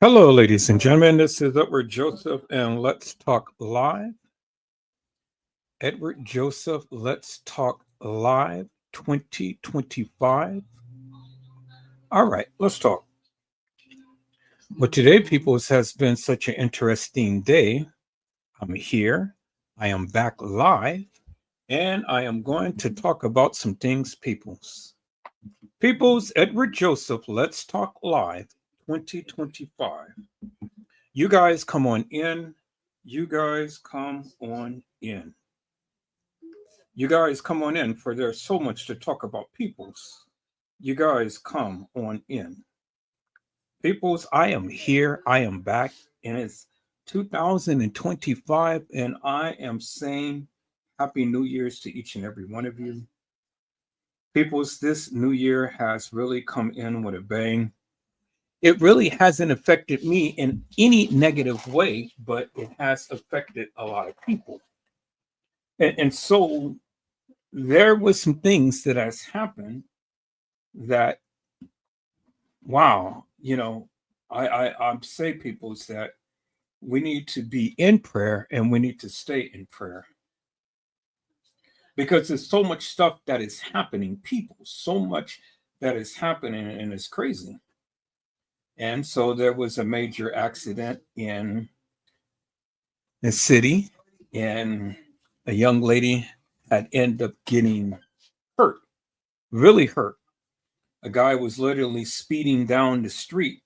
Hello, ladies and gentlemen. This is Edward Joseph, and Let's Talk Live. Edward Joseph, Let's Talk Live 2025. All right, let's talk. Well, today, peoples, has been such an interesting day. I'm here, I am back live, and I am going to talk about some things, peoples. Peoples, Edward Joseph, Let's Talk Live 2025. You guys come on in. You guys come on in. You guys come on in, for there's so much to talk about, peoples. You guys come on in. Peoples, I am here. I am back. And it's 2025. And I am saying Happy New Year's to each and every one of you. Peoples, this new year has really come in with a bang. It really hasn't affected me in any negative way, but it has affected a lot of people. And so there was some things that has happened that, wow, I say, people, is that we need to be in prayer and we need to stay in prayer, because there's so much stuff that is happening, people, so much that is happening, and it's crazy. And so there was a major accident in the city, and a young lady had ended up getting hurt, really hurt. A guy was literally speeding down the street,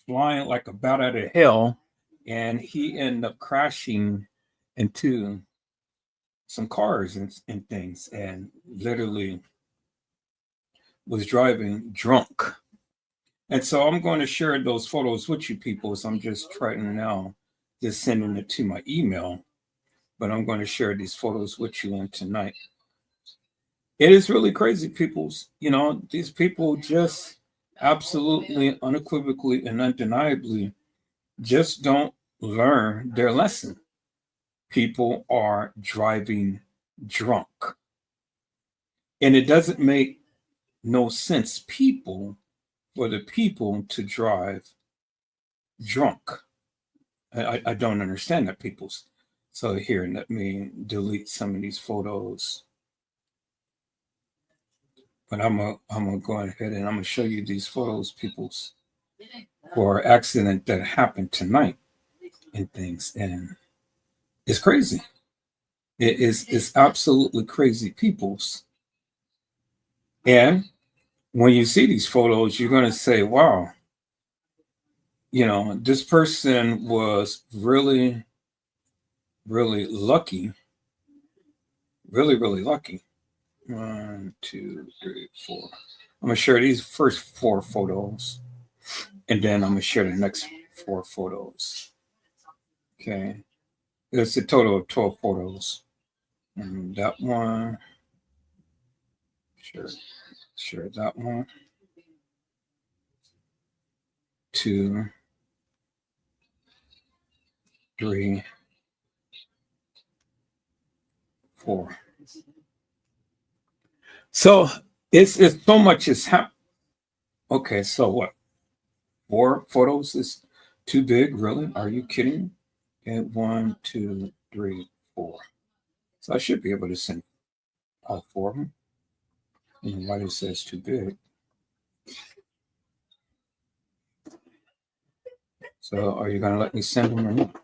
flying like a bat out of hell, and he ended up crashing into some cars and things, and literally was driving drunk. And so I'm going to share those photos with you, people. So I'm just trying now, just sending it to my email, but I'm going to share these photos with you on tonight. It is really crazy, peoples. These people just absolutely, unequivocally, and undeniably just don't learn their lesson. People are driving drunk. And it doesn't make no sense, for the people to drive drunk. I don't understand that, peoples. So here, let me delete some of these photos. But I'm gonna go ahead and I'm gonna show you these photos, peoples, for accident that happened tonight and things, and it's crazy. It's absolutely crazy, peoples. And when you see these photos, you're gonna say, "Wow, this person was really, really lucky, really, really lucky." One, two, three, four. I'm gonna share these first four photos, and then I'm gonna share the next four photos. Okay, it's a total of 12 photos. And that one, share that one. Two, three, four. So it's so much is happening. Okay, so what? 4 photos is too big, really? Are you kidding? Okay, 1, 2, 3, 4. So I should be able to send all 4 of them. And why it says too big? So are you going to let me send them or not?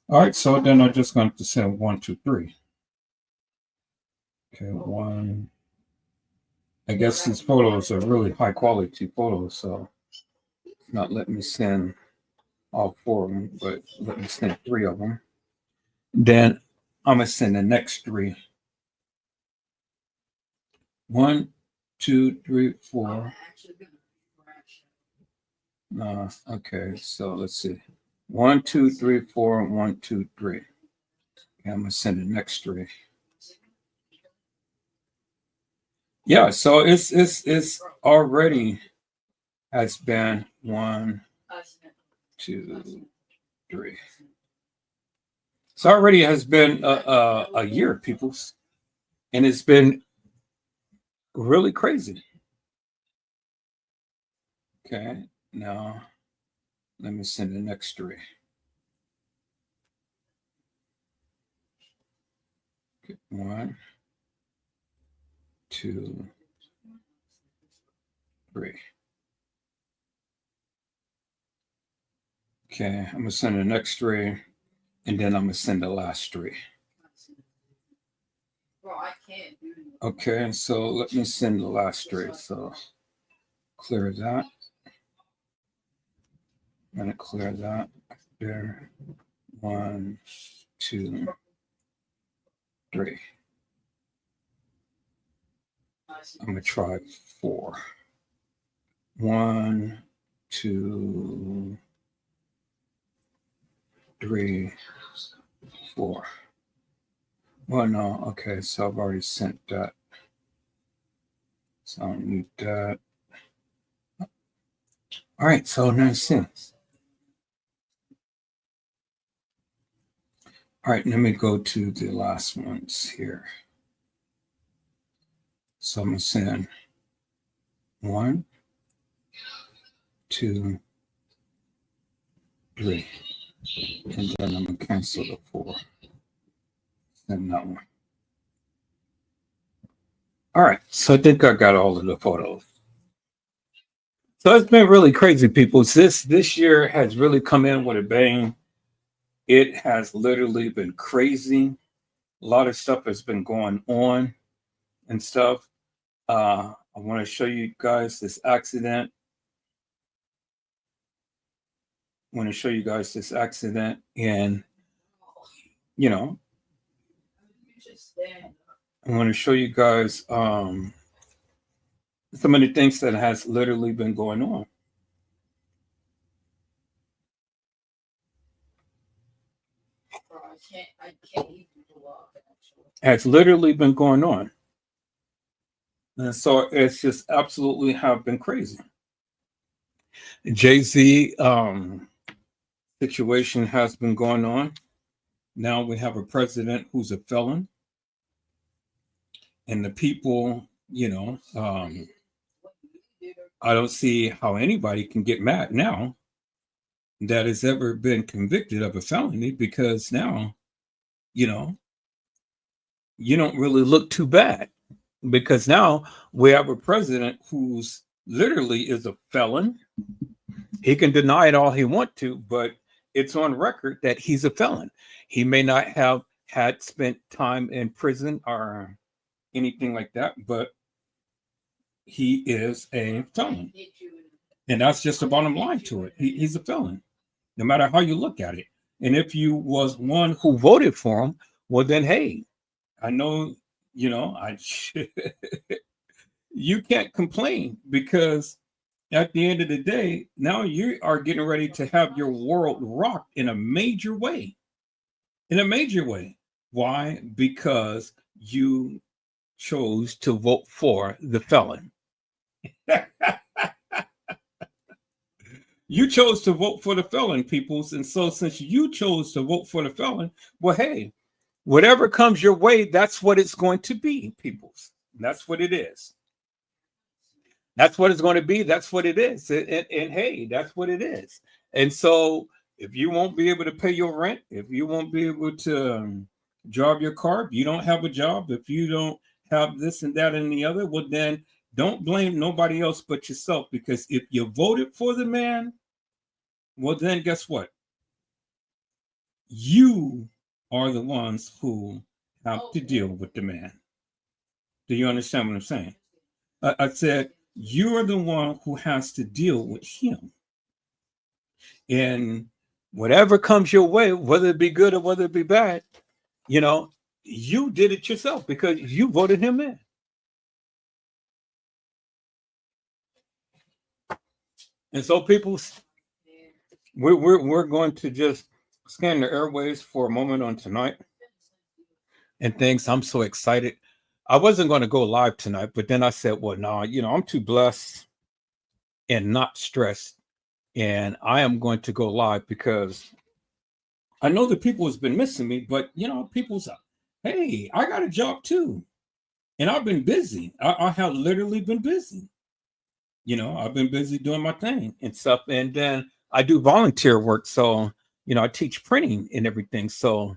All right, so then I'm just going to send 1, 2, 3. Okay, 1. I guess these photos are really high quality photos, so it's not letting me send all 4 of them, but let me send 3 of them. Then I'm going to send the next 3. 1, 2, 3, 4. Okay, so let's see. 1, 2, 3, 4, 1, 2, 3. Okay, I'm going to send the next 3. Yeah, so it's already has been 1, 2, 3. So already has been a year, peoples, and it's been really crazy. Okay, now Let me send the next 3. Okay, 1, 2, 3. Okay, I'm gonna send the next 3, and then I'm gonna send the last 3. Well, I can't do it. Okay, so let me send the last 3. So clear that. I'm gonna clear that there. 1, 2, 3. I'm gonna try 4. 1, 2, 3, 4. Well, no, okay, so I've already sent that. So I don't need that. All right, so now see. All right, let me go to the last ones here. So I'm gonna send 1, 2, 3, and then I'm gonna cancel the 4. Send that one. All right, so I think I got all of the photos. So it's been really crazy, people. This year has really come in with a bang. It has literally been crazy. A lot of stuff has been going on and stuff. I want to show you guys this accident. I want to show you guys this accident, and you know, I want to show you guys some of the things that has literally been going on. I can't even go up, actually. Has literally been going on. And so it's just absolutely have been crazy. Jay-Z situation has been going on. Now we have a president who's a felon. And the people, I don't see how anybody can get mad now that has ever been convicted of a felony, because now, you don't really look too bad, because now we have a president who's literally is a felon. He can deny it all he wants to, but it's on record that he's a felon. He may not have had spent time in prison or anything like that, but he is a felon. And that's just the bottom line to it. He's a felon, no matter how you look at it. And if you was one who voted for him, well, then, hey, I know, you can't complain, because at the end of the day, now you are getting ready to have your world rocked in a major way. In a major way. Why? Because you chose to vote for the felon. You chose to vote for the felon, peoples. And so since you chose to vote for the felon, well, hey, whatever comes your way, that's what it's going to be, peoples. That's what it is. That's what it's going to be. That's what it is. And hey, that's what it is. And so if you won't be able to pay your rent, if you won't be able to drive your car, if you don't have a job, if you don't have this and that and the other, well, then don't blame nobody else but yourself. Because if you voted for the man, well, then guess what? You are the ones who have to deal with the man. Do you understand what I'm saying? I said, you're the one who has to deal with him. And whatever comes your way, whether it be good or whether it be bad, you did it yourself, because you voted him in. And so people, we're going to just scan the airways for a moment on tonight and things. I'm so excited. I wasn't going to go live tonight, but then I said, well, no, I'm too blessed and not stressed, and I am going to go live, because I know that people has been missing me, but people's, hey, I got a job too, and I've been busy. I have literally been busy. I've been busy doing my thing and stuff, and then I do volunteer work, so I teach printing and everything. So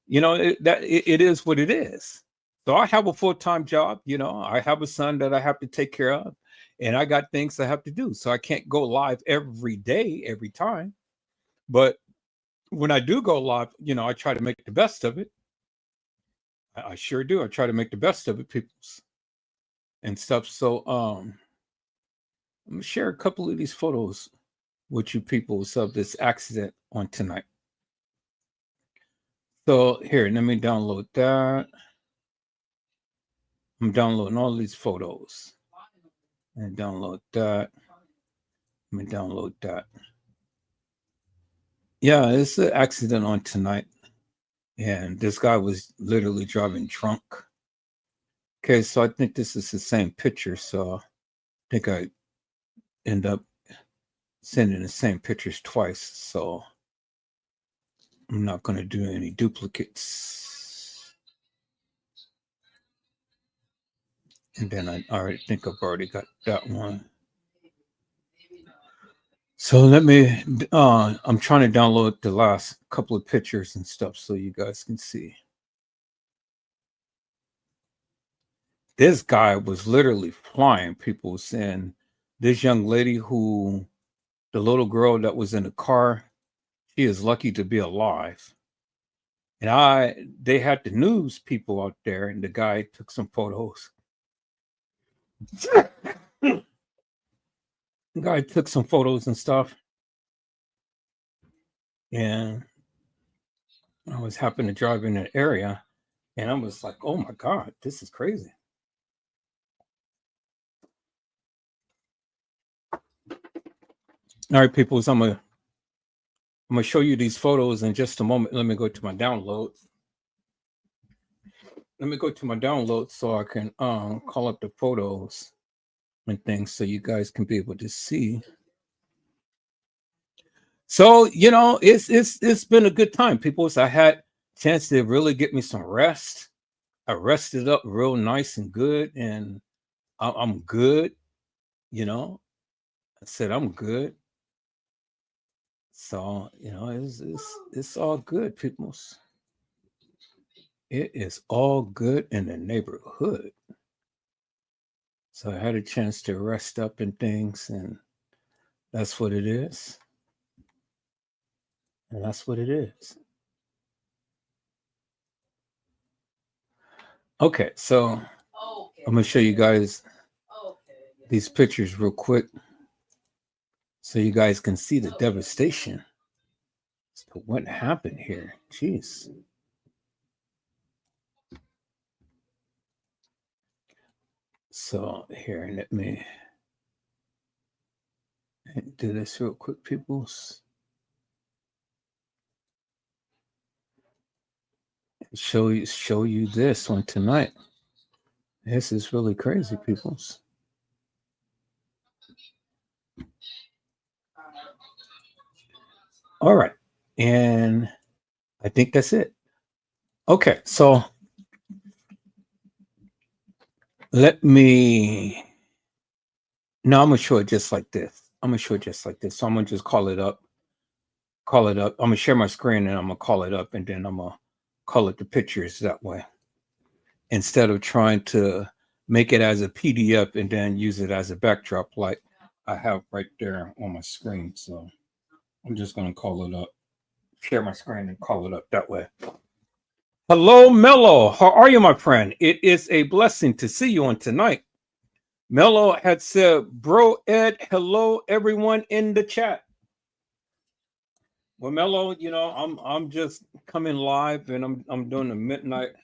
it is what it is. So I have a full-time job. I have a son that I have to take care of, and I got things I have to do. So I can't go live every day, every time. But when I do go live, I try to make the best of it. I sure do. I try to make the best of it, peoples and stuff. So I'm gonna share a couple of these photos with you peoples of this accident on tonight. So here, let me download that. I'm downloading all these photos. And download that. Let me download that. Yeah, it's an accident on tonight. And this guy was literally driving drunk. Okay, so I think this is the same picture. So I think I end up sending the same pictures twice. So I'm not going to do any duplicates. And then I already think I've already got that one. So let me, I'm trying to download the last couple of pictures and stuff so you guys can see. This guy was literally flying. People were saying this young lady the little girl that was in the car, she is lucky to be alive. And they had the news people out there, and the guy took some photos. The guy took some photos and stuff. And I was happening to drive in an area, and I was like, oh my God, this is crazy. All right, people, so I'm gonna show you these photos in just a moment. Let me go to my downloads. Let me go to my downloads so I can call up the photos and things so you guys can be able to see. So it's been a good time, people. So I had a chance to really get me some rest. I rested up real nice and good, and I'm good. I said I'm good. So it's all good, peoples. It is all good in the neighborhood. So I had a chance to rest up and things, and that's what it is. And that's what it is. Okay, so I'm gonna show you guys these pictures real quick so you guys can see the devastation. So what happened here? Jeez. So here, let me do this real quick, peoples. Show you this one tonight. This is really crazy, peoples. All right, and I think that's it. Okay, so let me. No, I'm gonna show it just like this. So I'm gonna just call it up. I'm gonna share my screen and I'm gonna call it up, and then I'm gonna call it the pictures that way, instead of trying to make it as a PDF and then use it as a backdrop like I have right there on my screen. So I'm just gonna call it up, share my screen and call it up that way. Hello, Mello. How are you, my friend? It is a blessing to see you on tonight. Mello had said, Bro Ed, hello everyone in the chat. Well, Mello, I'm just coming live and I'm doing a midnight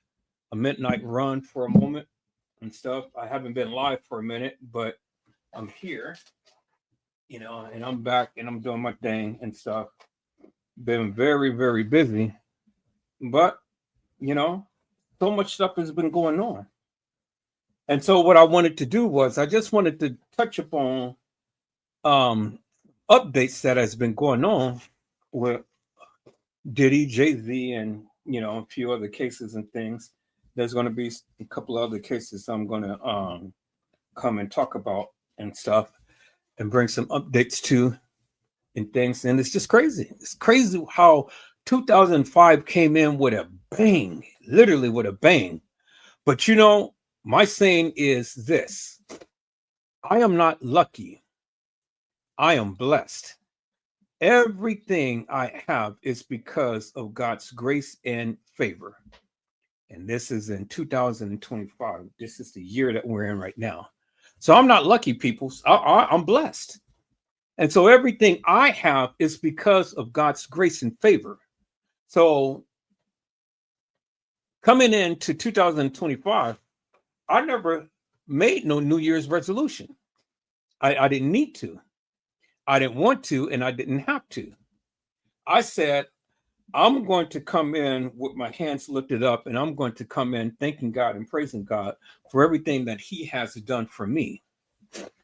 run for a moment and stuff. I haven't been live for a minute, but I'm here, and I'm back and I'm doing my thing and stuff. Been very, very busy, but so much stuff has been going on. And so what I wanted to do was I just wanted to touch upon updates that has been going on with Diddy, Jay-Z, and a few other cases and things. There's going to be a couple of other cases I'm going to come and talk about and stuff and bring some updates to and things. And it's just crazy. It's crazy how 2005 came in with a bang, literally with a bang. But you know, my saying is this: I am not lucky, I am blessed. Everything I have is because of God's grace and favor. And this is in 2025. This is the year that we're in right now. So I'm not lucky, people. I'm blessed. And so everything I have is because of God's grace and favor. So coming into 2025, I never made no New Year's resolution. I didn't need to. I didn't want to, and I didn't have to. I said, I'm going to come in with my hands lifted up, and I'm going to come in thanking God and praising God for everything that He has done for me.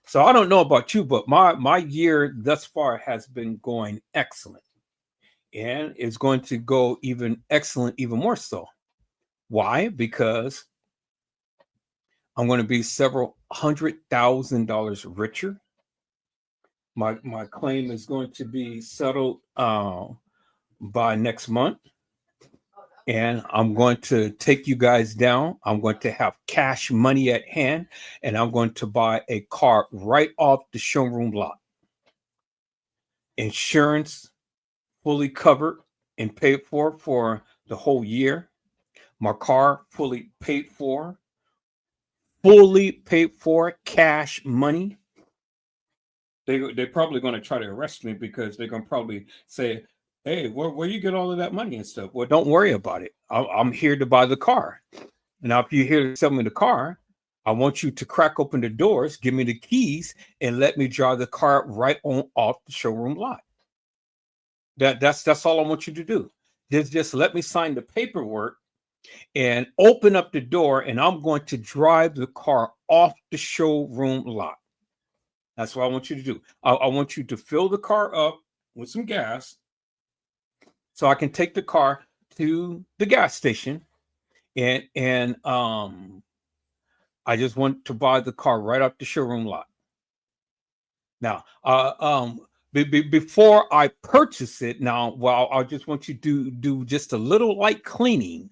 So I don't know about you, but my year thus far has been going excellent, and it's going to go even excellent, even more so. Why? Because I'm going to be several $100,000 richer. My claim is going to be settled by next month, and I'm going to take you guys down. I'm going to have cash money at hand, and I'm going to buy a car right off the showroom lot. Insurance fully covered and paid for the whole year. My car fully paid for, cash money. They're probably going to try to arrest me because they're going to probably say, hey, where you get all of that money and stuff? Well, don't worry about it. I'm here to buy the car. Now, if you're here to sell me the car, I want you to crack open the doors, give me the keys, and let me drive the car right on off the showroom lot. That's all I want you to do. Just let me sign the paperwork and open up the door, and I'm going to drive the car off the showroom lot. That's what I want you to do. I want you to fill the car up with some gas so I can take the car to the gas station, and I just want to buy the car right off the showroom lot. Now, before I purchase it, I just want you to do just a little light cleaning.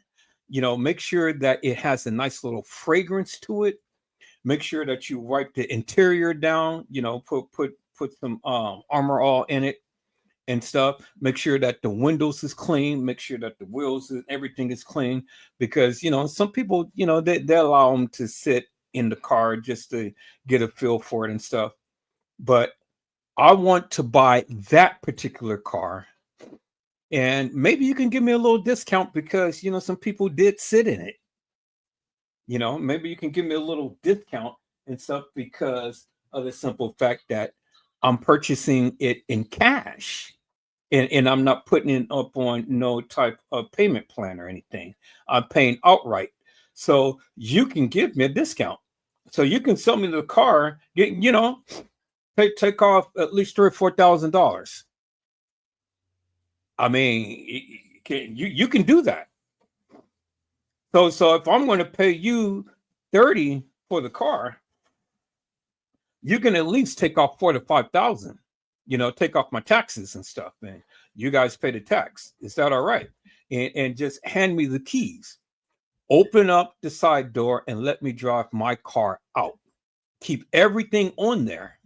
You know, make sure that it has a nice little fragrance to it. Make sure that you wipe the interior down. You know, put some Armor All in it and stuff. Make sure that the windows is clean. Make sure that the wheels, everything is clean. Because you know, some people, you know, they allow them to sit in the car just to get a feel for it and stuff. But I want to buy that particular car, and maybe you can give me a little discount because you know some people did sit in it. You know, maybe you can give me a little discount and stuff because of the simple fact that I'm purchasing it in cash, and I'm not putting it up on no type of payment plan or anything. I'm paying outright. So you can give me a discount. So you can sell me the car, you know, take off at least $3,000 or $4,000. I mean, you can do that. So if I'm going to pay you 30 for the car, you can at least take off 4 to 5,000. You know, take off my taxes and stuff, and you guys pay the tax. Is that all right? And just hand me the keys. Open up the side door and let me drive my car out. Keep everything on there,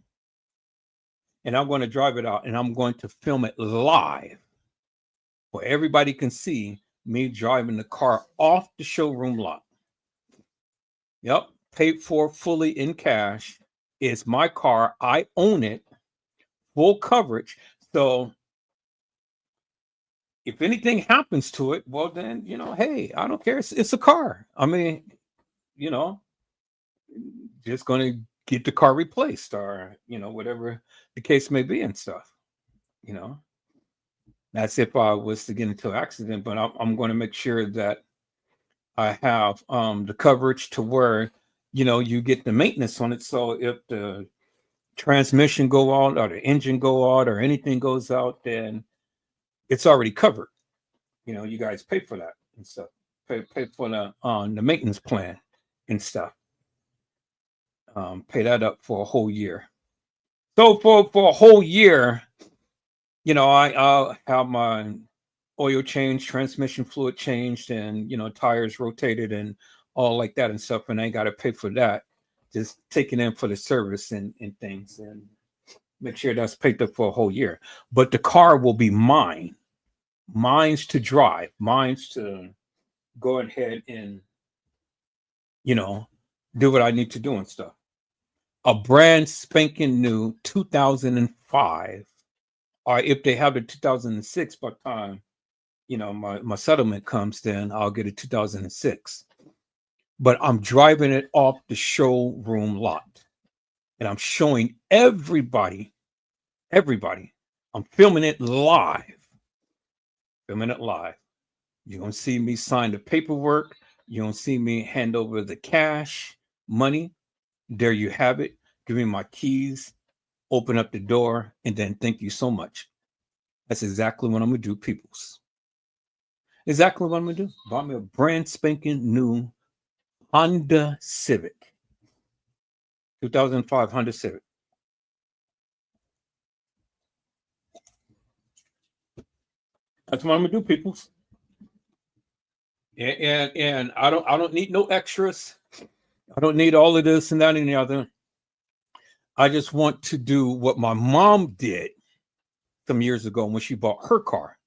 and I'm going to drive it out, and I'm going to film it live where everybody can see me driving the car off the showroom lot. Yep, paid for fully in cash. It's my car. I own it, full coverage. So if anything happens to it, well, then, you know, hey, I don't care. It's a car. I mean, you know, just going to get the car replaced or, you know, whatever the case may be and stuff, you know. That's if I was to get into an accident, but I'm going to make sure that I have the coverage to where, you know, you get the maintenance on it. So if the transmission go out or the engine go out or anything goes out, then it's already covered. You know, you guys pay for that and stuff. Pay for the maintenance plan and stuff. Pay that up for a whole year. So for a whole year, I'll have my oil change, transmission fluid changed, and tires rotated and all like that and stuff, and I ain't got to pay for that. Just taking in for the service and things, and make sure that's paid up for a whole year. But the car will be mine's to drive, mine's to go ahead and you know do what I need to do and stuff. A brand spanking new 2005, or if they have the 2006 by the time my settlement comes, then I'll get a 2006. But I'm driving it off the showroom lot, and I'm showing everybody. I'm filming it live. You're gonna see me sign the paperwork. You're gonna see me hand over the cash money. There you have it. Give me my keys, open up the door, and then thank you so much. That's exactly what I'm gonna do, peoples. Exactly what I'm gonna do. Buy me a brand spanking new Honda Civic. 2005 Honda Civic. That's what I'm gonna do, peoples. And I don't need no extras. I don't need all of this and that and the other. I just want to do what my mom did some years ago when she bought her car.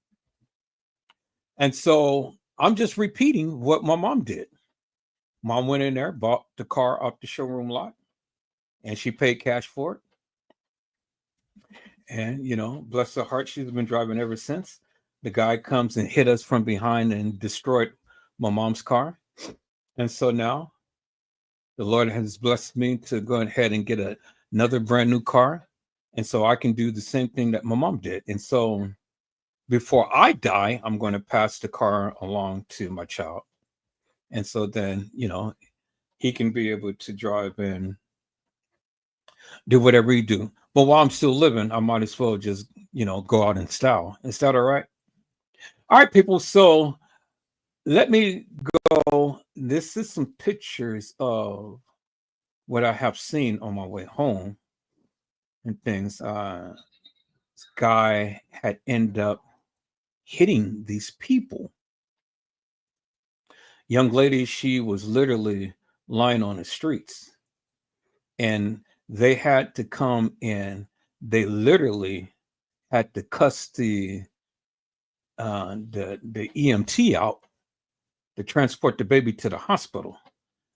And so I'm just repeating what my mom did. Mom went in there, bought the car off the showroom lot, and she paid cash for it. And, bless her heart, she's been driving ever since. The guy comes and hit us from behind and destroyed my mom's car. And so now the Lord has blessed me to go ahead and get another brand new car. And so I can do the same thing that my mom did. And so before I die, I'm going to pass the car along to my child. And so then, he can be able to drive and do whatever he do. But while I'm still living, I might as well just, go out in style. Is that all right? All right, people. So let me go. This is some pictures of what I have seen on my way home and things. This guy had ended up hitting these people. Young lady, she was literally lying on the streets, and they had to come in. They literally had to cuss the EMT out to transport the baby to the hospital.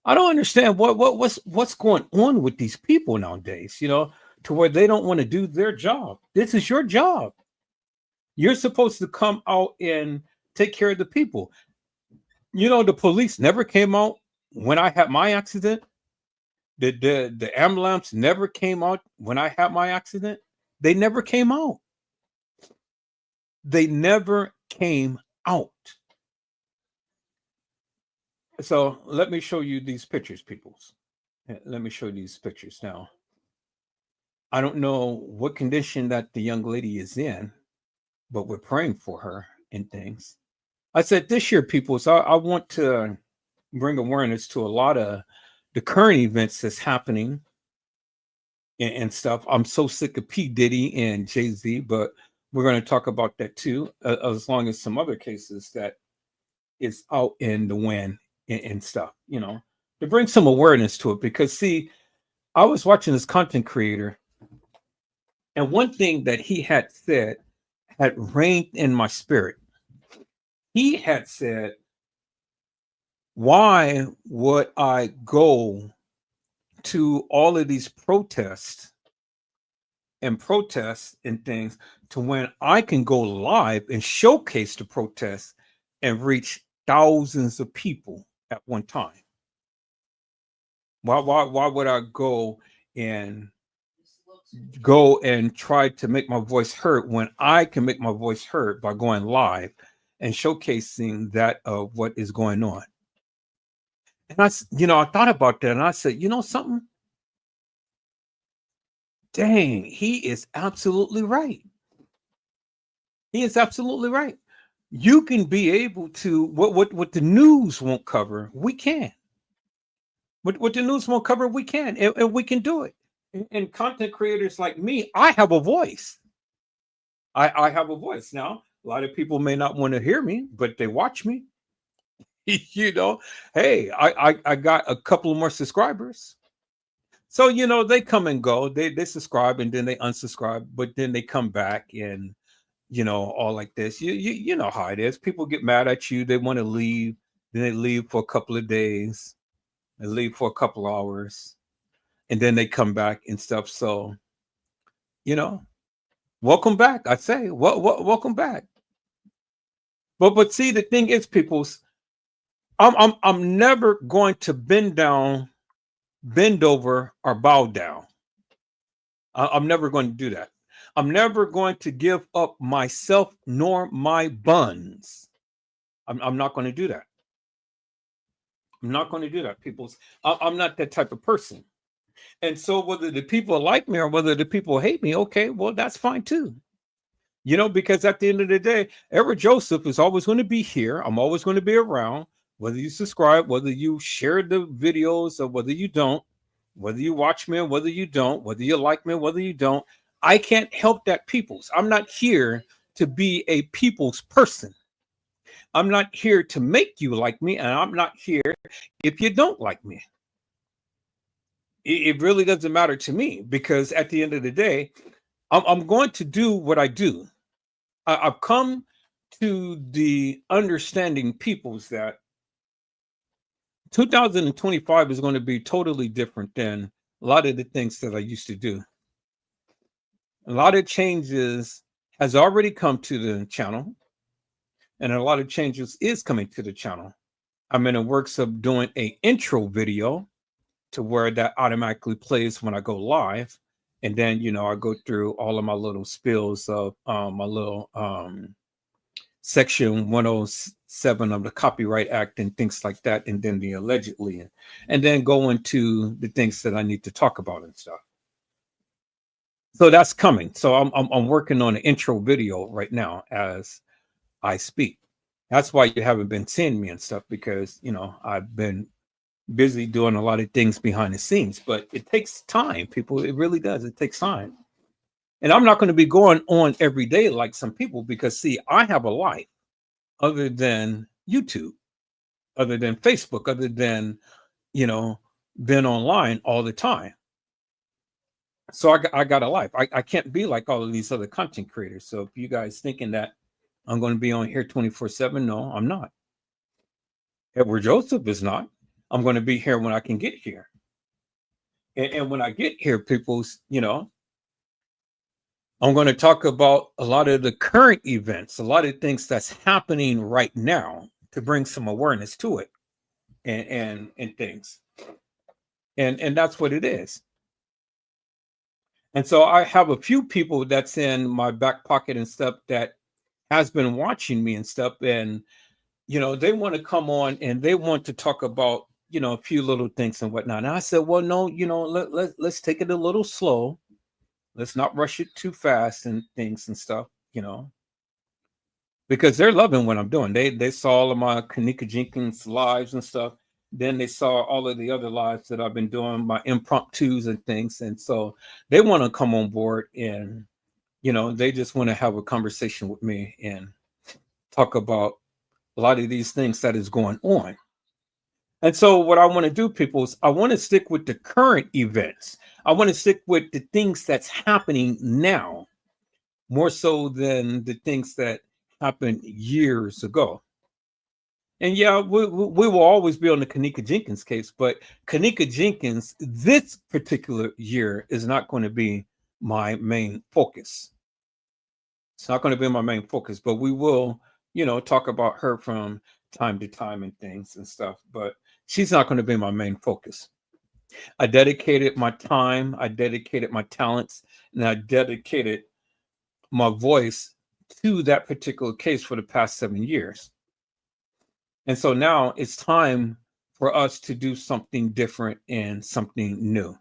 I don't understand what's going on with these people nowadays, to where they don't want to do their job. This is your job. You're supposed to come out and take care of the people. The police never came out when I had my accident. The ambulance never came out when I had my accident. They never came out. They never came out. So let me show you these pictures, peoples. Let me show you these pictures now. I don't know what condition that the young lady is in, but we're praying for her and things. I said this year, people, so I want to bring awareness to a lot of the current events that's happening and stuff. I'm so sick of P. Diddy and Jay-Z, but we're going to talk about that too, as long as some other cases that is out in the wind and stuff, to bring some awareness to it. Because, see, I was watching this content creator, and one thing that he had said had reigned in my spirit. He had said, why would I go to all of these protests and things to when I can go live and showcase the protests and reach thousands of people at one time? Why would I go and try to make my voice heard when I can make my voice heard by going live and showcasing that of what is going on? And I thought about that, and I said, something? Dang, he is absolutely right. He is absolutely right. You can be able to what the news won't cover, we can. What the news won't cover, we can, and we can do it. And content creators like me, I have a voice. I have a voice now. A lot of people may not want to hear me, but they watch me. you know, hey, I got a couple of more subscribers. So they come and go. They subscribe and then they unsubscribe, but then they come back and all like this. You know how it is. People get mad at you. They want to leave. Then they leave for a couple of days. They leave for a couple of hours, and then they come back and stuff. So you know, welcome back. I say, welcome back. But see, the thing is, people's, I'm never going to bend down, bend over, or bow down. I'm never going to do that. I'm never going to give up myself nor my buns. I'm not going to do that. I'm not going to do that, people's. I'm not that type of person. And so whether the people like me or whether the people hate me, okay, well, that's fine too. Because at the end of the day, Eric Joseph is always going to be here. I'm always going to be around, whether you subscribe, whether you share the videos or whether you don't, whether you watch me or whether you don't, whether you like me or whether you don't. I can't help that, people's. I'm not here to be a people's person. I'm not here to make you like me, and I'm not here if you don't like me. It really doesn't matter to me, because at the end of the day, I'm going to do what I do. I've come to the understanding, peoples, that 2025 is going to be totally different than a lot of the things that I used to do. A lot of changes has already come to the channel, and a lot of changes is coming to the channel. I'm in the works of doing a intro video to where that automatically plays when I go live. And then, I go through all of my little spills of my little section 107 of the Copyright Act and things like that. And then the allegedly, and then go into the things that I need to talk about and stuff. So that's coming. So I'm working on an intro video right now as I speak. That's why you haven't been seeing me and stuff, because, I've been busy doing a lot of things behind the scenes, but it takes time, people. It really does. It takes time. And I'm not going to be going on every day like some people, because see, I have a life other than YouTube, other than Facebook, other than, being online all the time. So I got a life. I can't be like all of these other content creators. So if you guys thinking that I'm going to be on here 24/7, no, I'm not. Edward Joseph is not. I'm going to be here when I can get here. And when I get here, people's, I'm going to talk about a lot of the current events, a lot of things that's happening right now, to bring some awareness to it and things. And that's what it is. And so I have a few people that's in my back pocket and stuff that has been watching me and stuff. And, they want to come on and they want to talk about, a few little things and whatnot. And I said, well, no, let's take it a little slow. Let's not rush it too fast and things and stuff, because they're loving what I'm doing. They saw all of my Kenneka Jenkins lives and stuff. Then they saw all of the other lives that I've been doing, my impromptus and things. And so they want to come on board and, they just want to have a conversation with me and talk about a lot of these things that is going on. And so what I want to do, people, is I want to stick with the current events. I want to stick with the things that's happening now, more so than the things that happened years ago. And yeah, we will always be on the Kenneka Jenkins case, but Kenneka Jenkins this particular year is not going to be my main focus. It's not going to be my main focus, but we will, talk about her from time to time and things and stuff. But she's not going to be my main focus. I dedicated my time, I dedicated my talents, and I dedicated my voice to that particular case for the past 7 years. And so now it's time for us to do something different and something new.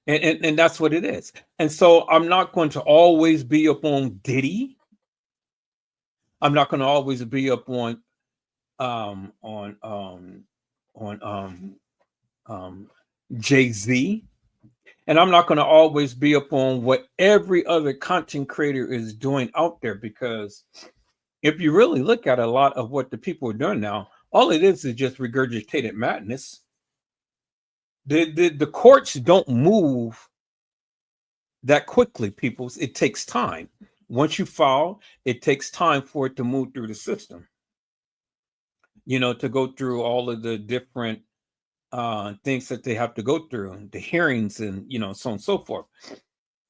And that's what it is. And so I'm not going to always be up on Diddy. I'm not going to always be up on Jay-Z. And I'm not going to always be up on what every other content creator is doing out there, because if you really look at a lot of what the people are doing now, all it is just regurgitated madness. The courts don't move that quickly, people. It takes time. Once you file, it takes time for it to move through the system, to go through all of the different things that they have to go through, the hearings, and so on and so forth.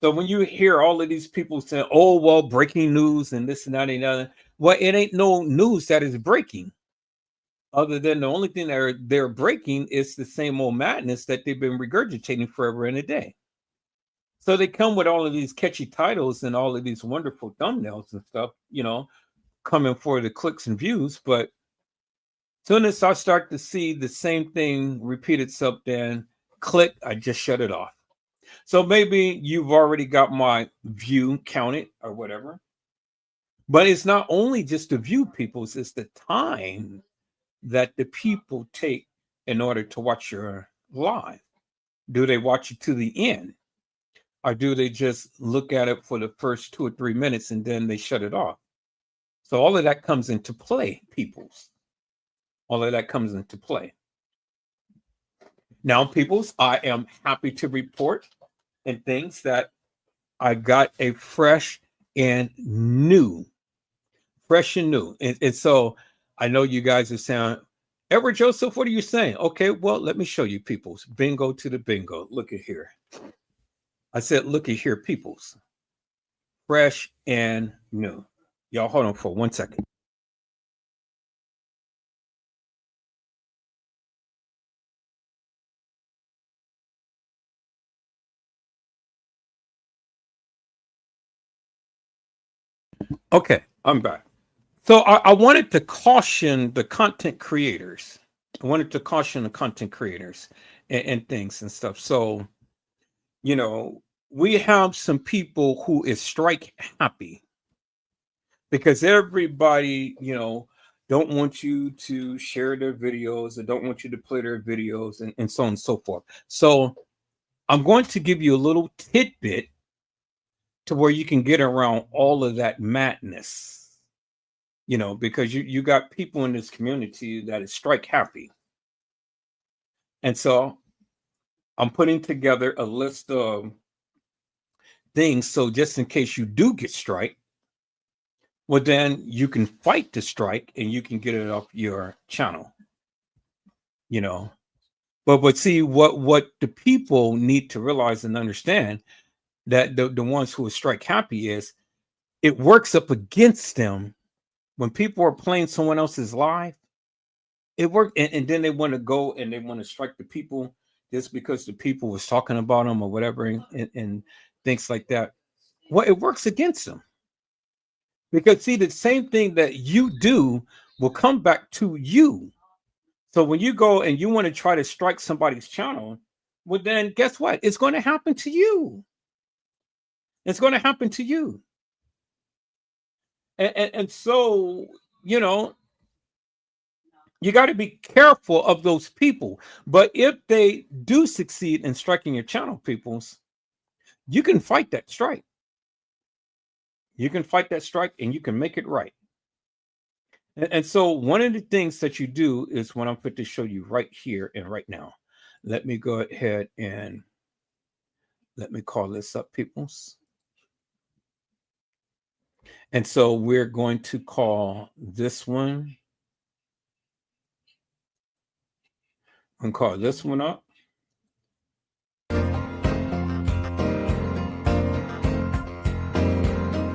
So when you hear all of these people saying, "Oh, well, breaking news and this and that and other," well, it ain't no news that is breaking. Other than the only thing they're breaking is the same old madness that they've been regurgitating forever and a day. So they come with all of these catchy titles and all of these wonderful thumbnails and stuff, coming for the clicks and views. But soon as I start to see the same thing repeat itself, then click, I just shut it off. So maybe you've already got my view counted or whatever. But it's not only just the view, people, it's the time that the people take in order to watch your live. Do they watch it to the end? Or do they just look at it for the first 2 or 3 minutes and then they shut it off? So all of that comes into play, peoples. All of that comes into play. Now, peoples, I am happy to report and things that I got a fresh and new. And so I know you guys are saying, Edward Joseph, what are you saying? Okay, well, let me show you, peoples. Bingo to the bingo. Look at here. I said, look at here, peoples. Fresh and new. Y'all hold on for 1 second. Okay, I'm back. So I wanted to caution the content creators. And things and stuff. So, we have some people who is strike happy because everybody, don't want you to share their videos, or don't want you to play their videos, and so on and so forth. So I'm going to give you a little tidbit to where you can get around all of that madness, because you got people in this community that is strike happy. And so I'm putting together a list of things. So just in case you do get strike, well, then you can fight the strike and you can get it off your channel, But see, what the people need to realize and understand, that the ones who are strike happy, is it works up against them when people are playing someone else's live. It worked, and then they want to go and they want to strike the people just because the people was talking about them or whatever, and things like that. Well, it works against them, because see, the same thing that you do will come back to you. So when you go and you want to try to strike somebody's channel, well, then guess what? It's going to happen to you. It's going to happen to you. And so, you got to be careful of those people. But if they do succeed in striking your channel, peoples, you can fight that strike. You can fight that strike and you can make it right. And so one of the things that you do is what I'm going to show you right here and right now. Let me go ahead and let me call this up, peoples. And so we're going to call this one. I'm going to call this one up.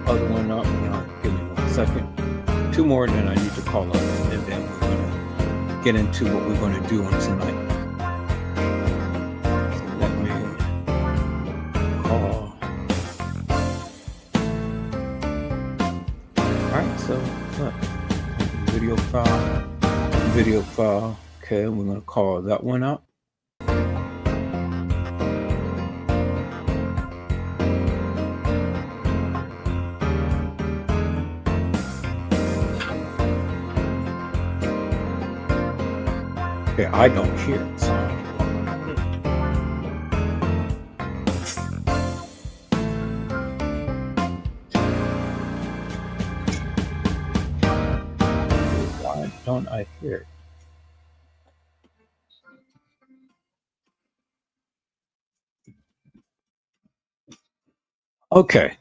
Other one up. Now, give me 1 second. 2 more, then I need to call up, and then we're going to get into what we're going to do on tonight. So let me call. All right, so look, video file. Okay, we're going to call that one up. Okay, I don't hear it. So. don't I hear it? Okay.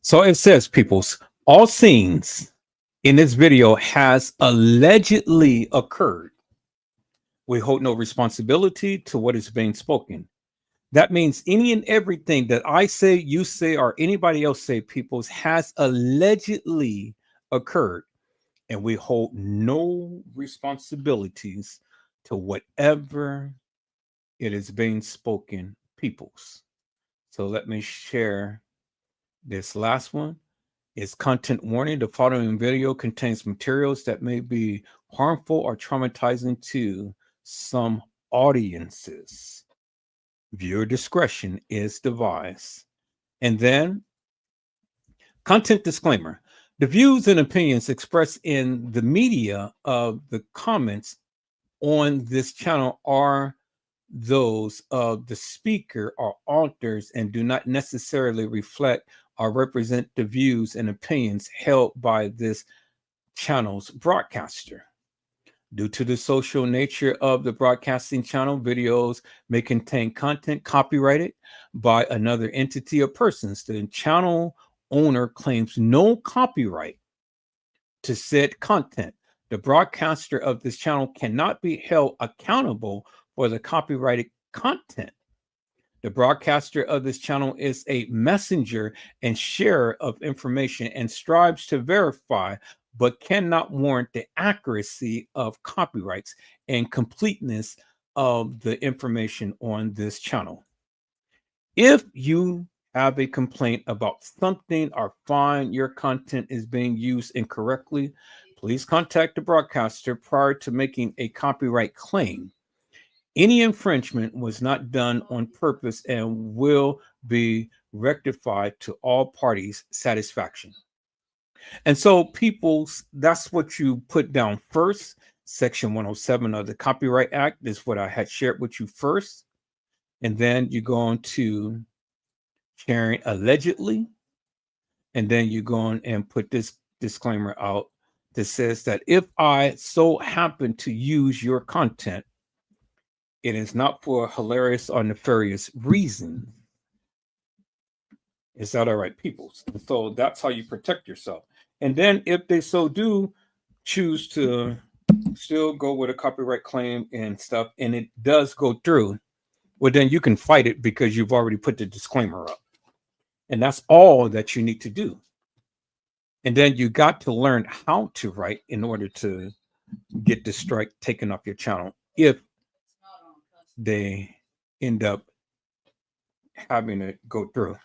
So it says, peoples, all scenes in this video has allegedly occurred. We hold no responsibility to what is being spoken. That means any and everything that I say, you say, or anybody else say, peoples, has allegedly occurred. And we hold no responsibilities to whatever it is being spoken, peoples. So let me share this last one. Is content warning. The following video contains materials that may be harmful or traumatizing to some audiences. Viewer discretion is advised. And then, content disclaimer. The views and opinions expressed in the media of the comments on this channel are those of the speaker or authors and do not necessarily reflect or represent the views and opinions held by this channel's broadcaster. Due to the social nature of the broadcasting channel, videos may contain content copyrighted by another entity or persons. The channel owner claims no copyright to said content. The broadcaster of this channel cannot be held accountable for the copyrighted content. The broadcaster of this channel is a messenger and sharer of information and strives to verify, but cannot warrant the accuracy of copyrights and completeness of the information on this channel. If you have a complaint about something or find your content is being used incorrectly, please contact the broadcaster prior to making a copyright claim. Any infringement was not done on purpose and will be rectified to all parties' satisfaction. And so, people's, that's what you put down first. Section 107 of the Copyright Act is what I had shared with you first. And then you go on to sharing allegedly. And then you go on and put this disclaimer out that says that if I so happen to use your content, it is not for a hilarious or nefarious reason. Is that all right, people? So that's how you protect yourself. And then if they so do choose to still go with a copyright claim and stuff, and it does go through, well, then you can fight it because you've already put the disclaimer up. And that's all that you need to do. And then you got to learn how to write in order to get the strike taken off your channel if they end up having to go through.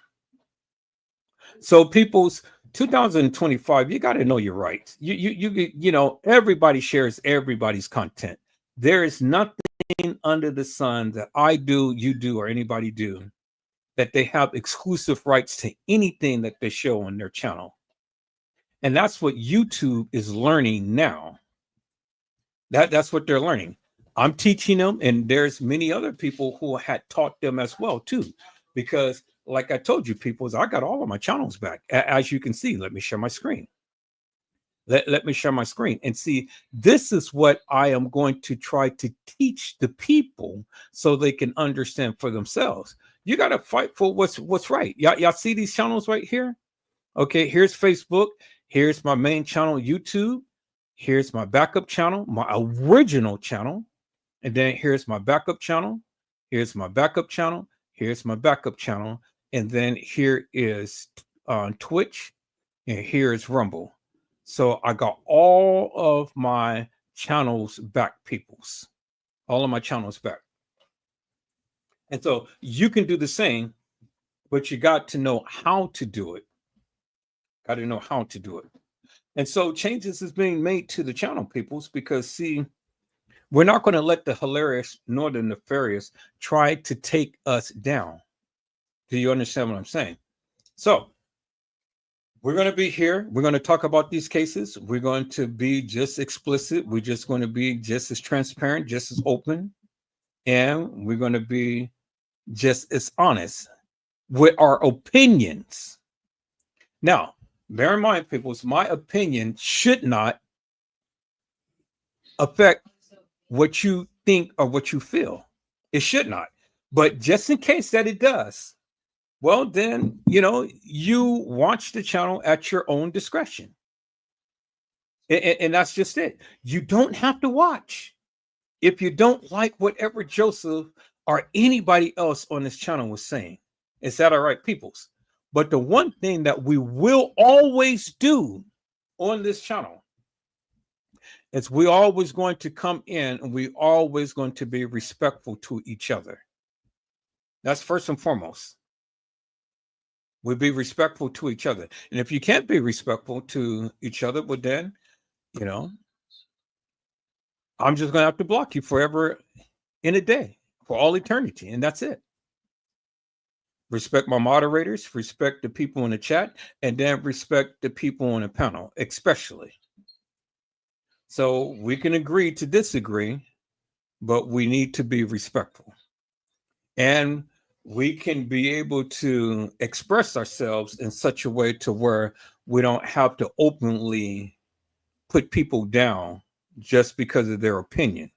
So people's 2025, you got to know your rights. You know, everybody shares everybody's content. There is nothing under the sun that I do, you do, or anybody do that they have exclusive rights to anything that they show on their channel. And that's what YouTube is learning now. That's what they're learning. I'm teaching them, and there's many other people who had taught them as well too, because like I told you, people, I got all of my channels back. As you can see, let me share my screen. Let me share my screen and see. This is what I am going to try to teach the people so they can understand for themselves. You got to fight for what's right. Y'all see these channels right here? Okay, here's Facebook. Here's my main channel, YouTube. Here's my backup channel, my original channel. And then here's my backup channel. Here's my backup channel. Here's my backup channel. And then here is Twitch. And here's Rumble. So I got all of my channels back, peoples. All of my channels back. And so you can do the same, but you got to know how to do it. Got to know how to do it. And so changes is being made to the channel, peoples, because see, we're not going to let the hilarious nor the nefarious try to take us down. Do you understand what I'm saying? So we're going to be here. We're going to talk about these cases. We're going to be just explicit. We're just going to be just as transparent, just as open. And we're going to be just as honest with our opinions. Now, bear in mind, people, my opinion should not affect what you think or what you feel. It should not. But just in case that it does, well, then, you watch the channel at your own discretion. And that's just it. You don't have to watch. If you don't like whatever Joseph or anybody else on this channel was saying, is that all right, peoples? But the one thing that we will always do on this channel is we always going to come in and we always going to be respectful to each other. That's first and foremost. We be respectful to each other. And if you can't be respectful to each other, well then, I'm just going to have to block you forever in a day for all eternity. And that's it. Respect my moderators, respect the people in the chat, and then respect the people on the panel, especially. So we can agree to disagree, but we need to be respectful. And we can be able to express ourselves in such a way to where we don't have to openly put people down just because of their opinion.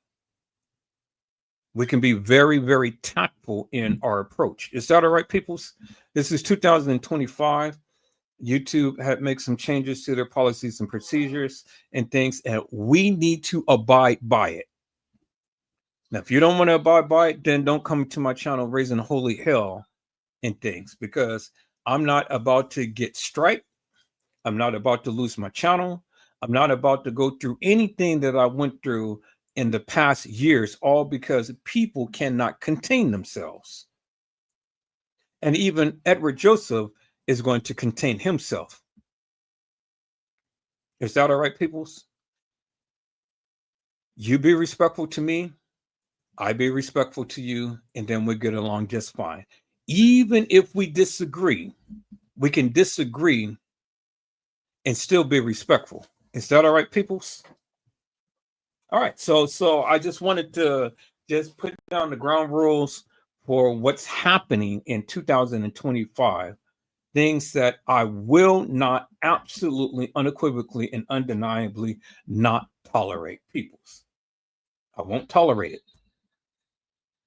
We can be very, very tactful in our approach. Is that all right, peoples? This is 2025. YouTube had made some changes to their policies and procedures and things, and we need to abide by it. Now, if you don't want to abide by it, then don't come to my channel raising holy hell and things, because I'm not about to get striped. I'm not about to lose my channel. I'm not about to go through anything that I went through in the past years, all because people cannot contain themselves. And even Edward Joseph is going to contain himself. Is that all right, peoples? You be respectful to me. I be respectful to you, and then we get along just fine. Even if we disagree, we can disagree and still be respectful. Is that all right, peoples? All right. So I just wanted to just put down the ground rules for what's happening in 2025. Things that I will not absolutely, unequivocally, and undeniably not tolerate, peoples. I won't tolerate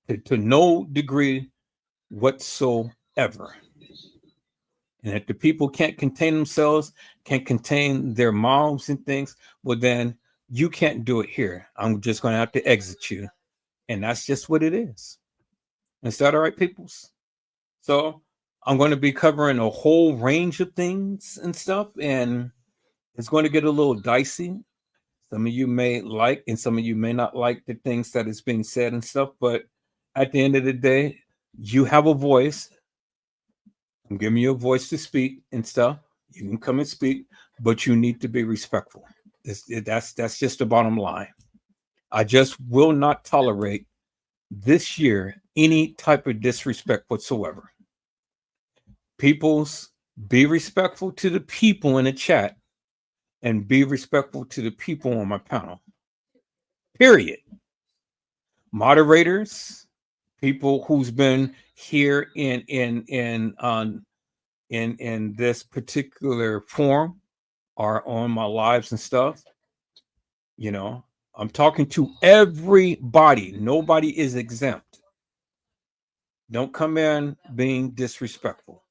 it to no degree whatsoever. And if the people can't contain themselves, can't contain their mouths and things, well, then you can't do it here. I'm just going to have to exit you. And that's just what it is. Is that all right, peoples? So I'm going to be covering a whole range of things and stuff, and it's going to get a little dicey. Some of you may like, and some of you may not like the things that is being said and stuff, but at the end of the day, you have a voice. I'm giving you a voice to speak and stuff. You can come and speak, but you need to be respectful. That's just the bottom line. I just will not tolerate this year any type of disrespect whatsoever. Peoples, be respectful to the people in the chat and be respectful to the people on my panel. Period. Moderators, people who's been here in this particular forum are on my lives and stuff. I'm talking to everybody. Nobody is exempt. Don't come in being disrespectful.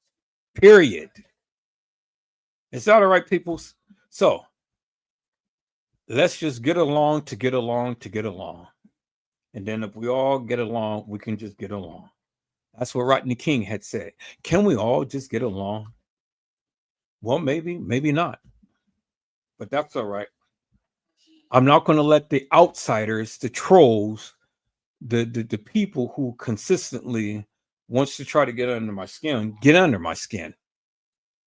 Period. Is that all right, peoples? So let's just get along to get along to get along. And then if we all get along, we can just get along. That's what Rodney King had said. Can we all just get along? Well, maybe not. But that's all right. I'm not going to let the outsiders, the trolls, the people who consistently wants to try to get under my skin, get under my skin.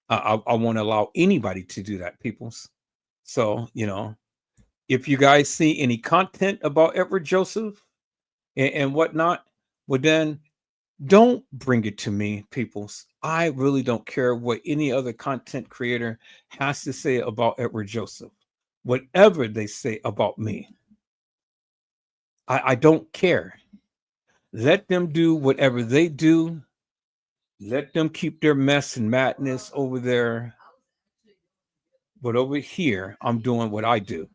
I won't allow anybody to do that, peoples. So, if you guys see any content about Edward Joseph and whatnot, well, then don't bring it to me, peoples. I really don't care what any other content creator has to say about Edward Joseph. Whatever they say about me, I don't care. Let them do whatever they do. Let them keep their mess and madness over there. But over here, I'm doing what I do.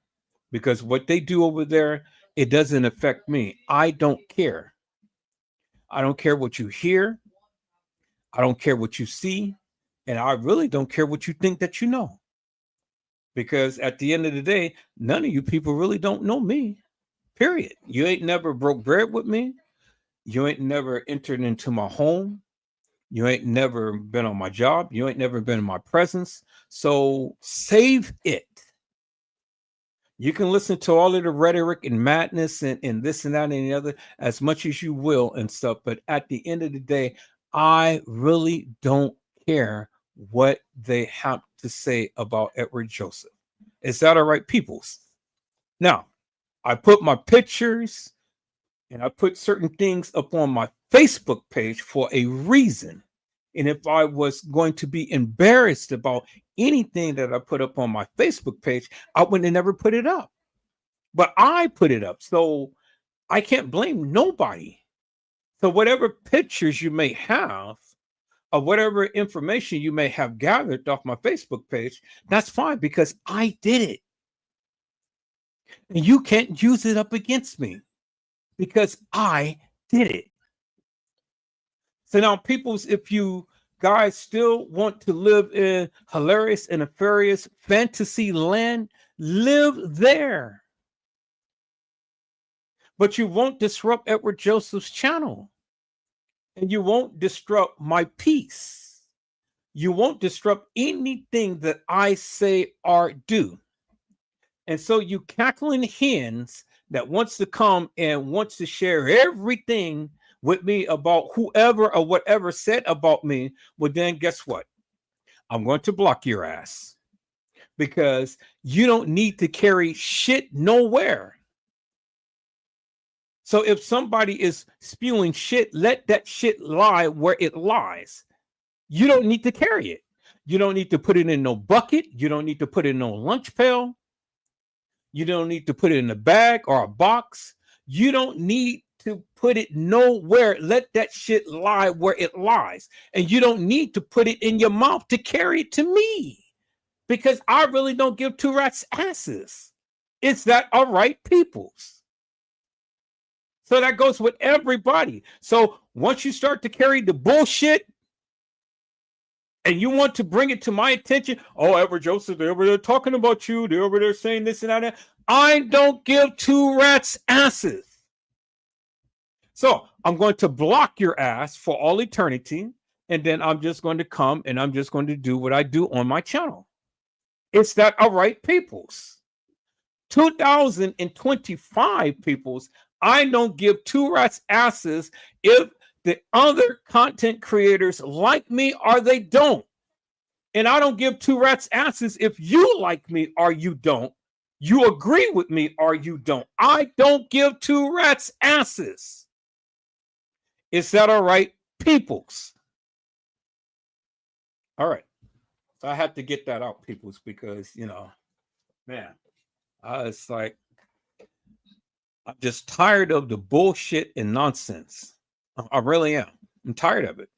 because what they do over there, it doesn't affect me. I don't care. I don't care what you hear. I don't care what you see. And I really don't care what you think that you know. Because at the end of the day, none of you people really don't know me. Period. You ain't never broke bread with me. You ain't never entered into my home. You ain't never been on my job. You ain't never been in my presence. So save it. You can listen to all of the rhetoric and madness and this and that and the other as much as you will and stuff. But at the end of the day, I really don't care what they have to say about Edward Joseph. Is that all right, peoples? Now, I put my pictures and I put certain things up on my Facebook page for a reason. And if I was going to be embarrassed about anything that I put up on my Facebook page, I would have never put it up. But I put it up. So I can't blame nobody. So whatever pictures you may have, or whatever information you may have gathered off my Facebook page, that's fine because I did it. And you can't use it up against me because I did it. So now, peoples, if you guys still want to live in hilarious and nefarious fantasy land, live there. But you won't disrupt Edward Joseph's channel. And you won't disrupt my peace. You won't disrupt anything that I say or do. And so you cackling hens that wants to come and wants to share everything with me about whoever or whatever said about me, well, then guess what? I'm going to block your ass because you don't need to carry shit nowhere. So if somebody is spewing shit, let that shit lie where it lies. You don't need to carry it. You don't need to put it in no bucket. You don't need to put it in no lunch pail. You don't need to put it in a bag or a box. You don't need to put it nowhere. Let that shit lie where it lies. And you don't need to put it in your mouth to carry it to me because I really don't give two rats' asses. Is that all right, peoples? So that goes with everybody. So once you start to carry the bullshit and you want to bring it to my attention, oh, Edward Joseph, they're over there talking about you. They're over there saying this and that. I don't give two rats' asses. So I'm going to block your ass for all eternity. And then I'm just going to come and I'm just going to do what I do on my channel. Is that all right, peoples? 2025 peoples, I don't give two rats' asses if the other content creators like me or they don't. And I don't give two rats' asses if you like me or you don't. You agree with me or you don't. I don't give two rats' asses. Is that all right, peoples? All right. So I had to get that out, peoples, because, you know, man, it's like, I'm just tired of the bullshit and nonsense. I really am. I'm tired of it.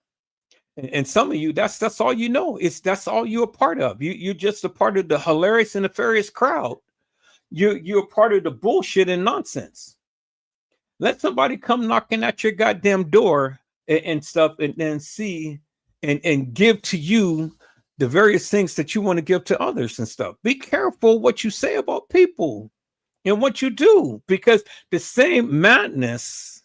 And some of you, that's all you know. That's all you're a part of. You're just a part of the hilarious and nefarious crowd. You're a part of the bullshit and nonsense. Let somebody come knocking at your goddamn door and stuff and then see and give to you the various things that you want to give to others and stuff. Be careful what you say about people and what you do, because the same madness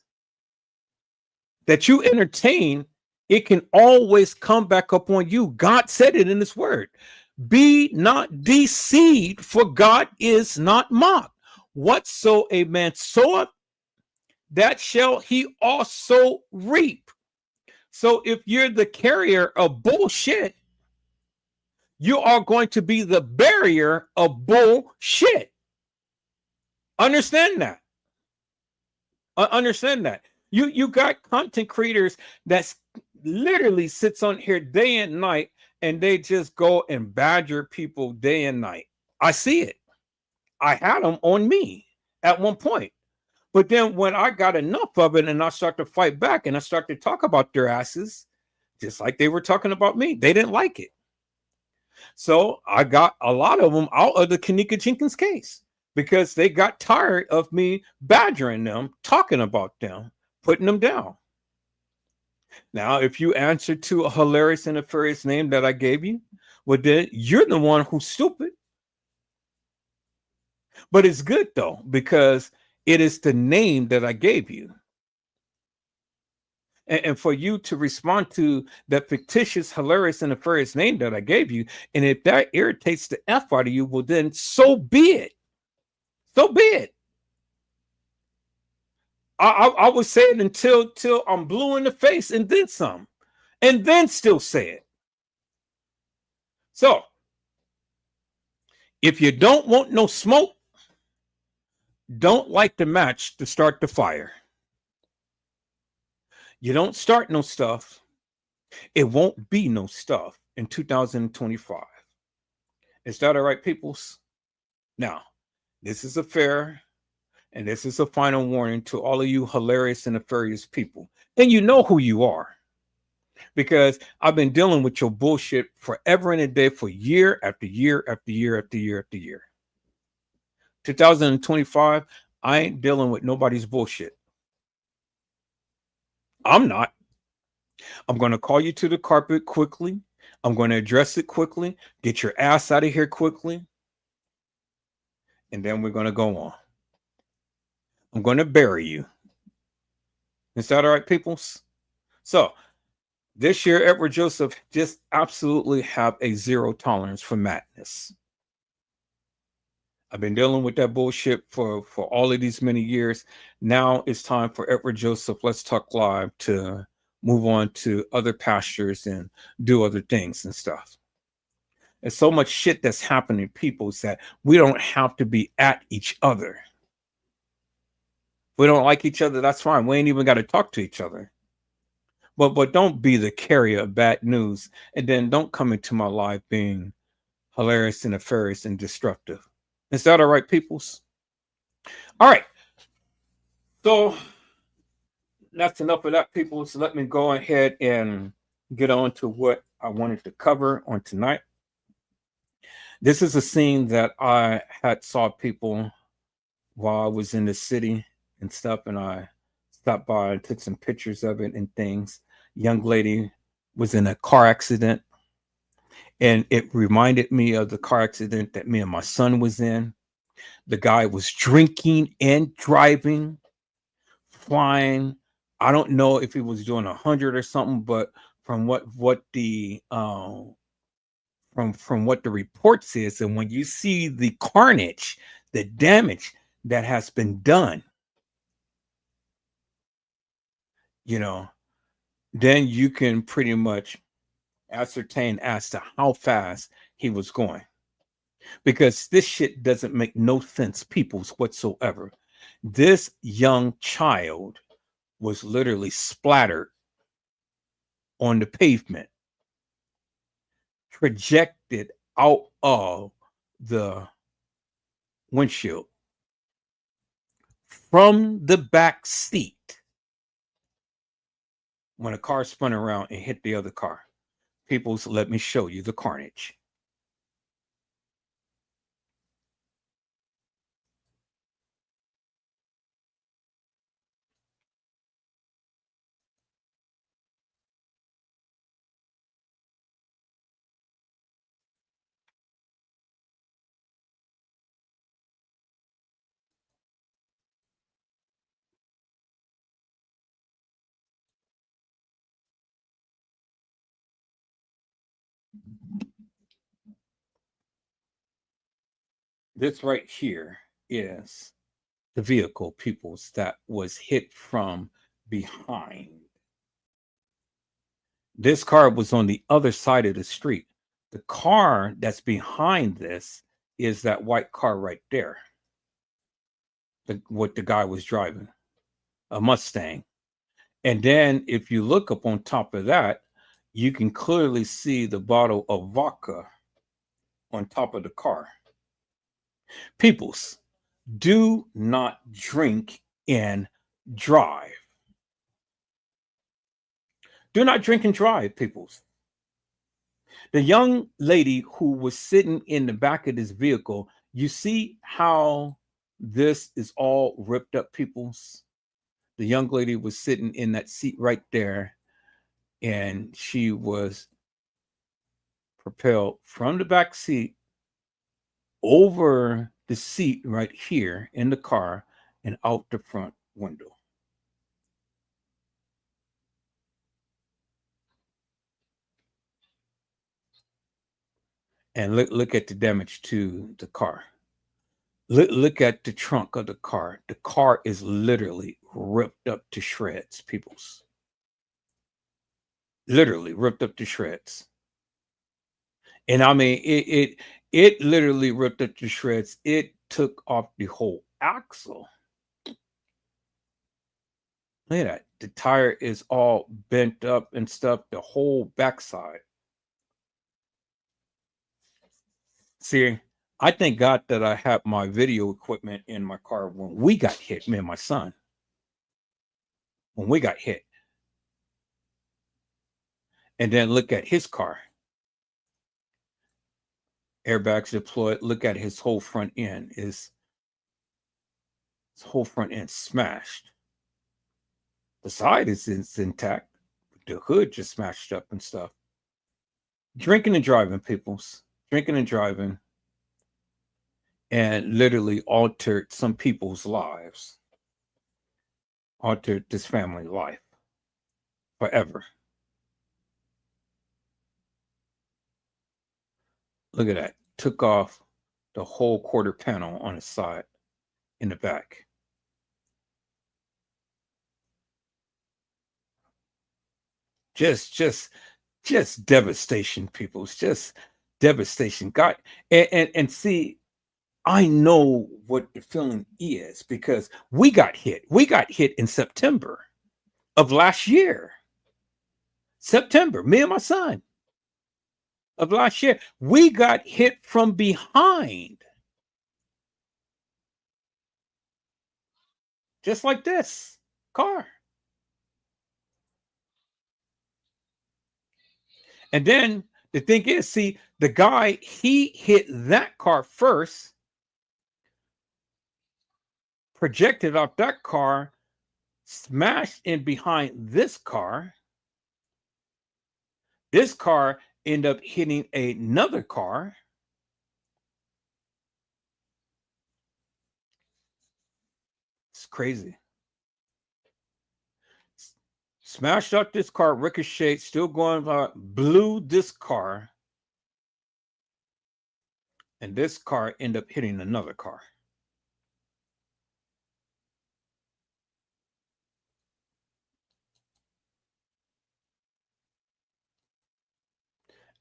that you entertain, it can always come back up on you. God said it in his word. Be not deceived, for God is not mocked. Whatso a man soweth, that shall he also reap. So if you're the carrier of bullshit, you are going to be the barrier of bullshit. Understand that. Understand that. You got content creators that literally sits on here day and night, and they just go and badger people day and night. I see it. I had them on me at one point. But then when I got enough of it and I start to fight back and I start to talk about their asses, just like they were talking about me, they didn't like it. So I got a lot of them out of the Kenneka Jenkins case, because they got tired of me badgering them, talking about them, putting them down. Now, if you answer to a hilarious and nefarious name that I gave you, well, then you're the one who's stupid. But it's good though, because it is the name that I gave you. And for you to respond to that fictitious, hilarious, and nefarious name that I gave you, and if that irritates the F out of you, well, then so be it. So be it. I would say it until I'm blue in the face and then some, and then still say it. So, if you don't want no smoke, don't light the match to start the fire. You don't start no stuff, it won't be no stuff in 2025. Is that all right, peoples? Now, this is a fair and this is a final warning to all of you hilarious and nefarious people. And you know who you are, because I've been dealing with your bullshit forever and a day for year after year after year after year after year. 2025, I ain't dealing with nobody's bullshit. I'm not. I'm going to call you to the carpet quickly. I'm going to address it quickly. Get your ass out of here quickly. And then we're going to go on. I'm going to bury you. Is that all right, peoples? So, this year, Edward Joseph just absolutely have a zero tolerance for madness. I've been dealing with that bullshit for all of these many years. Now it's time for Edward Joseph Let's Talk Live to move on to other pastures and do other things and stuff. There's so much shit that's happening, people, that we don't have to be at each other. If we don't like each other, that's fine. We ain't even got to talk to each other. But don't be the carrier of bad news, and then don't come into my life being hilarious and nefarious and destructive. Is that all right, peoples? All right. So that's enough of that, people. So let me go ahead and get on to what I wanted to cover on tonight. This is a scene that I had saw people while I was in the city and stuff, and I stopped by and took some pictures of it and things. Young lady was in a car accident, and it reminded me of the car accident that me and my son was in. The guy was drinking and driving, flying. I don't know if he was doing 100 or something, but from what the from what the report says, and when you see the carnage, the damage that has been done, you know, then you can pretty much ascertain as to how fast he was going. Because this shit doesn't make no sense, peoples, whatsoever. This young child was literally splattered on the pavement, projected out of the windshield from the back seat when a car spun around and hit the other car. Peoples, let me show you the carnage. This right here is the vehicle, peoples, that was hit from behind. This car was on the other side of the street. The car that's behind this is that white car right there. What the guy was driving, a Mustang. And then if you look up on top of that, you can clearly see the bottle of vodka on top of the car. Peoples, do not drink and drive. Do not drink and drive, peoples. The young lady who was sitting in the back of this vehicle, you see how This is all ripped up, peoples. The young lady was sitting in that seat right there, and she was propelled from the back seat over the seat right here in the car and out the front window. And look at the damage to the car. Look at the trunk of the car. The car is literally ripped up to shreds, peoples. Literally ripped up to shreds. And I mean, it literally ripped up to shreds. It took off the whole axle. Look at that. The tire is all bent up and stuff, the whole backside. See, I thank God that I had my video equipment in my car when we got hit, me and my son. When we got hit. And then look at his car. Airbags deployed. Look at his whole front end. His whole front end smashed. The side is intact. The hood just smashed up and stuff. Drinking and driving, peoples. Drinking and driving. And literally altered some people's lives. Altered this family life. Forever. Look at that. Took off the whole quarter panel on the side in the back. Just devastation, people. It's just devastation. God, and see, I know what the feeling is because we got hit. We got hit in September of last year. September, me and my son of last year, we got hit from behind. Just like this car. And then the thing is, see, the guy, he hit that car first, projected off that car, smashed in behind this car. This car ended up hitting another car. It's crazy. Smashed up this car, ricocheted, still going by, blew this car. And this car ended up hitting another car.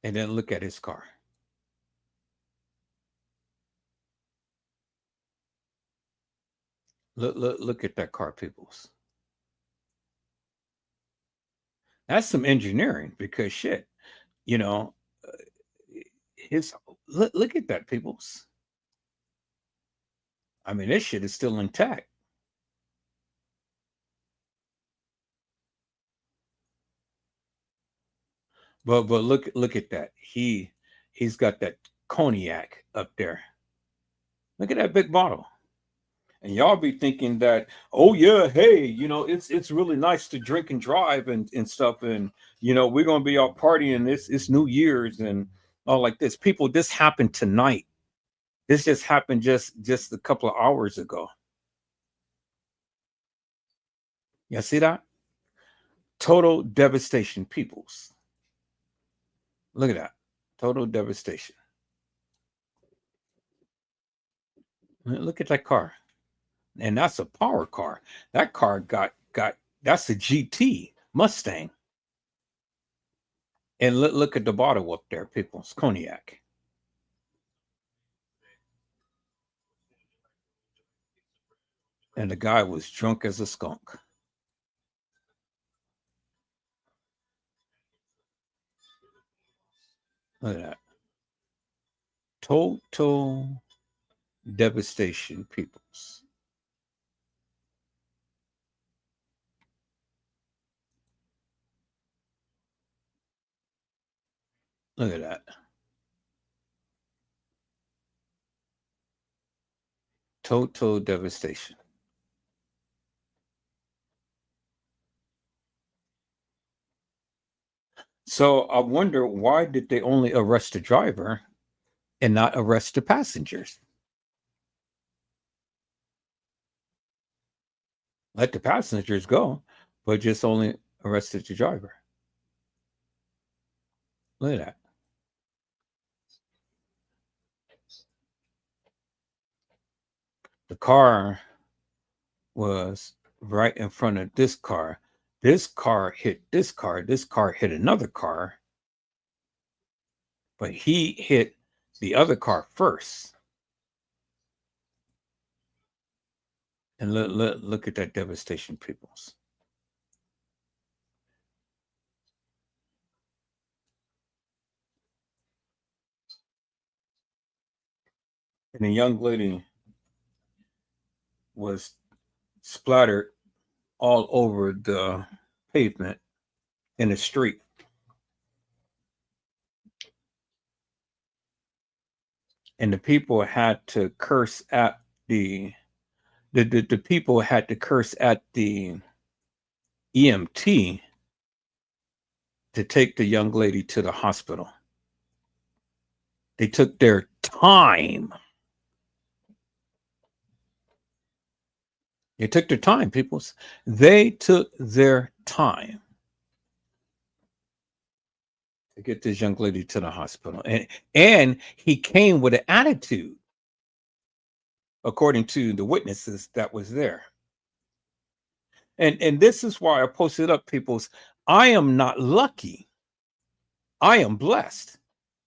And then look at his car. Look at that car, peoples. That's some engineering because shit, you know, look at that, peoples. I mean, this shit is still intact. But look at that. He's got that cognac up there. Look at that big bottle. And y'all be thinking that, oh yeah, hey, it's really nice to drink and drive and stuff, and we're gonna be out partying. It's New Year's and all like this. People, this happened tonight. This just happened just a couple of hours ago. You see that? Total devastation, peoples. Look at that. Total devastation. Look at that car. And that's a power car. That car got that's a GT Mustang. And look at the bottle up there, people. It's cognac. And the guy was drunk as a skunk. Look at that. Total devastation, peoples. Look at that. Total devastation. So I wonder, why did they only arrest the driver and not arrest the passengers? Let the passengers go, but just only arrested the driver. Look at that. The car was right in front of this car. This car hit this car. This car hit another car. But he hit the other car first. And look at that devastation, peoples. And the young lady was splattered all over the pavement in the street. And the people had to curse at the people had to curse at the EMT to take the young lady to the hospital. They took their time. They took their time, peoples. They took their time to get this young lady to the hospital. And he came with an attitude, according to the witnesses that was there. And this is why I posted up, peoples. I am not lucky. I am blessed.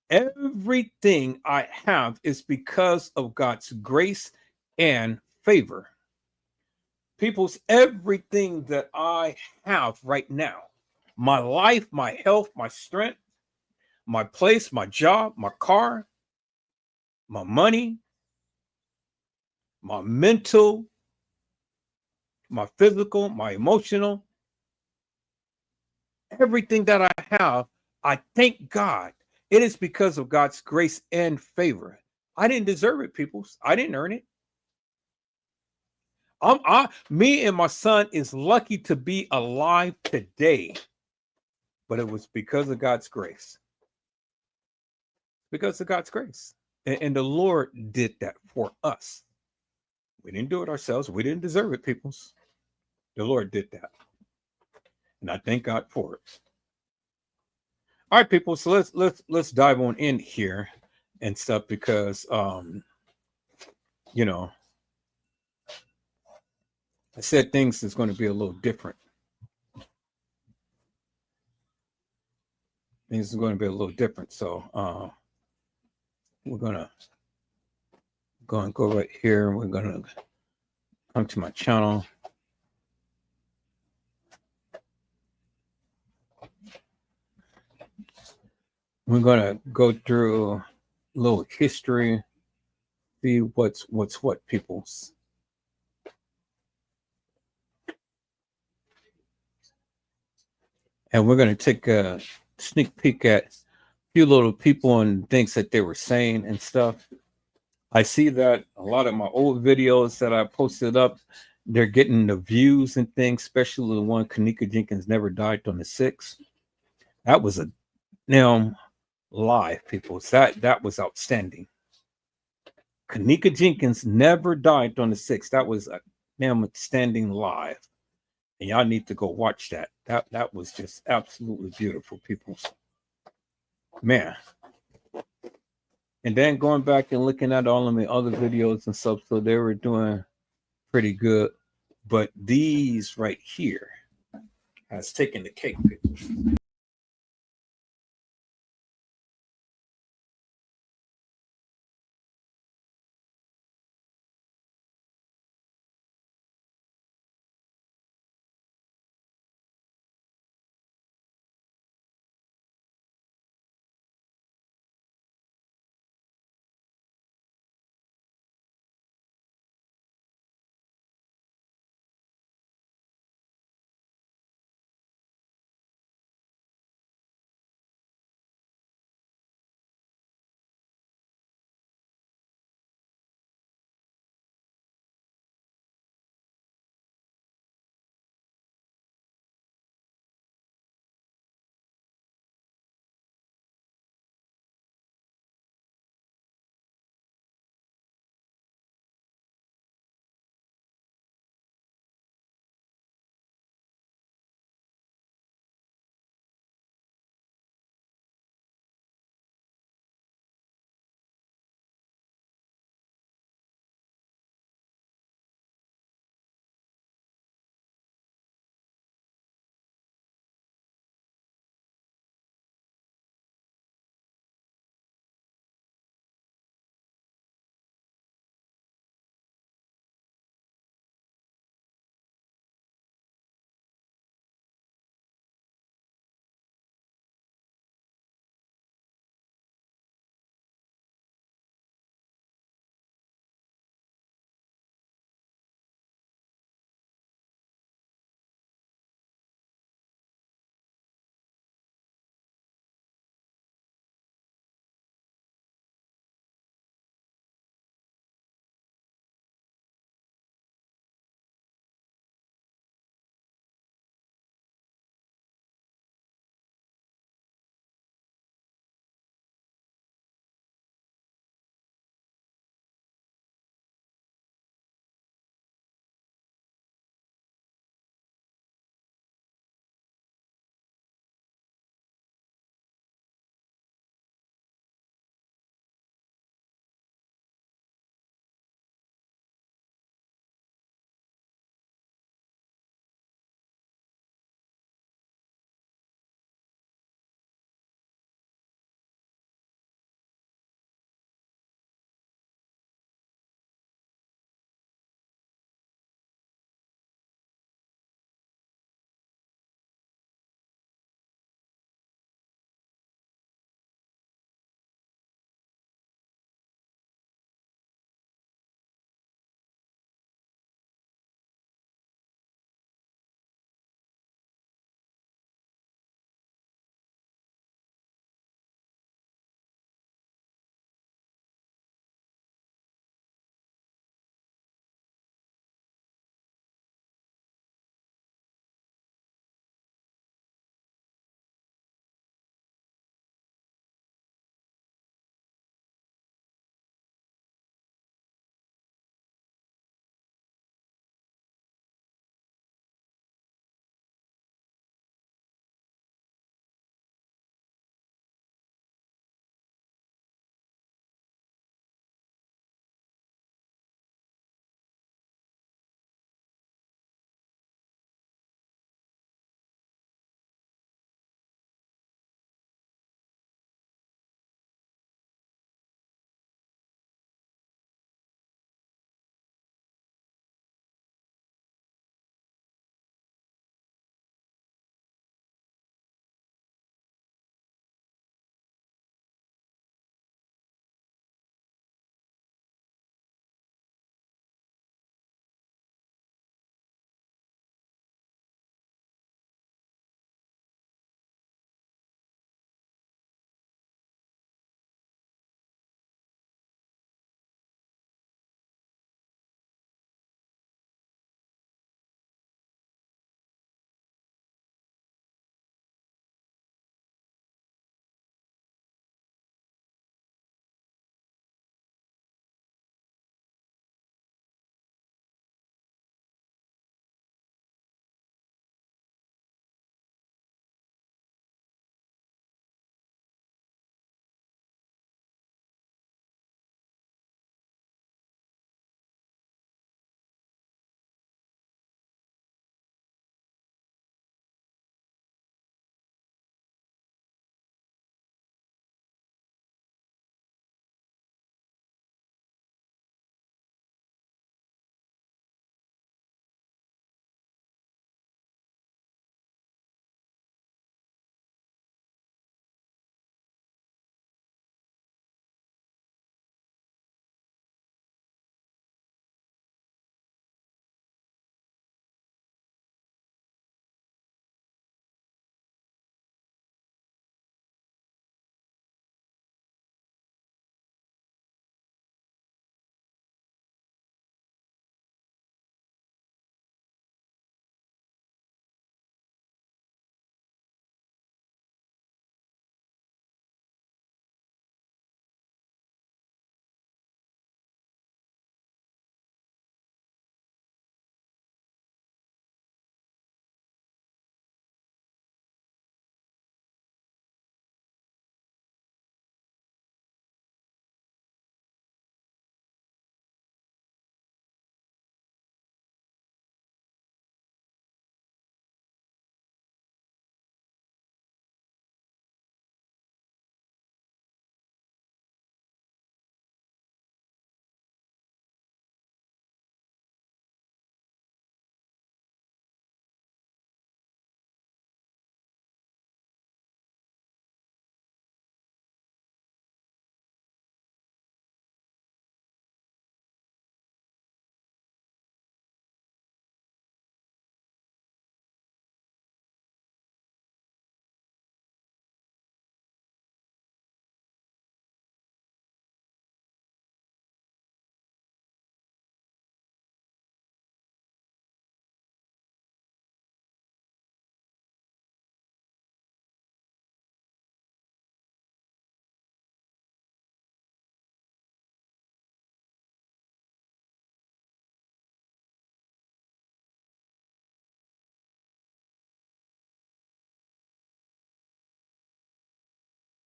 Everything I have is because of God's grace and favor. People's, everything that I have right now, my life, my health, my strength, my place, my job, my car, my money, my mental, my physical, my emotional, everything that I have, I thank God. It is because of God's grace and favor. I didn't deserve it, peoples. I didn't earn it. Me and my son is lucky to be alive today, but it was because of God's grace. Because of God's grace. And the Lord did that for us. We didn't do it ourselves. We didn't deserve it, peoples. The Lord did that. And I thank God for it. All right, people. So let's dive on in here and stuff, because you know, I said things is going to be a little different. Things are going to be a little different. So we're gonna go right here. We're gonna come to my channel. We're gonna go through a little history, see what's what, peoples. And we're gonna take a sneak peek at a few little people and things that they were saying and stuff. I see that a lot of my old videos that I posted up, they're getting the views and things, especially the one Kenneka Jenkins Never Died on the 6th. That was a damn live, people. That was outstanding. Kenneka Jenkins Never Died on the 6th. That was a damn outstanding live. And y'all need to go watch that. That was just absolutely beautiful, people. Man. And then going back and looking at all of the other videos and stuff, so they were doing pretty good. But these right here has taken the cake, people.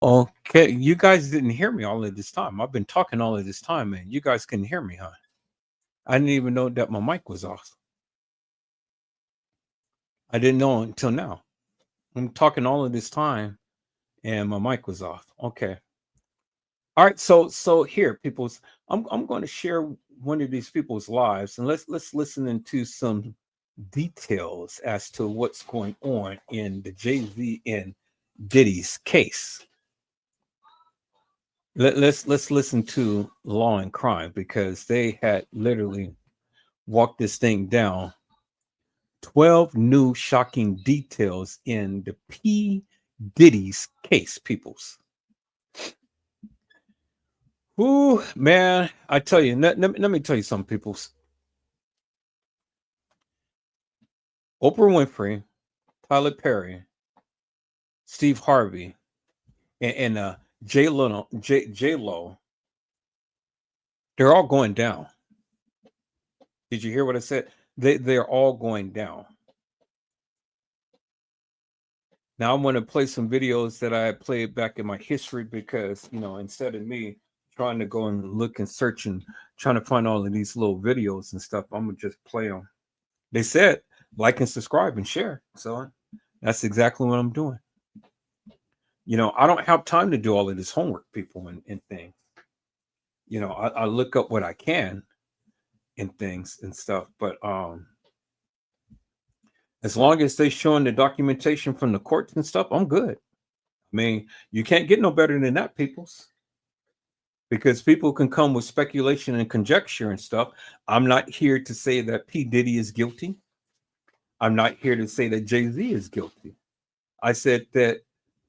Okay, you guys didn't hear me all of this time. I've been talking all of this time, man. You guys couldn't hear me, huh? I didn't even know that my mic was off. I didn't know until now. I'm talking all of this time and my mic was off. Okay. All right, so here, people's I'm going to share one of these people's lives, and let's listen into some details as to what's going on in the Jay-Z and Diddy's case. Let's listen to Law and Crime, because they had literally walked this thing down. 12 new shocking details in the P. Diddy's case, peoples. Ooh, man, I tell you, let me tell you something, peoples. Oprah Winfrey, Tyler Perry, Steve Harvey, and J Lo, they're all going down. Did you hear what I said? They're all going down. Now I'm going to play some videos that I played back in my history, because instead of me trying to go and look and search and trying to find all of these little videos and stuff, I'm gonna just play them. They said like and subscribe and share, so that's exactly what I'm doing. I don't have time to do all of this homework, people, and things. I look up what I can and things and stuff, but as long as they showing the documentation from the courts and stuff, I'm good. I mean, you can't get no better than that, peoples, because people can come with speculation and conjecture and stuff. I'm not here to say that P. Diddy is guilty. I'm not here to say that Jay-Z is guilty. I said that,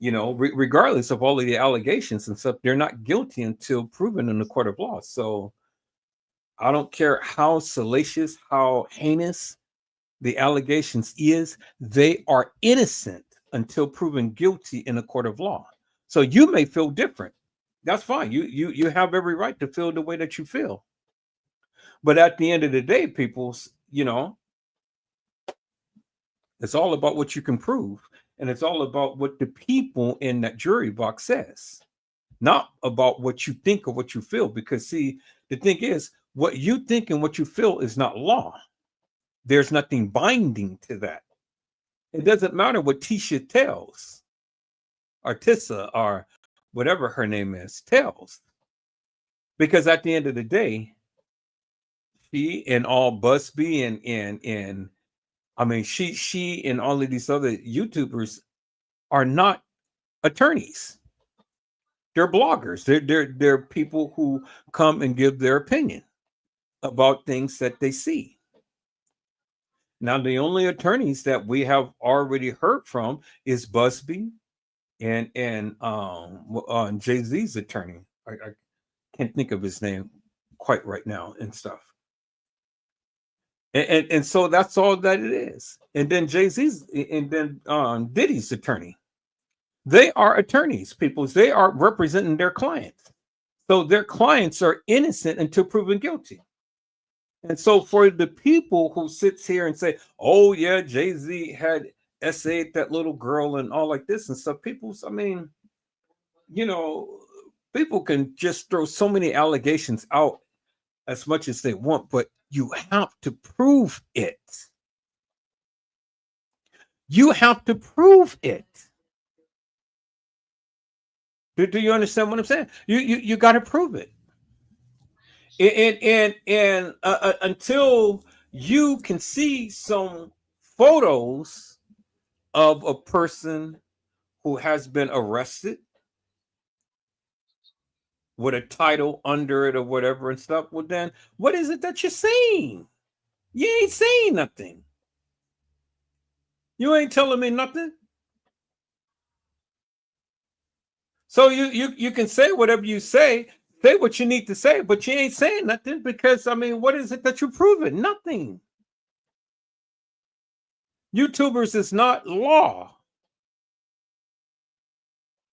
regardless of all of the allegations and stuff, they're not guilty until proven in the court of law. So I don't care how salacious, how heinous the allegations is, they are innocent until proven guilty in a court of law. So you may feel different. That's fine. You have every right to feel the way that you feel. But at the end of the day, people's, it's all about what you can prove. And it's all about what the people in that jury box says, not about what you think or what you feel. Because see, the thing is, what you think and what you feel is not law. There's nothing binding to that. It doesn't matter what Tisha tells, or Tissa, or whatever her name is, tells. Because at the end of the day, she and all Busby and I mean, she and all of these other YouTubers are not attorneys. They're bloggers. They're people who come and give their opinion about things that they see. Now, the only attorneys that we have already heard from is Busby and Jay-Z's attorney. I can't think of his name quite right now and stuff. And so that's all that it is. And then Jay-Z's and then Diddy's attorney. They are attorneys, people. They are representing their clients. So their clients are innocent until proven guilty. And so for the people who sits here and say, oh yeah, Jay-Z had essayed that little girl and all like this and stuff, people, I mean, people can just throw so many allegations out as much as they want, but you have to prove it. You have to prove it. Do you understand what I'm saying? You got to prove it. And until you can see some photos of a person who has been arrested with a title under it or whatever and stuff, well then what is it that you're saying? You ain't saying nothing. You ain't telling me nothing. So you can say whatever you say what you need to say, but you ain't saying nothing, because I mean, what is it that you're proving? Nothing. YouTubers is not law.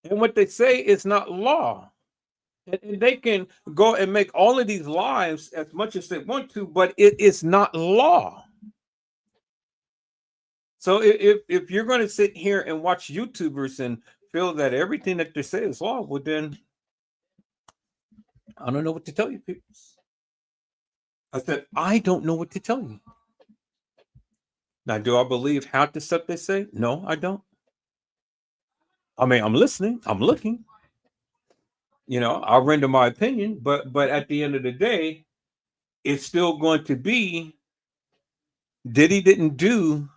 And what they say is not law. And they can go and make all of these lives as much as they want to, but it is not law. So if you're going to sit here and watch YouTubers and feel that everything that they say is law, well then I don't know what to tell you, people. I said, I don't know what to tell you. Now, do I believe half the stuff they say? No, I don't. I mean, I'm listening, I'm looking. I'll render my opinion, but at the end of the day, it's still going to be Diddy didn't do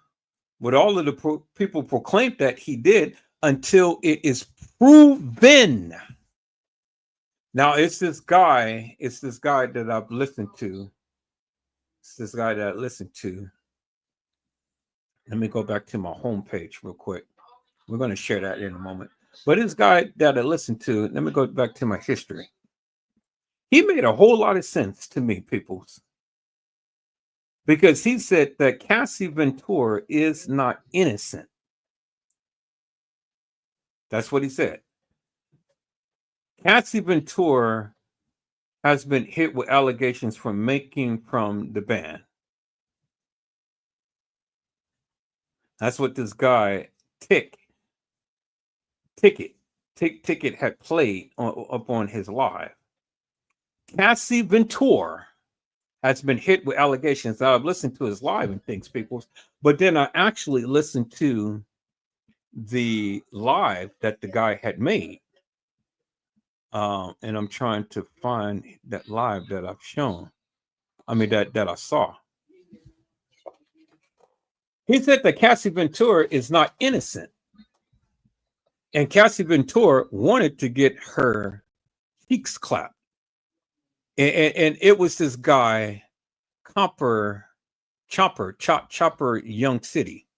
what all of the people proclaimed that he did until it is proven. Now it's this guy that I've listened to. It's this guy that I listened to. Let me go back to my homepage real quick. We're going to share that in a moment. But this guy that I listened to, let me go back to my history. He made a whole lot of sense to me, peoples. Because he said that Cassie Ventura is not innocent. That's what he said. Cassie Ventura has been hit with allegations from making from the band. That's what this guy Ticket had played up on his live. Cassie Ventura has been hit with allegations. Now, I've listened to his live and things, people, but then I actually listened to the live that the guy had made. And I'm trying to find that live that I've shown. I mean, that I saw. He said that Cassie Ventura is not innocent. And Cassie Ventura wanted to get her cheeks clapped. And it was this guy, Chopper Young City.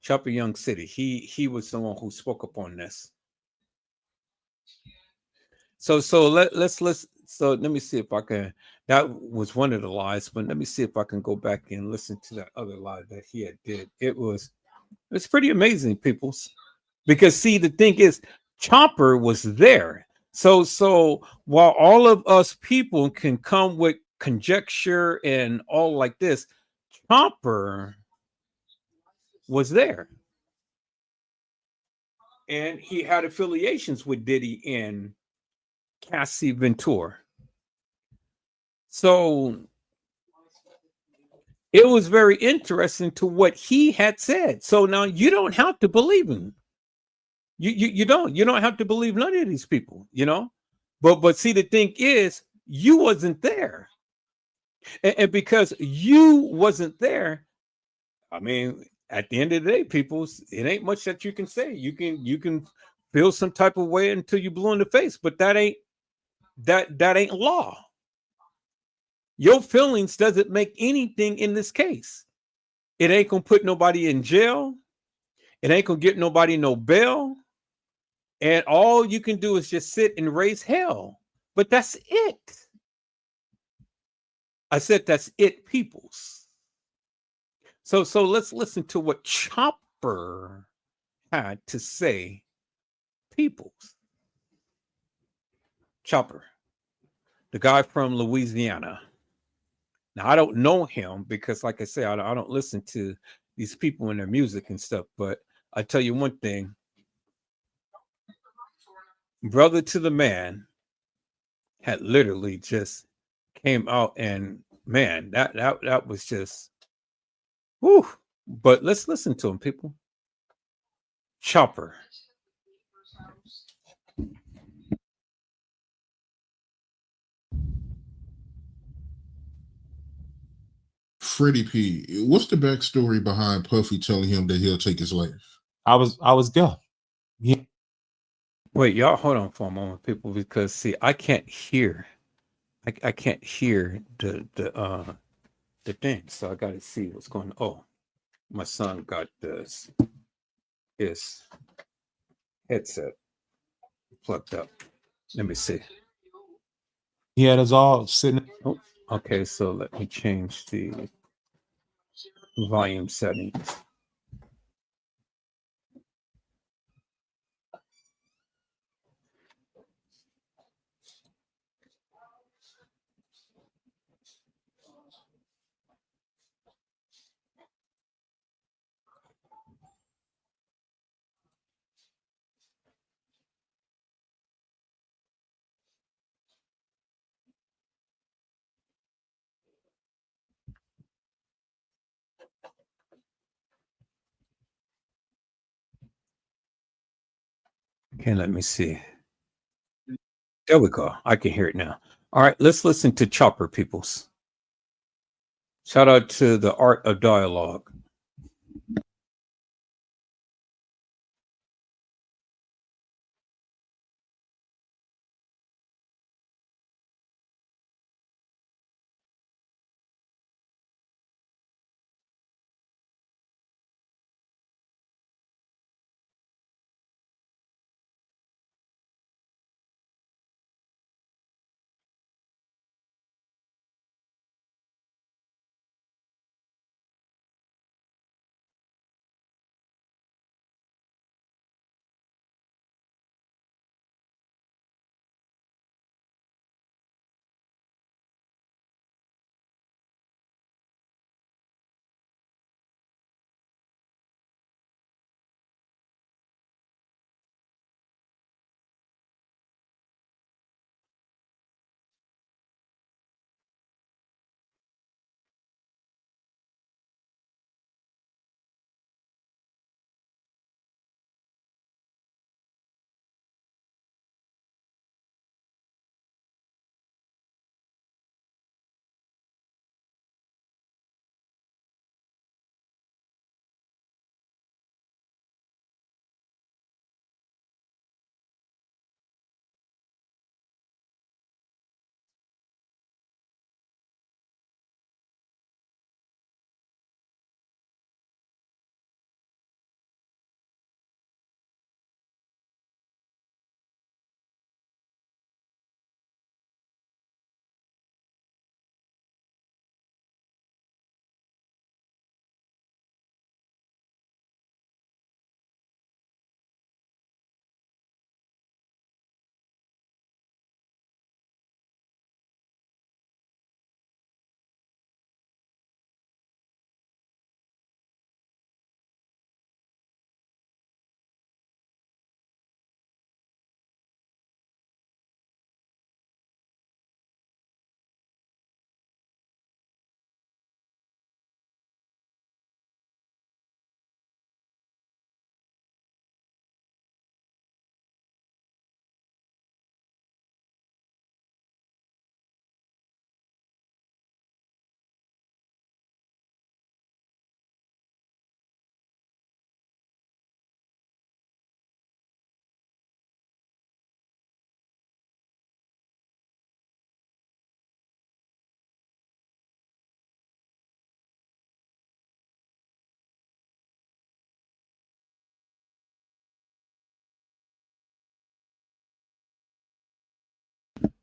Chopper Young City. He was the one who spoke up on this. So let me see if I can. That was one of the lies, but let me see if I can go back and listen to that other lie that he had did. It's pretty amazing, people. Because see, the thing is, Chopper was there. So while all of us people can come with conjecture and all like this, Chopper was there. And he had affiliations with Diddy and Cassie Ventura. So it was very interesting to what he had said. So now you don't have to believe him. You don't have to believe none of these people, but see, the thing is, you wasn't there, and because you wasn't there, I mean, at the end of the day, people, it ain't much that you can say. You can feel some type of way until you blue in the face, but that ain't law. Your feelings doesn't make anything in this case. It ain't gonna put nobody in jail. It ain't gonna get nobody no bail. And all you can do is just sit and raise hell. But that's it. I said that's it, peoples. So let's listen to what Chopper had to say, peoples. Chopper, the guy from Louisiana. Now, I don't know him because, like I say, I don't listen to these people and their music and stuff. But I tell you one thing. Brother to the Man had literally just came out, and man, that was just whoo. But let's listen to him, people. Chopper. Freddie P, what's the backstory behind Puffy telling him that he'll take his life? I was there. Yeah. Wait, y'all hold on for a moment, people, because see, I can't hear. I can't hear the thing, so I got to see what's going on. Oh, my son got his headset plugged up. Let me see. He had us all sitting. Oh, okay, so let me change the volume settings. Okay, let me see. There we go. I can hear it now. All right, let's listen to Chopper Peoples. Shout out to the Art of Dialogue.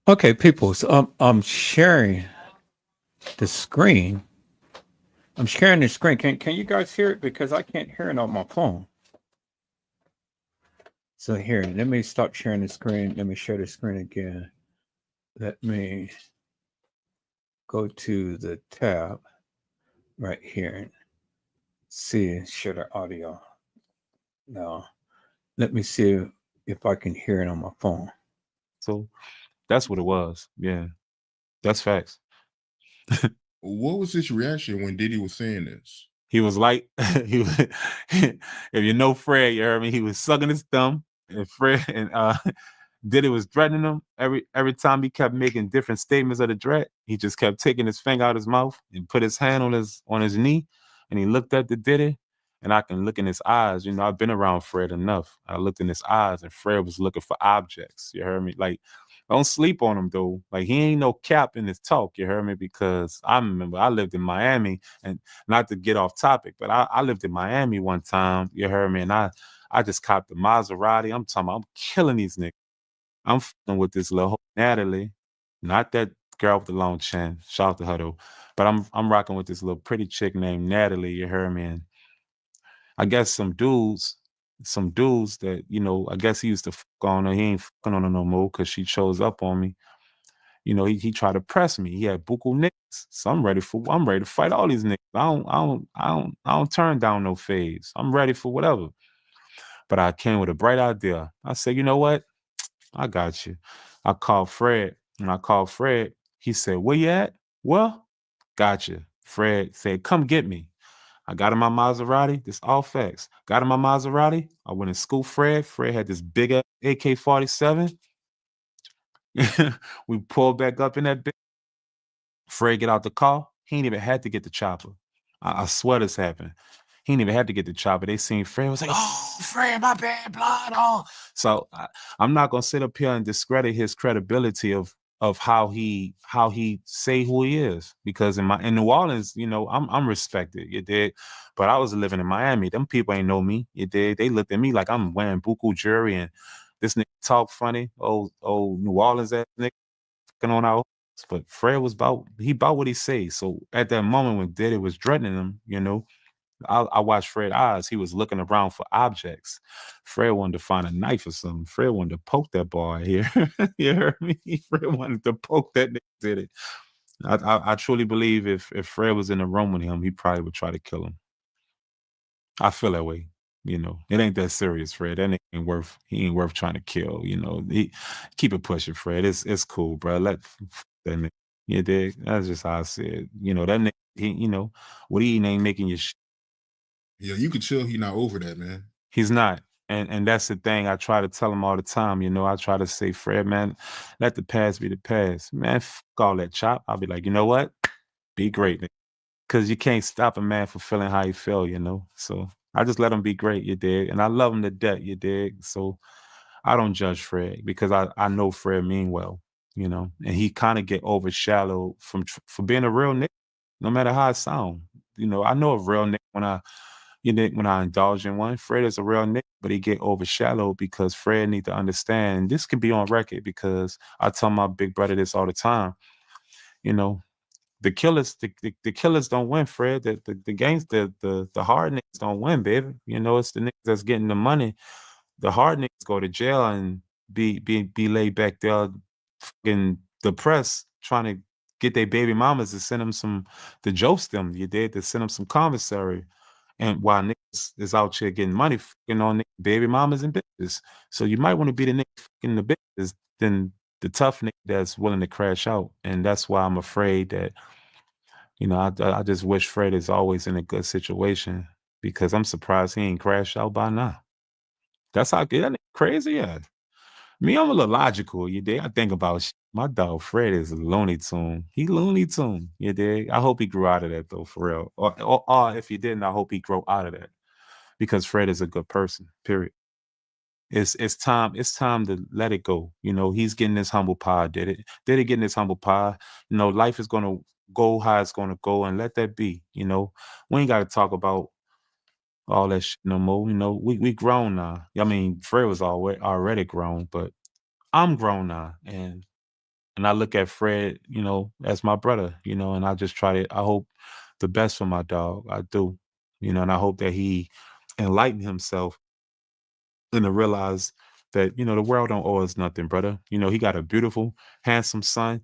Okay, people. So, I'm sharing the screen. I'm sharing the screen. Can you guys hear it? Because I can't hear it on my phone. So here, let me stop sharing the screen. Let me share the screen again. Let me go to the tab right here and see share the audio. Now, let me see if I can hear it on my phone. So that's what it was. Yeah, that's facts. What was his reaction when Diddy was saying this? He was like, he was, if you know Fred, you heard me. He was sucking his thumb, and Fred and Diddy was threatening him every time he kept making different statements of the threat. He just kept taking his finger out his mouth and put his hand on his knee, and he looked at the Diddy, and I can look in his eyes. You know, I've been around Fred enough. I looked in his eyes, and Fred was looking for objects. You heard me? Like, don't sleep on him though. Like, he ain't no cap in his talk. You heard me? Because I remember I lived in Miami, and not to get off topic, but I lived in Miami one time. You heard me? And I just copped the Maserati. I'm talking about, I'm killing these niggas. I'm fucking with this little Natalie, not that girl with the long chin. Shout out to her though. But I'm rocking with this little pretty chick named Natalie. You heard me? And I guess some dudes that, you know, I guess he used to fuck on her. He ain't fucking on her no more because she chose up on me. You know, he tried to press me. He had buku niggas. So I'm ready to fight all these niggas. I don't turn down no phase. I'm ready for whatever. But I came with a bright idea. I said, you know what? I got you. I called Fred. When I called Fred, he said, where you at? Well, got you. Fred said, come get me. I got in my Maserati. This all facts. Got in my Maserati. I went and school Fred. Fred had this big ass AK-47. We pulled back up in that big. Fred get out the car. He ain't even had to get the chopper. I swear this happened. He ain't even had to get the chopper. They seen Fred, was like, oh, Fred, my bad blood. Oh. So I'm not gonna sit up here and discredit his credibility of how he say who he is, because in New Orleans, you know, I'm respected, you dig? But I was living in Miami. Them people ain't know me, you dig? They looked at me like I'm wearing buku jewelry and this nigga talk funny. Old New Orleans ass nigga on our. But Fred was about what he say. So at that moment when Diddy was threatening him, you know, I watched Fred eyes. He was looking around for objects. Fred wanted to find a knife or something. Fred wanted to poke that boy here. You heard me? Fred wanted to poke that nigga. Did it? I truly believe if Fred was in the room with him, he probably would try to kill him. I feel that way. You know, it ain't that serious, Fred. That nigga ain't worth trying to kill. You know, keep it pushing, Fred. It's cool, bro. Let that nigga. You dig? That's just how I said. You know, that nigga, you know, what he ain't making your shit. Yeah, you could chill. He not over that, man. He's not. And that's the thing. I try to tell him all the time, you know, I try to say, Fred, man, let the past be the past. Man, fuck all that chop. I'll be like, you know what? Be great. Because you can't stop a man from feeling how he feel, you know? So I just let him be great, you dig? And I love him to death, you dig? So I don't judge Fred because I know Fred mean well, you know? And he kind of get overshadowed for being a real nigga, no matter how it sound. You know, I know a real nigga when I indulge in one. Fred is a real nigga, but he get overshadowed because Fred need to understand. This can be on record because I tell my big brother this all the time. You know, the killers don't win, Fred. The gangs, the hard niggas don't win, baby. You know, it's the niggas that's getting the money. The hard niggas go to jail and be laid back there, fucking depressed, trying to get their baby mamas to send them to jost them. You did to send them some commissary. And while niggas is out here getting money, fucking on baby mamas and bitches. So you might want to be the nigga fucking the bitches than the tough nigga that's willing to crash out. And that's why I'm afraid that, you know, I just wish Fred is always in a good situation because I'm surprised he ain't crashed out by now. That's how good that nigga crazy, yeah. Me, I'm a little logical, you dig? I think about shit. My dog Fred is a Looney Tune. He Looney Tune, you dig? I hope he grew out of that though, for real. Or if he didn't, I hope he grow out of that because Fred is a good person. Period. It's time to let it go. You know, he's getting this humble pie. Did it getting this humble pie? You know, life is gonna go how it's gonna go, and let that be. You know, we ain't got to talk about all that shit no more. You know, we grown now. I mean, Fred was already grown, but I'm grown now, and I look at Fred, you know, as my brother, you know, and I just I hope the best for my dog. I do, you know, and I hope that he enlighten himself and to realize that, you know, the world don't owe us nothing, brother. You know, he got a beautiful, handsome son,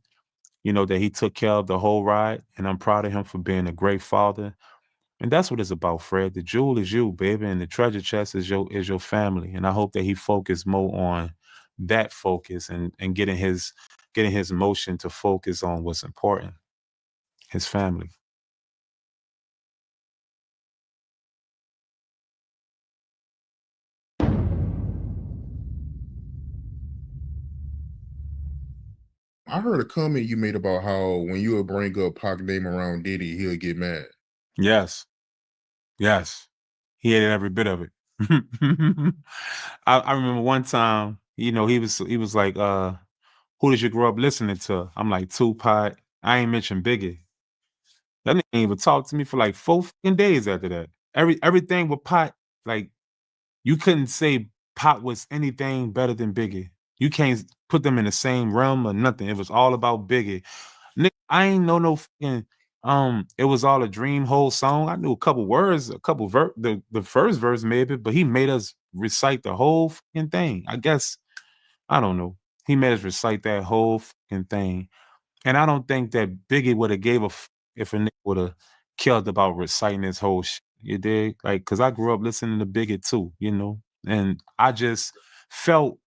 you know, that he took care of the whole ride. And I'm proud of him for being a great father. And that's what it's about, Fred. The jewel is you, baby, and the treasure chest is your family. And I hope that he focus more on that focus and getting his emotion to focus on what's important, his family. I heard a comment you made about how when you would bring up Pac name around Diddy, he'll get mad. Yes. Yes. He hated every bit of it. I remember one time, you know, he was like, who did you grow up listening to? I'm like, Tupac. I ain't mentioned Biggie. That nigga ain't even talk to me for like 4 fucking days after that. Everything with Pac, like, you couldn't say Pac was anything better than Biggie. You can't put them in the same realm or nothing. It was all about Biggie. Nick, I ain't know no fucking It Was All a Dream whole song. I knew a couple words, the first verse maybe, but he made us recite the whole fucking thing. I guess, I don't know. He made us recite that whole fucking thing. And I don't think that Biggie would have gave a if a nigga would have killed about reciting his whole shit. You dig? Like, cause I grew up listening to Biggie too, you know, and I just felt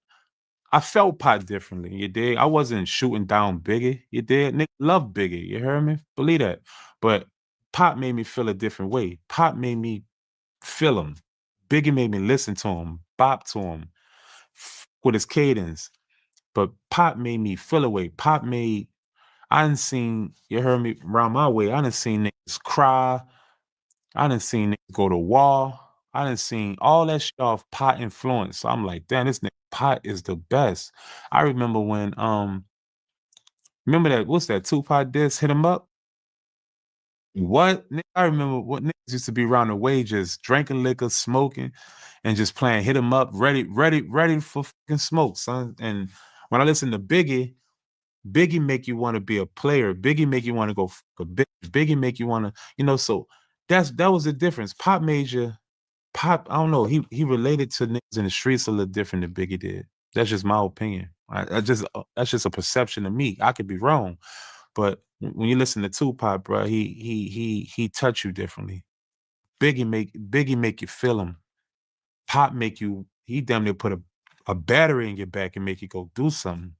Pac differently. You dig? I wasn't shooting down Biggie. You dig? Nick love Biggie. You heard me? Believe that. But Pop made me feel a different way. Pop made me feel him. Biggie made me listen to him, bop to him with his cadence. But Pop made me feel away. I done seen, you heard me around my way, I done seen niggas cry. I done seen niggas go to war. I done seen all that shit off Pot influence. So I'm like, damn, this nigga Pot is the best. I remember when, remember that, what's that, Tupac diss, Hit 'Em Up? What? I remember what niggas used to be around the way just drinking liquor, smoking, and just playing Hit 'Em Up, ready for fucking smoke, son. And when I listen to Biggie make you want to be a player. Biggie make you want to go fuck a bitch. Biggie make you want to, so that was the difference. Pop, I don't know, he related to niggas in the streets a little different than Biggie did. That's just my opinion. That's just a perception of me. I could be wrong. But when you listen to Tupac, bro, he touch you differently. Biggie make you feel him. Pop he damn near put a battery in your back and make you go do something.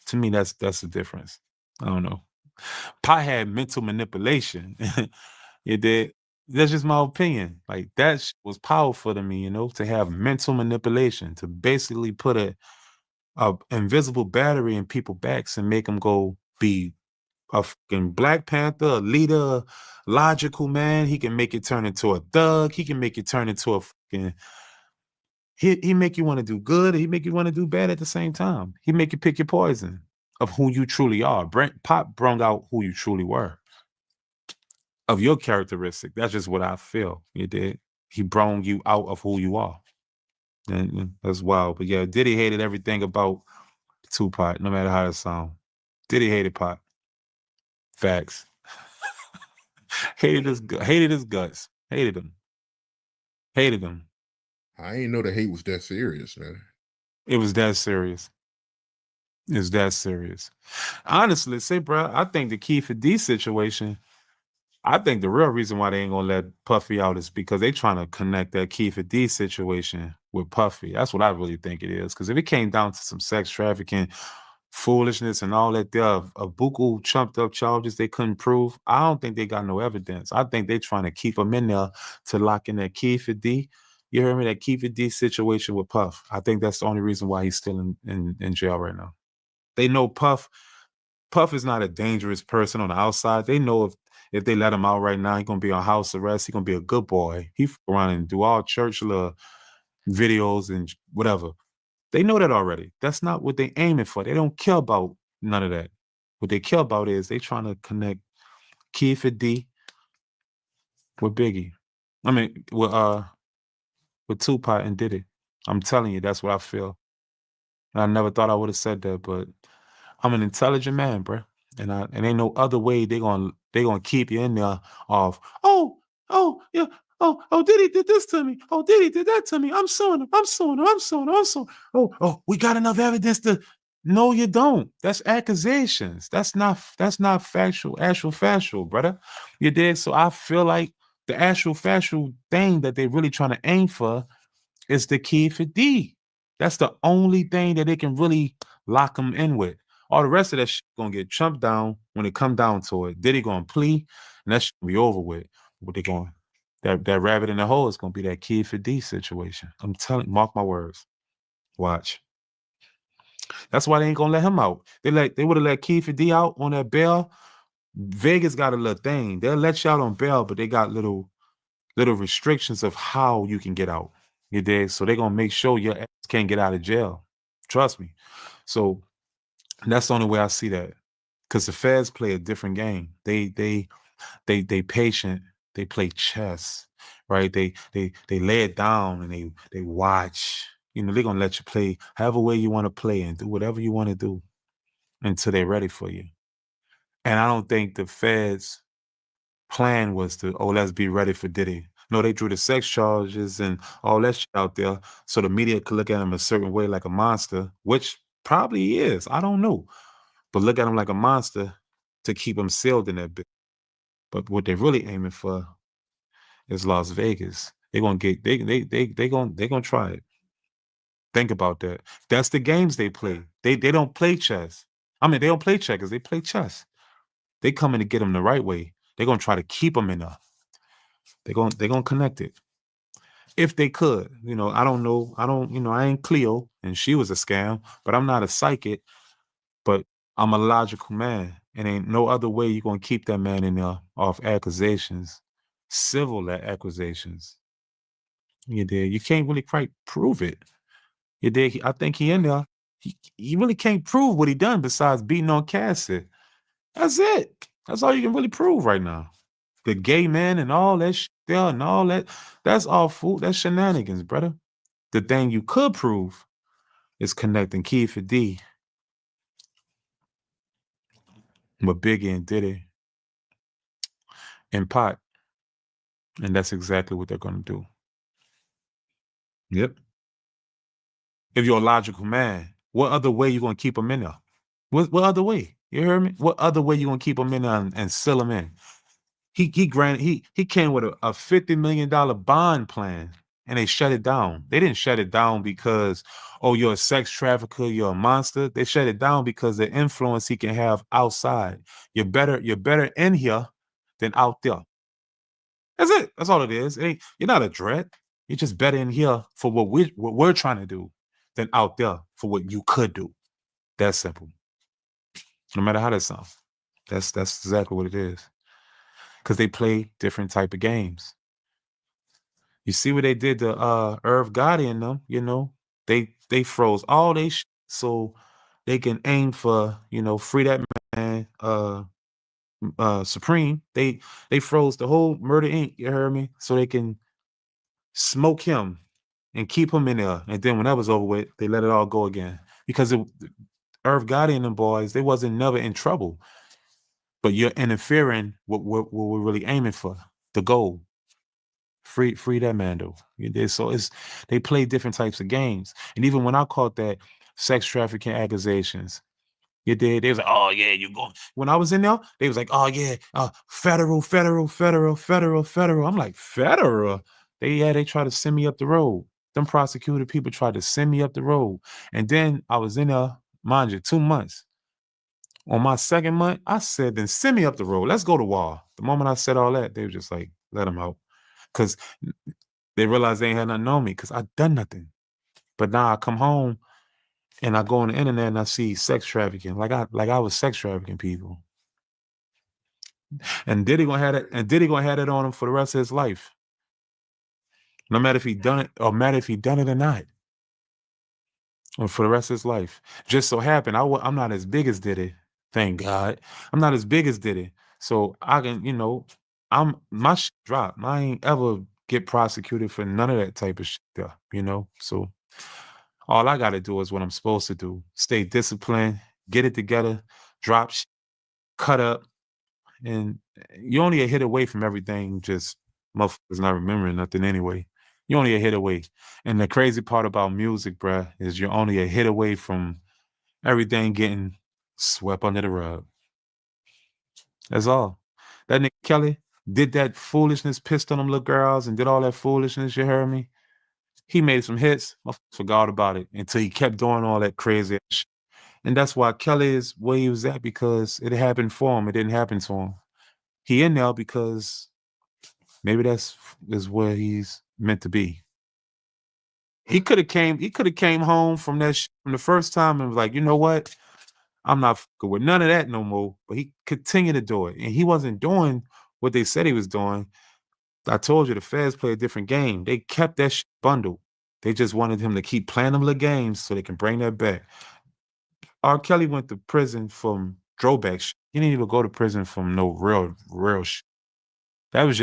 To me, that's the difference. I don't know. Pop had mental manipulation. It did. That's just my opinion. Like that was powerful to me, to have mental manipulation, to basically put a invisible battery in people's backs and make them go be a fucking Black Panther, a leader, logical man. He can make it turn into a thug. He can make it turn into a fucking. He make you want to do good. He make you want to do bad at the same time. He make you pick your poison of who you truly are. Pop brung out who you truly were. Of your characteristic. That's just what I feel. You did. He brung you out of who you are. And that's wild. But yeah, Diddy hated everything about Tupac, no matter how it sound. Diddy hated Pop. Facts. hated his guts. Hated him. I didn't know the hate was that serious, man. It was that serious. It's that serious. Honestly, say, bro, I think the Keefe D situation, I think the real reason why they ain't gonna let Puffy out is because they trying to connect that Keefe D situation with Puffy. That's what I really think it is. Because if it came down to some sex trafficking, foolishness, and all that, there are buku chumped up charges they couldn't prove. I don't think they got no evidence. I think they trying to keep them in there to lock in that Keefe D. You heard me? That Keefe D situation with Puff. I think that's the only reason why he's still in jail right now. They know Puff is not a dangerous person on the outside. They know if they let him out right now, he's gonna be on house arrest. He's gonna be a good boy. He around and do all church videos and whatever. They know that already. That's not what they aiming for. They don't care about none of that. What they care about is they trying to connect Keefe D with Biggie. I mean, with Tupac and Diddy. I'm telling you, that's what I feel. And I never thought I would have said that, but I'm an intelligent man, bro. And ain't no other way they gonna keep you in there of, yeah, Diddy did this to me. Oh, Diddy did that to me. I'm suing him. Oh, we got enough evidence to. No, you don't. That's accusations. That's not factual, brother. You did. So I feel like the actual factual thing that they really trying to aim for is the Keefe D. That's the only thing that they can really lock them in with. All the rest of that shit gonna get chumped down when it come down to it. Diddy gonna plea, and that shit gonna be over with. What they going? That rabbit in the hole is gonna be that Keefe D situation. I'm telling you, mark my words. Watch. That's why they ain't gonna let him out. They would have let Keefe D out on that bail. Vegas got a little thing. They'll let you out on bail, but they got little restrictions of how you can get out. You did. So they're gonna make sure your ass can't get out of jail. Trust me. So that's the only way I see that. Because the feds play a different game. They patient. They play chess, right? They lay it down and they watch. They're gonna let you play however way you want to play and do whatever you want to do until they're ready for you. And I don't think the feds' plan was to, let's be ready for Diddy. No, they drew the sex charges and all that shit out there so the media could look at him a certain way, like a monster, which probably he is. I don't know. But look at him like a monster to keep him sealed in that bit. But what they're really aiming for is Las Vegas. They're gonna try it. Think about that. That's the games they play. They don't play chess. I mean, they don't play checkers. They play chess. They coming to get him the right way. They're gonna try to keep him in there. They're gonna connect it. If they could, I don't know. I ain't Cleo, and she was a scam, but I'm not a psychic, but I'm a logical man. And ain't no other way you're gonna keep that man in there off accusations, civil accusations. You did. You can't really quite prove it. You did. I think he in there. He really can't prove what he done besides beating on Cassie. That's it. That's all you can really prove right now. The gay man and all that shit there and all that. That's all fool. That's shenanigans, brother. The thing you could prove is connecting Key for D with Biggie and Diddy and Pot. And that's exactly what they're going to do. Yep. If you're a logical man, what other way you going to keep them in there? What other way? You hear me? What other way you going to keep them in there and seal them in? He came with a $50 million bond plan, and they shut it down. They didn't shut it down because, oh, you're a sex trafficker, you're a monster. They shut it down because the influence he can have outside. You're better in here than out there. That's it. That's all it is. You're not a threat. You're just better in here for what we're trying to do than out there for what you could do. That's simple. No matter how that sounds. That's exactly what it is. Because they play different type of games. You see what they did to Irv Gotti and them, they froze all they so they can aim for, free that man, Supreme. They froze the whole Murder Inc., you heard me? So they can smoke him and keep him in there. And then when that was over with, they let it all go again. Because Irv Gotti and them boys, they wasn't never in trouble. But you're interfering with what we're really aiming for, the goal. Free that man though. You did. So they play different types of games. And even when I caught that sex trafficking accusations, you did. They was like, oh yeah, you go. When I was in there, they was like, oh yeah, federal. I'm like, federal? They tried to send me up the road. Them prosecuted people tried to send me up the road. And then I was in there, mind you, 2 months. On my second month, I said, then send me up the road. Let's go to war. The moment I said all that, they were just like, let them out. Because they realized they ain't had nothing on me because I done nothing. But now I come home and I go on the internet and I see sex trafficking. Like I was sex trafficking people. And Diddy gonna have it on him for the rest of his life. No matter if he done it or or not. Or for the rest of his life. Just so happened, I'm not as big as Diddy. Thank God. I'm not as big as Diddy. So I can, my shit drop. I ain't ever get prosecuted for none of that type of shit there, So all I got to do is what I'm supposed to do. Stay disciplined, get it together, drop shit, cut up. And you're only a hit away from everything, just motherfuckers not remembering nothing anyway. You're only a hit away. And the crazy part about music, bruh, is you're only a hit away from everything getting swept under the rug. That's all. That nigga Kelly did that foolishness, pissed on them little girls and did all that foolishness, you heard me? He made some hits, I forgot about it until he kept doing all that crazy shit. And that's why Kelly is where he was at, because it happened for him. It didn't happen to him. He in there because maybe is where he's meant to be. He could have came home from that from the first time and was like, you know what? I'm not fucking with none of that no more. But he continued to do it. And he wasn't doing what they said he was doing. I told you the feds play a different game. They kept that shit bundled. They just wanted him to keep playing them little games so they can bring that back. R. Kelly went to prison from throwback shit. He didn't even go to prison from no real shit. That was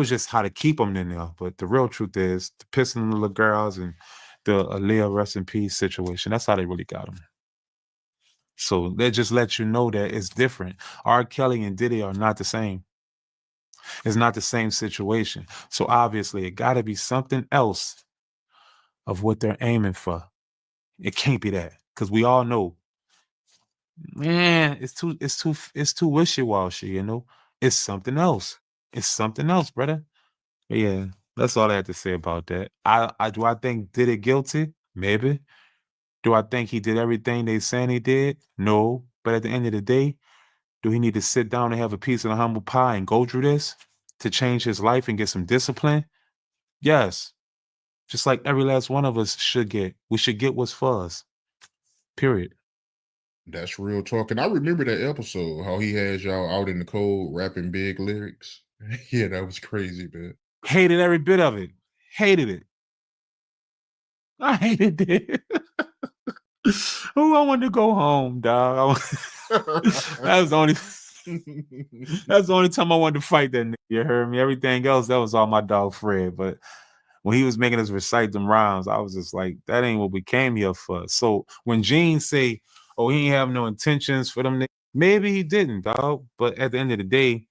just how to keep him in there. But the real truth is the pissing the little girls and the Aaliyah rest in peace situation. That's how they really got him. So they just let you know that it's different. R. Kelly and Diddy are not the same. It's not the same situation. So obviously it got to be something else of what they're aiming for. It can't be that, because we all know, man, it's too wishy-washy, It's something else. It's something else, brother. But yeah, that's all I have to say about that. Do I think Diddy guilty? Maybe. Do I think he did everything they saying he did? No. But at the end of the day, Do he need to sit down and have a piece of the humble pie and go through this to change his life and get some discipline? Yes. Just like every last one of us should get. We should get what's for us. Period. That's real talk. And I remember that episode, how he had y'all out in the cold rapping big lyrics. Yeah, that was crazy, man. Hated every bit of it. Hated it. I hated it. Oh, I wanted to go home, dog. That was the only that's the only time I wanted to fight that nigga. You heard me? Everything else, that was all my dog Fred. But when he was making us recite them rhymes, I was just like, that ain't what we came here for. So when Gene say, oh, he ain't have no intentions for them niggas, maybe he didn't, dog. But at the end of the day,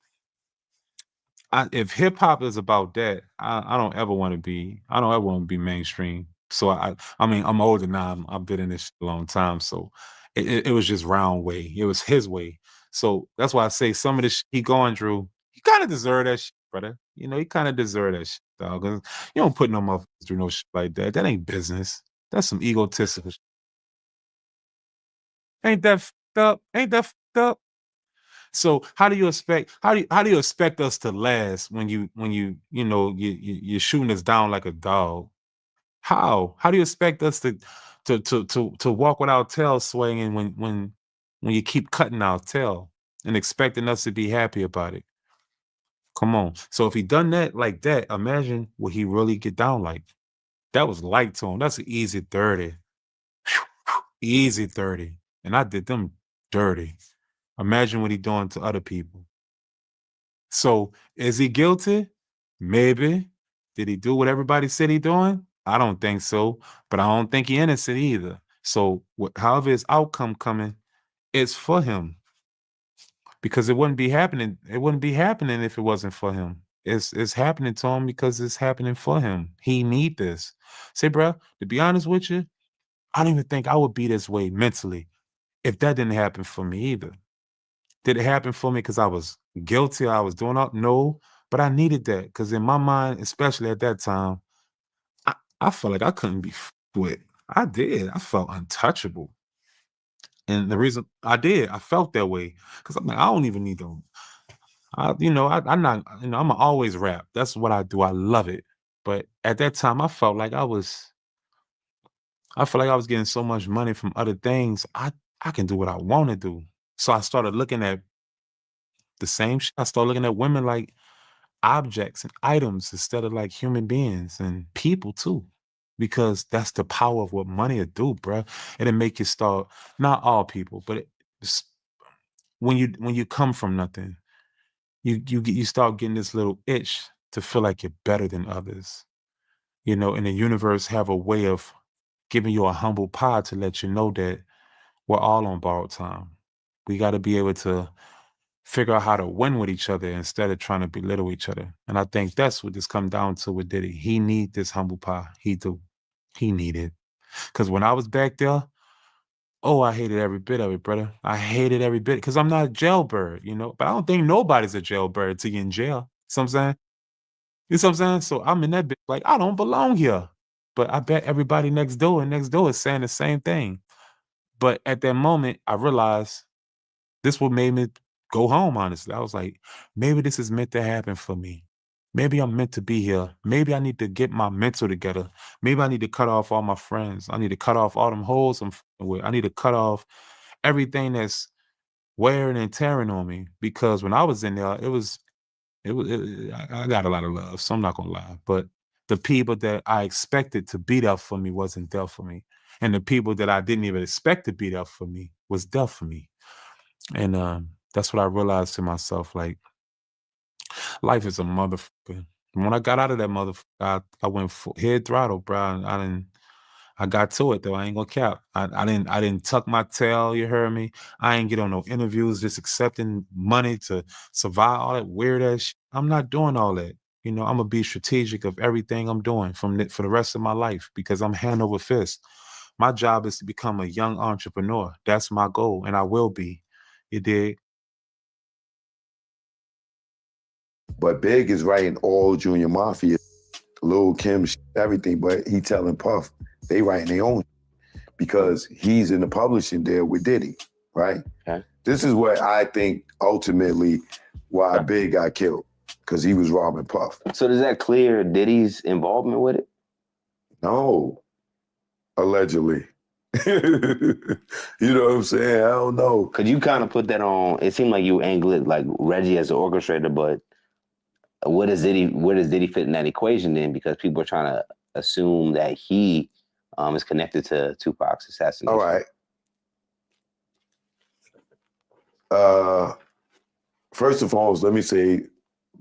if hip hop is about that, I don't ever want to be mainstream. So I mean, I'm older now. I've been in this shit a long time. So it was just round way. It was his way. So that's why I say some of the shit he going through, he kind of deserve that shit, brother. You know, he kind of deserve that shit, dog. You don't put no motherfuckers through no shit like that. That ain't business. That's some egotistical shit. Ain't that fucked up? Ain't that fucked up? So how do you expect us to last when you're shooting us down like a dog? How do you expect us to walk with our tail swinging when you keep cutting our tail and expecting us to be happy about it? Come on. So if he done that like that, imagine what he really get down like. That was light to him. That's an easy 30. Easy 30. And I did them dirty. Imagine what he doing to other people. So is he guilty? Maybe. Did he do what everybody said he doing? I don't think so, but I don't think he innocent either. So however his outcome coming, it's for him. Because it wouldn't be happening. It wouldn't be happening if it wasn't for him. It's happening to him because it's happening for him. He need this. Say, bro, to be honest with you, I don't even think I would be this way mentally if that didn't happen for me either. Did it happen for me because I was guilty? I was doing all? No, but I needed that because in my mind, especially at that time, I felt like I couldn't be with. I did. I felt untouchable. And the reason I felt that way because I'm like, I don't even need them. I'm not, I'm always rap. That's what I do. I love it. But at that time, I felt like I was getting so much money from other things. I can do what I want to do. So I started looking at the same shit. I started looking at women like objects and items instead of like human beings and people too. Because that's the power of what money will do, bro. It'll make you start, not all people, but when you come from nothing, you start getting this little itch to feel like you're better than others. And the universe have a way of giving you a humble pie to let you know that we're all on borrowed time. We got to be able to figure out how to win with each other instead of trying to belittle each other. And I think that's what this come down to with Diddy. He need this humble pie. He do. He need it. Because when I was back there, I hated every bit of it, brother. I hated every bit because I'm not a jailbird, But I don't think nobody's a jailbird till you're in jail. You know what I'm saying? You know what I'm saying? So I'm in that bit like, I don't belong here. But I bet everybody next door is saying the same thing. But at that moment, I realized this what made me go home, honestly. I was like, maybe this is meant to happen for me. Maybe I'm meant to be here. Maybe I need to get my mental together. Maybe I need to cut off all my friends. I need to cut off all them holes I'm with. I need to cut off everything that's wearing and tearing on me. Because when I was in there, I got a lot of love, so I'm not gonna lie. But the people that I expected to be there for me wasn't there for me. And the people that I didn't even expect to be there for me was there for me. And that's what I realized to myself, like, life is a motherfucker. When I got out of that motherfucker, I went head throttle, bro. I got to it though. I ain't gonna cap. I didn't tuck my tail. You heard me. I ain't get on no interviews, just accepting money to survive all that weird ass shit. I'm not doing all that. I'm gonna be strategic of everything I'm doing for the rest of my life because I'm hand over fist. My job is to become a young entrepreneur. That's my goal, and I will be. You dig? But Big is writing all Junior Mafia, Lil Kim, everything, but he telling Puff, they writing their own because he's in the publishing deal with Diddy, right? Okay. This is what I think ultimately why Big got killed, because he was robbing Puff. So does that clear Diddy's involvement with it? No, allegedly. You know what I'm saying? I don't know. Could you kind of put that on? It seemed like you angle it like Reggie as the orchestrator, but where does Diddy fit in that equation then? Because people are trying to assume that he is connected to Tupac's assassination. All right. First and foremost, let me say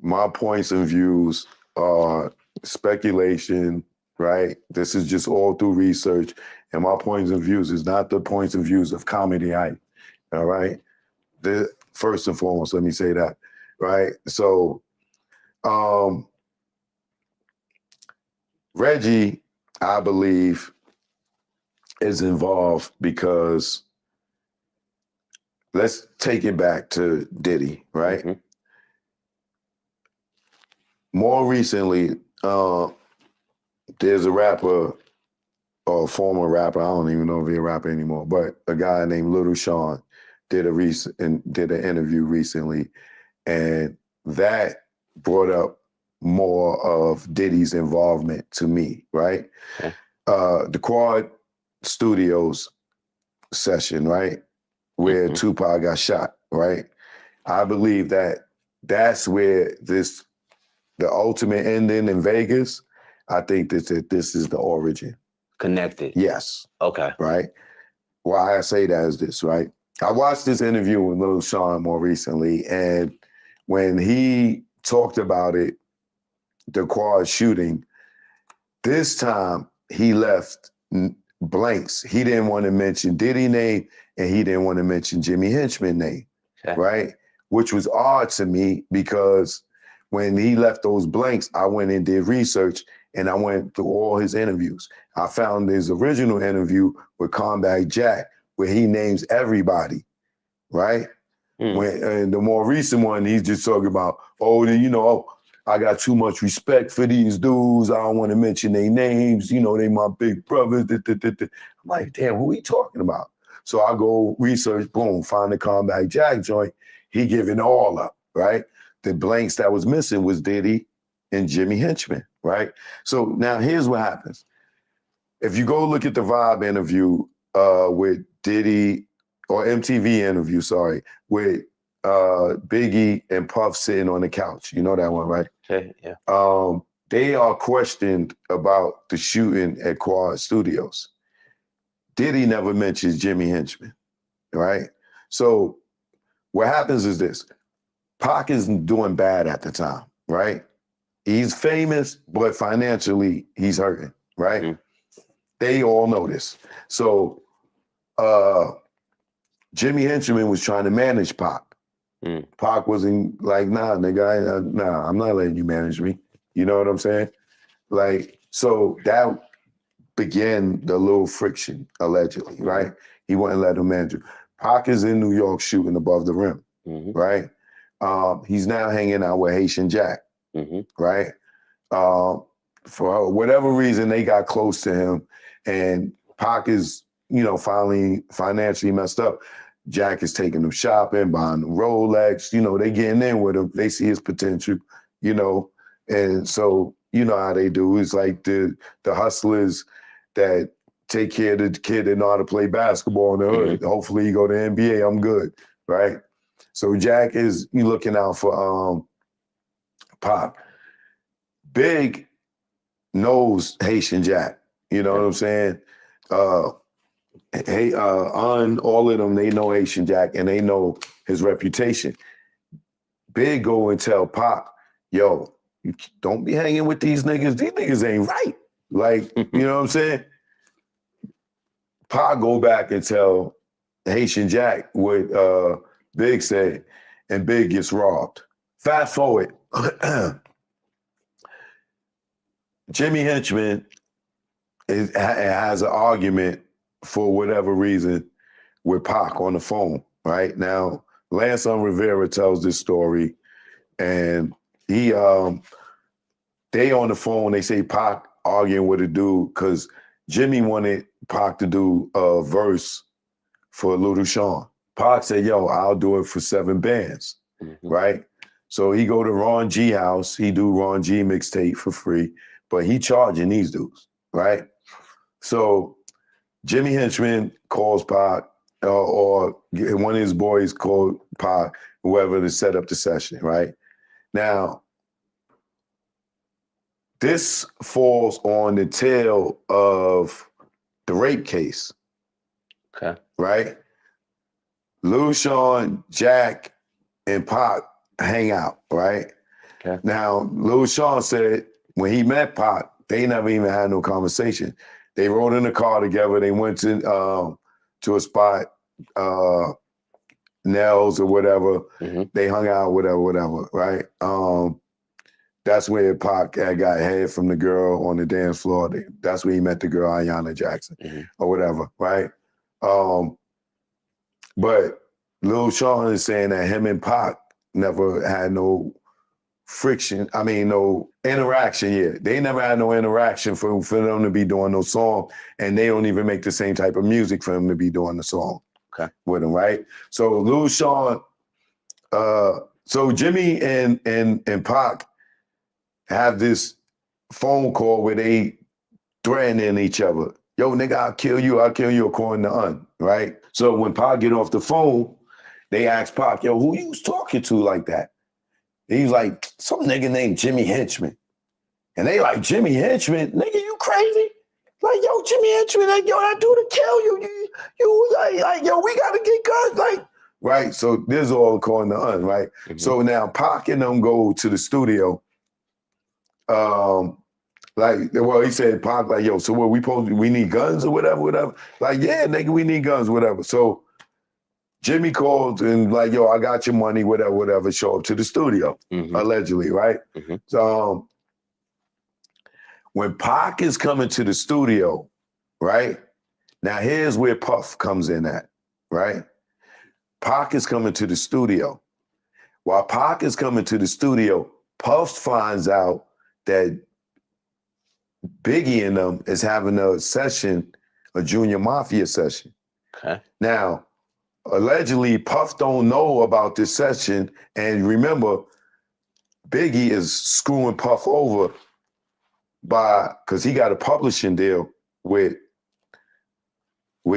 my points and views are speculation, right? This is just all through research. And my points and views is not the points and views of Comedy Hype, all right? First and foremost, let me say that, right? So, Reggie, I believe, is involved because let's take it back to Diddy, right? Mhm. More recently, there's a rapper or a former rapper, I don't even know if he's a rapper anymore, but a guy named Little Sean did an interview recently, and that brought up more of Diddy's involvement to me, right? Okay. The Quad Studios session, right? Where Tupac got shot, right? I believe that that's where the ultimate ending in Vegas, I think that this is the origin. Connected. Yes, Okay. right? Why I say that is this, right? I watched this interview with Lil Sean more recently, and when he talked about it, the Quad shooting, this time he left blanks. He didn't want to mention Diddy name, and he didn't want to mention Jimmy Henchman name, Okay. right? Which was odd to me because when he left those blanks, I went and did research, and I went through all his interviews. I found his original interview with Combat Jack, where he names everybody, right? And the more recent one, he's just talking about, I got too much respect for these dudes. I don't want to mention their names. They my big brothers. I'm like, damn, who he talking about? So I go research, boom, find the Combat Jack joint. He giving all up, right? The blanks that was missing was Diddy and Jimmy Henchman, right? So now here's what happens. If you go look at the Vibe interview with Diddy, or MTV interview, sorry, with Biggie and Puff sitting on the couch. You know that one, right? Okay, yeah. They are questioned about the shooting at Quad Studios. Diddy never mentions Jimmy Henchman, right? So what happens is this. Pac is doing bad at the time, right? He's famous, but financially he's hurting, right? Mhm. They all know this. So Jimmy Henchman was trying to manage Pac. Pac wasn't like, nah, nigga, I'm not letting you manage me. You know what I'm saying? Like, so that began the little friction, allegedly, right? He wouldn't let him manage him. Pac is in New York shooting above the rim, right? He's now hanging out with Haitian Jack, right? For whatever reason, they got close to him, and Pac is, finally financially messed up. Jack is taking him shopping, buying the Rolex. They getting in with him. They see his potential, and so you know how they do. It's like the hustlers that take care of the kid that know how to play basketball in the hood. Hopefully you go to NBA, I'm good, right? So Jack is looking out for Pac. Big knows Haitian Jack. You know what I'm saying? On all of them, they know Haitian Jack and they know his reputation. Big go and tell Pac, yo, you don't be hanging with these niggas. These niggas ain't right. Like, you know what I'm saying? Pac go back and tell Haitian Jack what Big said, and Big gets robbed. Fast forward. Jimmy Henchman has an argument for whatever reason with Pac on the phone, right? Now, Lanson Rivera tells this story, and they on the phone, they say Pac arguing with a dude because Jimmy wanted Pac to do a verse for Little Sean. Pac said, yo, I'll do it for 7 bands, Mhm. right? So he go to Ron G house, he do Ron G mixtape for free, but he charging these dudes, right? So Jimmy Henchman calls Pac, or one of his boys called Pac, whoever, to set up the session, right? Now, this falls on the tail of the rape case, Okay. right? Lil Sean, Jack, and Pac hang out, right? Okay. Now, Lil Sean said when he met Pac, they never even had no conversation. They rode in the car together. They went to a spot, Nels or whatever. Mhm. They hung out, whatever, right? That's where Pac had got head from the girl on the dance floor. That's where he met the girl, Ayanna Jackson, Mhm. or whatever, right? But Lil Sean is saying that him and Pac never had no friction. I mean, no interaction yet. They never had no interaction for them to be doing no song, and they don't even make the same type of music for him to be doing the song Okay. with him, right? So Lil Sean, so Jimmy and Pac have this phone call where they threatening each other. Yo, nigga, I'll kill you, according to Un, right? So when Pac get off the phone, they ask Pac, yo, who you was talking to like that? And he's like, some nigga named Jimmy Henchman. And they like, Jimmy Henchman? Nigga, you crazy? Like, yo, Jimmy Henchman, like, yo, that dude to kill you. You like, yo, we gotta get guns, like, right? So this is all according to Un, right? Mhm. So now Pac and them go to the studio. He said, Pac, like, yo, so what, we need guns or whatever? Like, yeah, nigga, we need guns, whatever. So Jimmy called and like, yo, I got your money, whatever, show up to the studio, Mhm. allegedly, right? Mhm. So when Pac is coming to the studio, right? Now here's where Puff comes in at, right? Pac is coming to the studio. While Pac is coming to the studio, Puff finds out that Biggie and them is having a session, a Junior Mafia session. Okay. Now, allegedly, Puff don't know about this session, and remember, Biggie is screwing Puff over because he got a publishing deal with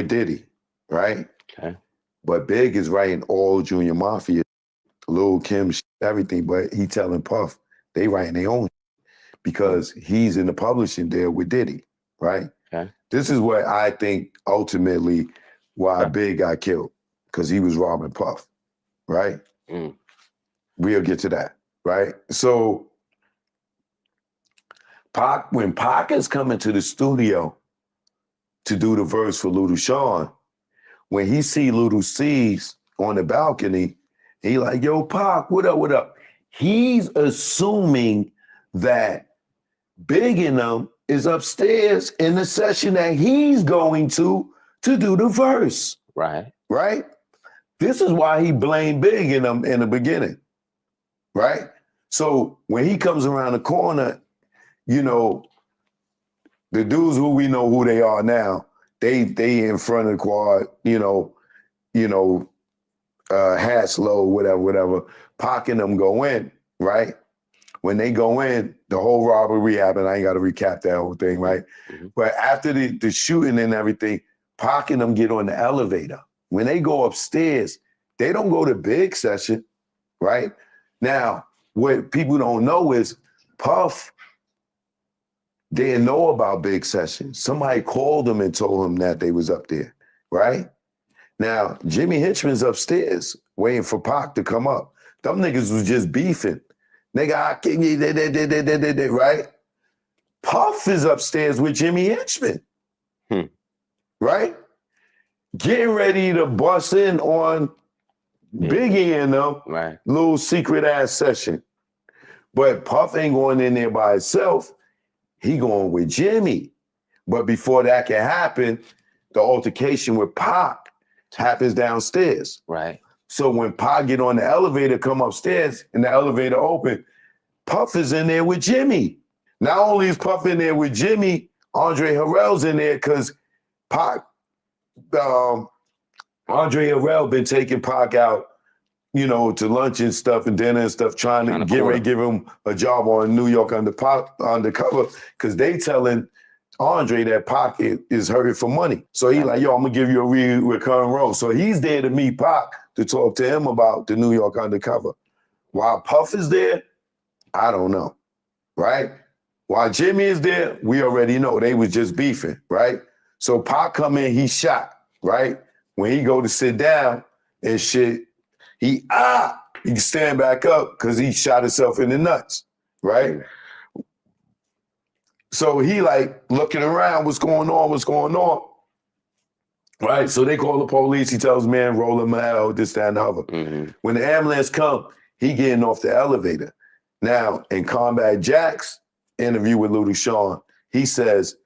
Diddy, right? Okay. But Big is writing all Junior Mafia, Lil Kim, everything, but he telling Puff they writing their own because he's in the publishing deal with Diddy, right? Okay. This is what I think ultimately why Okay. Big got killed, because he was robbing Puff, right? Mm. We'll get to that, right? So when Pac is coming to the studio to do the verse for Little Sean, when he see Little C's on the balcony, he like, yo, Pac, what up? He's assuming that Big in them is upstairs in the session that he's going to do the verse, Right. right? This is why he blamed Big in them in the beginning, right? So when he comes around the corner, you know, the dudes who we know who they are now, they in front of the quad, hats low, whatever. Pac and them go in, right? When they go in, the whole robbery happened. I ain't got to recap that whole thing, right? Mm-hmm. But after the shooting and everything, Pac and them get on the elevator. When they go upstairs, they don't go to Big session, right? Now, what people don't know is Puff didn't know about Big session. Somebody called him and told him that they was up there, right? Now, Jimmy Henchman's upstairs waiting for Pac to come up. Them niggas was just beefing. Nigga, I can't, right? Puff is upstairs with Jimmy Henchman, right? Getting ready to bust in on Biggie and them, Right. little secret ass session. But Puff ain't going in there by himself. He going with Jimmy. But before that can happen, the altercation with Pac happens downstairs. Right. So when Pac get on the elevator, come upstairs, and the elevator open, Puff is in there with Jimmy. Not only is Puff in there with Jimmy, Andre Harrell's in there because Pac Andre Harrell been taking Pac out, you know, to lunch and stuff and dinner and stuff, trying to get ready, give him a job on New York undercover, because they telling Andre that Pac is hurting for money. So he like, yo, I'm gonna give you a recurring role. So he's there to meet Pac to talk to him about the New York undercover. While Puff is there, I don't know, right? While Jimmy is there, we already know they was just beefing, right? So Pac come in, he shot, right? When he go to sit down and shit, he can stand back up because he shot himself in the nuts, right? So he like looking around, what's going on? Right? So they call the police. He tells man, roll him out, this, that, and the other. When the ambulance come, he getting off the elevator. Now, in Combat Jack's interview with Little Sean, he says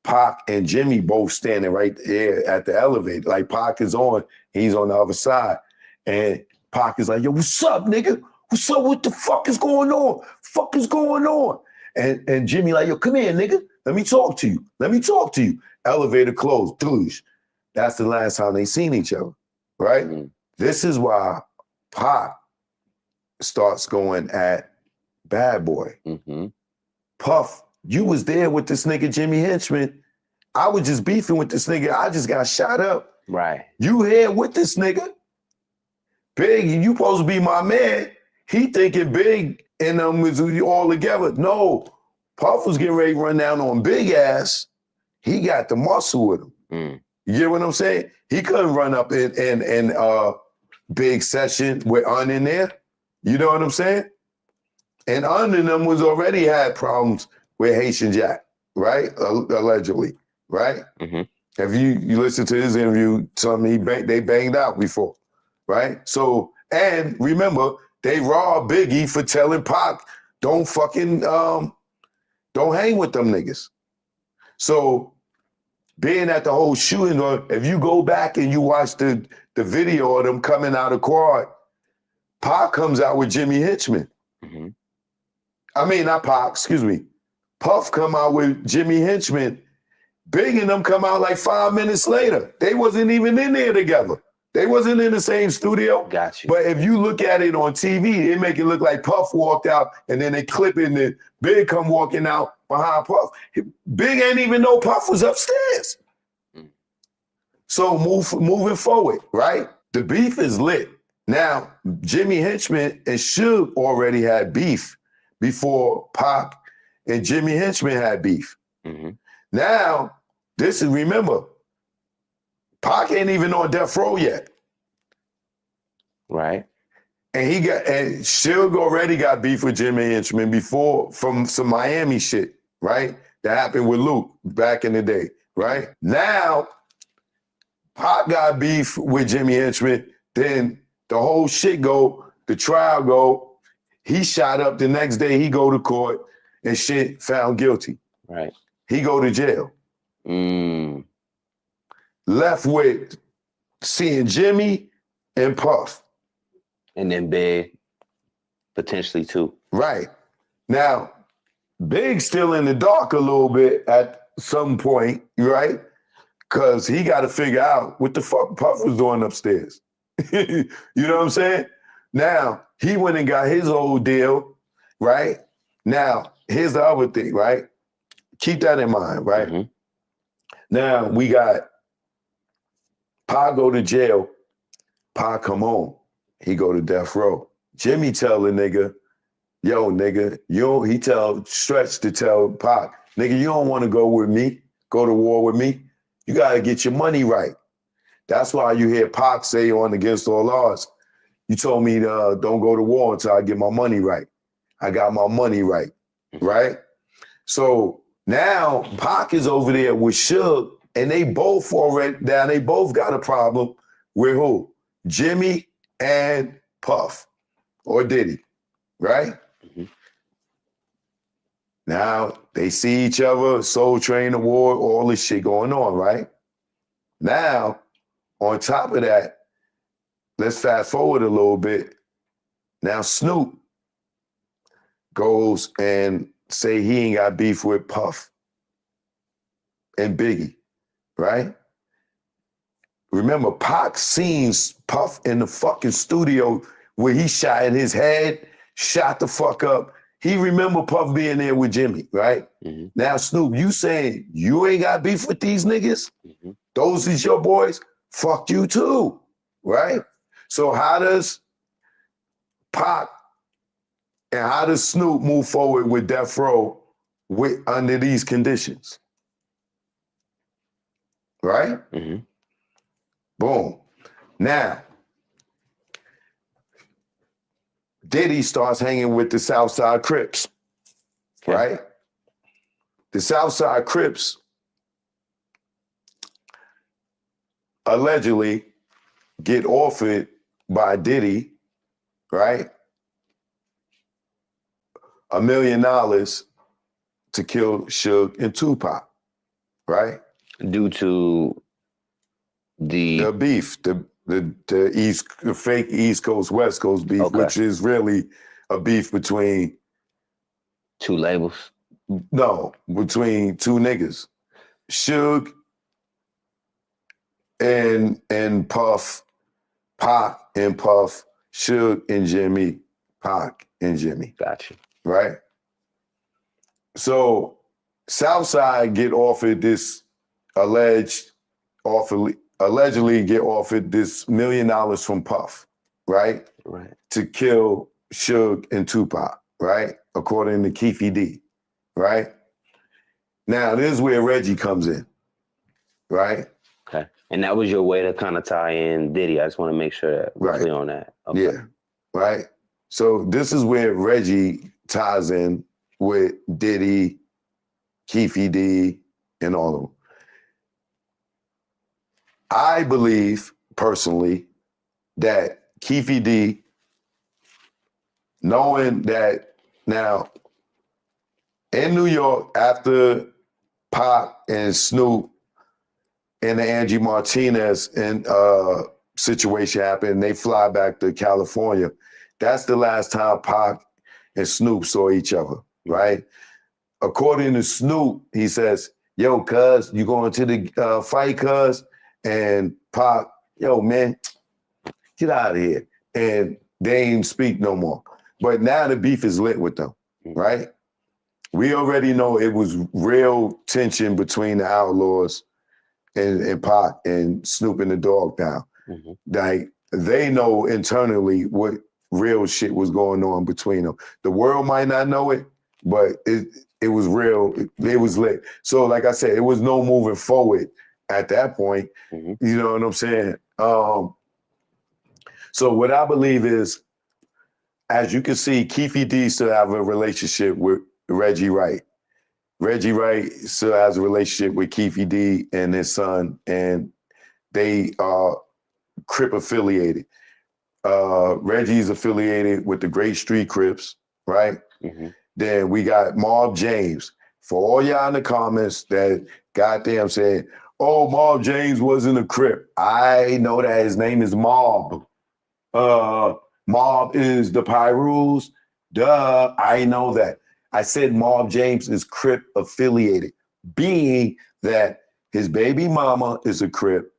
Pac and Jimmy both standing right there at the elevator. Like Pac is on, he's on the other side. And Pac is like, yo, what's up, nigga? What's up? What the fuck is going on? Fuck is going on? And Jimmy like, yo, come here, nigga. Let me talk to you. Elevator closed. Douche. That's the last time they seen each other, right? This is why Pac starts going at Bad Boy. Puff, you was there with this nigga Jimmy Henchman. I was just beefing with this nigga. I just got shot up. Right. You here with this nigga? Big, you supposed to be my man. He thinking Big and them was all together. No, Puff was getting ready to run down on Big ass. He got the muscle with him. You get what I'm saying? He couldn't run up in Big session with Un in there. You know what I'm saying? And Un and them was already had problems with Haitian Jack, right? Allegedly, right? If you listen to his interview, tell me they banged out before, right? So, and remember, they robbed Biggie for telling Pac, don't hang with them niggas. So, being at the whole shooting, or if you go back and you watch the video of them coming out of quad, Pac comes out with Jimmy Henchman. I mean, not Pac, excuse me. Puff come out with Jimmy Henchman. Big and them come out like 5 minutes later. They wasn't even in there together. They wasn't in the same studio. Got you. But if you look at it on TV, they make it look like Puff walked out and then they clip it and then Big come walking out behind Puff. Big ain't even know Puff was upstairs. So moving forward, right? The beef is lit. Now, Jimmy Henchman and Suge already had beef before Pac and Jimmy Henchman had beef. Now, this is, remember, Pac ain't even on death row yet. Right. And Suge already got beef with Jimmy Henchman before from some Miami shit, right? That happened with Luke back in the day, right? Now, Pac got beef with Jimmy Henchman, then the whole shit the trial go, he shot up the next day, he go to court and shit found guilty. Right. He go to jail. Left with seeing Jimmy and Puff. And then Big, potentially too. Right. Now, Big's still in the dark a little bit at some point, right? Because he got to figure out what the fuck Puff was doing upstairs. You know what I'm saying? Now, he went and got his old deal, right? Now, here's the other thing, right? Keep that in mind, right? Now, we got Pa go to jail, Pa come home. He go to death row. Jimmy tell the nigga, yo, nigga, he tell Stretch to tell Pac, nigga, you don't want to go to war with me. You got to get your money right. That's why you hear Pac say on Against All Odds, you told me don't go to war until I get my money right. I got my money right, right? So now Pac is over there with Suge, and they both got a problem with who? Jimmy and Puff, or Diddy, right? Now they see each other, Soul Train Award, all this shit going on, right? Now, on top of that, let's fast forward a little bit. Now Snoop goes and say he ain't got beef with Puff and Biggie, right? remember, Pac seen Puff in the fucking studio where he shot in his head, shot the fuck up. He remember Puff being there with Jimmy, right? Mhm. Now, Snoop, you saying you ain't got beef with these niggas? Mhm. Those is your boys? Fuck you too, right? So how does Pac and how does Snoop move forward with Death Row under these conditions? Right? Mhm. Boom. Now, Diddy starts hanging with the Southside Crips, Okay. right? The Southside Crips allegedly get offered by Diddy, right? $1 million to kill Suge and Tupac, right? Due to the The beef, the fake East Coast, West Coast beef, Okay. which is really a beef between two labels. between two niggas. Suge and Puff, Pac and Puff, Suge and Jimmy, Pac and Jimmy, Gotcha. right? So Southside get offered this allegedly get offered this $1 million from Puff, right? Right. To kill Suge and Tupac, right? According to Keefe D, right? Now, this is where Reggie comes in, right? Okay. And that was your way to kind of tie in Diddy. I just want to make sure that we're Right. clear on that. Okay. Yeah, right? So this is where Reggie ties in with Diddy, Keefe D, and all of them. I believe, personally, that Keefe D, knowing that now in New York, after Pac and Snoop and the Angie Martinez situation happened, they fly back to California. That's the last time Pac and Snoop saw each other, right? According to Snoop, he says, yo, cuz, you going to the fight, cuz? And Pac, yo, man, get out of here. And they ain't speak no more. But now the beef is lit with them, right? We already know it was real tension between the Outlaws and Pac and Snoop and the Dogg Pound. Mhm. Like, they know internally what real shit was going on between them. The world might not know it, but it was real. It was lit. So, like I said, it was no moving forward at that point. Mhm. You know what I'm saying? So what I believe is, as you can see, Keefe D still have a relationship with Reggie Wright. Reggie Wright still has a relationship with Keefe D and his son, and they are Crip affiliated. Reggie's affiliated with the Great Street Crips, right? Mhm. Then we got Mob James. For all y'all in the comments that goddamn saying, oh, Mob James wasn't a Crip. I know that his name is Mob. Mob is the Pyrus. Duh, I know that. I said Mob James is Crip affiliated, being that his baby mama is a Crip,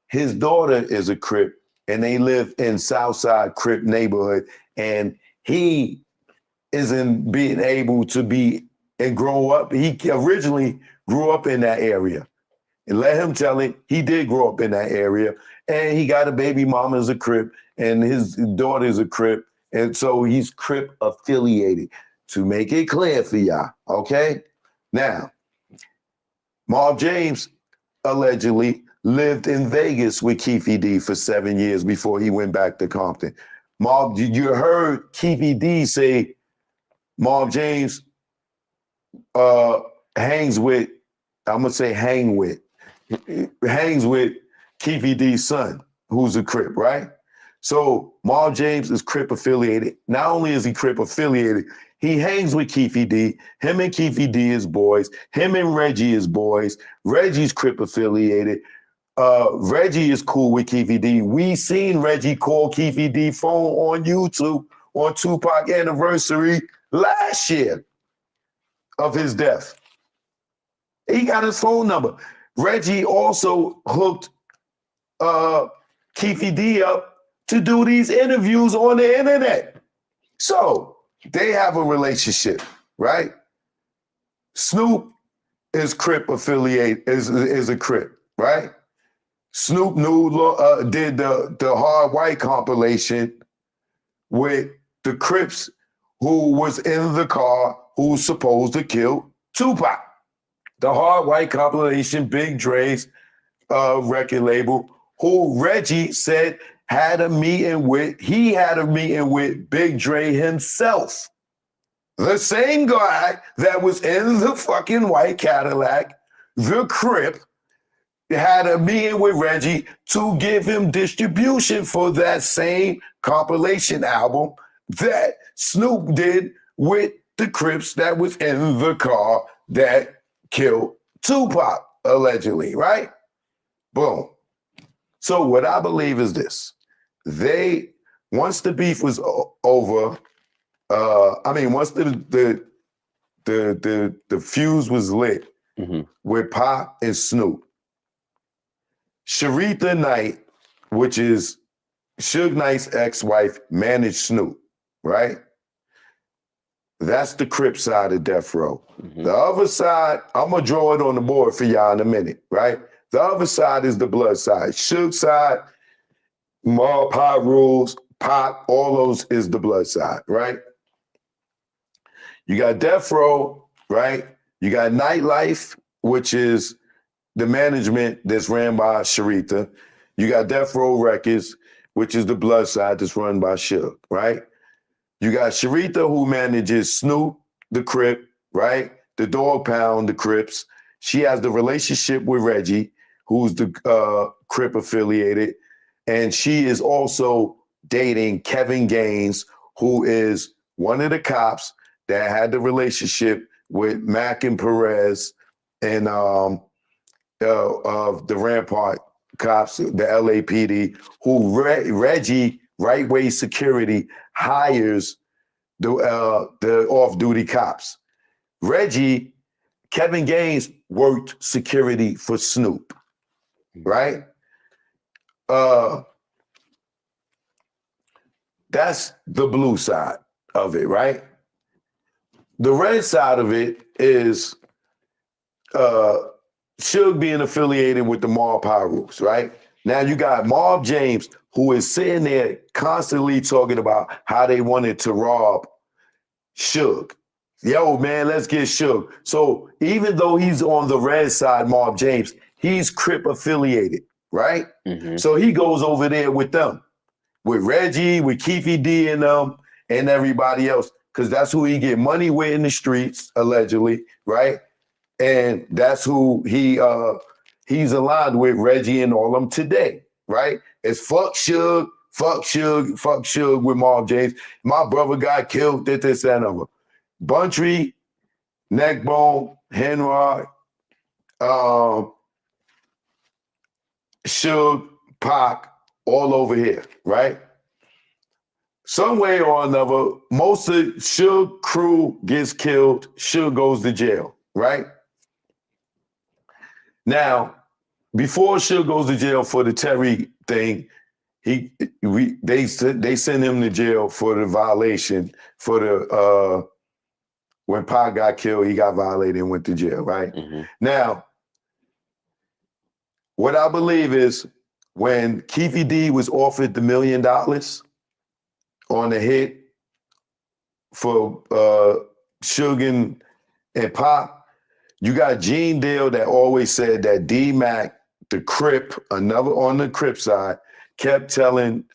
his daughter is a Crip, and they live in Southside Crip neighborhood, and he isn't being able to be and grow up. He originally grew up in that area. And let him tell it, he did grow up in that area, and he got a baby mama as a Crip, and his daughter is a Crip, and so he's Crip affiliated. To make it clear for y'all, okay? Now, Mob James allegedly lived in Vegas with Keefe D for 7 years before he went back to Compton. Mob, you heard Keefe D say Mob James hangs with Keefe D's son, who's a Crip, right? So Mob James is Crip affiliated. Not only is he Crip affiliated, he hangs with Keefe D. Him and Keefe D is boys. Him and Reggie is boys. Reggie's Crip affiliated. Reggie is cool with Keefe D. We seen Reggie call Keefe D phone on YouTube on Tupac anniversary last year of his death. He got his phone number. Reggie also hooked Keefy D up to do these interviews on the internet. So they have a relationship, right? Snoop is Crip affiliate, is a Crip, right? Snoop did the Hard White compilation with the Crips who was in the car who was supposed to kill Tupac. The Hard White compilation, Big Dre's record label, who Reggie said had a meeting with Big Dre himself. The same guy that was in the fucking white Cadillac, the Crip, had a meeting with Reggie to give him distribution for that same compilation album that Snoop did with the Crips that was in the car that killed Tupac, allegedly, right? Boom. So what I believe is this. Once the beef was over, once the fuse was lit with Pac and Snoop, Sharitha Knight, which is Suge Knight's ex-wife, managed Snoop, right? That's the Crip side of Death Row. The other side, I'm going to draw it on the board for y'all in a minute, right? The other side is the blood side. Suge side, Mob, Pac rules, Pac, all those is the blood side, right? You got Death Row, right? You got Nightlife, which is the management that's ran by Sharitha. You got Death Row Records, which is the blood side that's run by Suge, right? You got Sharitha, who manages Snoop, the Crip, right? The Dog Pound, the Crips. She has the relationship with Reggie, who's the Crip affiliated. And she is also dating Kevin Gaines, who is one of the cops that had the relationship with Mac and Perez and of the Rampart cops, the LAPD, who Reggie, Right Way Security, hires the off-duty cops. Reggie, Kevin Gaines worked security for Snoop, right? That's the blue side of it, right? The red side of it is Suge being affiliated with the Mob Pyrus, right? Now you got Mob James, who is sitting there constantly talking about how they wanted to rob Suge. Yo, man, let's get Suge. So even though he's on the red side, Mob James, he's Crip affiliated, right? So he goes over there with them, with Reggie, with Keefy D and them, and everybody else, because that's who he get money with in the streets, allegedly, right? And that's who he's aligned with, Reggie and all them today, right? It's fuck Suge with Mob James. My brother got killed, this, that, and other. Buntry, Neckbone, Henry, Suge, Pac, all over here, right? Some way or another, most of Suge crew gets killed, Suge goes to jail, right? Now, before Suge goes to jail for the Terry thing, they send him to jail for the violation for the when Pac got killed, he got violated and went to jail, right? Now, what I believe is when Keefy D was offered the $1 million on the hit for Suge and Pac, you got Gene Deal that always said that D-Mac, the Crip, another on the Crip side, kept telling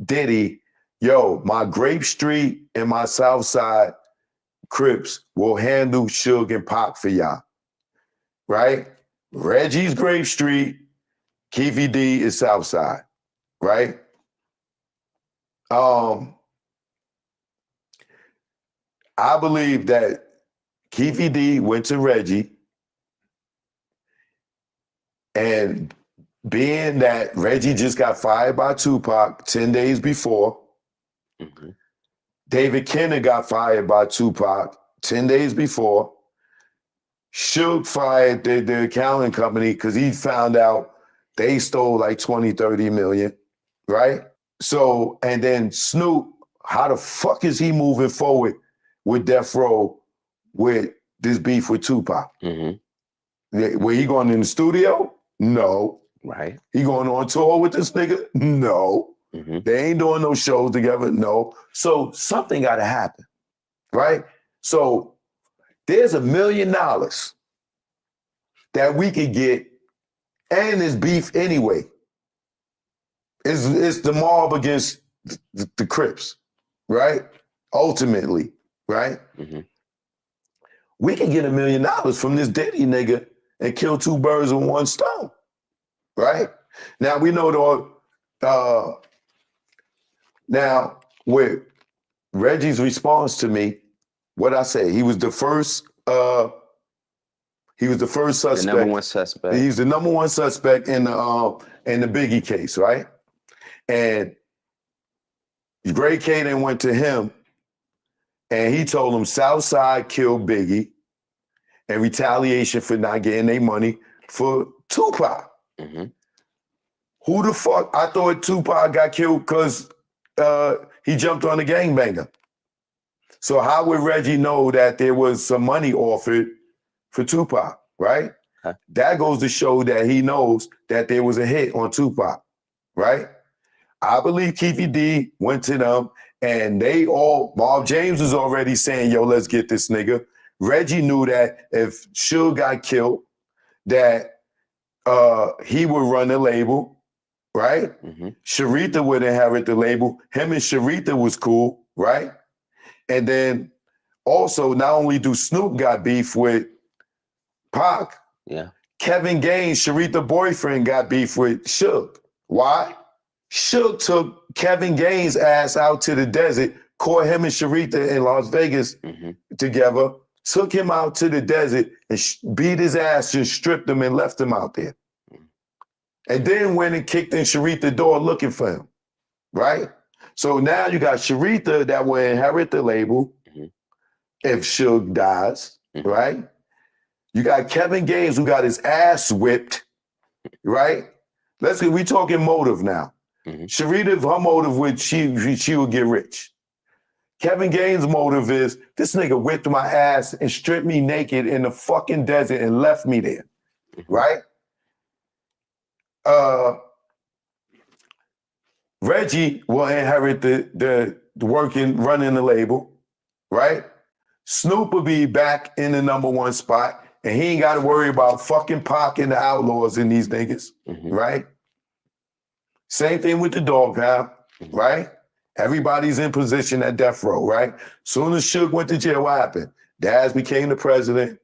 Diddy, yo, my Grape Street and my South Side Crips will handle Suge and Pac for y'all, right? Reggie's Grape Street, Keefy D is South Side, right? I believe that Keefy D went to Reggie, and being that Reggie just got fired by Tupac 10 days before, David Kenner got fired by Tupac 10 days before, Suge fired the accounting company because he found out They stole like 20, 30 million, right? So, and then Snoop, how the fuck is he moving forward with Death Row with this beef with Tupac? Were he going in the studio? No. Right. He going on tour with this nigga? No. They ain't doing no shows together? No. So something got to happen, right? So there's $1 million that we could get, and it's beef anyway. It's the mob against the Crips, right? Ultimately, right? We can get $1 million from this Diddy nigga and kill two birds with one stone, right? Now we know now with Reggie's response to me, what I say, he was the first suspect. The number one suspect. He's the number one suspect in the Biggie case, right? And Greg Kading went to him and he told him Southside killed Biggie in retaliation for not getting their money for Tupac. Who the fuck? I thought Tupac got killed because he jumped on a gangbanger. So how would Reggie know that there was some money offered for Tupac, right? That goes to show that he knows that there was a hit on Tupac, right? I believe Keefy D went to them and Bob James was already saying, yo, let's get this nigga. Reggie knew that if Suge got killed, that he would run the label, right? Sharita would inherit the label. Him and Sharita was cool, right? And then also, not only do Snoop got beef with Pac, Kevin Gaines, Sharita's boyfriend, got beef with Suge. Why? Suge took Kevin Gaines' ass out to the desert, caught him and Sharita in Las Vegas together, took him out to the desert and beat his ass, just stripped him and left him out there. And then went and kicked in Sharita's door looking for him, right? So now you got Sharita that will inherit the label if Suge dies, right? You got Kevin Gaines who got his ass whipped, right? We talking motive now. Sharita, her motive was she would get rich. Kevin Gaines' motive is this nigga whipped my ass and stripped me naked in the fucking desert and left me there, right? Reggie will inherit the working, running the label, right? Snoop will be back in the number one spot, and he ain't got to worry about fucking Pac and the Outlaws and these niggas, right? Same thing with the Dog Pound, right? Everybody's in position at death row, right? Soon as Suge went to jail, what happened? Daz became the president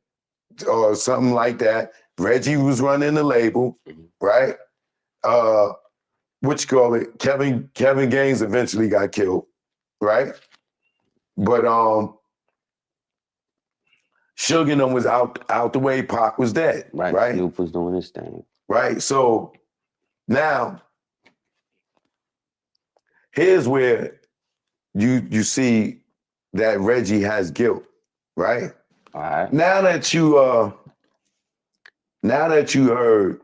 or something like that. Reggie was running the label, right? What you call it? Kevin Gaines eventually got killed, right? But Suge and them was out the way. Pac was dead, right? Snoop was doing his thing, right? So now here's where you see that Reggie has guilt, right? All right. Now that you heard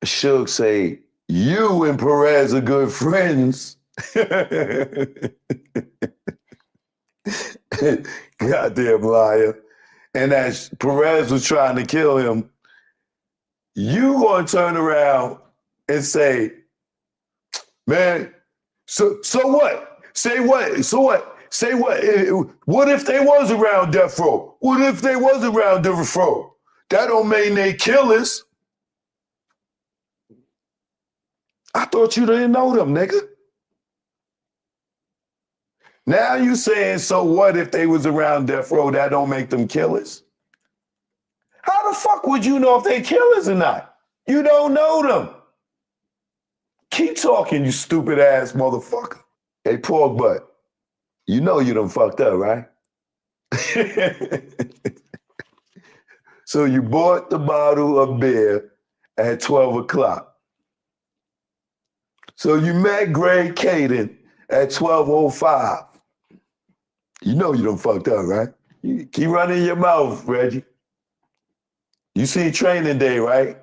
Suge say, you and Perez are good friends. Goddamn liar. And that Perez was trying to kill him. You gonna turn around and say, man, so what? Say what? So what? Say what? What if they was around death row? What if they was around death row? That don't mean they killers. I thought you didn't know them, nigga. Now you saying, so what if they was around death row? That don't make them killers. How the fuck would you know if they killers or not? You don't know them. Keep talking, you stupid ass motherfucker. Hey, pork butt, you know you done fucked up, right? So you bought the bottle of beer at 12 o'clock. So you met Greg Kading at 12:05. You know you done fucked up, right? You keep running your mouth, Reggie. You see Training Day, right?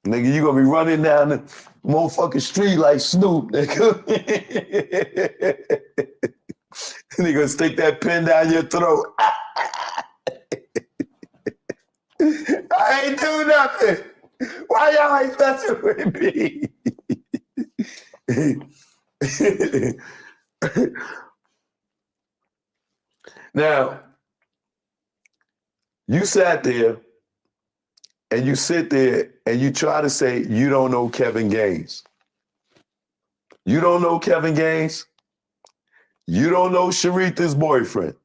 Nigga, you gonna be running down the motherfucking street like Snoop, nigga. And they gonna stick that pen down your throat. I ain't do nothing. Why y'all ain't messing with me? Now, you sat there and you sit there and you try to say you don't know Kevin Gaines. You don't know Kevin Gaines? You don't know Sharitha's boyfriend.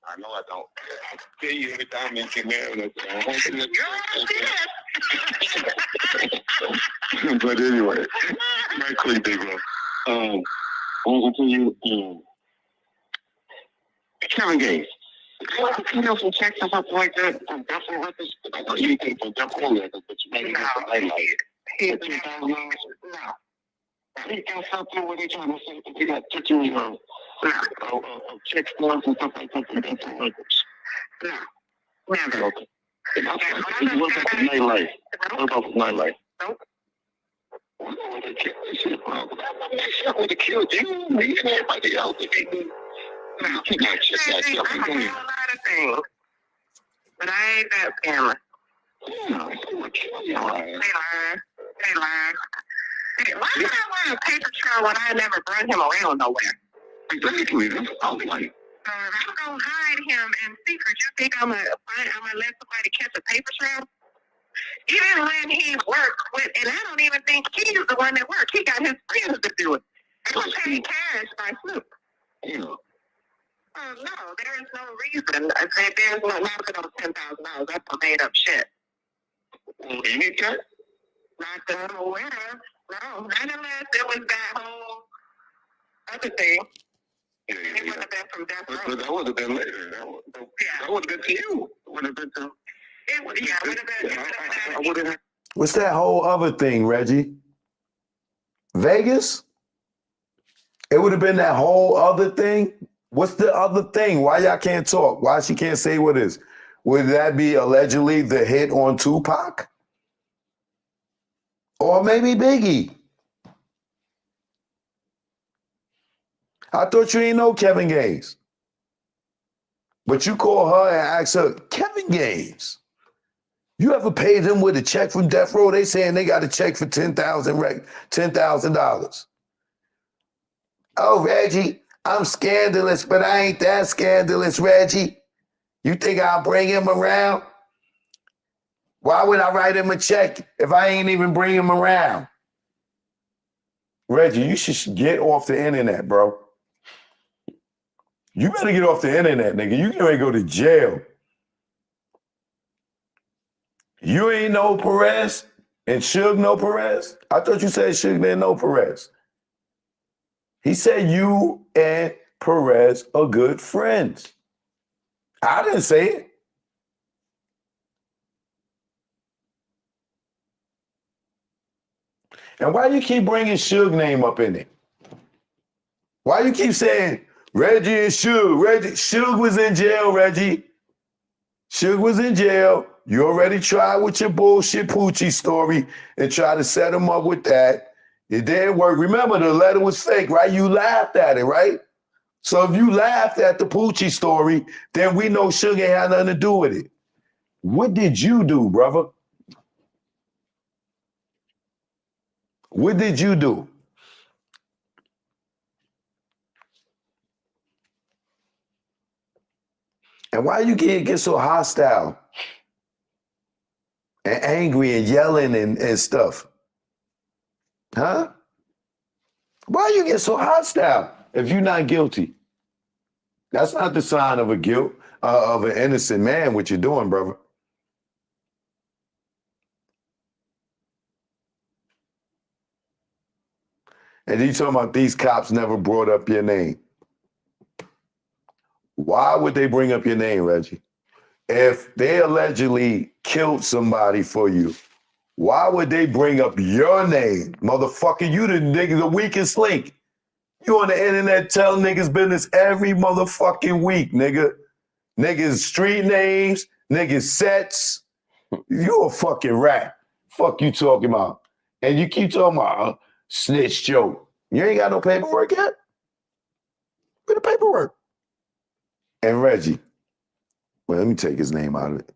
I know I don't. I tell you every time you get married. But anyway, very quick, big bro. I was gonna tell you, Kevin Gaines. You know, some checks or something like that. From Duffel Records. I know you came from Duffel Records, but you maybe got some highlight. $2,000. No. He got something where they trying to say that they got pictures of check stubs and stuff like that from Duffel Records. No. Never. Okay. What about the nightlife? What about the nightlife? Nope. I would have killed this shit, bro. I would have killed you, me, and everybody else. No, you got check that shit. I do a lot of things, but I ain't that scammer. Yeah, I would kill your ass. They lying. Hey, why would I wear a paper trail when I never brought him around nowhere? Exactly. That's all like. I'm gonna hide him in secret. You think I'm gonna let somebody catch a paper trail? Even when he worked with, and I don't even think he's the one that worked. He got his friends to do it. They were paid cash by Snoop. Yeah. No, there is no reason. There's no not for those $10,000. That's a made up shit. Any cat? Not that I'm aware of. No, not unless it was that whole other thing. Yeah. It would have been from Death Row. But that would have been later. That would have been to you. It would have been to. It would have been. I would have. What's that whole other thing, Reggie? Vegas? It would have been that whole other thing? What's the other thing? Why y'all can't talk? Why she can't say what it is? Would that be allegedly the hit on Tupac? Or maybe Biggie? I thought you didn't know Kevin Gaines. But you call her and ask her, Kevin Gaines, you ever paid him with a check from Death Row? They saying they got a check for $10,000. Oh, Reggie, I'm scandalous, but I ain't that scandalous, Reggie. You think I'll bring him around? Why would I write him a check if I ain't even bring him around? Reggie, you should get off the internet, bro. You better get off the internet, nigga. You can go to jail. You ain't know Perez and Suge know Perez? I thought you said Suge didn't know Perez. He said you and Perez are good friends. I didn't say it. And why you keep bringing Suge name up in it? Why you keep saying Reggie and Suge? Suge was in jail, Reggie. Suge was in jail. You already tried with your bullshit Poochie story and tried to set him up with that. It didn't work. Remember, the letter was fake, right? You laughed at it, right? So if you laughed at the Poochie story, then we know Suge ain't had nothing to do with it. What did you do, brother? What did you do? And why you get so hostile and angry and yelling and stuff? Huh? Why you get so hostile if you're not guilty? That's not the sign of a guilt, of an innocent man, what you're doing, brother. And you talking about these cops never brought up your name. Why would they bring up your name, Reggie? If they allegedly killed somebody for you, why would they bring up your name? Motherfucker, you the nigga, the weakest link. You on the internet tell niggas business every motherfucking week, nigga. Niggas street names, niggas sets, You a fucking rat. Fuck you talking about. And you keep talking about snitch joke. You ain't got no paperwork yet? Where the paperwork? And Reggie. Well, let me take his name out of it.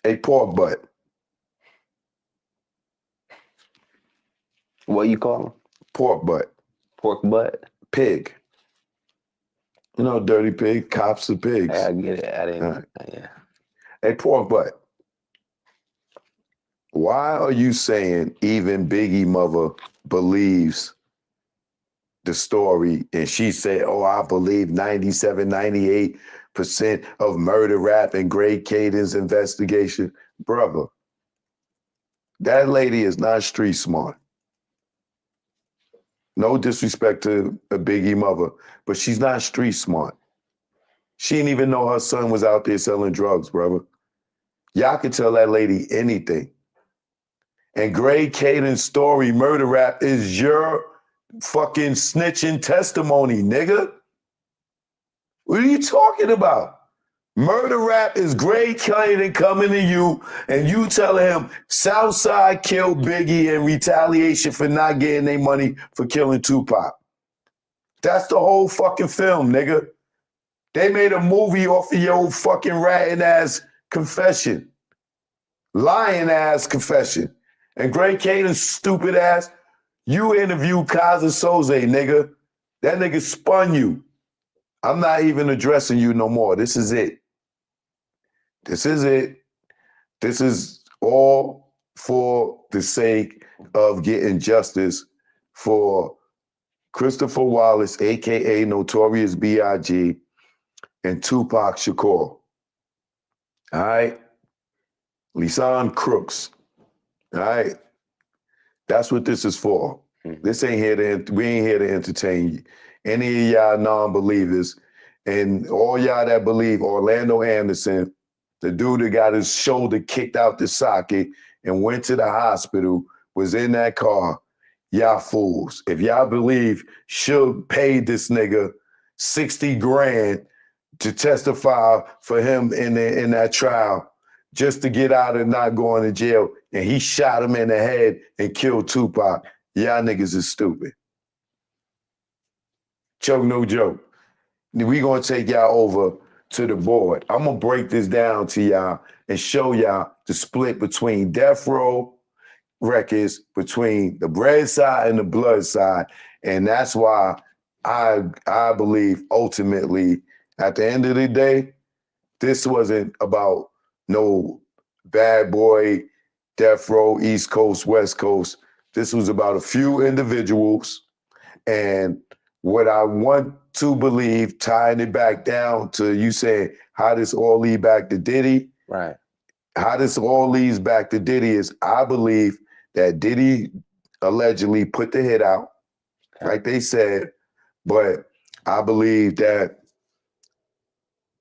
A pork butt. What you call him? Pork butt. Pork butt? Pig. You know, dirty pig, cops are pigs. Yeah, I get it. I didn't. All right. Yeah. A pork butt. Why are you saying even Biggie mother believes the story? And she said, oh, I believe 97, 98% of murder rap and Greg Caden's investigation. Brother, that lady is not street smart. No disrespect to a Biggie mother, but she's not street smart. She didn't even know her son was out there selling drugs, brother. Y'all can tell that lady anything. And Greg Caden's story, murder rap, is your fucking snitching testimony, nigga. What are you talking about? Murder rap is Greg Caden coming to you and you telling him Southside killed Biggie in retaliation for not getting their money for killing Tupac. That's the whole fucking film, nigga. They made a movie off of your fucking ratting ass confession. Lying ass confession. And Greg Caden's stupid ass, you interviewed Kaza Soze, nigga. That nigga spun you. I'm not even addressing you no more. This is it. This is it. This is all for the sake of getting justice for Christopher Wallace, a.k.a. Notorious B.I.G., and Tupac Shakur. All right? Lisan Crooks. All right? That's what this is for. This ain't here to, we ain't here to entertain any of y'all non-believers. And all y'all that believe Orlando Anderson, the dude that got his shoulder kicked out the socket and went to the hospital, was in that car. Y'all fools. If y'all believe Suge paid this nigga 60 grand to testify for him in that trial just to get out and not going to jail, and he shot him in the head and killed Tupac, y'all niggas is stupid. Choke no joke. We gonna take y'all over to the board. I'm gonna break this down to y'all and show y'all the split between Death Row Records, between the bread side and the blood side. And that's why I believe ultimately, at the end of the day, this wasn't about no bad boy, Death Row, East Coast, West Coast. This was about a few individuals. And what I want to believe, tying it back down to you saying, how this all lead back to Diddy? Right. How this all leads back to Diddy is I believe that Diddy allegedly put the hit out, like they said, but I believe that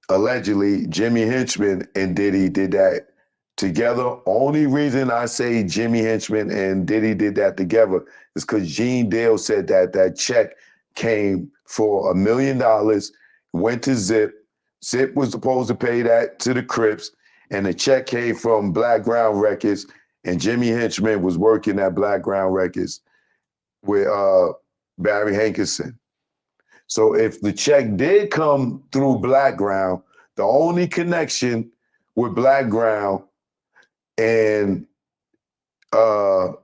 allegedly Jimmy Henchman and Diddy did that together. Only reason I say Jimmy Henchman and Diddy did that together is because Gene Dale said that check came for $1 million, went to Zip. Zip was supposed to pay that to the Crips, and the check came from Black Ground Records, and Jimmy Henchman was working at Black Ground Records with Barry Hankinson. So if the check did come through Black Ground, the only connection with Black Ground and the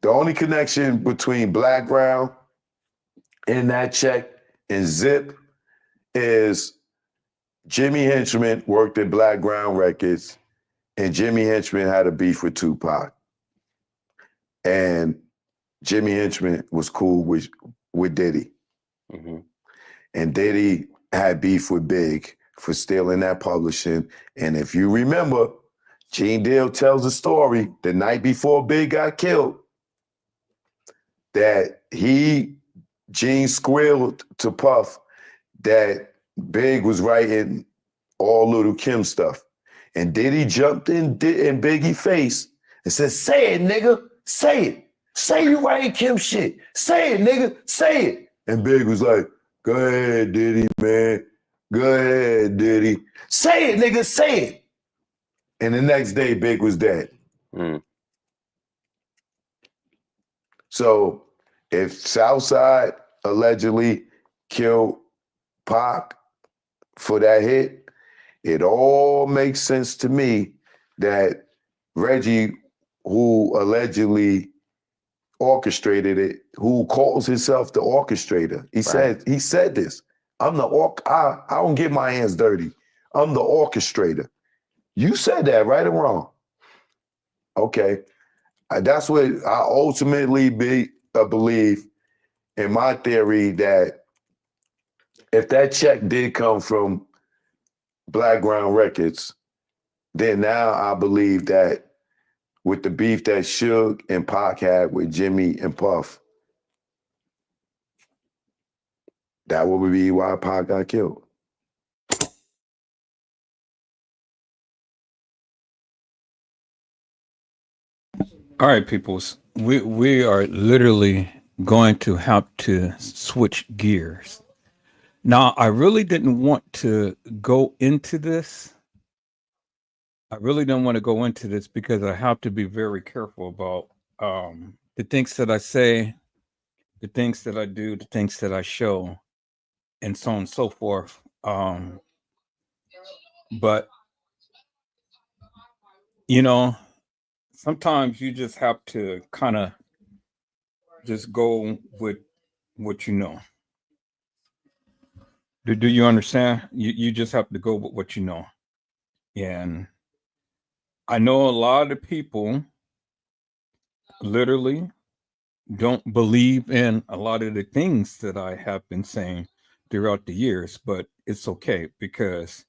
only connection between Black Ground and that check and Zip is Jimmy Henchman worked at Black Ground Records, and Jimmy Henchman had a beef with Tupac. And Jimmy Henchman was cool with Diddy. Mm-hmm. And Diddy had beef with Big for stealing that publishing. And if you remember, Gene Dale tells a story the night before Big got killed that Gene squealed to Puff that Big was writing all Little Kim stuff. And Diddy jumped in Biggie's face and said, say it, nigga, say it. Say you writing Kim shit. Say it, nigga, say it. And Big was like, go ahead, Diddy, man. Go ahead, Diddy. Say it, nigga, say it. And the next day, Big was dead. Mm. So if Southside allegedly killed Pac for that hit, it all makes sense to me that Reggie, who allegedly orchestrated it, who calls himself the orchestrator, he said this. I'm the I don't get my hands dirty. I'm the orchestrator. You said that, right or wrong? Okay. That's what I ultimately believe in my theory, that if that check did come from Black Ground Records, then now I believe that with the beef that Suge and Pac had with Jimmy and Puff, that would be why Pac got killed. All right, peoples. We are literally going to have to switch gears. Now, I really didn't want to go into this. I really don't want to go into this because I have to be very careful about the things that I say, the things that I do, the things that I show, and so on and so forth. But you know, sometimes you just have to kind of just go with what you know. Do you understand? You just have to go with what you know. And I know a lot of people literally don't believe in a lot of the things that I have been saying throughout the years, but it's okay because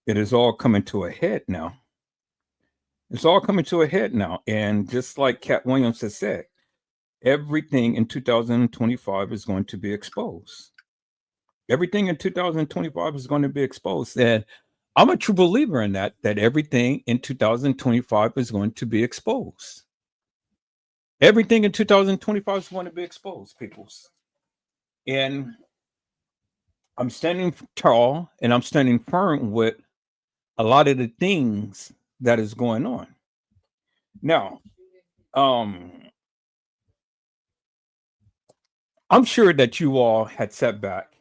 it is all coming to a head now. It's all coming to a head now. And just like Cat Williams has said, everything in 2025 is going to be exposed. Everything in 2025 is going to be exposed. And I'm a true believer in that everything in 2025 is going to be exposed. Everything in 2025 is going to be exposed, peoples. And I'm standing tall and I'm standing firm with a lot of the things that is going on. Now, I'm sure that you all had sat back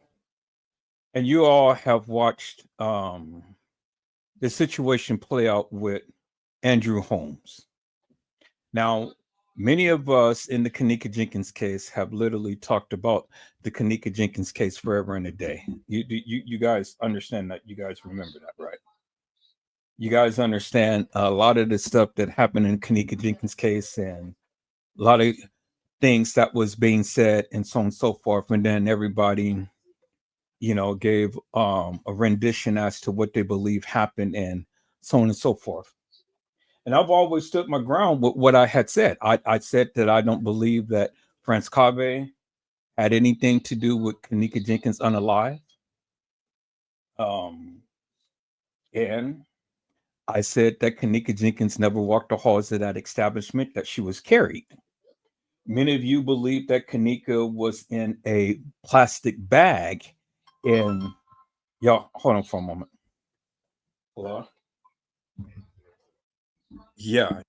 and you all have watched the situation play out with Andrew Holmes. Now, many of us in the Kenneka Jenkins case have literally talked about the Kenneka Jenkins case forever and a day. You guys understand that? You guys remember that, right? You guys understand a lot of the stuff that happened in Kenneka Jenkins case and a lot of things that was being said and so on and so forth. And then everybody, gave a rendition as to what they believe happened and so on and so forth. And I've always stood my ground with what I had said. I said that I don't believe that Franz Cave had anything to do with Kenneka Jenkins unalive. And I said that Kenneka Jenkins never walked the halls of that establishment, that she was carried. Many of you believe that Kenneka was in a plastic bag. And y'all, hold on for a moment. Hello? Yeah.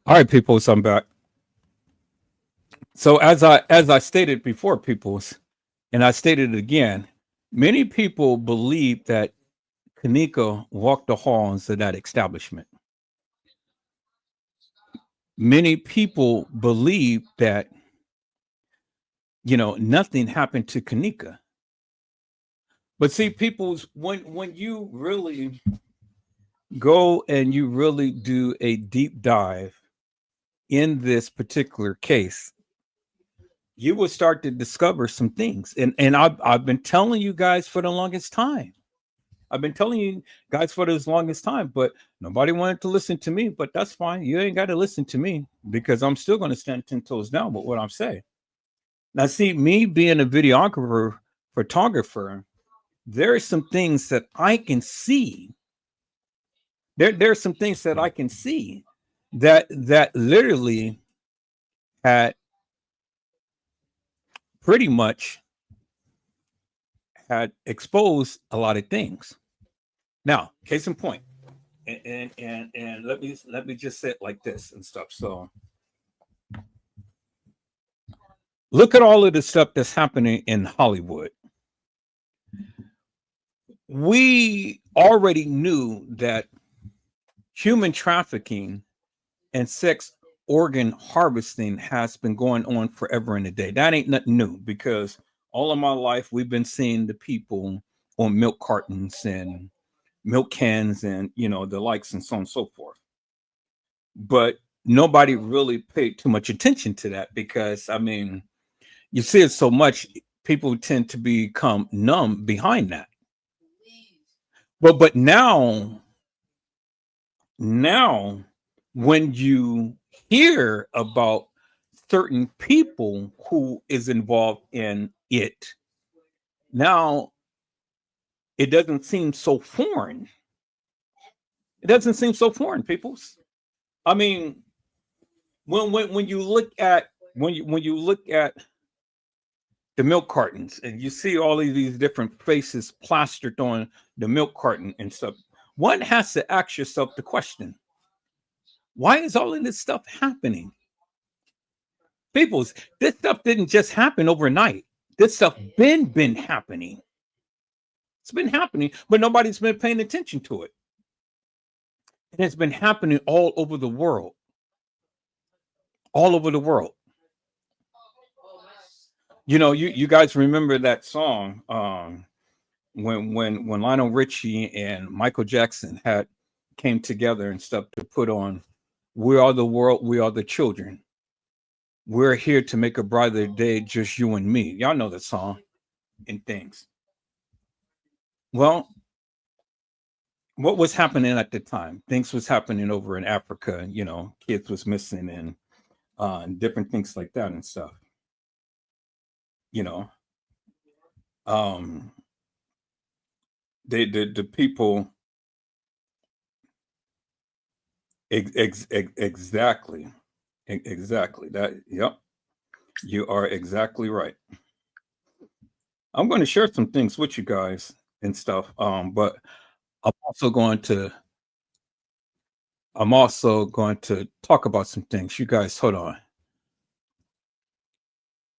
All right, people, so I'm back. So as I stated before, peoples, and I stated it again, many people believe that Kanika walked the halls of that establishment. Many people believe that, nothing happened to Kanika. But see, people's when you really go and you really do a deep dive in this particular case, you will start to discover some things. And I've been telling you guys for the longest time. I've been telling you guys for the longest time, but nobody wanted to listen to me. But that's fine. You ain't got to listen to me because I'm still going to stand 10 toes down with what I'm saying. Now, see, me being a videographer, photographer, there are some things that I can see. There are some things that I can see that literally had pretty much had exposed a lot of things. Now, case in point, and let me just say it like this and stuff. So look at all of the stuff that's happening in Hollywood. We already knew that human trafficking and sex organ harvesting has been going on forever and a day. That ain't nothing new because all of my life we've been seeing the people on milk cartons and milk cans and the likes and so on and so forth. But nobody really paid too much attention to that because you see it so much, people tend to become numb behind that. But now when you hear about certain people who is involved in it, now it doesn't seem so foreign. It doesn't seem so foreign, peoples. When you look at when you look at the milk cartons and you see all of these different faces plastered on the milk carton and stuff, one has to ask yourself the question: why is all of this stuff happening? Peoples, this stuff didn't just happen overnight. This stuff been happening. It's been happening, but nobody's been paying attention to it. And it's been happening all over the world. All over the world. You guys remember that song when Lionel Richie and Michael Jackson came together and stuff to put on "We Are the World, We Are the Children. We're here to make a brighter day, just you and me." Y'all know that song and things. Well, what was happening at the time? Things was happening over in Africa. Kids was missing and different things like that and stuff. The people exactly that. Yep, you are exactly right. I'm going to share some things with you guys and stuff, but I'm also going to talk about some things. You guys, hold on.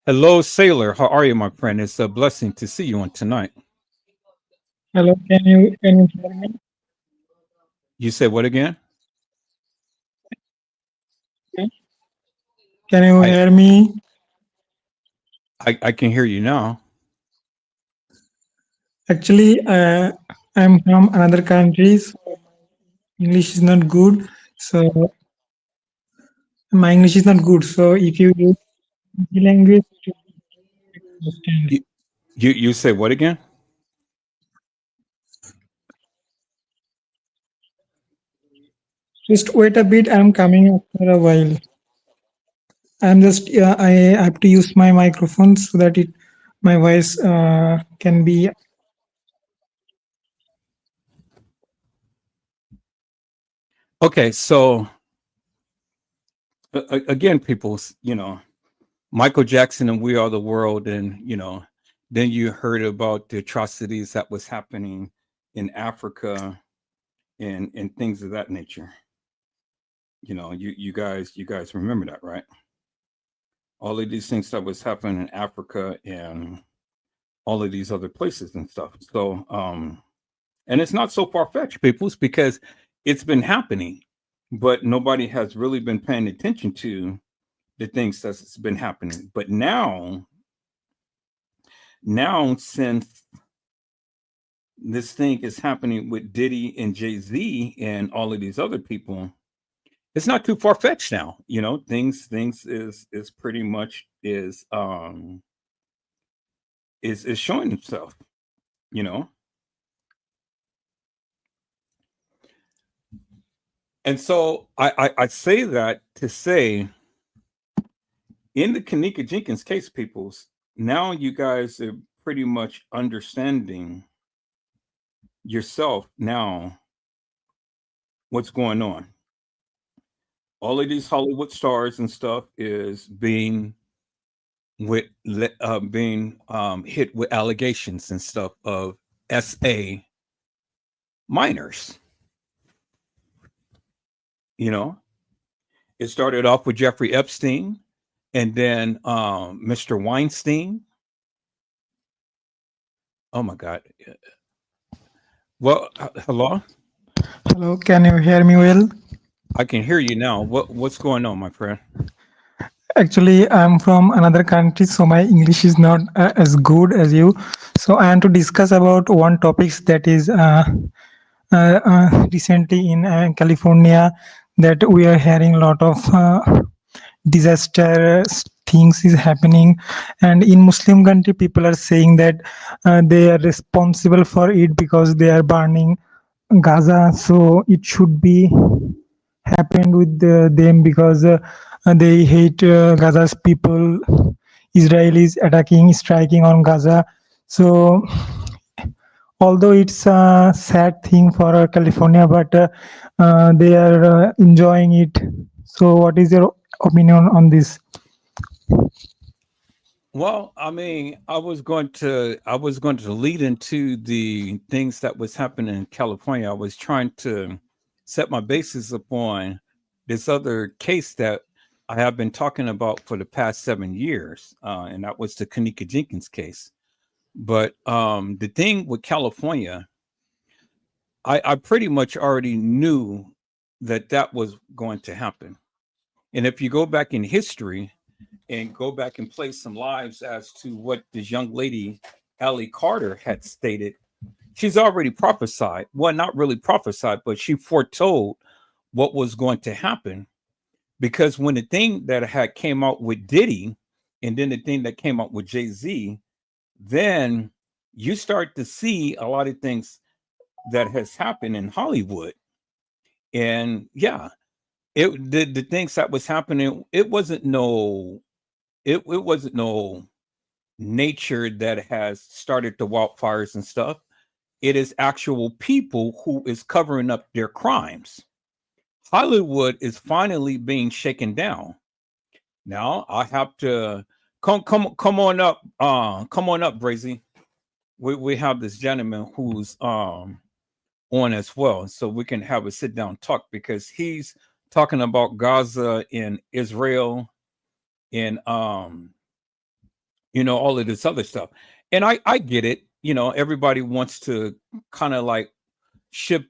Hello, Sailor. How are you, my friend? It's a blessing to see you on tonight. Hello, can you hear me? You said what again? Can you hear me? I can hear you now. Actually, I'm from another country, so English is not good. So my English is not good. So if you use the language, to understand. You say what again? Just wait a bit. I'm coming after a while. I'm just I have to use my microphone so that my voice can be. Okay, so again, people, Michael Jackson and "We Are the World," and then you heard about the atrocities that was happening in Africa and things of that nature. You guys remember that, right? all of these things that was happening in Africa and all of these other places and stuff. So, and it's not so far-fetched, peoples, because it's been happening, but nobody has really been paying attention to the things that's been happening. But now since this thing is happening with Diddy and Jay-Z and all of these other people, it's not too far-fetched now. You know, things is pretty much is showing itself, you know. And so I say that to say, in the Kenneka Jenkins case, peoples, now you guys are pretty much understanding yourself now what's going on. All of these Hollywood stars and stuff is being hit with allegations and stuff of SA minors. You know, it started off with Jeffrey Epstein, and then Mr. Weinstein. Oh my God. Well, hello? Hello, can you hear me well? I can hear you now. What's going on, my friend? Actually, I'm from another country, so my English is not as good as you. So I want to discuss about one topic that is recently in California, that we are hearing a lot of disaster things is happening, and in Muslim country people are saying that they are responsible for it because they are burning Gaza, so it should be happened with them because they hate Gaza's people. Israel is striking on Gaza. So although it's a sad thing for California, but they are enjoying it. So what is your opinion on this? Well, I mean, I was going to lead into the things that was happening in California. I was trying to set my basis upon this other case that I have been talking about for the past 7 years, and that was the Kenneka Jenkins case. But the thing with California, I pretty much already knew that was going to happen. And if you go back in history and go back and play some lives as to what this young lady, Allie Carter, had stated, she's already prophesied. Well, not really prophesied, but she foretold what was going to happen. Because when the thing that had came out with Diddy and then the thing that came out with Jay-Z, then you start to see a lot of things that has happened in Hollywood. And yeah, the things that was happening, it wasn't no nature that has started the wildfires and stuff. It is actual people who is covering up their crimes. Hollywood is finally being shaken down. Now I have to come on up, Brazy. We have this gentleman who's on as well, so we can have a sit down talk, because he's talking about Gaza in Israel and you know, all of this other stuff. And I get it. You know, everybody wants to kind of like shift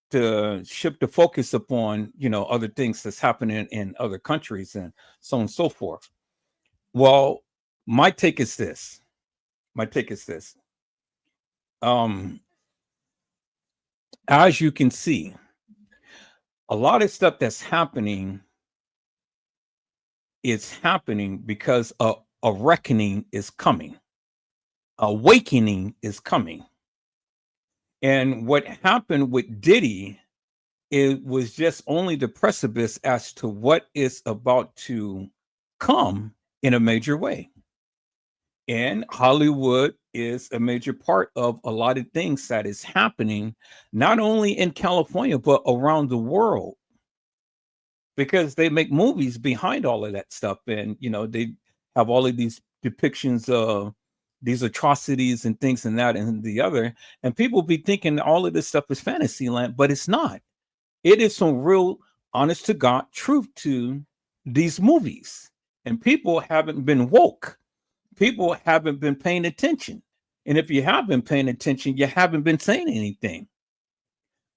the focus upon, you know, other things that's happening in other countries and so on and so forth. Well, my take is this. As you can see, a lot of stuff that's happening is happening because a reckoning is coming. Awakening is coming. And what happened with Diddy, it was just only the precipice as to what is about to come in a major way. And Hollywood is a major part of a lot of things that is happening, not only in California, but around the world, because they make movies behind all of that stuff. And, you know, they have all of these depictions of these atrocities and things and that and the other. And people be thinking all of this stuff is fantasy land, but it's not. It is some real honest to God truth to these movies and people haven't been woke. People haven't been paying attention. And if you have been paying attention, you haven't been saying anything.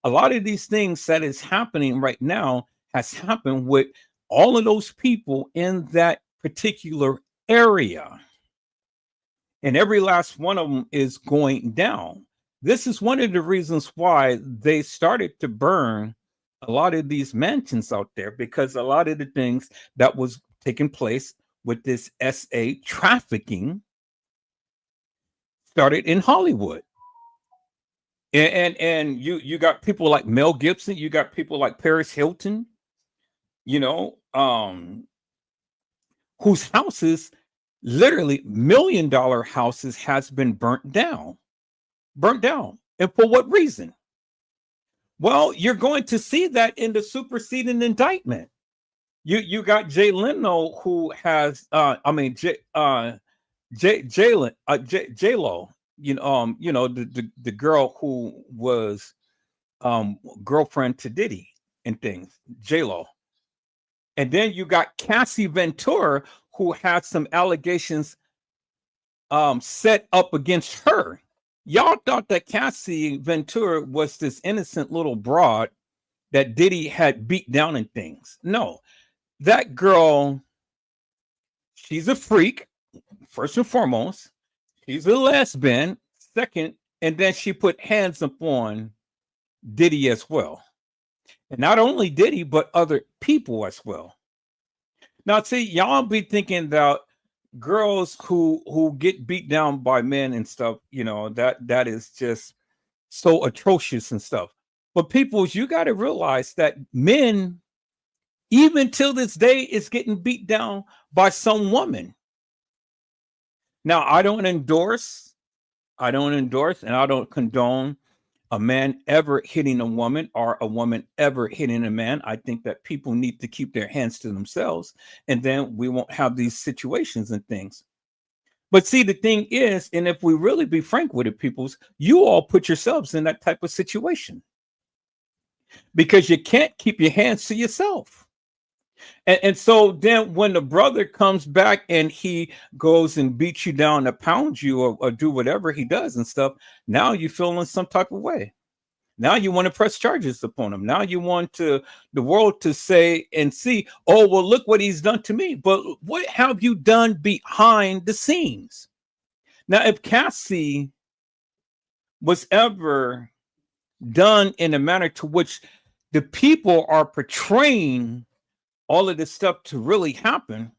A lot of these things that is happening right now has happened with all of those people in that particular area. And every last one of them is going down. This is one of the reasons why they started to burn a lot of these mansions out there, because a lot of the things that was taking place with this SA trafficking started in Hollywood. And you got people like Mel Gibson, you got people like Paris Hilton, you know, whose houses, literally $1 million houses, has been burnt down. And for what reason? Well, you're going to see that in the superseding indictment. You got Jay Leno, who has J-Lo, the girl who was girlfriend to Diddy and things, J-Lo. And then you got Cassie Ventura, who had some allegations set up against her. Y'all thought that Cassie Ventura was this innocent little broad that Diddy had beat down and things. No, that girl, she's a freak, first and foremost. She's a lesbian, second, and then she put hands upon Diddy as well. And not only Diddy, but other people as well. Now, see, y'all be thinking about girls who get beat down by men and stuff, you know, that is just so atrocious and stuff. But people, you got to realize that men, even till this day, is getting beat down by some woman. Now, I don't endorse, and I don't condone a man ever hitting a woman or a woman ever hitting a man. I think that people need to keep their hands to themselves, and then we won't have these situations and things. But see, the thing is, and if we really be frank with it, peoples, you all put yourselves in that type of situation because you can't keep your hands to yourself. And so then when the brother comes back and he goes and beats you down to pound you or do whatever he does and stuff, now you feel in some type of way. Now you want to press charges upon him. Now you want the world to say and see, oh, well, look what he's done to me. But what have you done behind the scenes? Now, if Cassie was ever done in a manner to which the people are portraying all of this stuff to really happen,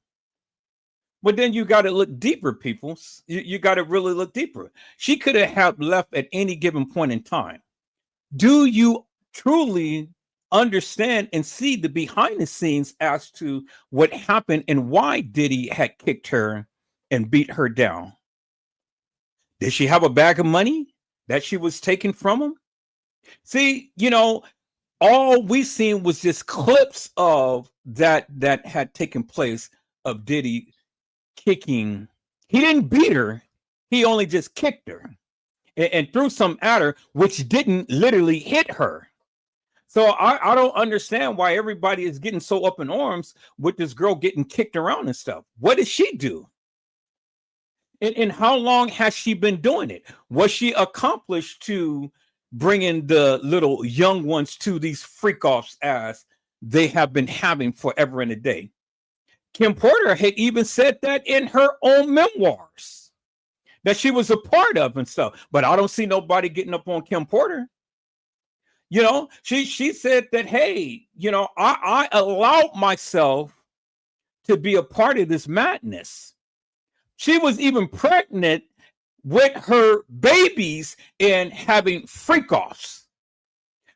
but then you got to look deeper, people. You got to really look deeper. She could have left at any given point in time. Do you truly understand and see the behind the scenes as to what happened and why Diddy had kicked her and beat her down? Did she have a bag of money that she was taking from him? See, you know, all we seen was just clips of that had taken place of Diddy kicking. He didn't beat her. He only just kicked her and threw some at her, which didn't literally hit her. So I don't understand why everybody is getting so up in arms with this girl getting kicked around and stuff. What did she do? And how long has she been doing it? Was she accomplished to bringing the little young ones to these freak offs as they have been having forever and a day? Kim Porter had even said that in her own memoirs that she was a part of and stuff, but I don't see nobody getting up on Kim Porter. You know, she said that, hey, you know, I allowed myself to be a part of this madness. She was even pregnant with her babies and having freak-offs.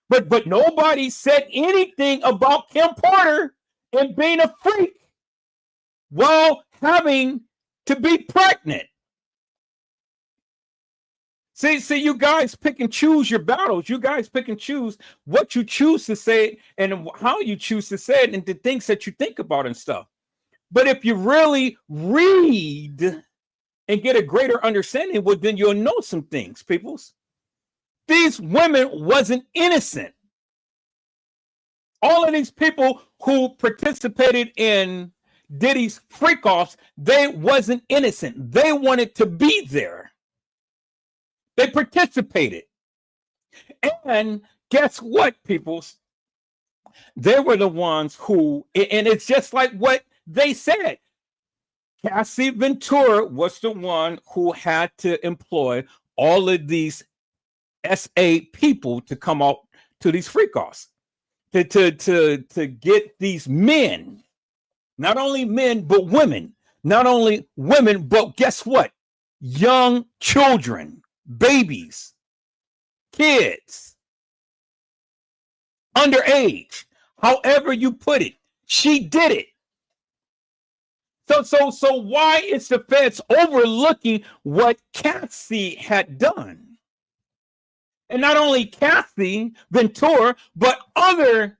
But nobody said anything about Kim Porter and being a freak while having to be pregnant. See, you guys pick and choose your battles. You guys pick and choose what you choose to say and how you choose to say it and the things that you think about and stuff. But if you really read and get a greater understanding, well, then you'll know some things, peoples. These women wasn't innocent. All of these people who participated in Diddy's freak offs, they wasn't innocent. They wanted to be there. They participated. And guess what, peoples? They were the ones who, and it's just like what they said. Cassie Ventura was the one who had to employ all of these SA people to come out to these freak-offs, to get these men, not only men, but women, not only women, but guess what? Young children, babies, kids, underage, however you put it, she did it. So why is the feds overlooking what Cassie had done? And not only Cassie Ventura, but other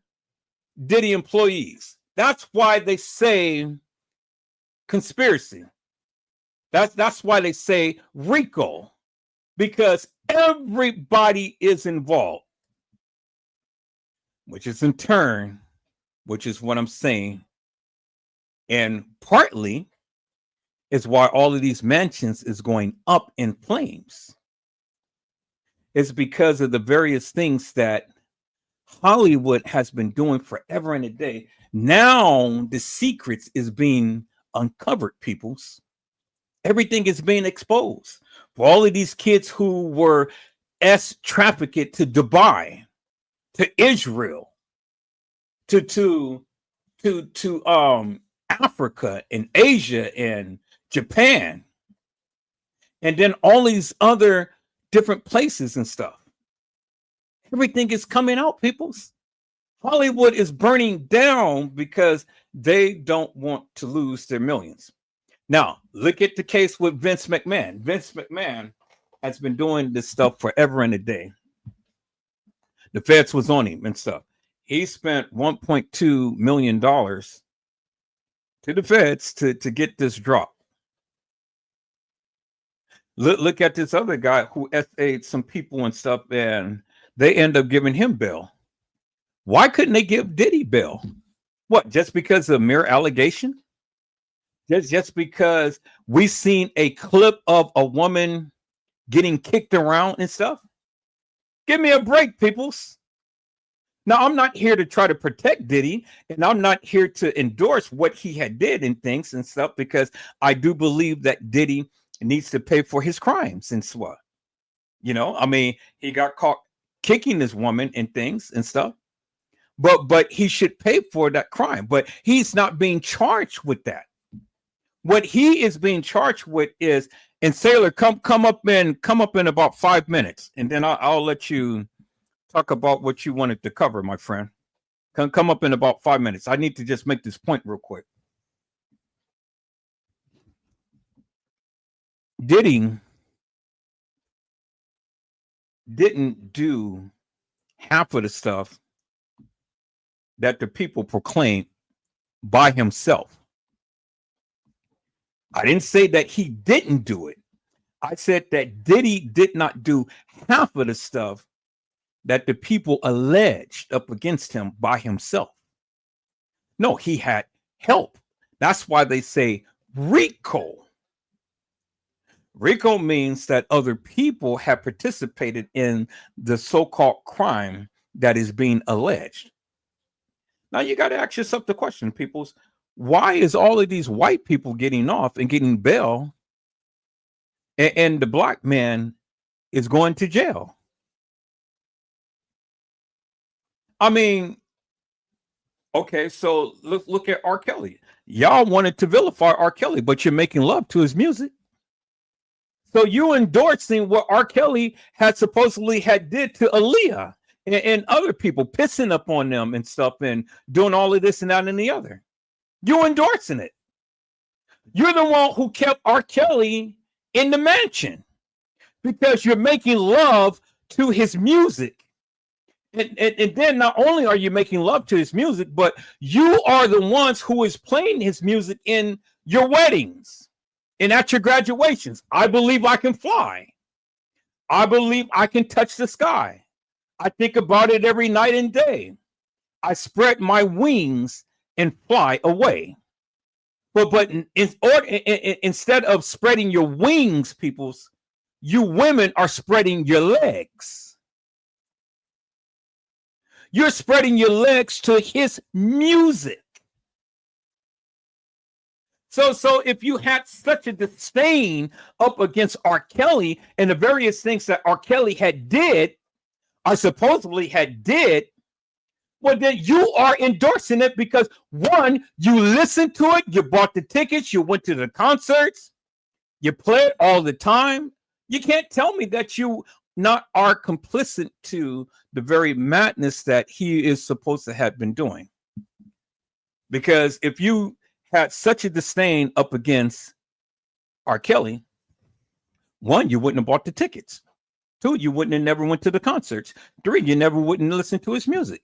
Diddy employees. That's why they say conspiracy. That's why they say RICO, because everybody is involved, which is in turn, which is what I'm saying. And partly is why all of these mansions is going up in flames. It's because of the various things that Hollywood has been doing forever and a day. Now the secrets is being uncovered, peoples. Everything is being exposed. For all of these kids who were trafficked to Dubai, to Israel, to Africa and Asia and Japan, and then all these other different places and stuff. Everything is coming out, peoples. Hollywood is burning down because they don't want to lose their millions. Now, look at the case with Vince McMahon. Vince McMahon has been doing this stuff forever and a day. The feds was on him and stuff. He spent $1.2 million to the feds to get this drop. Look at this other guy who SA'd some people and stuff, and they end up giving him bail. Why couldn't they give Diddy bail? What, just because of mere allegation? Just because we seen a clip of a woman getting kicked around and stuff? Give me a break, peoples. Now, I'm not here to try to protect Diddy, and I'm not here to endorse what he had did and things and stuff, because I do believe that Diddy needs to pay for his crimes and stuff. You know, I mean, he got caught kicking this woman and things and stuff, but he should pay for that crime. But he's not being charged with that. What he is being charged with is, and Sailor, come up in about 5 minutes, and then I'll let you talk about what you wanted to cover, my friend. Come up in about 5 minutes. I need to just make this point real quick. Diddy didn't do half of the stuff that the people proclaim by himself. I didn't say that he didn't do it. I said that Diddy did not do half of the stuff that the people alleged up against him by himself. No, he had help. That's why they say RICO. RICO means that other people have participated in the so-called crime that is being alleged. Now you got to ask yourself the question, peoples, why is all of these white people getting off and getting bail, and the black man is going to jail? I mean, okay, so look at R. Kelly. Y'all wanted to vilify R. Kelly, but you're making love to his music. So you endorsing what R. Kelly had supposedly had did to Aaliyah and other people, pissing up on them and stuff and doing all of this and that and the other. You endorsing it. You're the one who kept R. Kelly in the mansion because you're making love to his music. And then not only are you making love to his music, but you are the ones who is playing his music in your weddings and at your graduations. I believe I can fly. I believe I can touch the sky. I think about it every night and day. I spread my wings and fly away. But instead of spreading your wings, peoples, you women are spreading your legs. You're spreading your legs to his music. So if you had such a disdain up against R. Kelly and the various things that R. Kelly had did, or supposedly had did, well, then you are endorsing it because, one, you listened to it, you bought the tickets, you went to the concerts, you play it all the time. You can't tell me that you not are complicit to the very madness that he is supposed to have been doing. Because if you had such a disdain up against R. Kelly, one, you wouldn't have bought the tickets. Two, you wouldn't have never went to the concerts. Three, you never wouldn't listen to his music.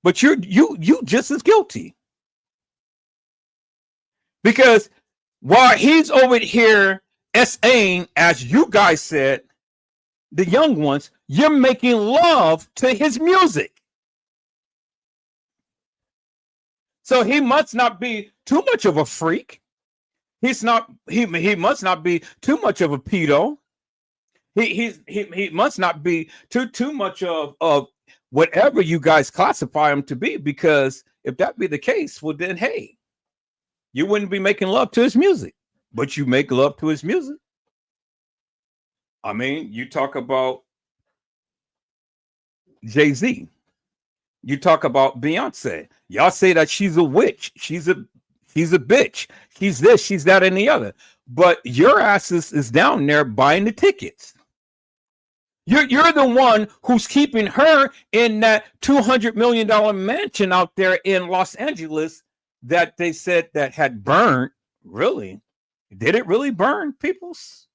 But you just as guilty. Because while he's over here SAing, as you guys said, the young ones, you're making love to his music. So he must not be too much of a freak. He's not. He must not be too much of a pedo. He must not be too much of whatever you guys classify him to be. Because if that be the case, well then, hey, you wouldn't be making love to his music, but you make love to his music. I mean, you talk about Jay-Z. You talk about Beyonce. Y'all say that she's a witch. She's a bitch. She's this, she's that, and the other. But your ass is down there buying the tickets. You're the one who's keeping her in that $200 million mansion out there in Los Angeles that they said that had burned. Really? Did it really burn, peoples?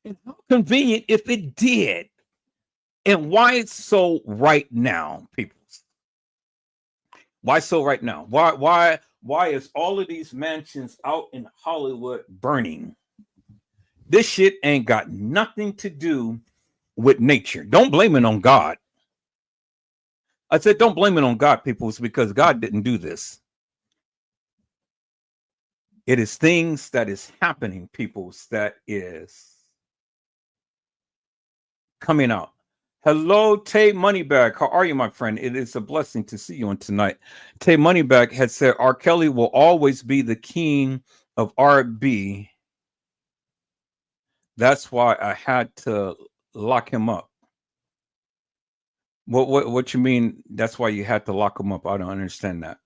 And how convenient if it did. And why it's so right now, peoples? Why so right now? Why is all of these mansions out in Hollywood burning? This shit ain't got nothing to do with nature. Don't blame it on God. I said don't blame it on God, peoples, because God didn't do this. It is things that is happening, peoples, that is coming out. Hello, Tay Moneybag. How are you, my friend? It is a blessing to see you on tonight. Tay Moneybag had said R. Kelly will always be the king of R&B. That's why I had to lock him up. What you mean? That's why you had to lock him up? I don't understand that.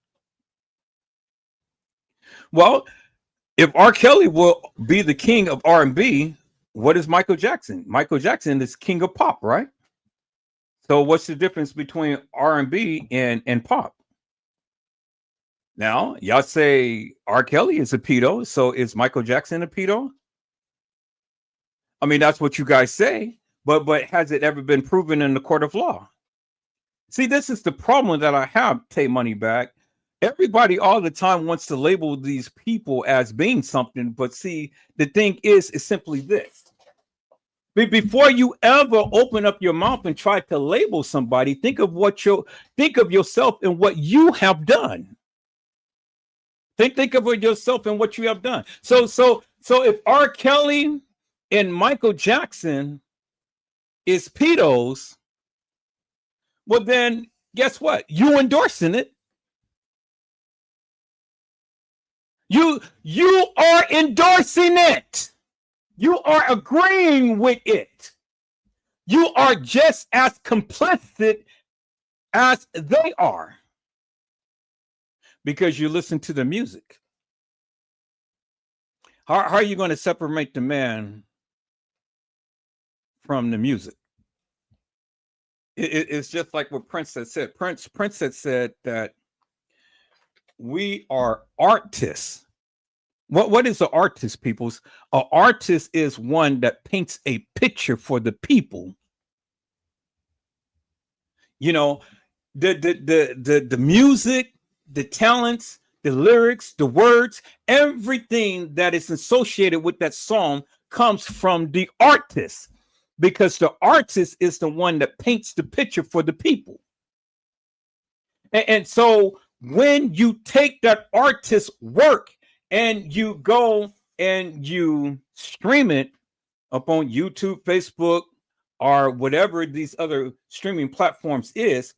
Well, if R. Kelly will be the king of R&B, what is Michael Jackson? Michael Jackson is king of pop, right? So what's the difference between R&B and pop? Now, y'all say R. Kelly is a pedo, so is Michael Jackson a pedo? I mean, that's what you guys say, but has it ever been proven in the court of law? See, this is the problem that I have, Tay Moneybag. Everybody all the time wants to label these people as being something, but see, the thing is simply this. Before you ever open up your mouth and try to label somebody, think of yourself and what you have done. Think of yourself and what you have done. So if R. Kelly and Michael Jackson is pedos, well then guess what? You endorsing it. You are endorsing it. You are agreeing with it. You are just as complicit as they are because you listen to the music. How are you going to separate the man from the music? It's just like what Prince had said. Prince had said that we are artists. What is an artist, peoples? An artist is one that paints a picture for the people. You know, the music, the talents, the lyrics, the words, everything that is associated with that song comes from the artist, because the artist is the one that paints the picture for the people. And so when you take that artist's work and you go and you stream it up on YouTube, Facebook, or whatever these other streaming platforms is,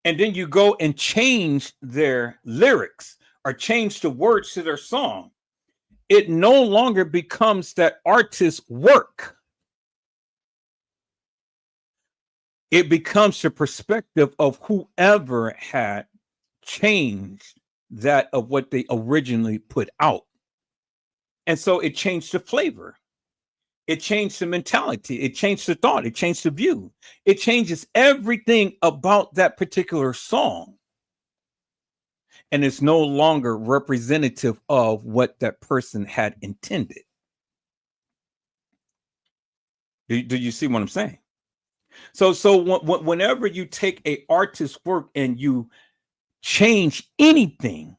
and then you go and change their lyrics or change the words to their song, it no longer becomes that artist's work. It becomes the perspective of whoever had changed that of what they originally put out. And so it changed the flavor. It changed the mentality. It changed the thought. It changed the view. It changes everything about that particular song. And it's no longer representative of what that person had intended. Do you see what I'm saying? So whenever you take an artist's work and you change anything,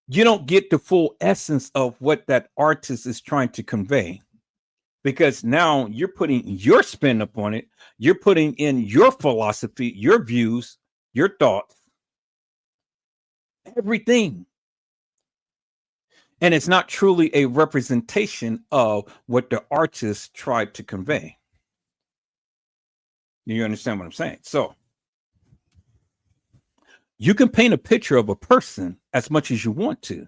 you don't get the full essence of what that artist is trying to convey. Because now you're putting your spin upon it. You're putting in your philosophy, your views, your thoughts, everything. And it's not truly a representation of what the artist tried to convey. Do you understand what I'm saying? So you can paint a picture of a person as much as you want to,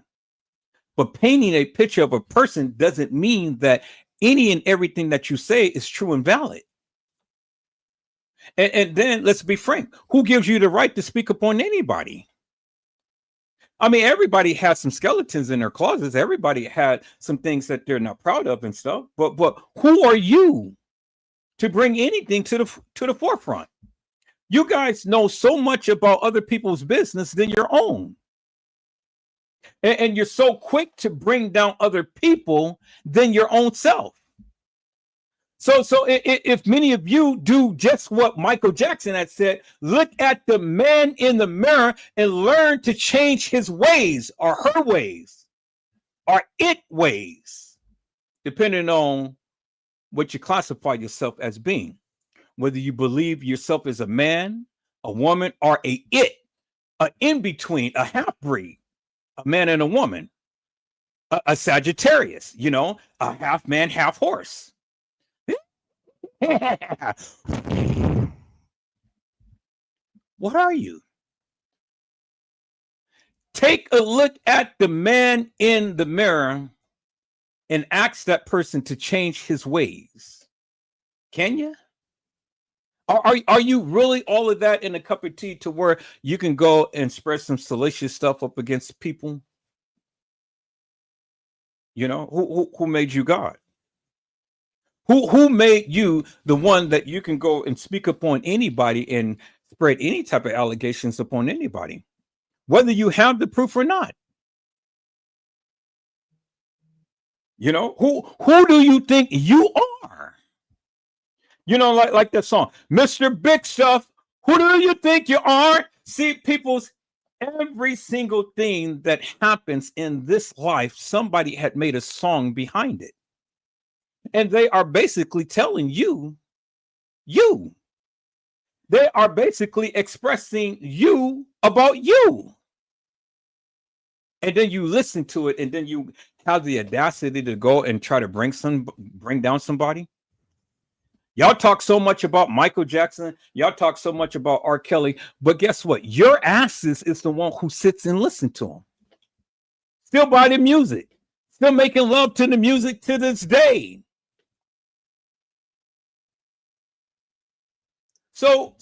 but painting a picture of a person doesn't mean that any and everything that you say is true and valid. And then let's be frank, who gives you the right to speak upon anybody? I mean, everybody has some skeletons in their closets. Everybody had some things that they're not proud of and stuff. But who are you to bring anything to the forefront? You guys know so much about other people's business than your own. And you're so quick to bring down other people than your own self. So if many of you do just what Michael Jackson had said, look at the man in the mirror and learn to change his ways or her ways or it ways, depending on what you classify yourself as being, whether you believe yourself as a man, a woman, or an in-between, a half-breed, a man and a woman, a Sagittarius, a half man, half horse. What are you? Take a look at the man in the mirror and ask that person to change his ways. Can you? Are you really all of that in a cup of tea to where you can go and spread some salacious stuff up against people? Who made you God? Who made you the one that you can go and speak upon anybody and spread any type of allegations upon anybody, whether you have the proof or not? Who do you think you are? Like that song, Mr. Big Stuff. Who do you think you are? See, people's every single thing that happens in this life, somebody had made a song behind it. And they are basically telling you. They are basically expressing you about you. And then you listen to it, and then you have the audacity to go and try to bring down somebody. Y'all talk so much about Michael Jackson. Y'all talk so much about R. Kelly. But guess what? Your asses is the one who sits and listens to them. Still buy the music. Still making love to the music to this day. So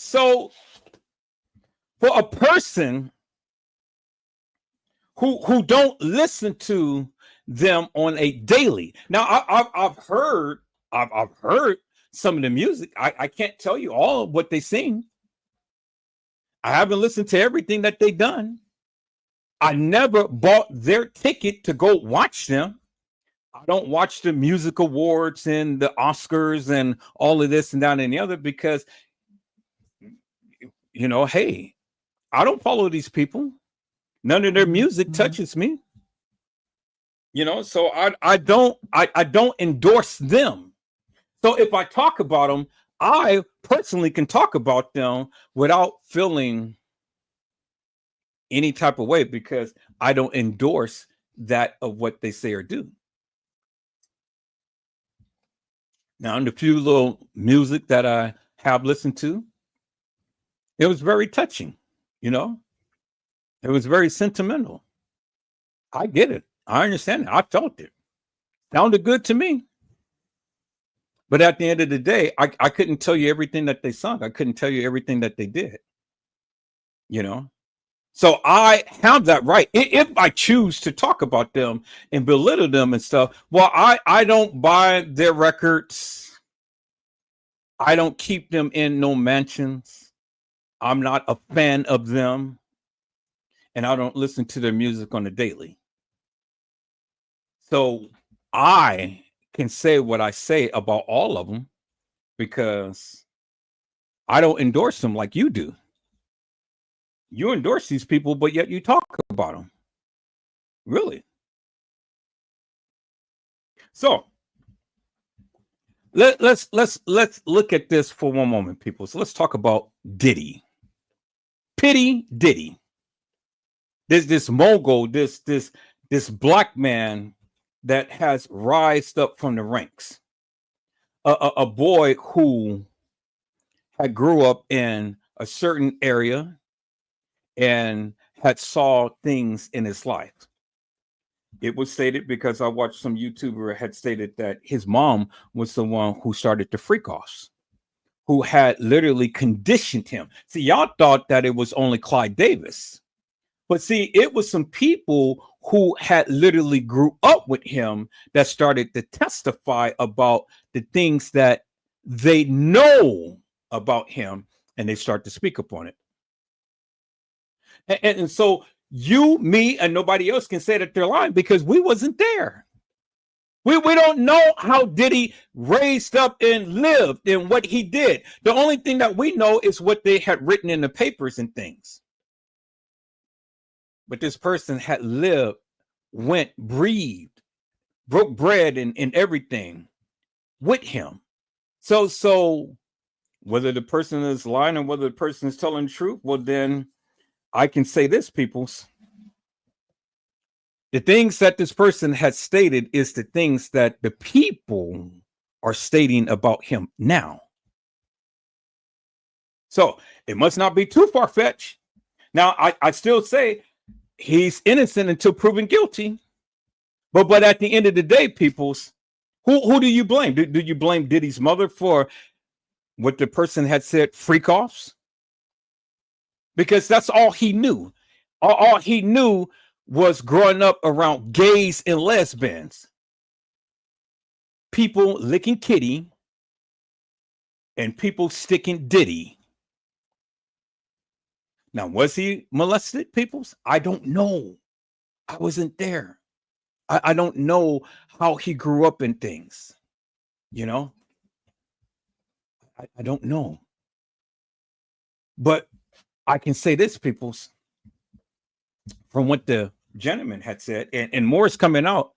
for a person who don't listen to them on a daily. Now I've heard some of the music. I can't tell you all of what they sing. I haven't listened to everything that they've done. I never bought their ticket to go watch them. I don't watch the music awards and the Oscars and all of this and that and the other because, hey, I don't follow these people. None of their music touches me. So I don't endorse them. So if I talk about them, I personally can talk about them without feeling any type of way because I don't endorse that of what they say or do. Now, in the few little music that I have listened to, it was very touching, you know. It was very sentimental. I get it. I understand it. I felt it. Sounded good to me. But at the end of the day, I couldn't tell you everything that they sung. I couldn't tell you everything that they did. You know? So I have that right. If I choose to talk about them and belittle them and stuff, well, I don't buy their records. I don't keep them in no mansions. I'm not a fan of them. And I don't listen to their music on the daily. So I can say what I say about all of them because I don't endorse them like you do. You endorse these people, but yet you talk about them. Really? So let's look at this for one moment, people. So let's talk about Diddy. P. Diddy. This mogul, this black man that has rised up from the ranks. A boy who had grew up in a certain area and had saw things in his life. It was stated, because I watched some YouTuber had stated that his mom was the one who started the freak offs, who had literally conditioned him. See, y'all thought that it was only Clyde Davis. But see, it was some people who had literally grew up with him that started to testify about the things that they know about him, and they start to speak upon it. And so you, me, and nobody else can say that they're lying because we wasn't there. We don't know how Diddy raised up and lived and what he did. The only thing that we know is what they had written in the papers and things. But this person had lived, went, breathed, broke bread and everything with him. So whether the person is lying or whether the person is telling the truth, well, then I can say this, peoples. The things that this person has stated is the things that the people are stating about him now. So it must not be too far-fetched. Now, I still say he's innocent until proven guilty. But at the end of the day, peoples, who do you blame? Do you blame Diddy's mother for what the person had said, freak offs? Because that's all he knew. All he knew was growing up around gays and lesbians, people licking kitty, and people sticking Diddy. Now, was he molested, peoples? I don't know. I wasn't there. I don't know how he grew up in things. You know? I don't know. But I can say this, peoples, from what the gentleman had said, and more is coming out.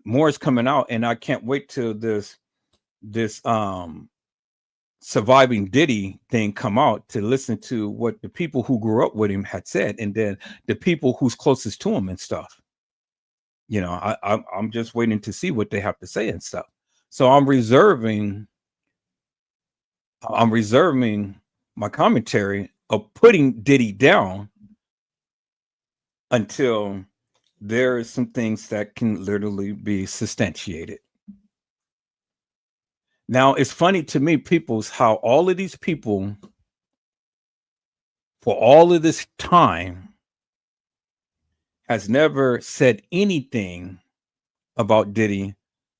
More is coming out, and I can't wait till this surviving Diddy thing come out to listen to what the people who grew up with him had said, and then the people who's closest to him and stuff. You know, I'm just waiting to see what they have to say and stuff. So I'm reserving my commentary of putting Diddy down until there are some things that can literally be substantiated. Now, it's funny to me, peoples, how all of these people, for all of this time, has never said anything about Diddy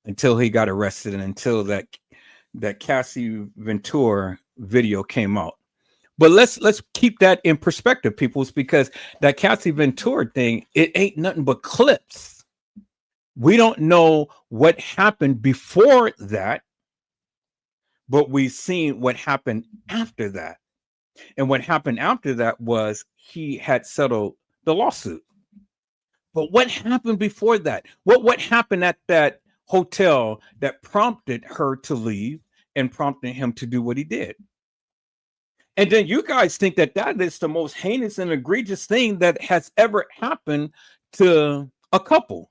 until he got arrested and until that Cassie Ventura video came out. But let's keep that in perspective, peoples, because that Cassie Ventura thing, it ain't nothing but clips. We don't know what happened before that, but we've seen what happened after that. And what happened after that was he had settled the lawsuit. But what happened before that? What happened at that hotel that prompted her to leave and prompted him to do what he did? And then you guys think that that is the most heinous and egregious thing that has ever happened to a couple.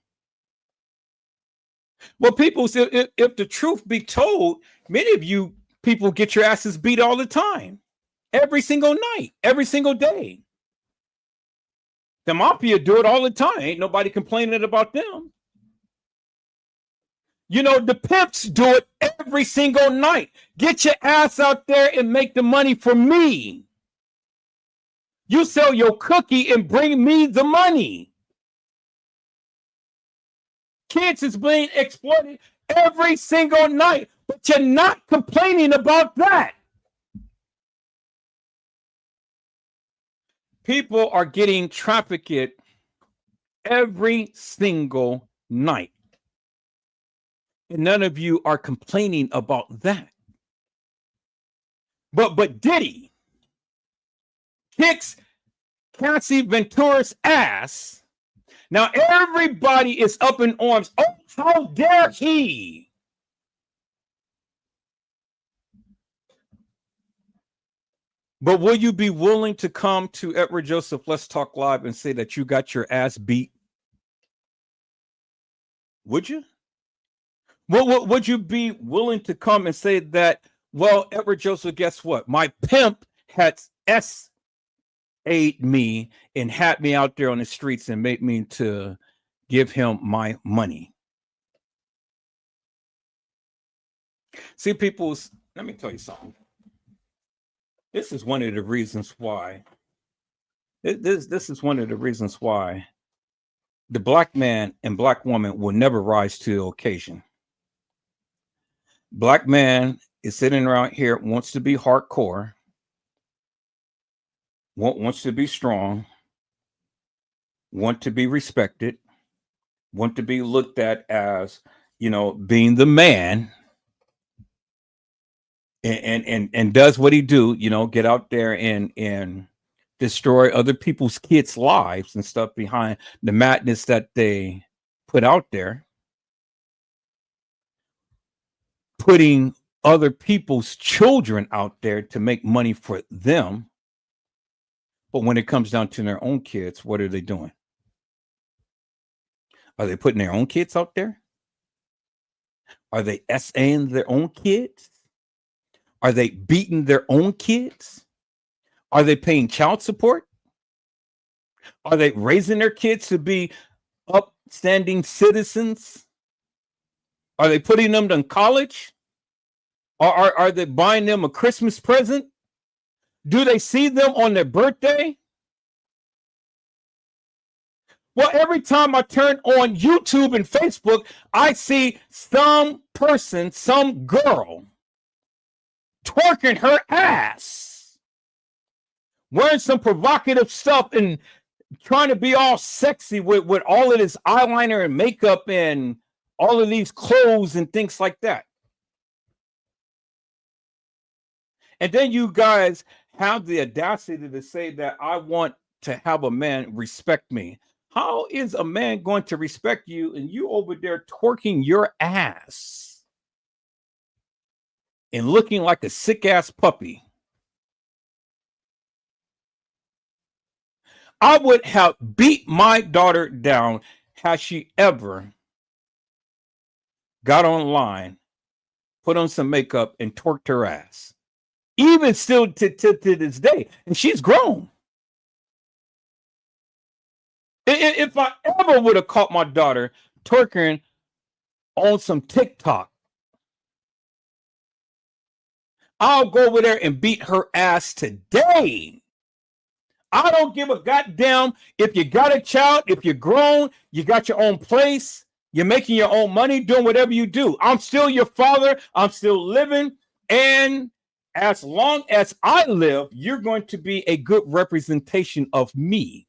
Well, people say if the truth be told, many of you people get your asses beat all the time, every single night, every single day. The mafia do it all the time. Ain't nobody complaining about them. You know, the pimps do it every single night. Get your ass out there and make the money for me. You sell your cookie and bring me the money. Kids is being exploited every single night, but you're not complaining about that. People are getting trafficked every single night. And none of you are complaining about that. But Diddy kicks Cassie Ventura's ass. Now everybody is up in arms. Oh, how dare he? But will you be willing to come to Edward Joseph Let's Talk Live and say that you got your ass beat? Would you? Well, would you be willing to come and say that, well, Edward Joseph, guess what? My pimp had S-a'd me and had me out there on the streets and made me to give him my money. See, people, let me tell you something. This is one of the reasons why. This is one of the reasons why the black man and black woman will never rise to the occasion. Black man is sitting around here, wants to be hardcore, wants to be strong, want to be respected, want to be looked at as, you know, being the man, and does what he do, you know, get out there and destroy other people's kids' lives and stuff behind the madness that they put out there, putting other people's children out there to make money for them. But when it comes down to their own kids, what are they doing? Are they putting their own kids out there? Are they SAing their own kids? Are they beating their own kids? Are they paying child support? Are they raising their kids to be upstanding citizens? Are they putting them in college? Are they buying them a Christmas present? Do they see them on their birthday? Well, every time I turn on YouTube and Facebook, I see some person, some girl, twerking her ass, wearing some provocative stuff and trying to be all sexy with all of this eyeliner and makeup and all of these clothes and things like that. And then you guys have the audacity to say that I want to have a man respect me. How is a man going to respect you and you over there twerking your ass and looking like a sick ass puppy? I would have beat my daughter down had she ever got online, put on some makeup, and twerked her ass. Even still to this day. And she's grown. If I ever would have caught my daughter twerking on some TikTok, I'll go over there and beat her ass today. I don't give a goddamn if you got a child, if you're grown, you got your own place, you're making your own money, doing whatever you do. I'm still your father. I'm still living. And as long as I live, you're going to be a good representation of me.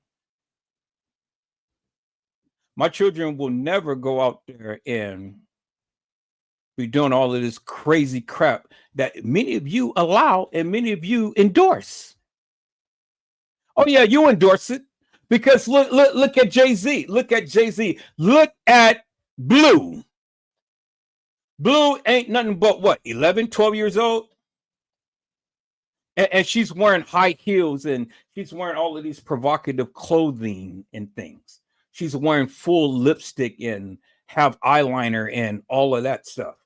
My children will never go out there and be doing all of this crazy crap that many of you allow and many of you endorse. Oh yeah, you endorse it because look at Jay-Z. Look at Jay-Z. Look at Blue. Blue ain't nothing but what, 11, 12 years old? And she's wearing high heels and she's wearing all of these provocative clothing and things. She's wearing full lipstick and have eyeliner and all of that stuff.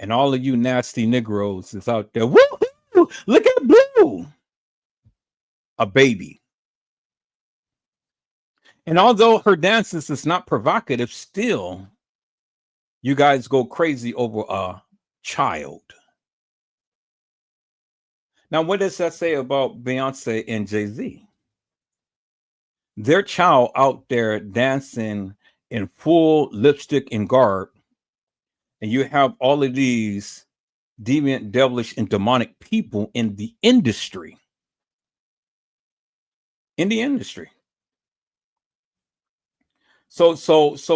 And all of you nasty Negroes is out there. Woo-hoo! Look at Blue, a baby. And although her dances is not provocative, still, you guys go crazy over a child. Now, what does that say about Beyonce and Jay-Z? Their child out there dancing in full lipstick and garb, and you have all of these deviant, devilish, and demonic people in the industry. In the industry. So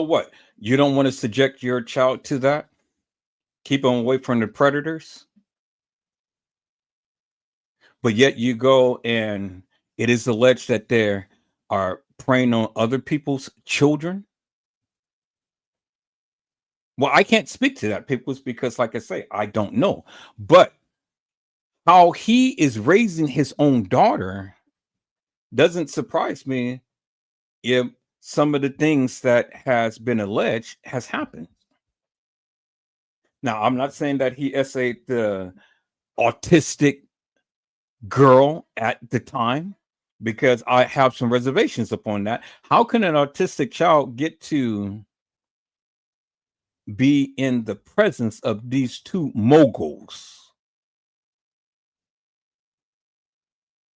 what? You don't want to subject your child to that? Keep them away from the predators? But yet you go and it is alleged that they are preying on other people's children? Well, I can't speak to that, people, because like I say, I don't know. But how he is raising his own daughter doesn't surprise me if some of the things that has been alleged has happened. Now, I'm not saying that he essayed the autistic girl at the time, because I have some reservations upon that. How can an autistic child get to be in the presence of these two moguls?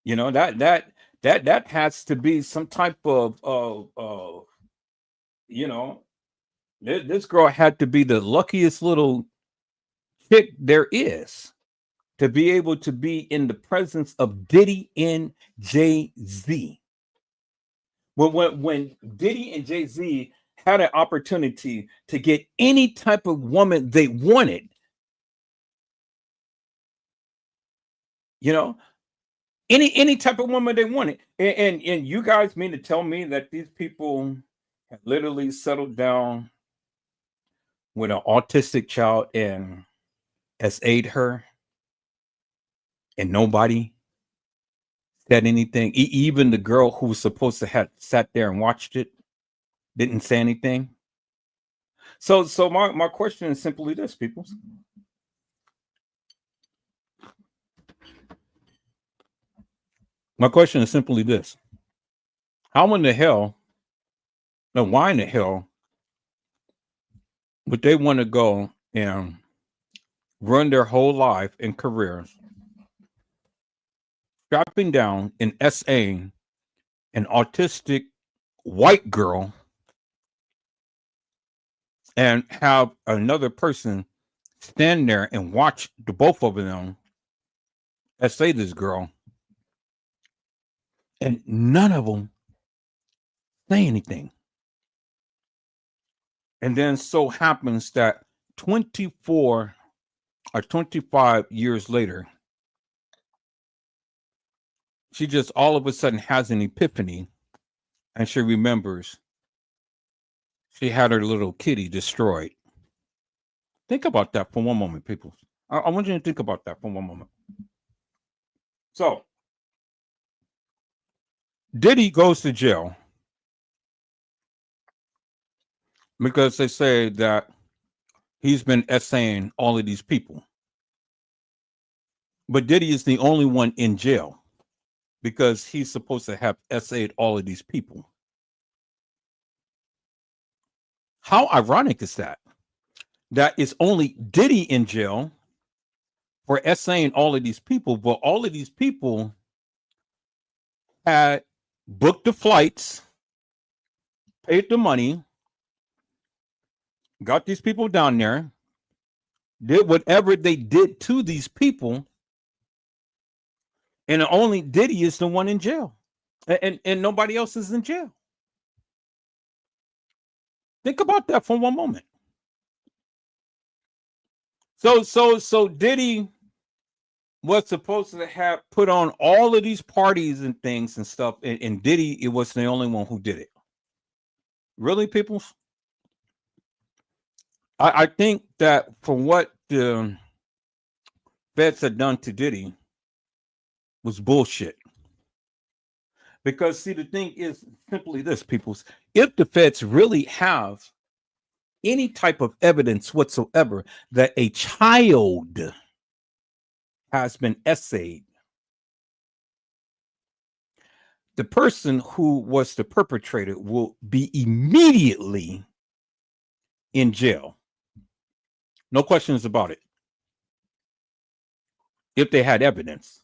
You know, that has to be some type of you know, this girl had to be the luckiest little chick there is to be able to be in the presence of Diddy and Jay-Z. When Diddy and Jay-Z had an opportunity to get any type of woman they wanted, you know, any type of woman they wanted, and you guys mean to tell me that these people have literally settled down with an autistic child and SA'd her, and nobody said anything? Even the girl who was supposed to have sat there and watched it didn't say anything. So my question is simply this, people. My question is simply this. How in the hell, and why in the hell would they want to go and run their whole life and careers strapping down and SAing an autistic white girl and have another person stand there and watch the both of them SA this girl, and none of them say anything? And then so happens that 24 or 25 years later, she just all of a sudden has an epiphany, and she remembers she had her little kitty destroyed. Think about that for one moment, people. I want you to think about that for one moment. So, Diddy goes to jail because they say that he's been SAing all of these people. But Diddy is the only one in jail because he's supposed to have SA'd all of these people. How ironic is that? That it's only Diddy in jail for SAing all of these people, but all of these people had booked the flights, paid the money, got these people down there, did whatever they did to these people, and only Diddy is the one in jail, and nobody else is in jail. Think about that for one moment. So Diddy was supposed to have put on all of these parties and things and stuff, and Diddy, it was the only one who did it. Really, people? I think that for what the feds had done to Diddy was bullshit. Because see, the thing is simply this, peoples. If the feds really have any type of evidence whatsoever that a child has been essayed, the person who was the perpetrator will be immediately in jail. No questions about it. If they had evidence.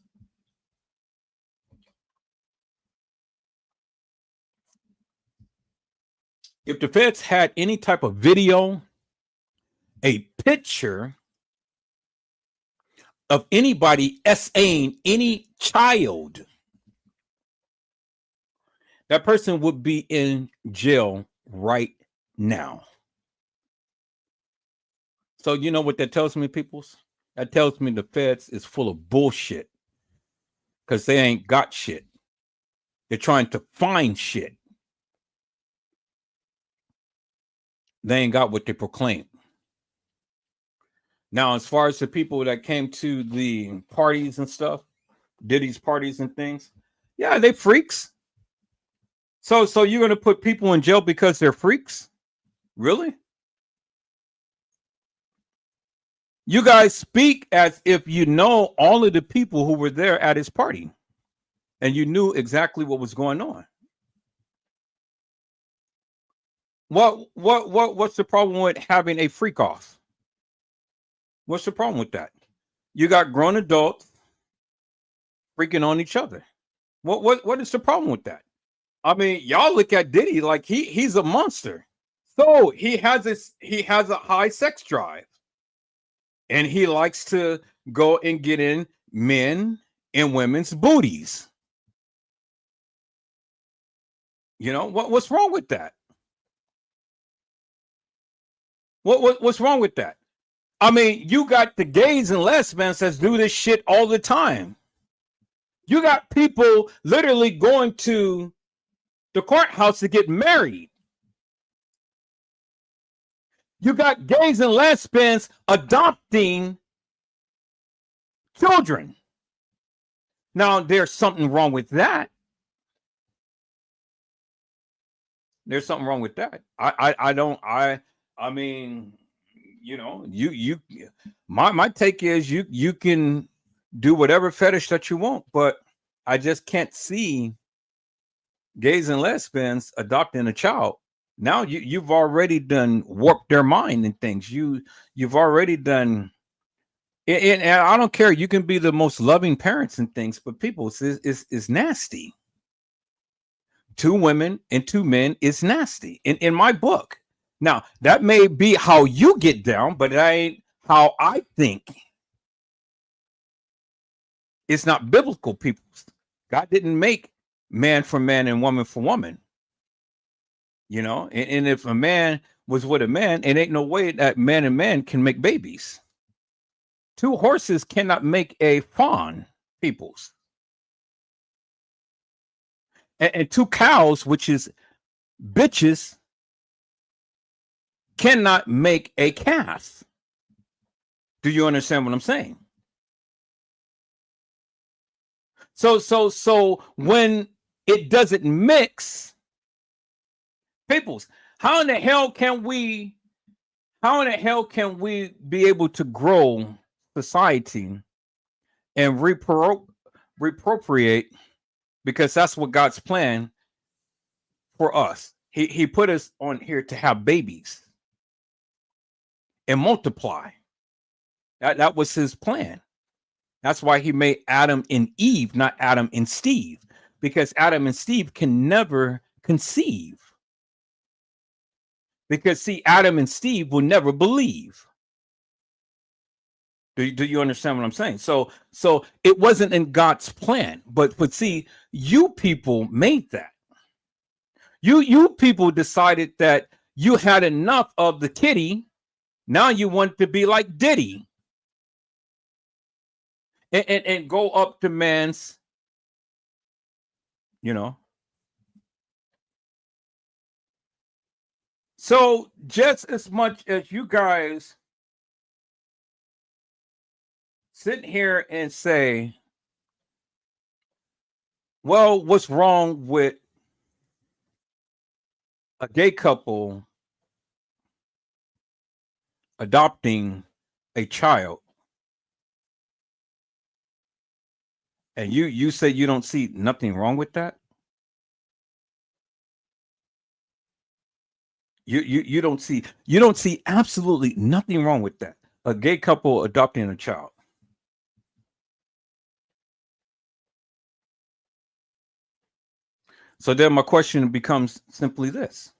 If the feds had any type of video, a picture of anybody essaying any child, that person would be in jail right now. So you know what that tells me, peoples? That tells me the feds is full of bullshit because they ain't got shit. They're trying to find shit. They ain't got what they proclaim. Now, as far as the people that came to the parties and stuff, Diddy's parties and things, yeah, they freaks. So you're going to put people in jail because they're freaks? Really? You guys speak as if you know all of the people who were there at his party and you knew exactly what was going on. What's the problem with having a freak off? What's the problem with that? You got grown adults freaking on each other. What is the problem with that? I mean, y'all look at Diddy like he's a monster. So he has a high sex drive. And he likes to go and get in men and women's booties. You know, what's wrong with that? What's wrong with that? I mean, you got the gays and lesbians that do this shit all the time. You got people literally going to the courthouse to get married. You got gays and lesbians adopting children. Now, there's something wrong with that. There's something wrong with that. I mean, you know, my take is you can do whatever fetish that you want, but I just can't see gays and lesbians adopting a child. Now you've already done warped their mind and things. You've already done, and I don't care. You can be the most loving parents and things, but people is nasty. 2 women and 2 men is nasty in my book. Now, that may be how you get down, but that ain't how I think. It's not biblical, people. God didn't make man for man and woman for woman. You know, and if a man was with a man, it ain't no way that man and man can make babies. 2 horses cannot make a fawn, peoples. And 2 cows, which is bitches, cannot make a calf. Do you understand what I'm saying? So when it doesn't mix, peoples, how in the hell can we be able to grow society and reappropriate, because that's what God's plan for us. He put us on here to have babies and multiply. That was his plan. That's why he made Adam and Eve, not Adam and Steve, because Adam and Steve can never conceive. Because see, Adam and Steve will never believe. Do you understand what I'm saying? So it wasn't in God's plan, but see, you people made that. You people decided that you had enough of the kitty. Now you want to be like Diddy. And go up to man's, you know. So just as much as you guys sit here and say, well, what's wrong with a gay couple adopting a child? And you say you don't see nothing wrong with that? You don't see absolutely nothing wrong with that. A gay couple adopting a child. So then my question becomes simply this.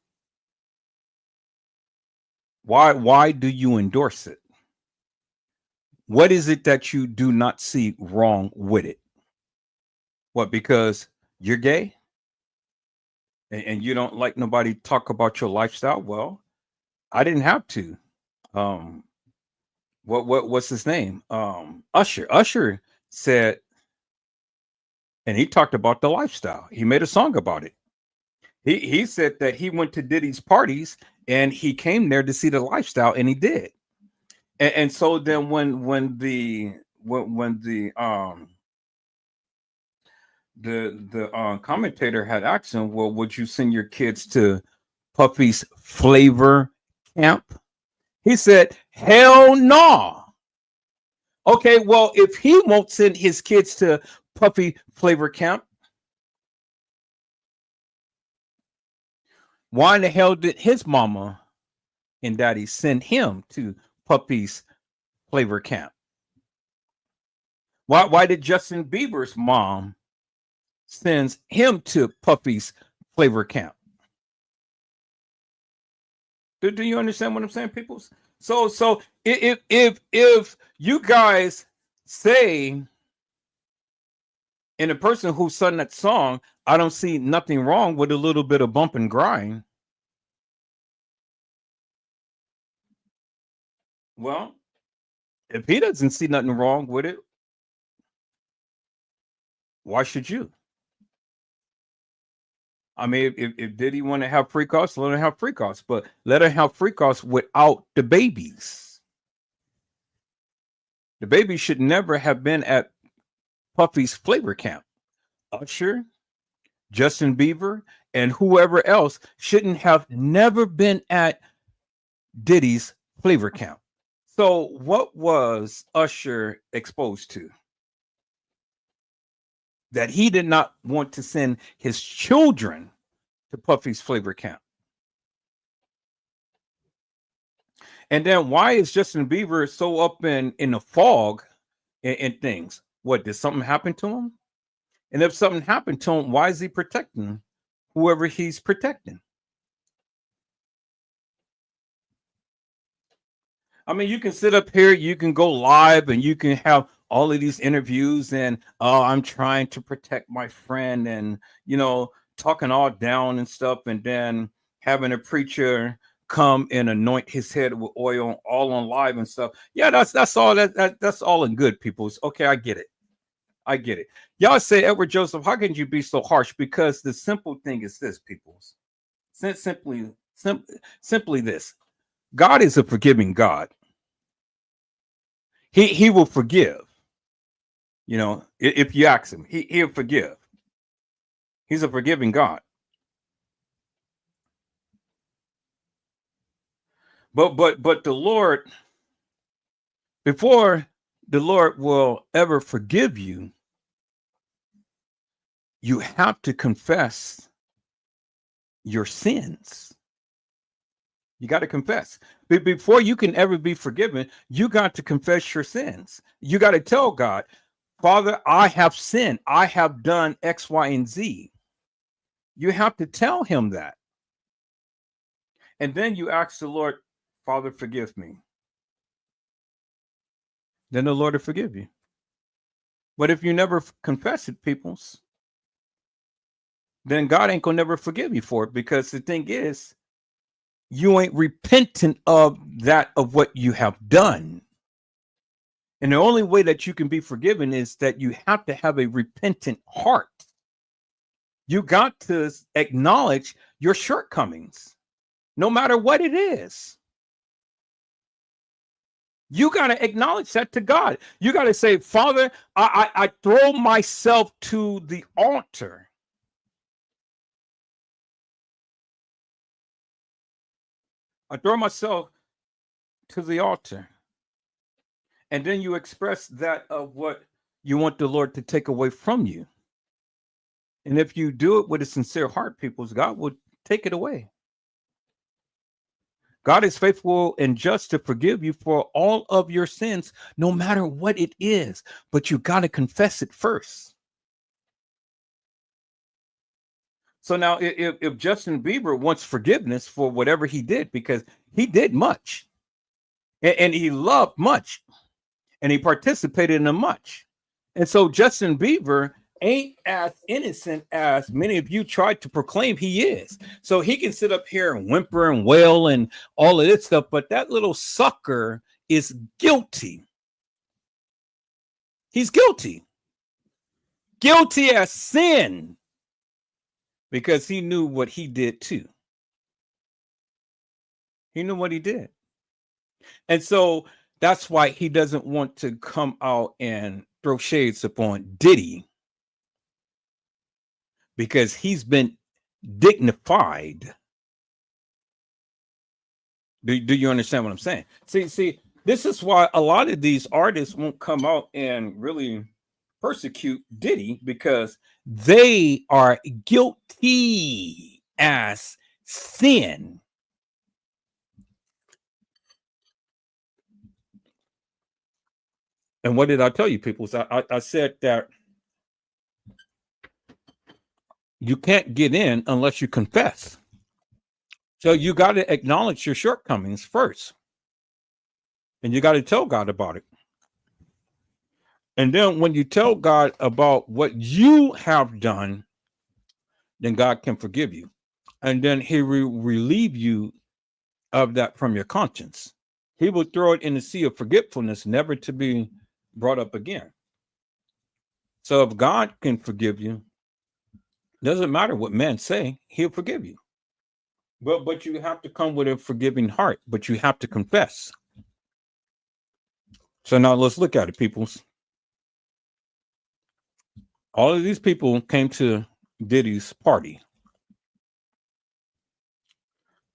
Why do you endorse it? What is it that you do not see wrong with it? What, because you're gay? And you don't like nobody talk about your lifestyle? Well, I didn't have to. What's his name? Usher. Usher said, and he talked about the lifestyle. He made a song about it. He said that he went to Diddy's parties and he came there to see the lifestyle, and he did. And so then when the commentator had asked him, well, would you send your kids to Puffy's flavor camp? He said, hell no. Okay, well, if he won't send his kids to Puffy flavor camp, why in the hell did his mama and daddy send him to Puffy's flavor camp? Why did Justin Bieber's mom sends him to Puffy's flavor camp? Do you understand what I'm saying, people? So if you guys say, in a person who sung that song, I don't see nothing wrong with a little bit of bump and grind. Well, if he doesn't see nothing wrong with it, why should you? I mean, if Diddy want to have free costs, let her have free costs, but let her have free costs without the babies. The babies should never have been at Puffy's flavor camp. Usher, Justin Bieber, and whoever else shouldn't have never been at Diddy's flavor camp. So what was Usher exposed to that he did not want to send his children to Puffy's flavor camp? And then why is Justin Bieber so up in the fog and things? What, did something happen to him? And if something happened to him, why is he protecting whoever he's protecting? I mean, you can sit up here, you can go live, and you can have all of these interviews, and I'm trying to protect my friend, and talking all down and stuff, and then having a preacher come and anoint his head with oil all on live and stuff. Yeah, that's all that's all in good, people. Okay, I get it. Y'all say, Edward Joseph, how can you be so harsh? Because the simple thing is this, people. Simply this. God is a forgiving God. He will forgive. If you ask him, he'll forgive. He's a forgiving God. But the Lord, before the Lord will ever forgive you, you have to confess your sins. You got to confess. Before you can ever be forgiven, you got to confess your sins. You got to tell God, Father, I have sinned. I have done X, Y, and Z. You have to tell him that. And then you ask the Lord, Father, forgive me. Then the Lord will forgive you. But if you never confess it, peoples, then God ain't gonna never forgive you for it, because the thing is, you ain't repentant of what you have done. And the only way that you can be forgiven is that you have to have a repentant heart. You got to acknowledge your shortcomings. no matter what it is. You got to acknowledge that to God. You got to say, Father, I throw myself to the altar. I throw myself to the altar. And then you express that of what you want the Lord to take away from you. And if you do it with a sincere heart, peoples, God will take it away. God is faithful and just to forgive you for all of your sins, no matter what it is. But you got to confess it first. So now, if Justin Bieber wants forgiveness for whatever he did, because he did much, and he loved much, and he participated in much. And so Justin Bieber ain't as innocent as many of you tried to proclaim he is. So he can sit up here and whimper and wail and all of this stuff, but that little sucker is guilty. He's guilty. Guilty as sin, because he knew what he did too. He knew what he did. And so that's why he doesn't want to come out and throw shades upon Diddy, because he's been dignified. Do you understand what I'm saying? See, this is why a lot of these artists won't come out and really persecute Diddy, because they are guilty as sin. And what did I tell you, people? So I said that you can't get in unless you confess. So you got to acknowledge your shortcomings first. And you got to tell God about it. And then when you tell God about what you have done, then God can forgive you. And then he will relieve you of that from your conscience. He will throw it in the sea of forgetfulness, never to be brought up again. So if God can forgive you, doesn't matter what men say, he'll forgive you. But you have to come with a forgiving heart, but you have to confess. So now let's look at it, peoples. All of these people came to Diddy's party.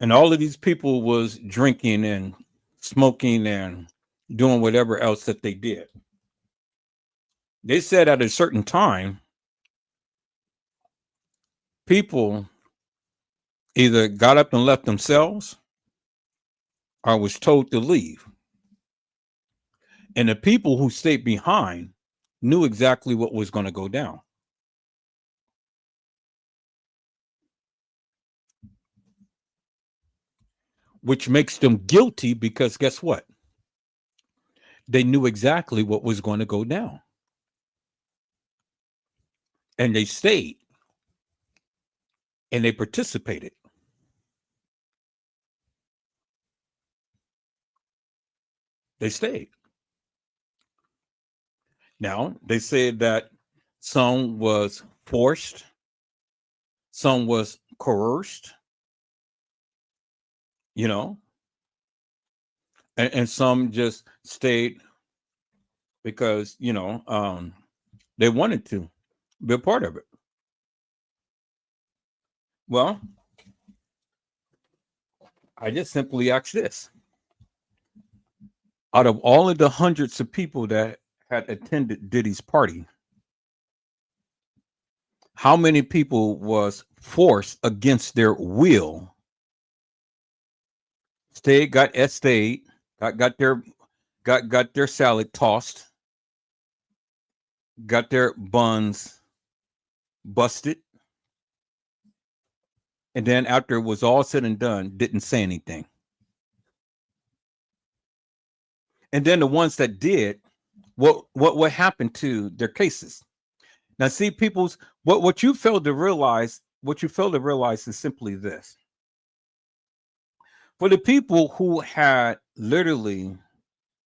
And all of these people was drinking and smoking and doing whatever else that they did. They said at a certain time, people either got up and left themselves or was told to leave. And the people who stayed behind knew exactly what was going to go down. Which makes them guilty, because guess what? They knew exactly what was going to go down. And they stayed. And they participated. They stayed. Now, they said that some was forced, some was coerced, you know, and some just stayed because, you know, they wanted to be a part of it. Well, I just simply ask this. Out of all of the hundreds of people that had attended Diddy's party, how many people was forced against their will? Got their salad tossed, got their buns busted, and then after it was all said and done, didn't say anything. And then the ones that did, what happened to their cases? Now, see, people's what you fail to realize is simply this. For the people who had literally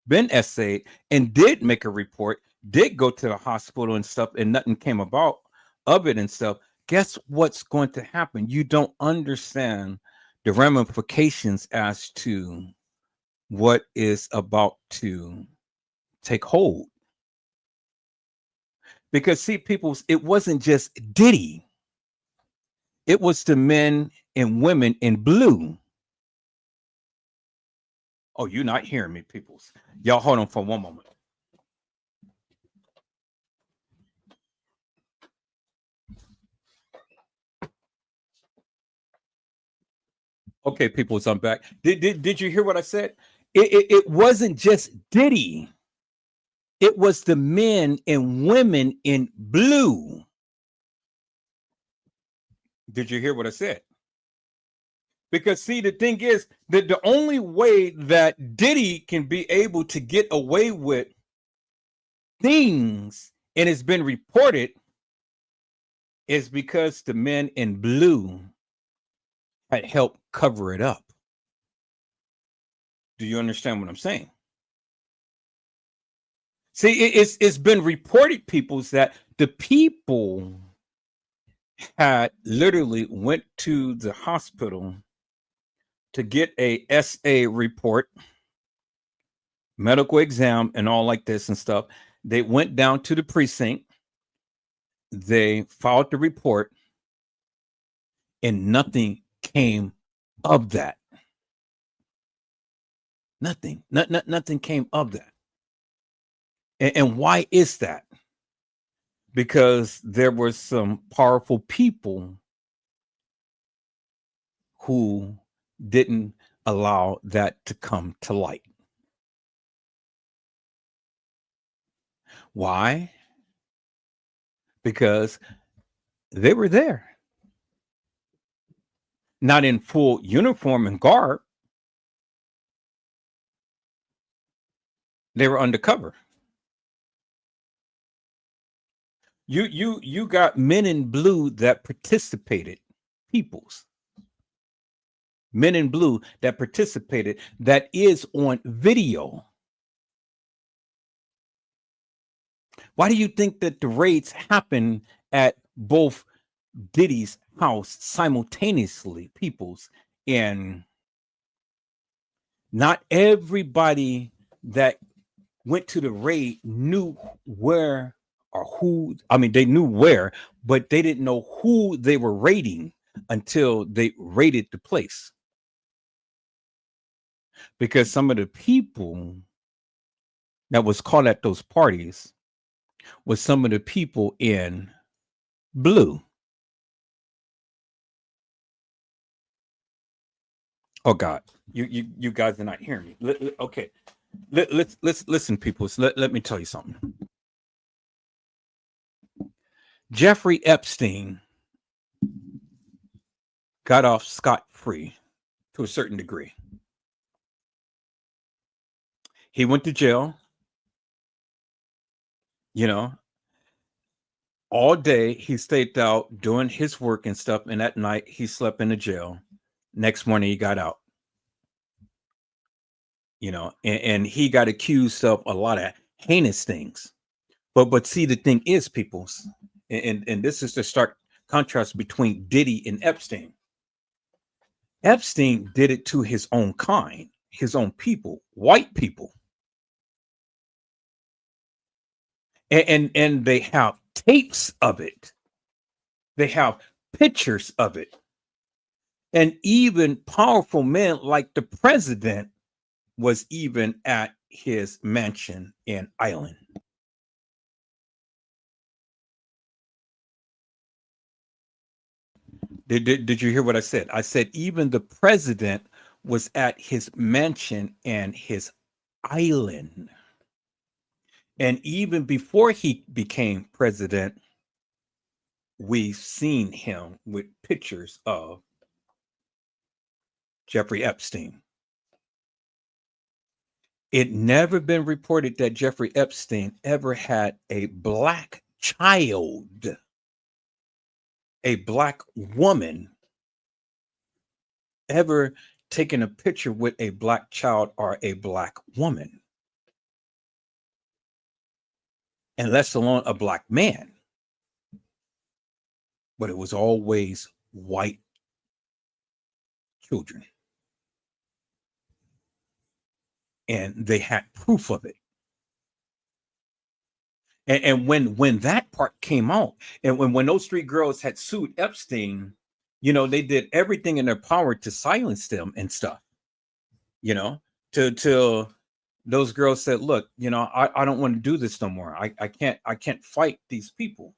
been essayed and did make a report, did go to the hospital and stuff, and nothing came about of it and stuff, guess what's going to happen? You don't understand the ramifications as to what is about to take hold. Because see, people, it wasn't just Diddy. It was the men and women in blue. Oh, you're not hearing me, peoples. Y'all hold on for one moment. Okay, peoples, I'm back. Did you hear what I said? It wasn't just Diddy. It was the men and women in blue. Did you hear what I said? Because see, the thing is that the only way that Diddy can be able to get away with things, and it's been reported, is because the men in blue had helped cover it up. Do you understand what I'm saying? See, it's been reported, peoples, that the people had literally went to the hospital to get a SA report, medical exam, and all like this and stuff. They went down to the precinct. They filed the report, and nothing came of that. Nothing. Nothing came of that. And why is that? Because there were some powerful people who didn't allow that to come to light. Why? Because they were there. Not in full uniform and garb. They were undercover. You got men in blue that participated, peoples. Men in blue that participated, that is on video. Why do you think that the raids happen at both Diddy's house simultaneously, peoples? And not everybody that went to the raid knew where or who. I mean, they knew where, but they didn't know who they were raiding until they raided the place. Because some of the people that was caught at those parties was some of the people in blue. Oh God, you guys are not hearing me. Okay, let's listen, people. So let me tell you something. Jeffrey Epstein got off scot-free to a certain degree. He went to jail, you know, all day. He stayed out doing his work and stuff. And at night, he slept in the jail. Next morning, he got out, you know, and he got accused of a lot of heinous things. But see, the thing is, peoples, and this is the stark contrast between Diddy and Epstein. Epstein did it to his own kind, his own people, white people. And they have tapes of it. They have pictures of it. And even powerful men like the president was even at his mansion in Ireland. Did you hear what I said? I said even the president was at his mansion and his island. And even before he became president, we've seen him with pictures of Jeffrey Epstein. It never been reported that Jeffrey Epstein ever had a black child, a black woman, ever taken a picture with a black child or a black woman. And less alone a black man. But it was always white children. And they had proof of it. And when that part came out, and when those three girls had sued Epstein, you know, they did everything in their power to silence them and stuff, you know, till those girls said, look, you know, I don't want to do this no more. I can't fight these people.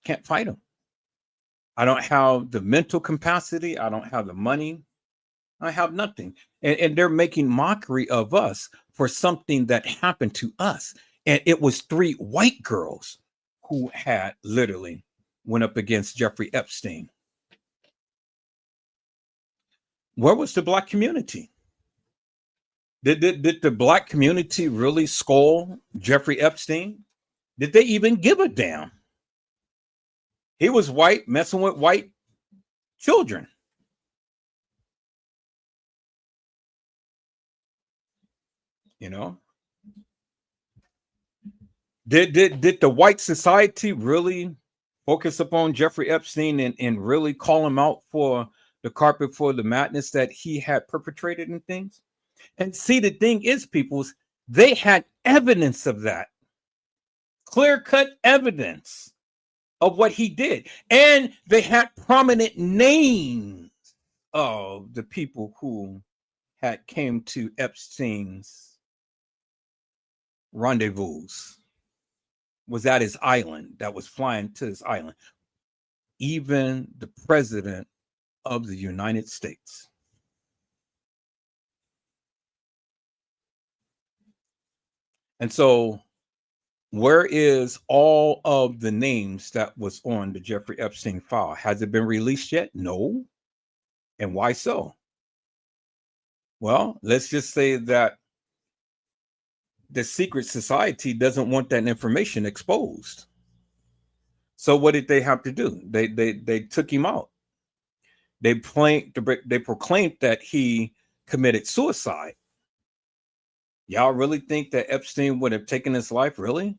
Can't fight them. I don't have the mental capacity. I don't have the money. I have nothing. And they're making mockery of us for something that happened to us. And it was three white girls who had literally went up against Jeffrey Epstein. Where was the black community? Did the black community really scold Jeffrey Epstein? Did they even give a damn? He was white, messing with white children. You know, did the white society really focus upon Jeffrey Epstein and really call him out for the carpet for the madness that he had perpetrated and things? And see, the thing is, peoples, they had evidence of that, clear-cut evidence of what he did, and they had prominent names of the people who had came to Epstein's rendezvous, was at his island, that was flying to his island. Even the president of the United States. And so, where is all of the names that was on the Jeffrey Epstein file? Has it been released yet? No. And why so? Well, let's just say that the secret society doesn't want that information exposed. So what did they have to do? They took him out. They proclaimed that he committed suicide. Y'all really think that Epstein would have taken his life? Really?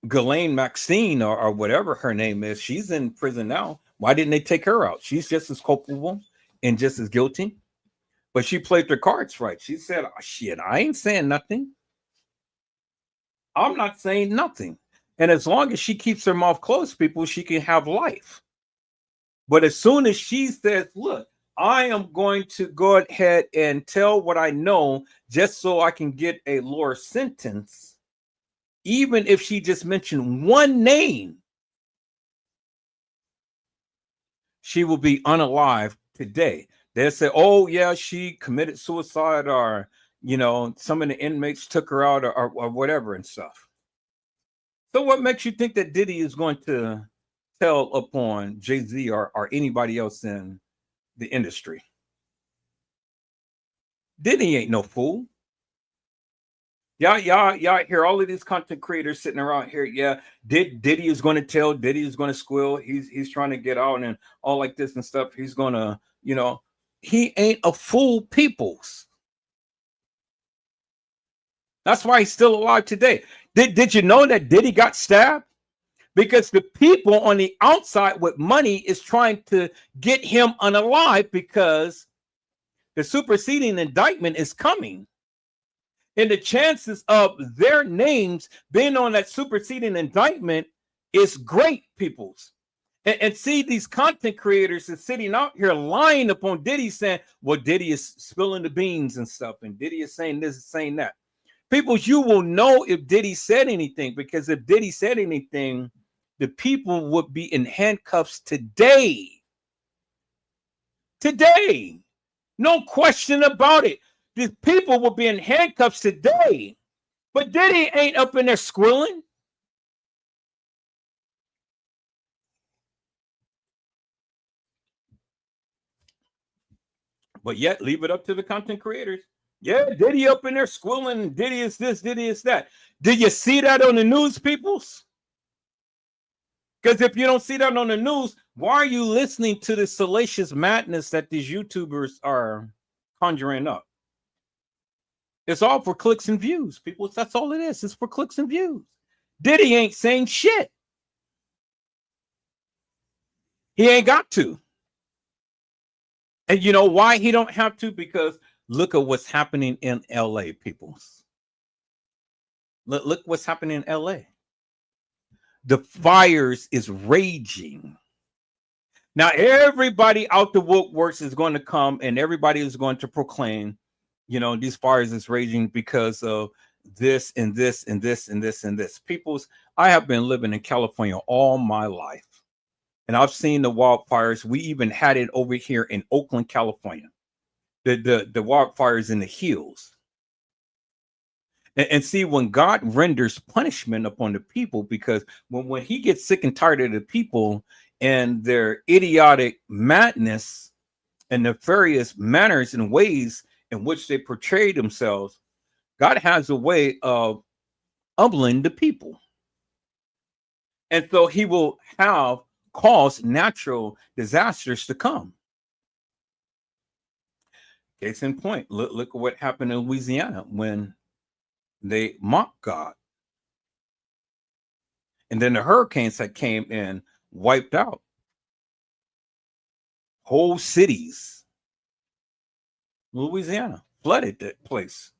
Ghislaine Maxine or whatever her name is, she's in prison now. Why didn't they take her out? She's just as culpable and just as guilty. But she played her cards right. She said, oh, shit, I ain't saying nothing. I'm not saying nothing. And as long as she keeps her mouth closed, people, she can have life. But as soon as she says, look, I am going to go ahead and tell what I know just so I can get a lower sentence, even if she just mentioned one name, she will be unalive today. They'll say, oh, yeah, she committed suicide, or, you know, some of the inmates took her out, or whatever and stuff. So what makes you think that Diddy is going to tell upon Jay-Z or anybody else in the industry? Diddy ain't no fool. Y'all hear all of these content creators sitting around here. Yeah, Diddy is going to tell, Diddy is going to squill. He's trying to get out and all like this and stuff. He's going to, you know, he ain't a fool, peoples. That's why he's still alive today. Did you know that Diddy got stabbed? Because the people on the outside with money is trying to get him unalive, because the superseding indictment is coming. And the chances of their names being on that superseding indictment is great, peoples. And see, these content creators are sitting out here lying upon Diddy, saying, well, Diddy is spilling the beans and stuff, and Diddy is saying this and saying that. People, you will know if Diddy said anything, because if Diddy said anything, the people would be in handcuffs today. Today. No question about it. The people will be in handcuffs today. But Diddy ain't up in there squilling. But yet, leave it up to the content creators. Yeah, Diddy up in there squilling. Diddy is this, Diddy is that. Did you see that on the news, peoples? Because if you don't see that on the news, why are you listening to the salacious madness that these YouTubers are conjuring up? It's all for clicks and views, people. That's all it is. It's for clicks and views. Diddy ain't saying shit. He ain't got to. And you know why he don't have to? Because look at what's happening in LA, people. Look what's happening in LA. The fires is raging. Now everybody out the woodworks is going to come and everybody is going to proclaim, you know, these fires is raging because of this and this and this and this and this. Peoples, I have been living in California all my life. And I've seen the wildfires. We even had it over here in Oakland, California. The wildfires in the hills. And see, when God renders punishment upon the people, because when he gets sick and tired of the people and their idiotic madness and nefarious manners and ways in which they portray themselves, God has a way of humbling the people. And so he will have cause natural disasters to come. Case in point, look at what happened in Louisiana when they mocked God. And then the hurricanes that came in wiped out whole cities. Louisiana flooded that place.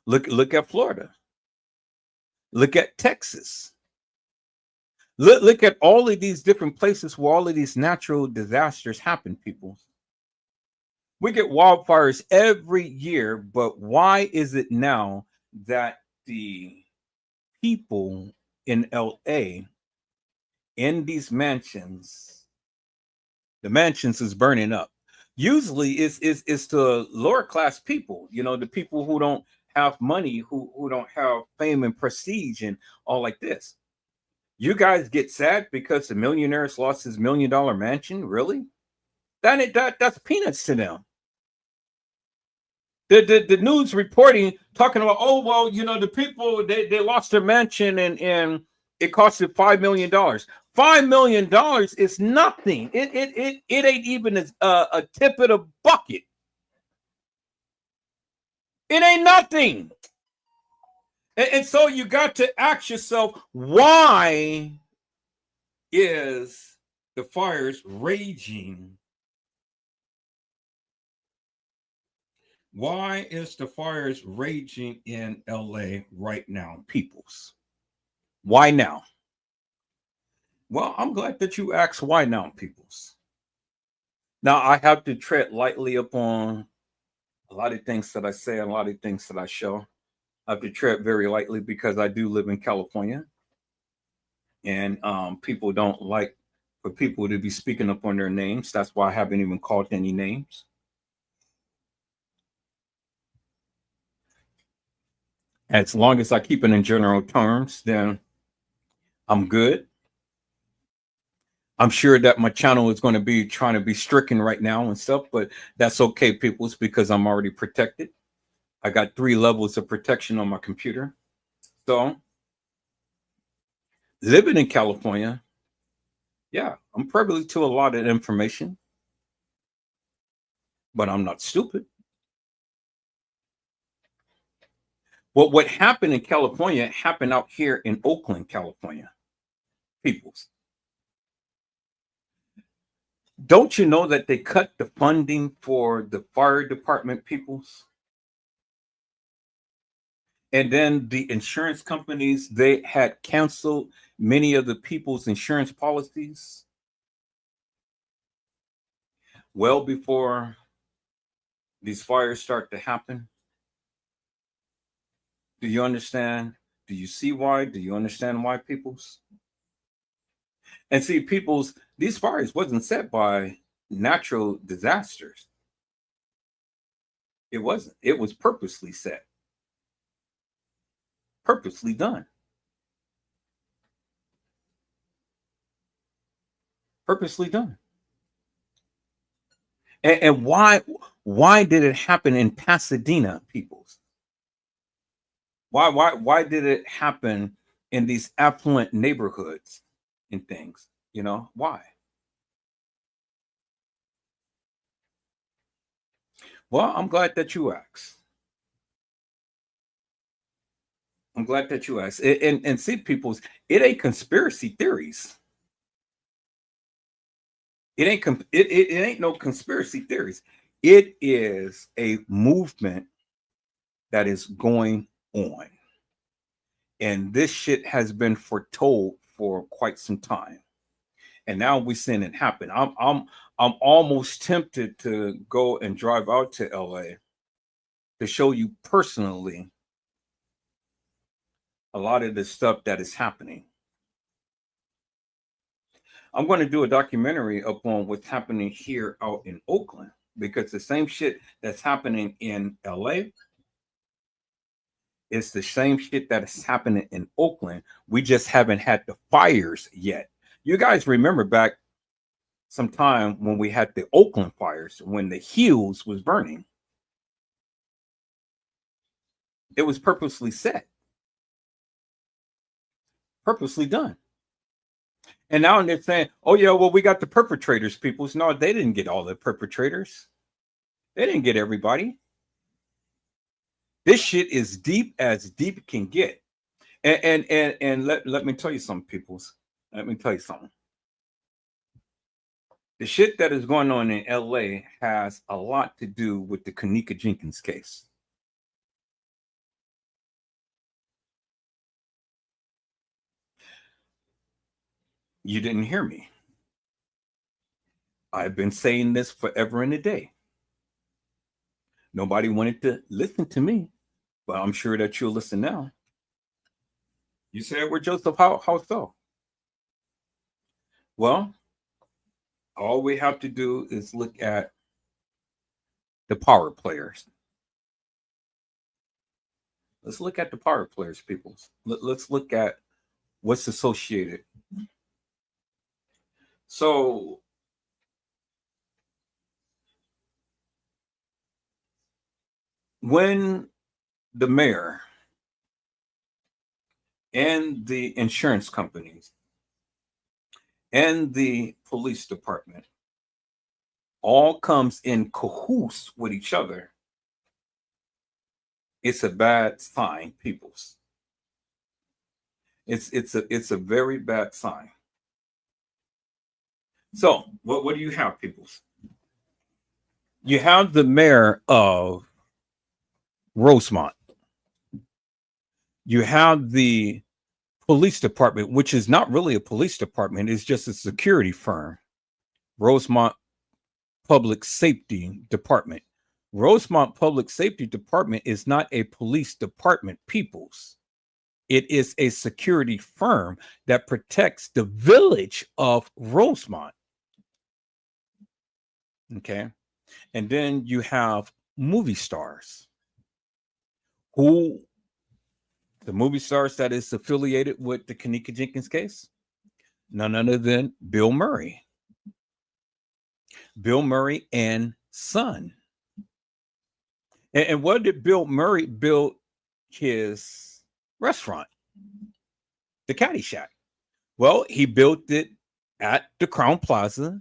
Look at Florida. Look at Texas. Look at all of these different places where all of these natural disasters happen, people. We get wildfires every year, but why is it now that the people in LA in these mansions, the mansions is burning up? Usually it's the lower class people, you know, the people who don't have money, who don't have fame and prestige and all like this. You guys get sad because the millionaire's lost his $1 million mansion? Really? That's peanuts to them. The news reporting talking about, oh, well, you know, the people, they lost their mansion and it costed $5 million. $5 million is nothing. It ain't even a tip of the bucket. It ain't nothing. And so you got to ask yourself, why is the fires raging? Why is the fires raging in LA right now, peoples? Why now? Well, I'm glad that you asked why now, peoples. Now, I have to tread lightly upon a lot of things that I say, a lot of things that I show. I have to tread very lightly because I do live in California. And people don't like for people to be speaking up on their names. That's why I haven't even called any names. As long as I keep it in general terms, then I'm good. I'm sure that my channel is going to be trying to be stricken right now and stuff, but that's okay, people. It's because I'm already protected. I got 3 levels of protection on my computer. So living in California, yeah, I'm privy to a lot of information, but I'm not stupid. Well, what happened in California happened out here in Oakland, California. Peoples. Don't you know that they cut the funding for the fire department, peoples? And then the insurance companies, they had canceled many of the people's insurance policies well before these fires start to happen. Do you understand? Do you see why? Do you understand why, peoples? And see, peoples, these fires wasn't set by natural disasters. It wasn't. It was purposely set. Purposely done. Purposely done. And why did it happen in Pasadena, peoples? Why did it happen in these affluent neighborhoods and things? You know, why? Well, I'm glad that you asked. I'm glad that you asked. And see, peoples, it ain't conspiracy theories. It ain't no conspiracy theories. It is a movement that is going on. And this shit has been foretold for quite some time. And now we're seeing it happen. I'm almost tempted to go and drive out to LA to show you personally a lot of the stuff that is happening. I'm going to do a documentary upon what's happening here out in Oakland, because the same shit that's happening in LA is the same shit that is happening in Oakland. We just haven't had the fires yet. You guys remember back sometime when we had the Oakland fires, when the Hills was burning. It was purposely set, purposely done. And now they're saying, oh, yeah, well, we got the perpetrators, peoples. No, they didn't get all the perpetrators. They didn't get everybody. This shit is deep as deep can get. And let me tell you something, peoples. Let me tell you something. The shit that is going on in LA has a lot to do with the Kenneka Jenkins case. You didn't hear me. I've been saying this forever and a day. Nobody wanted to listen to me, but I'm sure that you'll listen now. You say, "We're Joseph, how so?" Well, all we have to do is look at the power players. Let's look at the power players, people. Let's look at what's associated. So when the mayor and the insurance companies and the police department all comes in cahoots with each other, it's a bad sign, peoples. It's a very bad sign. So what do you have, peoples? You have the mayor of Rosemont. You have the police department, which is not really a police department, it's just a security firm. Rosemont Public Safety Department. Rosemont Public Safety Department is not a police department, peoples. It is a security firm that protects the village of Rosemont. Okay. And then you have movie stars. Who, the movie stars that is affiliated with the Kenneka Jenkins case? None other than Bill Murray. Bill Murray and son. And what did Bill Murray build his restaurant? The Caddyshack. Well, he built it at the Crown Plaza.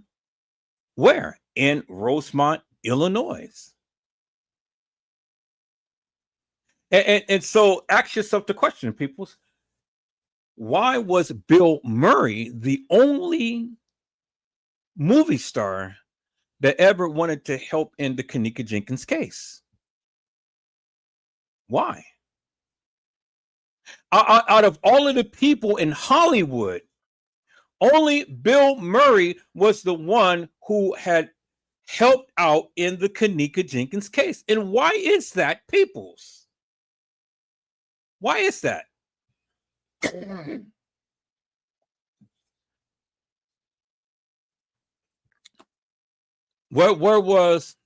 Where? In Rosemont, Illinois. And so ask yourself the question, peoples. Why was Bill Murray the only movie star that ever wanted to help in the Kenneka Jenkins case? Why? Out of all of the people in Hollywood, only Bill Murray was the one who had helped out in the Kenneka Jenkins case. And why is that, peoples? Why is that? Where was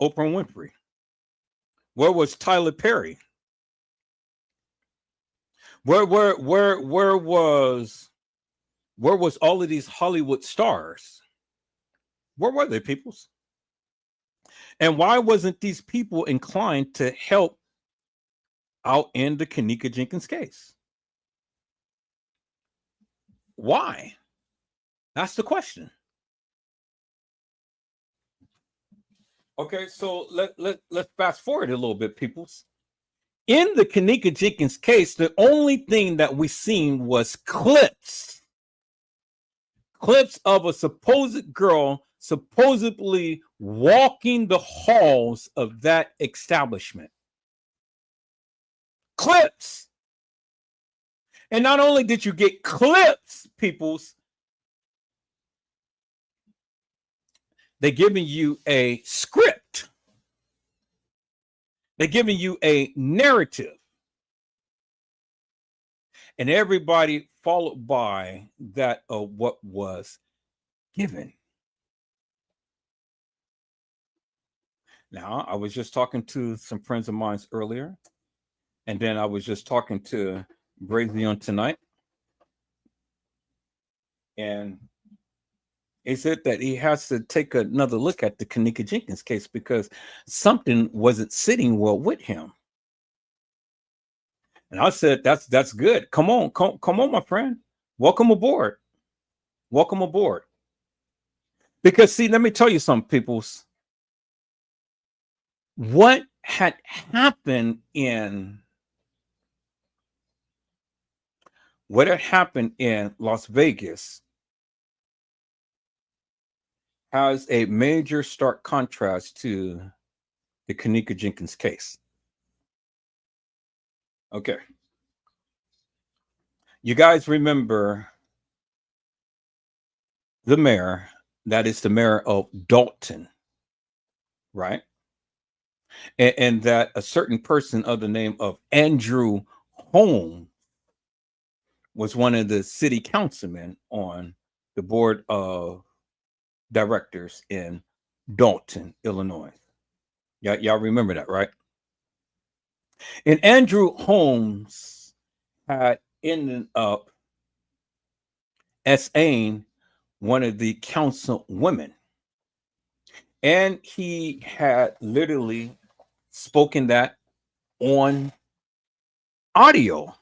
Oprah Winfrey? Where was Tyler Perry? Where was all of these Hollywood stars? Where were they, peoples? And why wasn't these people inclined to help out in the Kenneka Jenkins case? Why? That's the question. Okay, so let's fast forward a little bit, peoples. In the Kenneka Jenkins case, the only thing that we seen was clips clips of a supposed girl supposedly walking the halls of that establishment. Clips. And not only did you get clips, peoples, they're giving you a script. They're giving you a narrative. And everybody followed by that of what was given. Now, I was just talking to some friends of mine earlier, and then I was just talking to Brazion tonight, and he said that he has to take another look at the Kenneka Jenkins case because something wasn't sitting well with him. And I said, that's good. Come on, my friend. Welcome aboard. Welcome aboard. Because see, let me tell you something, peoples. What had happened in Las Vegas has a major stark contrast to the Kenneka Jenkins case. Okay. You guys remember the mayor, that is the mayor of Dalton, right? And that a certain person of the name of Andrew Holmes was one of the city councilmen on the board of directors in Dalton, Illinois. Y'all remember that, right? And Andrew Holmes had ended up as one of the council women. And he had literally spoken that on audio.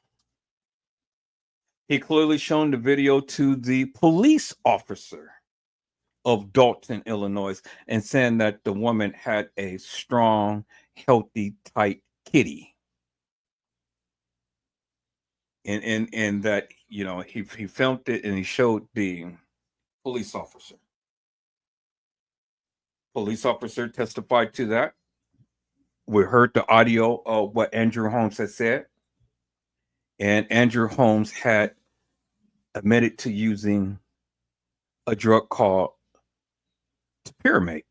He clearly shown the video to the police officer of Dalton, Illinois, and saying that the woman had a strong, healthy, tight kitty. And that, you know, he filmed it and he showed the police officer. Police officer testified to that. We heard the audio of what Andrew Holmes had said. And Andrew Holmes had admitted to using a drug called Pyramate.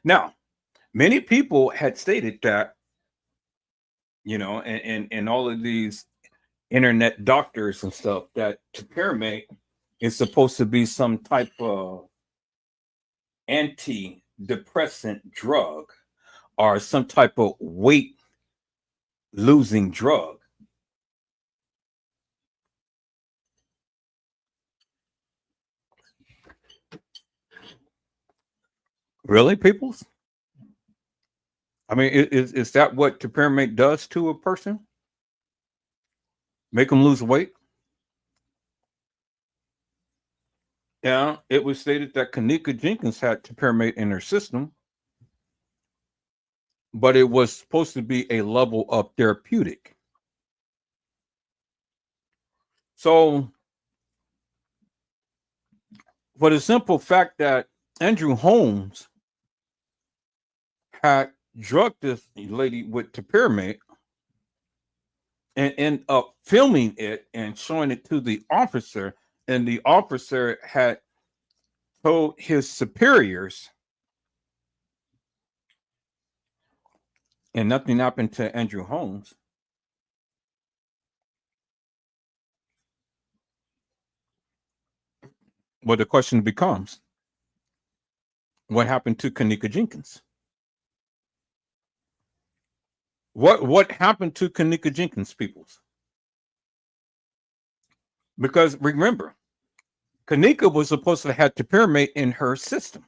Now, many people had stated that, you know, and all of these internet doctors and stuff, that Pyramate is supposed to be some type of antidepressant drug or some type of weight losing drug. Really, peoples? I mean, is that what Pyramate does to a person? Make them lose weight? Yeah, it was stated that Kenneka Jenkins had Pyramate in her system, but it was supposed to be a level of therapeutic. So, for the simple fact that Andrew Holmes had drugged this lady with Pyramate and end up filming it and showing it to the officer, and the officer had told his superiors, and nothing happened to Andrew Holmes. Well, the question becomes, what happened to Kenneka Jenkins? What happened to Kenneka Jenkins, peoples? Because remember, Kenneka was supposed to have Pyramate in her system.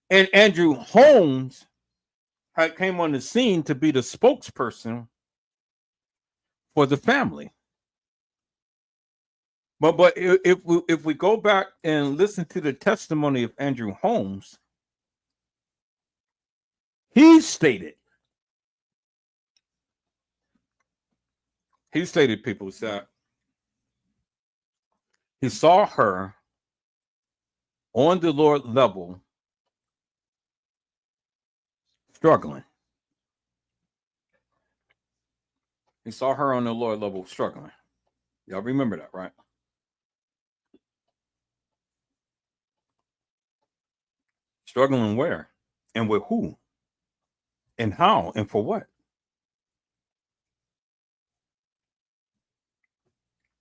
And Andrew Holmes had came on the scene to be the spokesperson for the family. But if we go back and listen to the testimony of Andrew Holmes, he stated, people, that He saw her on the Lord level struggling. He saw her on the Lord level struggling. Y'all remember that, right? Struggling where? And with who? And how? And for what?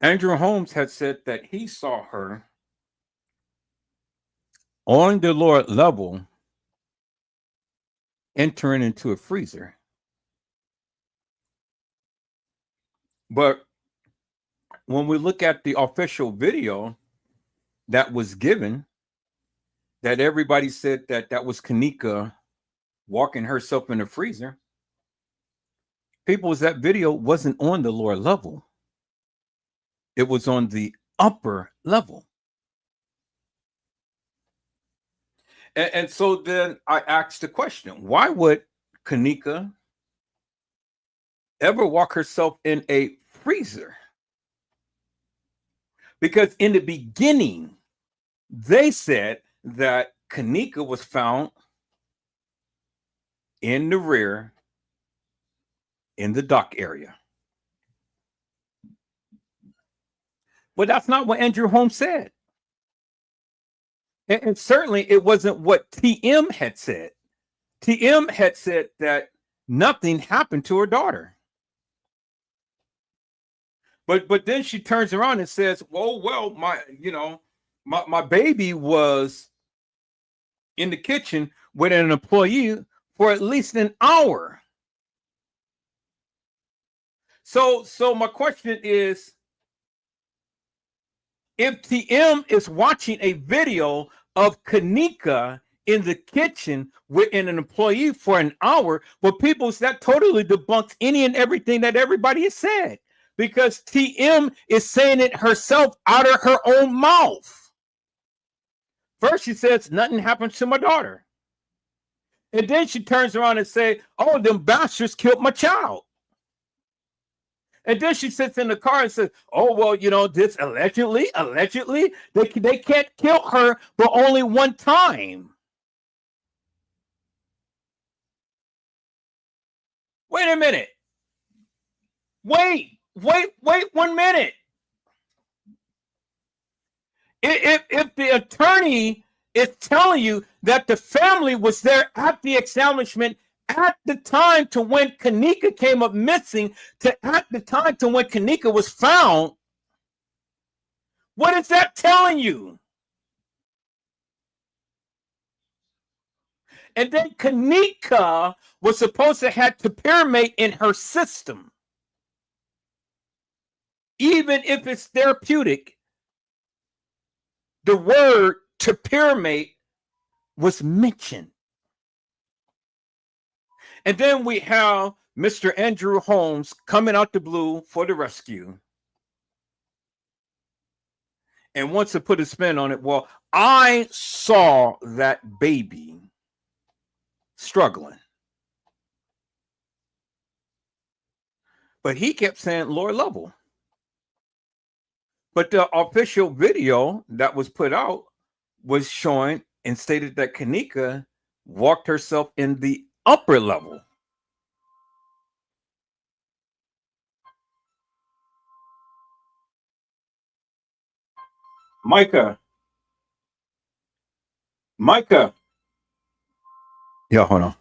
Andrew Holmes had said that he saw her on the Lord level entering into a freezer. But when we look at the official video that was given, that everybody said that that was Kanika walking herself in the freezer. People, that video wasn't on the lower level. It was on the upper level. And so then I asked the question, why would Kanika ever walk herself in a freezer? Because in the beginning, they said that Kanika was found in the rear in the dock area. But that's not what Andrew Holmes said. And certainly it wasn't what TM had said. TM had said that nothing happened to her daughter. But then she turns around and says, well, my baby was in the kitchen with an employee for at least an hour. So my question is, if TM is watching a video of Kanika in the kitchen with an employee for an hour, well, people, that totally debunks any and everything that everybody has said, because TM is saying it herself out of her own mouth. First, she says, nothing happened to my daughter. And then she turns around and say, oh, them bastards killed my child. And then she sits in the car and says, oh, well, this allegedly, they can't kill her, but only one time. Wait a minute. Wait 1 minute. If the attorney is telling you that the family was there at the establishment at the time to when Kanika came up missing, to at the time to when Kanika was found, what is that telling you? And then Kanika was supposed to have topiramate in her system. Even if it's therapeutic, the word topiramate was mentioned. And then we have Mr. Andrew Holmes coming out the blue for the rescue and wants to put a spin on it. Well, I saw that baby struggling. But he kept saying lower level. But the official video that was put out was showing and stated that Kanika walked herself in the upper level. Micah. Yeah, hold on.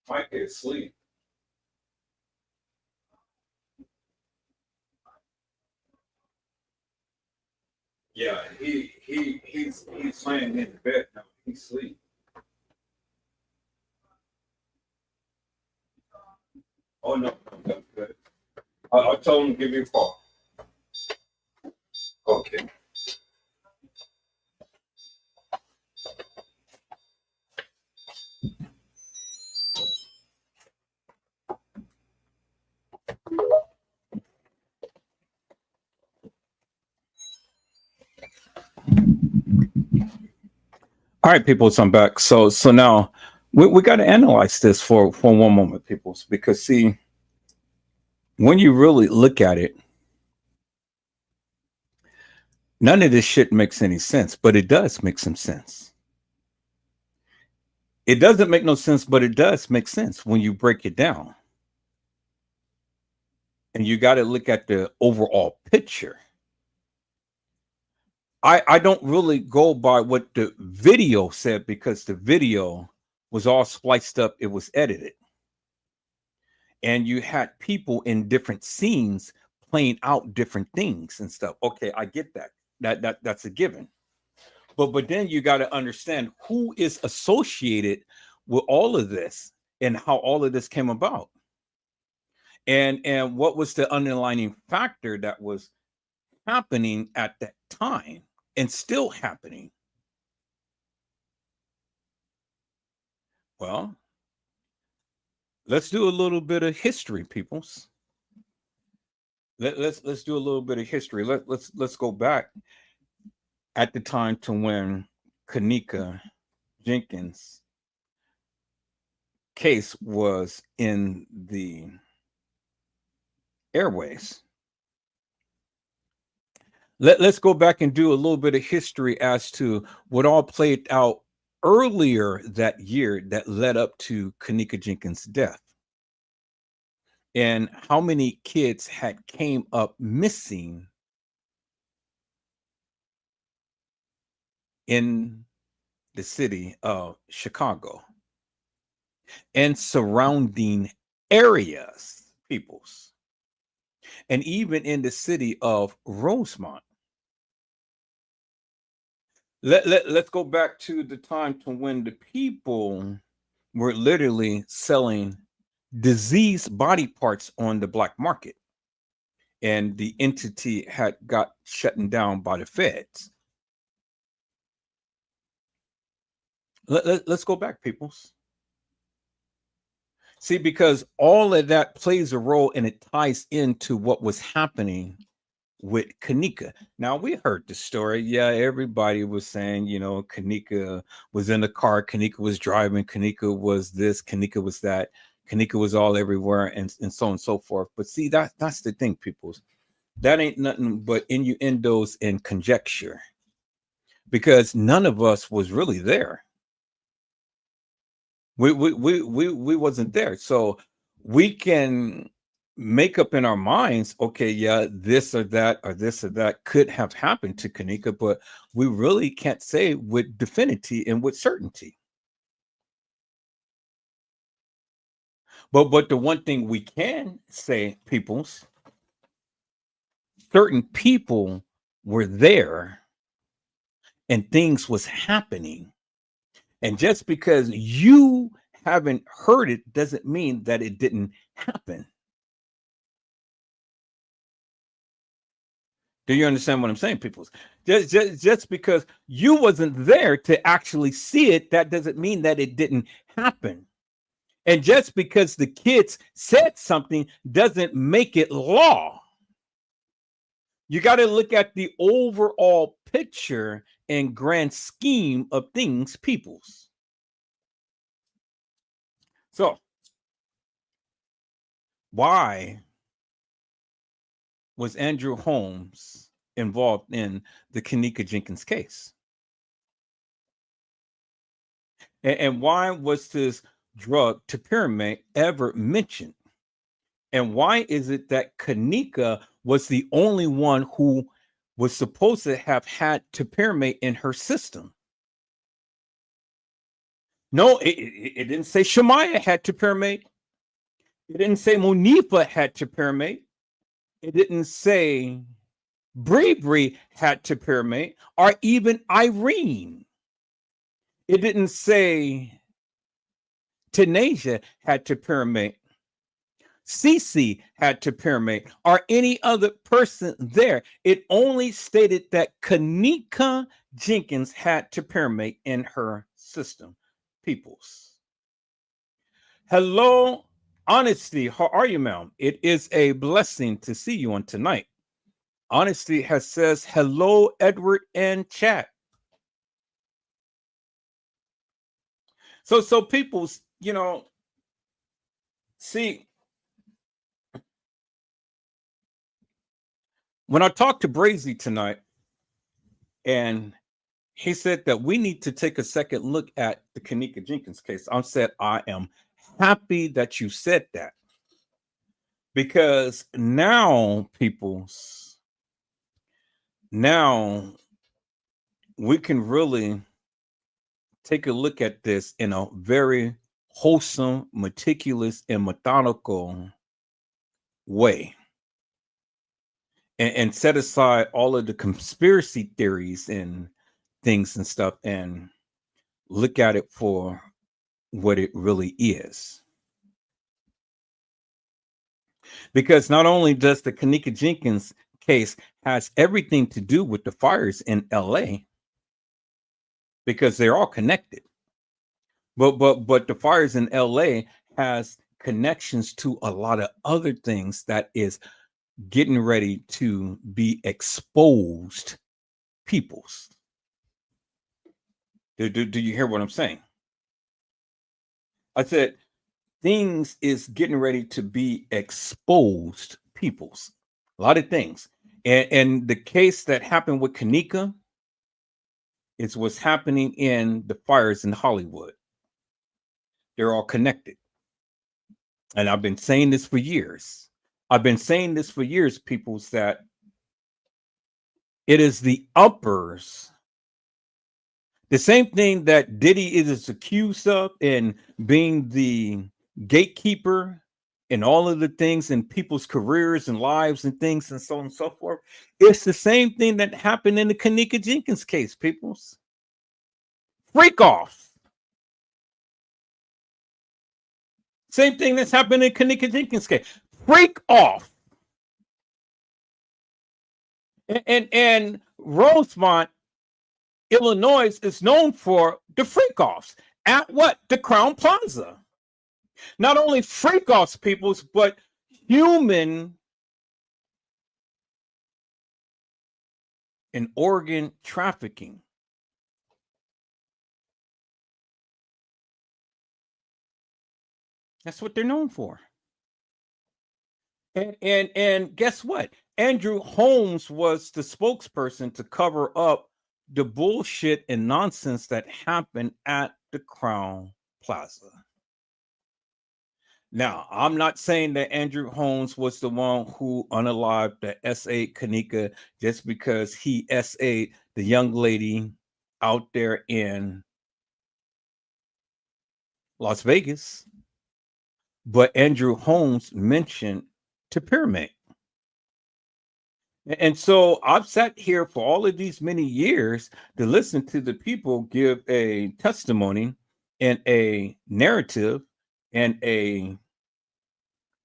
Micah is asleep. Yeah, he's laying in bed now. He's asleep. Oh no, that's good. I'll tell him to give you a call. Okay. All right, people, so I'm back. So now we got to analyze this for one moment, people, because see, when you really look at it, none of this shit makes any sense, but it does make some sense. It doesn't make no sense, but it does make sense when you break it down. And you got to look at the overall picture. I don't really go by what the video said, because the video was all spliced up. It was edited. And you had people in different scenes playing out different things and stuff. Okay, I get that. That's a given. But then you got to understand who is associated with all of this and how all of this came about. And what was the underlying factor that was happening at that time and still happening. Well, let's do a little bit of history, peoples. Let's do a little bit of history. Let's go back at the time to when Kenneka Jenkins case was in the airways. Let's go back and do a little bit of history as to what all played out earlier that year that led up to Kenneka Jenkins' death, and how many kids had came up missing in the city of Chicago and surrounding areas, peoples, and even in the city of Rosemont. Let's go back to the time to when the people were literally selling diseased body parts on the black market, and the entity had got shut down by the feds. Let's go back, peoples. See, because all of that plays a role, and it ties into what was happening with Kenneka. Now, we heard the story. Yeah, everybody was saying, Kenneka was in the car, Kenneka was driving, Kenneka was this, Kenneka was that, Kenneka was all everywhere, and so on and so forth. But see, that's the thing, peoples. That ain't nothing but innuendos and conjecture, because none of us was really there. We wasn't there. So we can make up in our minds, okay, yeah, this or that or this or that could have happened to Kenneka, but we really can't say with definity and with certainty. But the one thing we can say, peoples, certain people were there and things was happening. And just because you haven't heard it doesn't mean that it didn't happen. Do you understand what I'm saying, people? Just because you wasn't there to actually see it, that doesn't mean that it didn't happen. And just because the kids said something doesn't make it law. You got to look at the overall picture and grand scheme of things, peoples. So, why was Andrew Holmes involved in the Kenneka Jenkins case? And why was this drug topiramate ever mentioned? And why is it that Kenneka was the only one who was supposed to have had topiramate in her system? No, it didn't say Shemaya had topiramate. It didn't say Monifa had topiramate. It didn't say Bree had topiramate, or even Irene. It didn't say Tanasia had topiramate, Cece had topiramate, or any other person there. It only stated that Kenneka Jenkins had topiramate in her system. Peoples. Hello, Honesty. How are you, ma'am? It is a blessing to see you on tonight. Honesty has says hello, Edward, and chat. So people, see, when I talked to Brazy tonight, and he said that we need to take a second look at the Kenneka Jenkins case, I said, I am happy that you said that, because now we can really take a look at this in a very wholesome, meticulous, and methodical way, and set aside all of the conspiracy theories and things and stuff, and look at it for what it really is. Because not only does the Kenneka Jenkins case has everything to do with the fires in LA, because they're all connected, but the fires in LA has connections to a lot of other things that is getting ready to be exposed. Peoples, do you hear what I'm saying? I said things is getting ready to be exposed. Peoples, a lot of things, and the case that happened with Kenneka is what's happening in the fires in Hollywood. They're all connected, and I've been saying this for years. Peoples, that it is the uppers. The same thing that Diddy is accused of in being the gatekeeper and all of the things in people's careers and lives and things and so on and so forth. It's the same thing that happened in the Kenneka Jenkins case, peoples. Freak off. Same thing that's happened in Kenneka Jenkins case. Freak off. And Rosemont, Illinois is known for the freak offs at what? The Crown Plaza. Not only freak offs, peoples, but human and organ trafficking. That's what they're known for. And guess what? Andrew Holmes was the spokesperson to cover up the bullshit and nonsense that happened at the Crown Plaza. Now, I'm not saying that Andrew Holmes was the one who unalived the S.A. Kenneka just because he S.A.'d the young lady out there in Las Vegas. But Andrew Holmes mentioned to Pyramid. And so I've sat here for all of these many years to listen to the people give a testimony and a narrative and a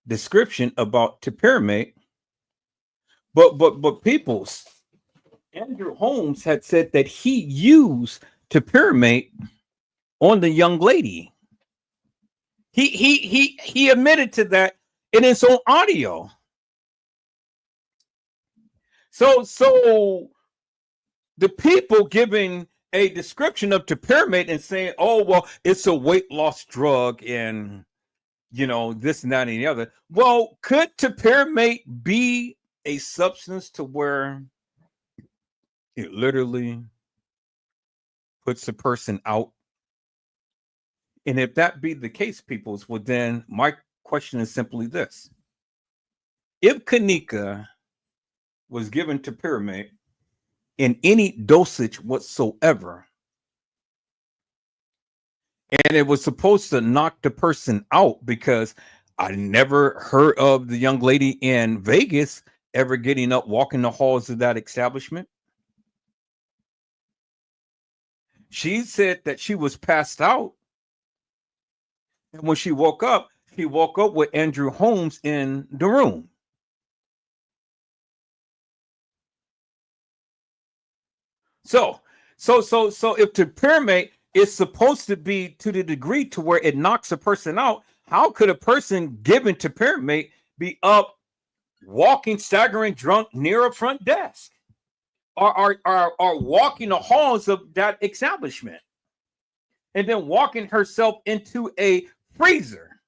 description about Pyramid. But people's Andrew Holmes had said that he used Pyramid on the young lady. He admitted to that in his own audio. So the people giving a description of Pyramid and saying, oh, well, it's a weight loss drug and, this and that and the other. Well, could Pyramid be a substance to where it literally puts a person out? And if that be the case, peoples, well, then my question is simply this. If Kenneka was given to Pyramid in any dosage whatsoever, and it was supposed to knock the person out, because I never heard of the young lady in Vegas ever getting up, walking the halls of that establishment. She said that she was passed out. And when she woke up with Andrew Holmes in the room. So if the Pyramid is supposed to be to the degree to where it knocks a person out, how could a person given to Pyramid be up, walking, staggering, drunk near a front desk, or walking the halls of that establishment? and then walking herself into a freezer.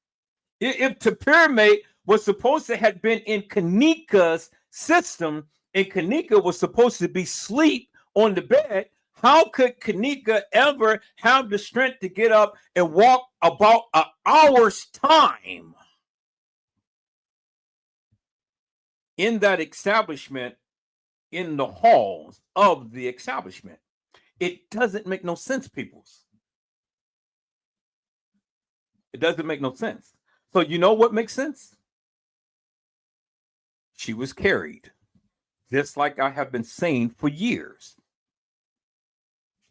If Tapirmate was supposed to have been in Kanika's system and Kanika was supposed to be asleep on the bed, how could Kanika ever have the strength to get up and walk about an hour's time in that establishment, in the halls of the establishment? It doesn't make no sense, peoples. It doesn't make no sense. So you know what makes sense? She was carried, just like I have been saying for years.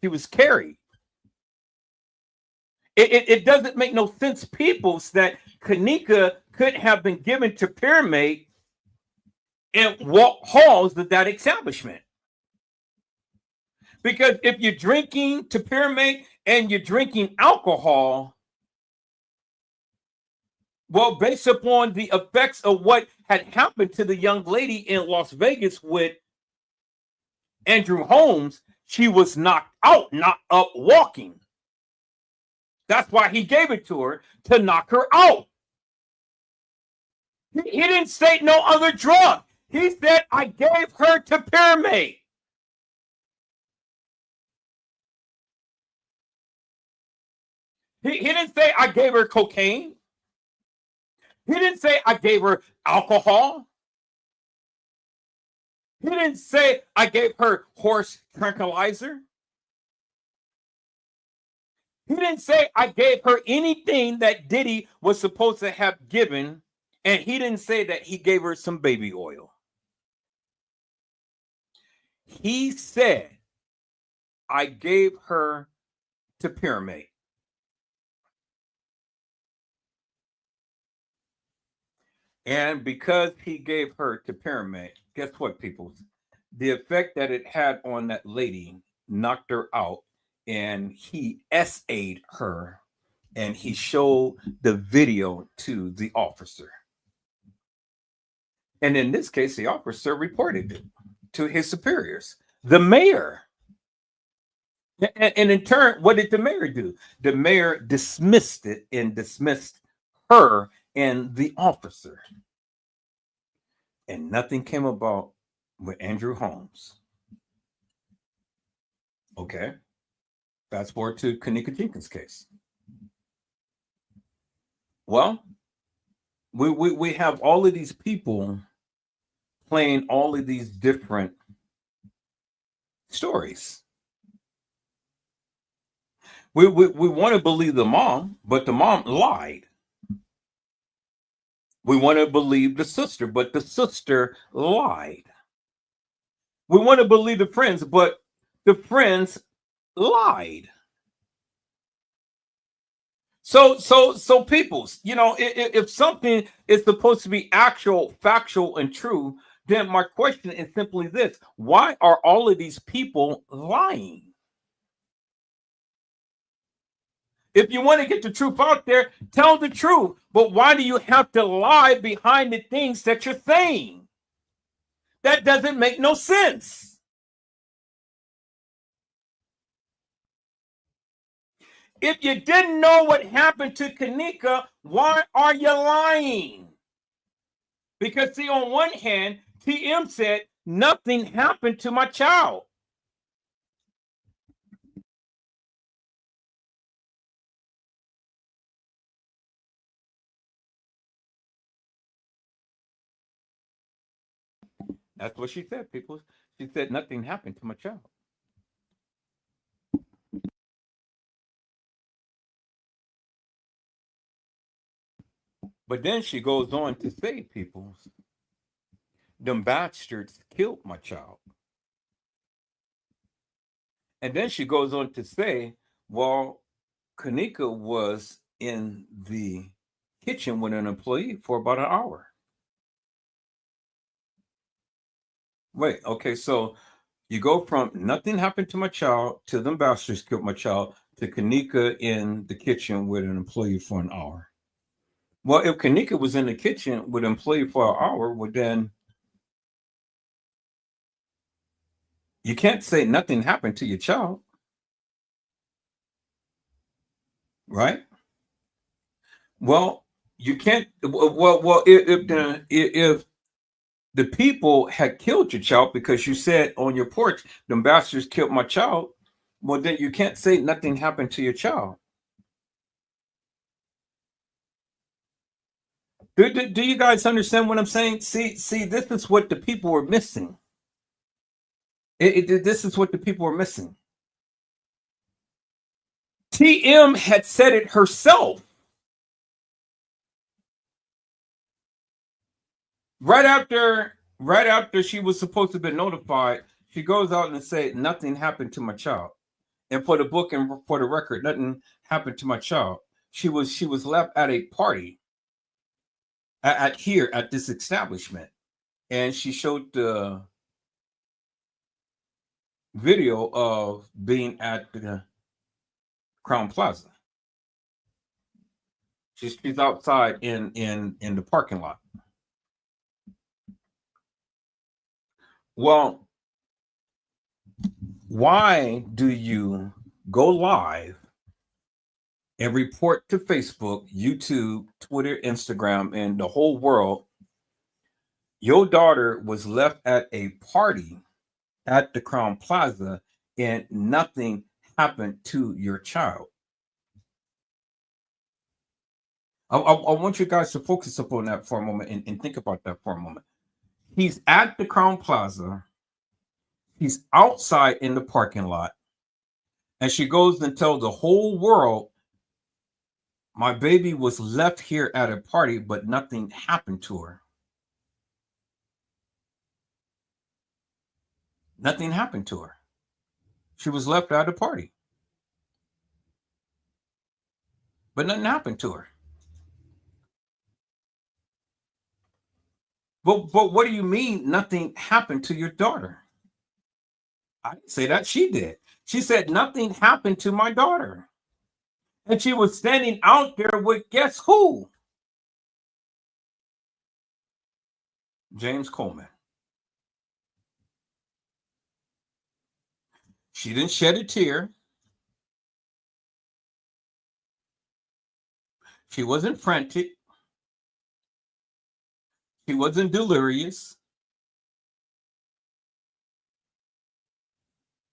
She was carried. It doesn't make no sense, peoples, that Kanika could have been given to Pyramid and walk halls of that establishment. Because if you're drinking to Pyramid and you're drinking alcohol, well, based upon the effects of what had happened to the young lady in Las Vegas with Andrew Holmes, she was knocked out, not up walking. That's why he gave it to her, to knock her out. He didn't say no other drug. He said, I gave her to Pyramid. He didn't say I gave her cocaine. He didn't say I gave her alcohol. He didn't say I gave her horse tranquilizer. He didn't say I gave her anything that Diddy was supposed to have given. And he didn't say that he gave her some baby oil. He said, I gave her to Pyramid. And because he gave her to Pyramid, guess what, people? The effect that it had on that lady knocked her out, and he SA'd her, and he showed the video to the officer. And in this case, the officer reported it to his superiors, the mayor. And in turn, what did the mayor do? The mayor dismissed it and dismissed her and the officer. And nothing came about with Andrew Holmes. Okay. Fast forward to Kanika Jenkins' case. Well, we have all of these people playing all of these different stories. We want to believe the mom, but the mom lied. We want to believe the sister, but the sister lied. We want to believe the friends, but the friends lied. So peoples, you know, if something is supposed to be actual, factual, and true, then my question is simply this: why are all of these people lying? If you want to get the truth out there, tell the truth. But why do you have to lie behind the things that you're saying? That doesn't make no sense. If you didn't know what happened to Kanika, why are you lying? Because, see, on one hand, TM said, nothing happened to my child. That's what she said, people. She said nothing happened to my child. But then she goes on to say, people, them bastards killed my child. And then she goes on to say, well, Kanika was in the kitchen with an employee for about an hour. Wait, okay, so you go from nothing happened to my child to them bastards killed my child to Kanika in the kitchen with an employee for an hour. Well, if Kanika was in the kitchen with an employee for an hour, well, then you can't say nothing happened to your child. right? Well, you can't. Well, if the people had killed your child because you said on your porch, the bastards killed my child, well, then you can't say nothing happened to your child. Do you guys understand what I'm saying? See, this is what the people were missing. This is what the people were missing. TM had said it herself. Right after she was supposed to be notified, she goes out and say nothing happened to my child. And for the book and for the record, nothing happened to my child. She was left at a party at this establishment, and she showed the video of being at the Crown Plaza. She's outside in the parking lot. Well, why do you go live and report to Facebook, YouTube, Twitter, Instagram, and the whole world? Your daughter was left at a party at the Crown Plaza and nothing happened to your child. I want you guys to focus upon that for a moment and think about that for a moment. He's at the Crown Plaza. He's outside in the parking lot. And she goes and tells the whole world, my baby was left here at a party, but nothing happened to her. Nothing happened to her. She was left at a party, but nothing happened to her. But what do you mean nothing happened to your daughter? I didn't say that. She did. She said nothing happened to my daughter. And she was standing out there with guess who? James Coleman. She didn't shed a tear. She wasn't frantic. She wasn't delirious.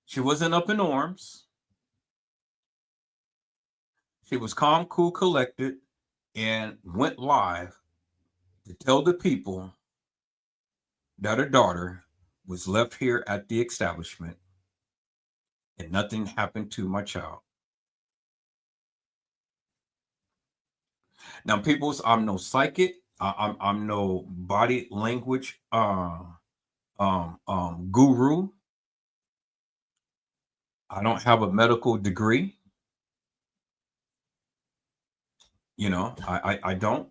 She wasn't up in arms. She was calm, cool, collected, and went live to tell the people that her daughter was left here at the establishment and nothing happened to my child. Now, peoples, I'm no psychic. I'm no body language guru. I don't have a medical degree. You know, I don't.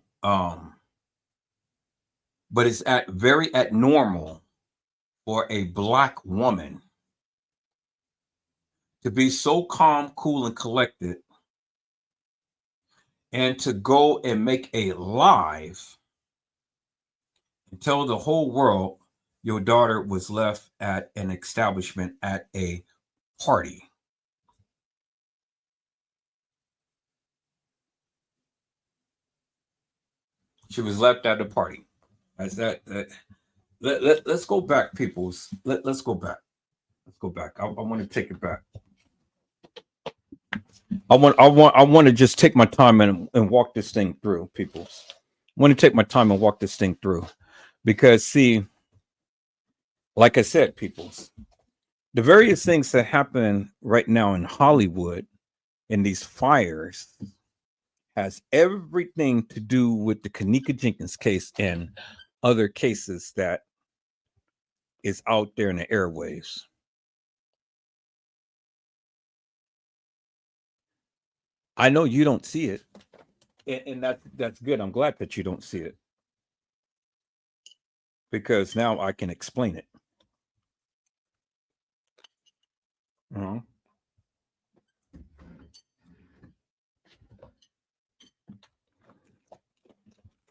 But it's very normal for a Black woman to be so calm, cool, and collected, and to go and make a live and tell the whole world your daughter was left at an establishment at a party. She was left at a party. That's that. Let's go back, peoples. Let's go back. Let's go back. I want to take it back. I want to just take my time and walk this thing through, peoples. I want to take my time and walk this thing through, because see, like I said, peoples, the various things that happen right now in Hollywood in these fires has everything to do with the Kenneka Jenkins case and other cases that is out there in the airwaves. I know you don't see it, and that's good. I'm glad that you don't see it, because now I can explain it.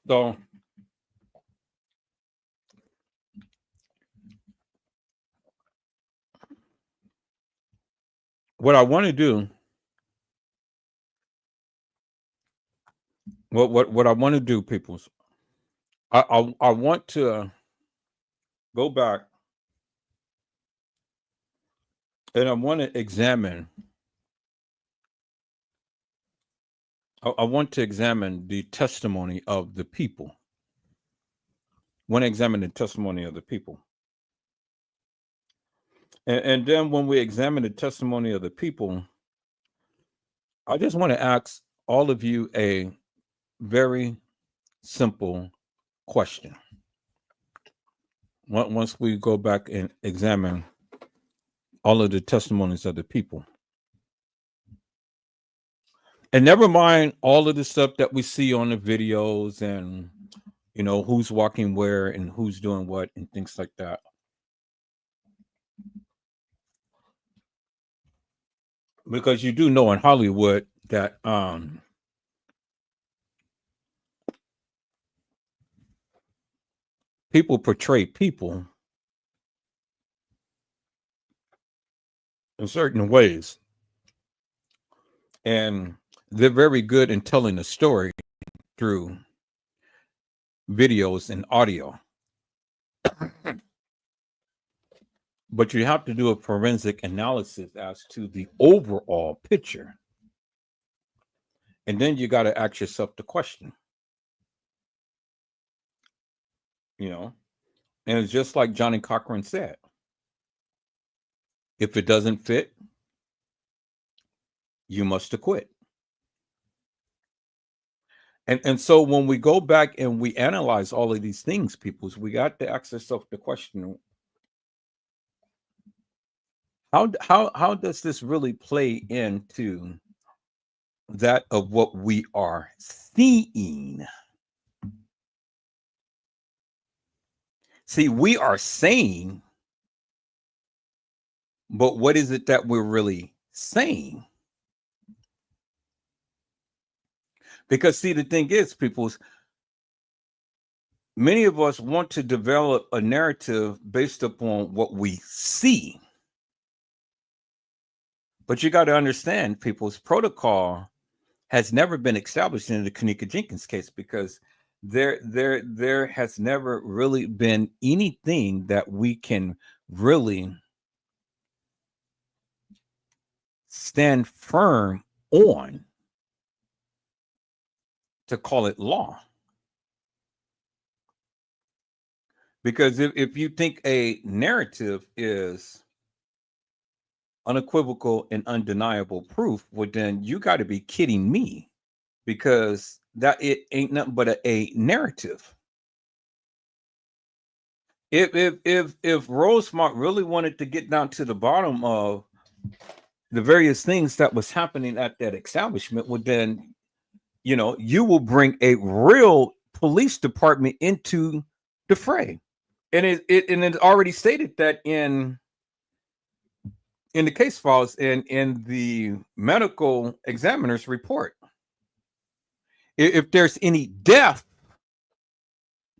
So what I want to do what I want to do, peoples, I want to go back and I want to examine. I want to examine the testimony of the people. I want to examine the testimony of the people. And then when we examine the testimony of the people, I just want to ask all of you a very simple question. Once we go back and examine all of the testimonies of the people. And never mind all of the stuff that we see on the videos and, you know, who's walking where and who's doing what and things like that. Because you do know in Hollywood that people portray people in certain ways. And they're very good in telling a story through videos and audio. But you have to do a forensic analysis as to the overall picture. And then you got to ask yourself the question. You know, and it's just like Johnny Cochran said. If it doesn't fit, you must acquit. And so when we go back and we analyze all of these things, peoples, we got to ask ourselves the question, how does this really play into that of what we are seeing? See, we are saying, but what is it that we're really saying? Because see, the thing is, peoples, many of us want to develop a narrative based upon what we see. But you got to understand, people's protocol has never been established in the Kenneka Jenkins case because there has never really been anything that we can really stand firm on to call it law. Because if you think a narrative is unequivocal and undeniable proof, well, then you got to be kidding me, because that it ain't nothing but a narrative. If Rosemont really wanted to get down to the bottom of the various things that was happening at that establishment, well, then, you know, you will bring a real police department into the fray. And it's already stated that in the case files and in the medical examiner's report, if there's any death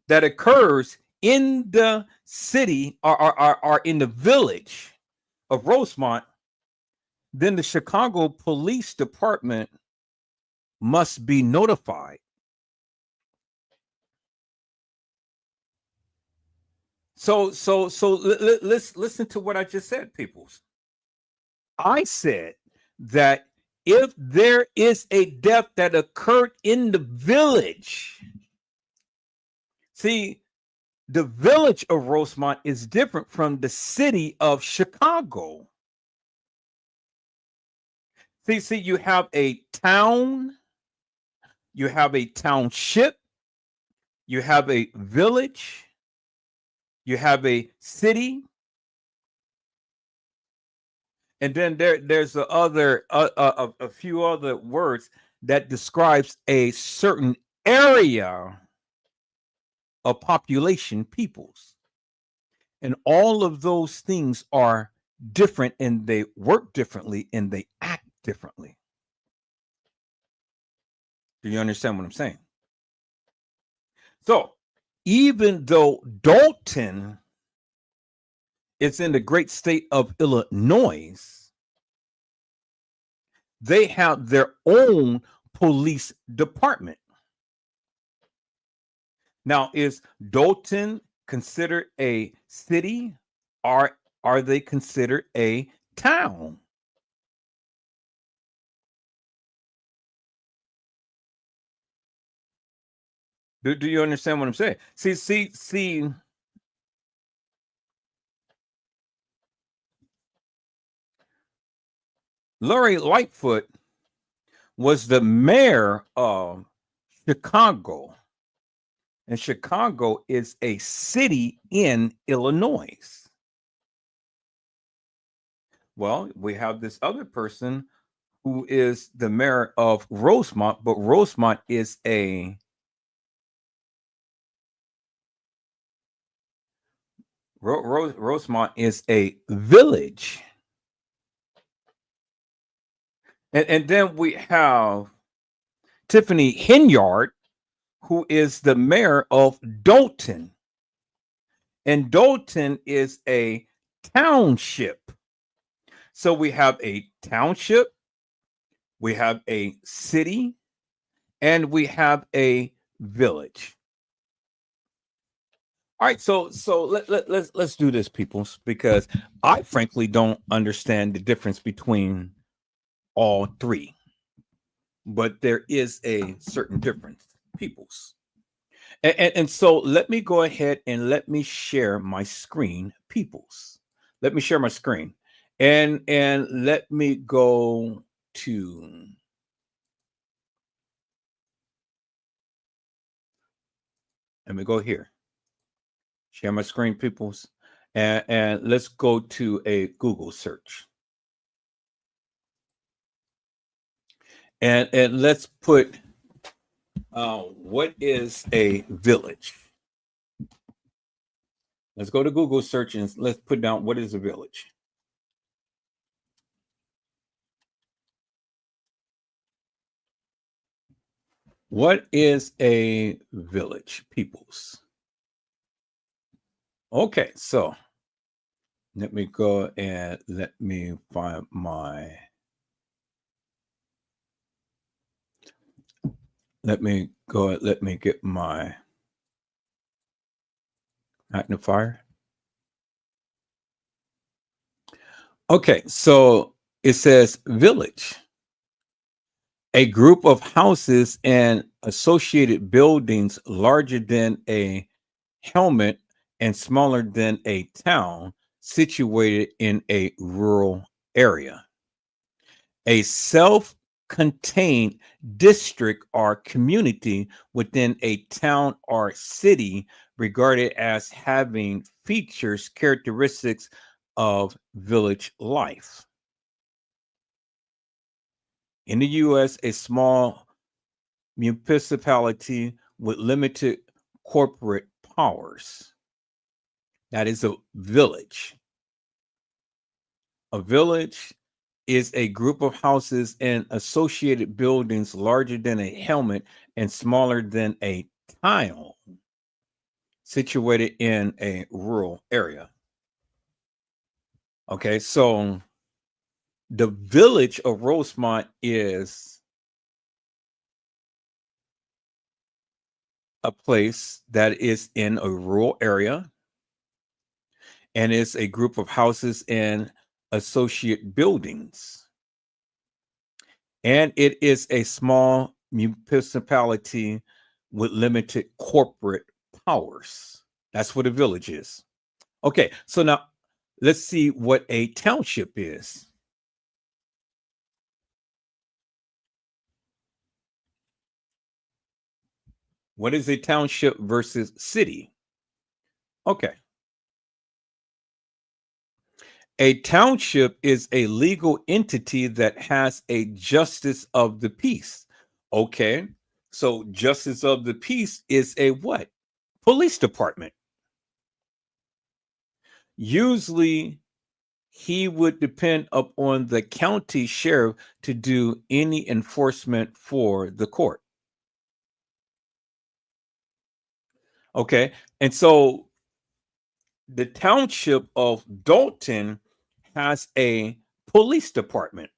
that occurs in the city or in the village of Rosemont, then the Chicago Police Department must be notified. So let's listen to what I just said, peoples. I said that if there is a death that occurred in the village, see, the village of Rosemont is different from the city of Chicago. See, you have a town, you have a township, you have a village, you have a city, and then there's a few other words that describes a certain area of population, peoples. And all of those things are different, and they work differently, and they act differently. Do you understand what I'm saying? So even though Dalton is in the great state of Illinois, they have their own police department. Now, is Dalton considered a city, or are they considered a town? Do you understand what I'm saying? See. Lori Lightfoot was the mayor of Chicago, and Chicago is a city in Illinois. Well, we have this other person who is the mayor of Rosemont, but Rosemont is a Rosemont is a village. And then we have Tiffany Henyard, who is the mayor of Dalton. And Dalton is a township. So we have a township, we have a city, and we have a village. All right, so let's do this, peoples, because I frankly don't understand the difference between all three, but there is a certain difference, peoples. And so let me go ahead and let me share my screen, peoples. Let me share my screen, and let me go to. Let me go here. Share my screen, peoples, and let's go to a Google search. And let's put what is a village? Let's go to Google search and let's put down what is a village. What is a village, peoples? Okay, so let me go and let me find my. Let me go. Let me get my magnifier. Okay, so it says village, a group of houses and associated buildings larger than a hamlet and smaller than a town, situated in a rural area. A self-contained district or community within a town or city, regarded as having features characteristics of village life. In the U.S., a small municipality with limited corporate powers. That is a village. A village is a group of houses and associated buildings larger than a hamlet and smaller than a town, situated in a rural area. Okay, so the village of Rosemont is a place that is in a rural area, and it's a group of houses and associate buildings. And it is a small municipality with limited corporate powers. That's what a village is. Okay, so now let's see what a township is. What is a township versus city? Okay. A township is a legal entity that has a justice of the peace. Okay. So justice of the peace is a what? Police department. Usually he would depend upon the county sheriff to do any enforcement for the court. Okay. And so the township of Dalton has a police department.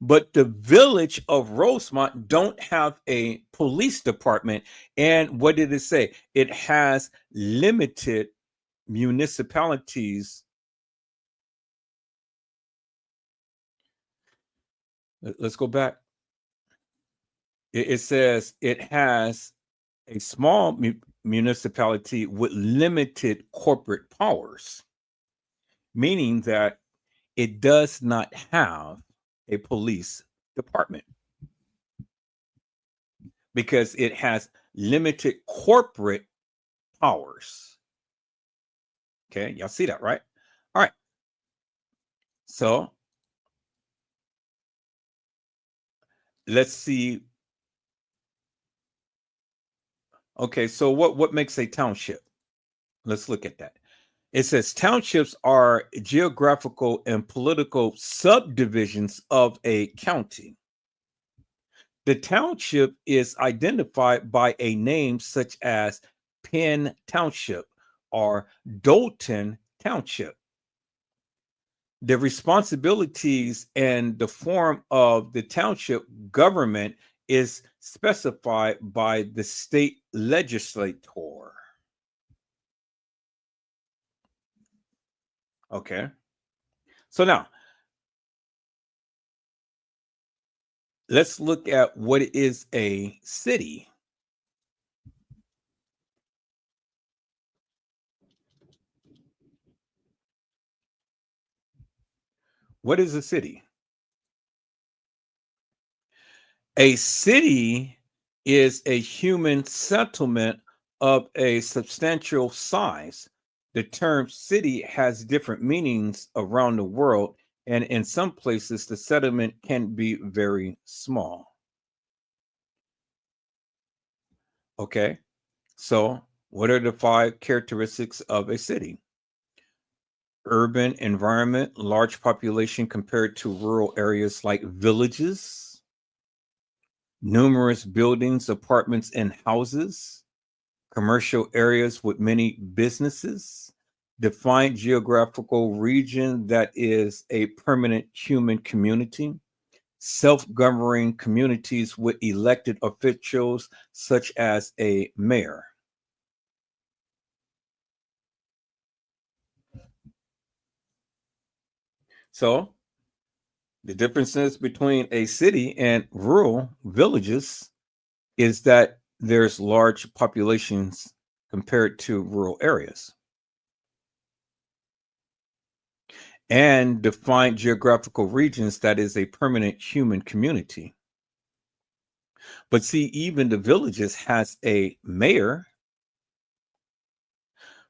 But the village of Rosemont don't have a police department. And what did it say? It has limited municipalities. Let's go back. It says it has a small municipality with limited corporate powers, meaning that it does not have a police department because it has limited corporate powers. Okay, y'all see that, right? All right. So let's see. Okay, so what makes a township? Let's look at that. It says townships are geographical and political subdivisions of a county. The township is identified by a name such as Penn Township or Dolton Township. The responsibilities and the form of the township government is specified by the state legislature. Okay. So now let's look at what is a city. What is a city? A city is a human settlement of a substantial size. The term city has different meanings around the world, and in some places, the settlement can be very small. Okay, so what are the 5 characteristics of a city? Urban environment, large population compared to rural areas like villages, numerous buildings, apartments, and houses, commercial areas with many businesses, defined geographical region that is a permanent human community, self-governing communities with elected officials such as a mayor. So the differences between a city and rural villages is that there's large populations compared to rural areas. And defined geographical regions that is a permanent human community. But see, even the villages has a mayor,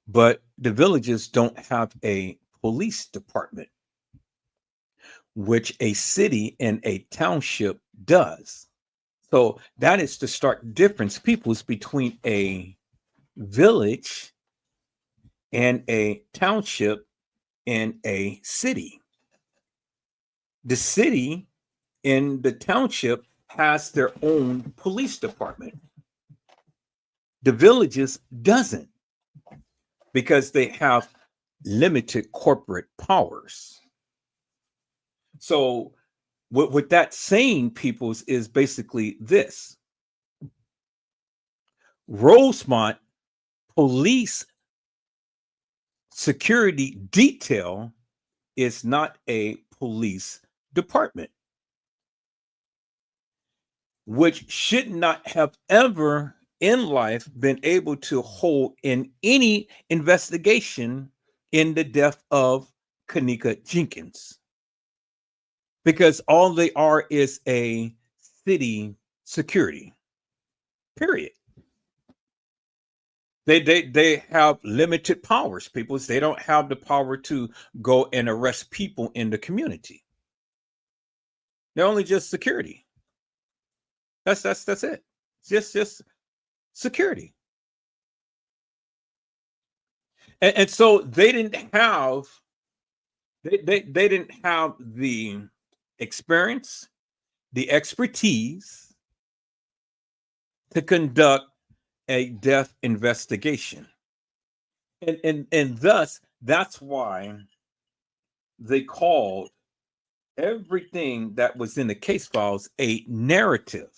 but the villages don't have a police department, which a city and a township does. So that is the stark difference, peoples, between a village and a township and a city. The city and the township has their own police department. The villages doesn't, because they have limited corporate powers. So what that saying, peoples, is basically this. Rosemont Police Security Detail is not a police department, which should not have ever in life been able to hold in any investigation in the death of Kenneka Jenkins, because all they are is a city security, period. They have limited powers, people. They don't have the power to go and arrest people in the community. They're only just security. That's it. It's just security. And so they didn't have they didn't have the experience, the expertise to conduct a death investigation. And thus that's why they called everything that was in the case files a narrative.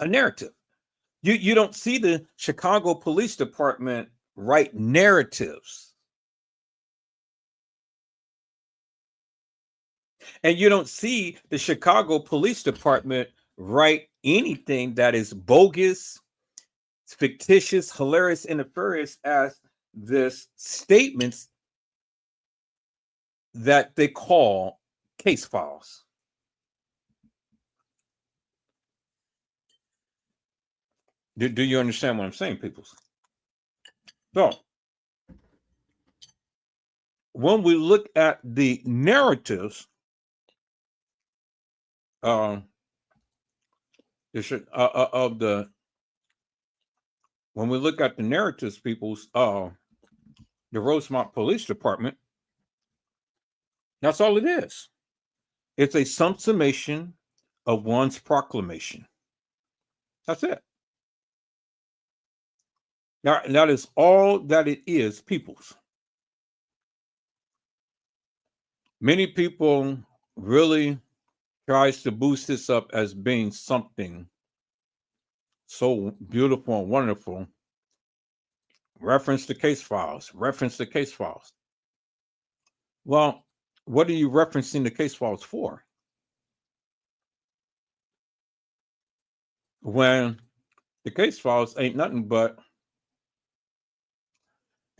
A narrative. You don't see the Chicago Police Department write narratives. And you don't see the Chicago Police Department write anything that is bogus, fictitious, hilarious, and nefarious as this statements that they call case files. Do you understand what I'm saying, people? So, when we look at the narratives, when we look at the narratives, people's the Rosemont Police Department, that's all it is. It's a summation of one's proclamation. That's it. Now, that is all that it is, peoples. Many people really tries to boost this up as being something so beautiful and wonderful. Reference the case files. Reference the case files. Well, what are you referencing the case files for? When the case files ain't nothing but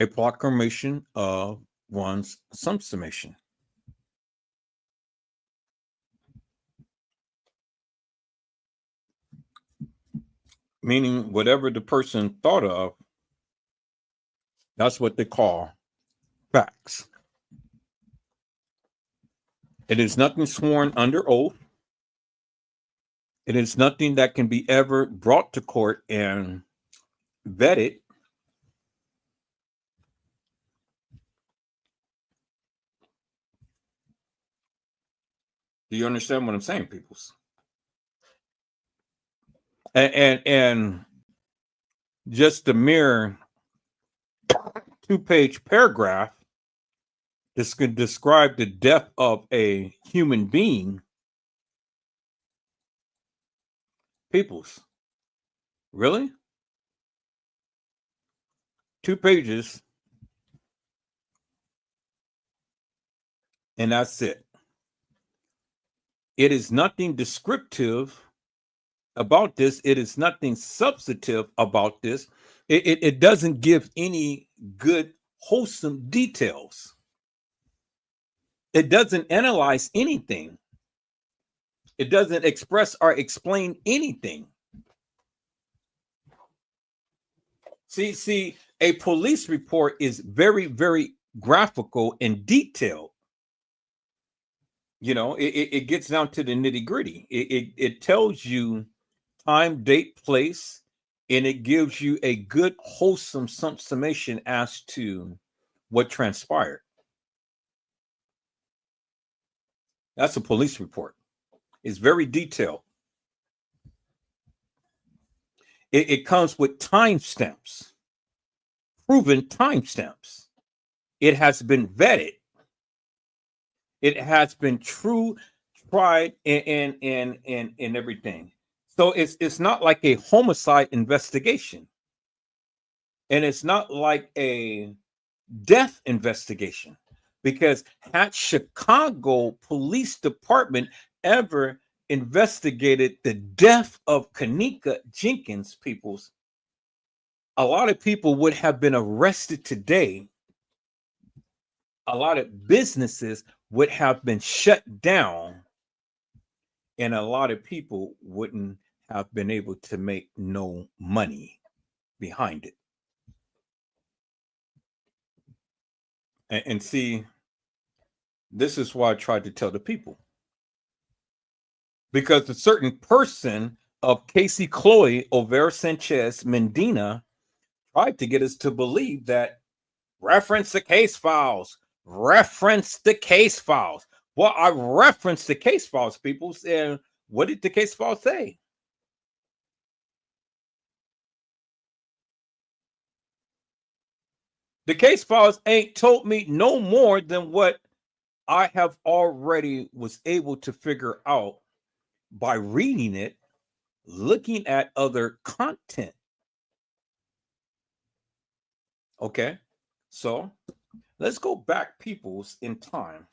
a proclamation of one's summation. Meaning whatever the person thought of, that's what they call facts. It is nothing sworn under oath. It is nothing that can be ever brought to court and vetted. Do you understand what I'm saying, peoples? And just the mere 2-page paragraph, this could describe the death of a human being. Peoples, really? 2 pages, and that's it. It is nothing descriptive about this. It is nothing substantive about this. It doesn't give any good, wholesome details. It doesn't analyze anything. It doesn't express or explain anything. See, a police report is very, very graphical and detailed. You know, it gets down to the nitty gritty. It tells you time, date, place, and it gives you a good, wholesome summation as to what transpired. That's a police report. It's very detailed. It comes with timestamps, proven timestamps. It has been vetted. It has been tried, and everything. So it's not like a homicide investigation, and it's not like a death investigation, because had Chicago Police Department ever investigated the death of Kenneka Jenkins, peoples, a lot of people would have been arrested today. A lot of businesses would have been shut down, and a lot of people wouldn't have been able to make no money behind it. And see, this is why I tried to tell the people. Because a certain person of Casey Chloe Overa Sanchez Medina tried to get us to believe that reference the case files, reference the case files. Well, I referenced the case files, people. And what did the case files say? The case files ain't told me no more than what I have already was able to figure out by reading it, looking at other content. Okay, so let's go back, peoples, in time,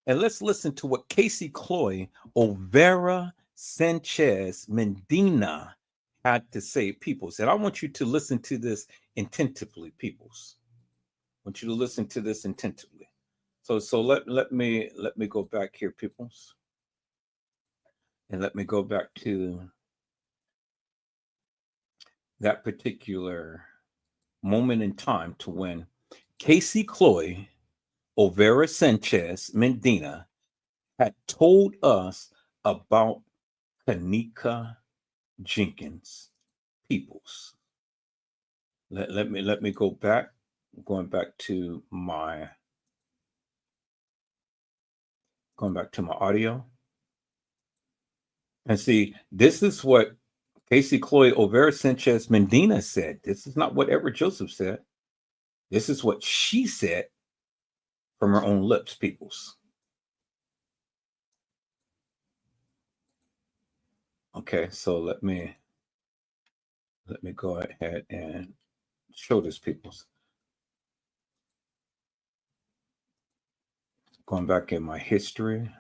and let's listen to what Casey Cloy Overa Sanchez Medina had to say, peoples. And I want you to listen to this attentively, peoples. I want you to listen to this attentively. So let me go back here, peoples, and let me go back to that particular moment in time to when Casey Cloy Overa Sanchez Medina had told us about Kenneka Jenkins, peoples. Let me go back. I'm going back to my audio. And see, this is what Casey Cloy Overa Sanchez Medina said. This is not what Edward Joseph said. This is what she said from her own lips, peoples. Okay, so let me go ahead and show this, peoples. Going back in my history.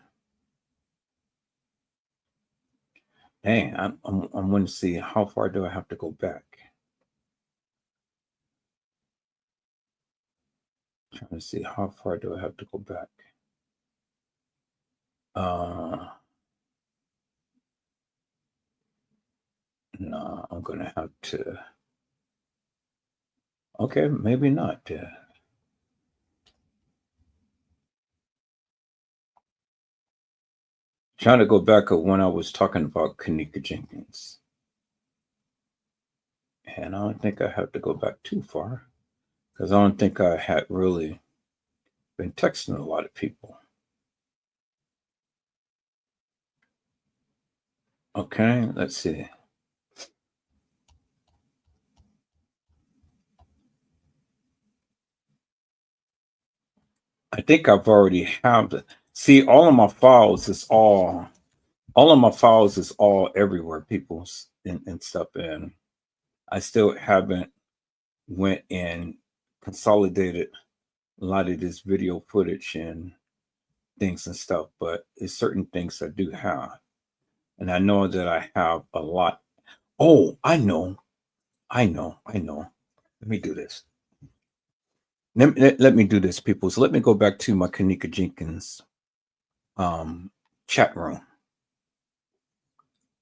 Dang, I'm going to see how far do I have to go back. Trying to see how far do I have to go back. No, I'm going to have to. Okay, maybe not. Trying to go back to when I was talking about Kenneka Jenkins. And I don't think I have to go back too far, because I don't think I had really been texting a lot of people. Okay, let's see. I think I've already have it. See, all of my files is all everywhere, people's and stuff. And I still haven't went and consolidated a lot of this video footage and things and stuff, but it's certain things I do have. And I know that I have a lot. Oh, I know. Let me do this. Let me do this, people. So let me go back to my Kenneka Jenkins chat room.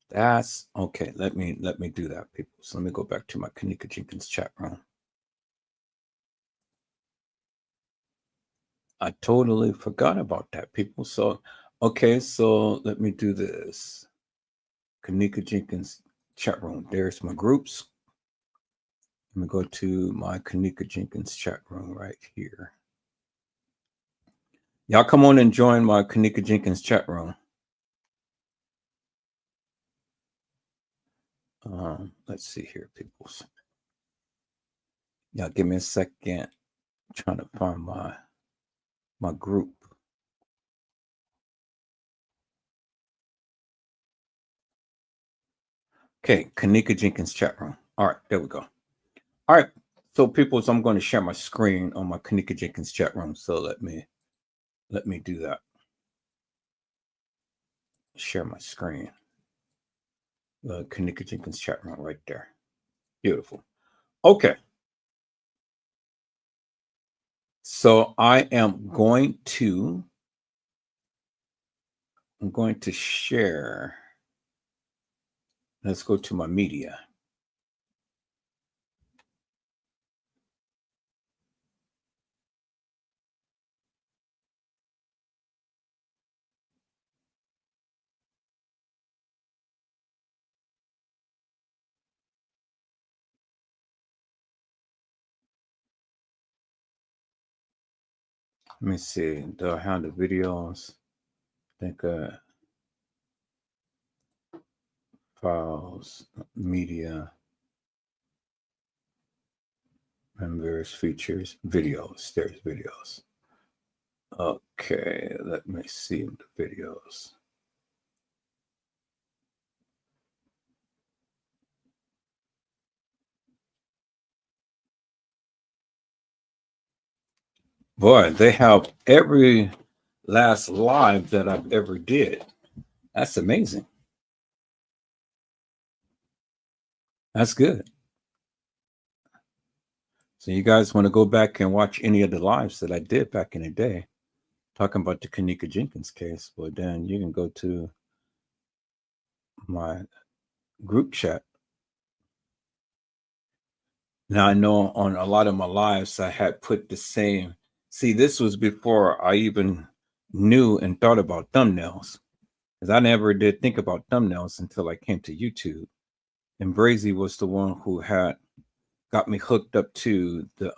That's okay. Let me do that, people. So let me go back to my Kenneka Jenkins chat room. I totally forgot about that, people. So okay, so let me do this. Kenneka Jenkins chat room. There's my groups. Let me go to my Kenneka Jenkins chat room right here. Y'all come on and join my Kenneka Jenkins chat room. Let's see here, people. Y'all give me a second. I'm trying to find my group. Okay, Kenneka Jenkins chat room. All right, there we go. All right, so people, so I'm going to share my screen on my Kenneka Jenkins chat room. So let me do that. Share my screen. The Kenneka Jenkins chat room right there. Beautiful. Okay. So I am going to share. Let's go to my media. Let me see. Do I have the videos? I think files, media, and various features. Videos. There's videos. Okay, let me see the videos. Boy, they have every last live that I've ever did. That's amazing. That's good. So you guys want to go back and watch any of the lives that I did back in the day, talking about the Kanika Jenkins case, well, then you can go to my group chat. Now I know on a lot of my lives I had put the same. See, this was before I even knew and thought about thumbnails, because I never did think about thumbnails until I came to YouTube. And Brazy was the one who had got me hooked up to the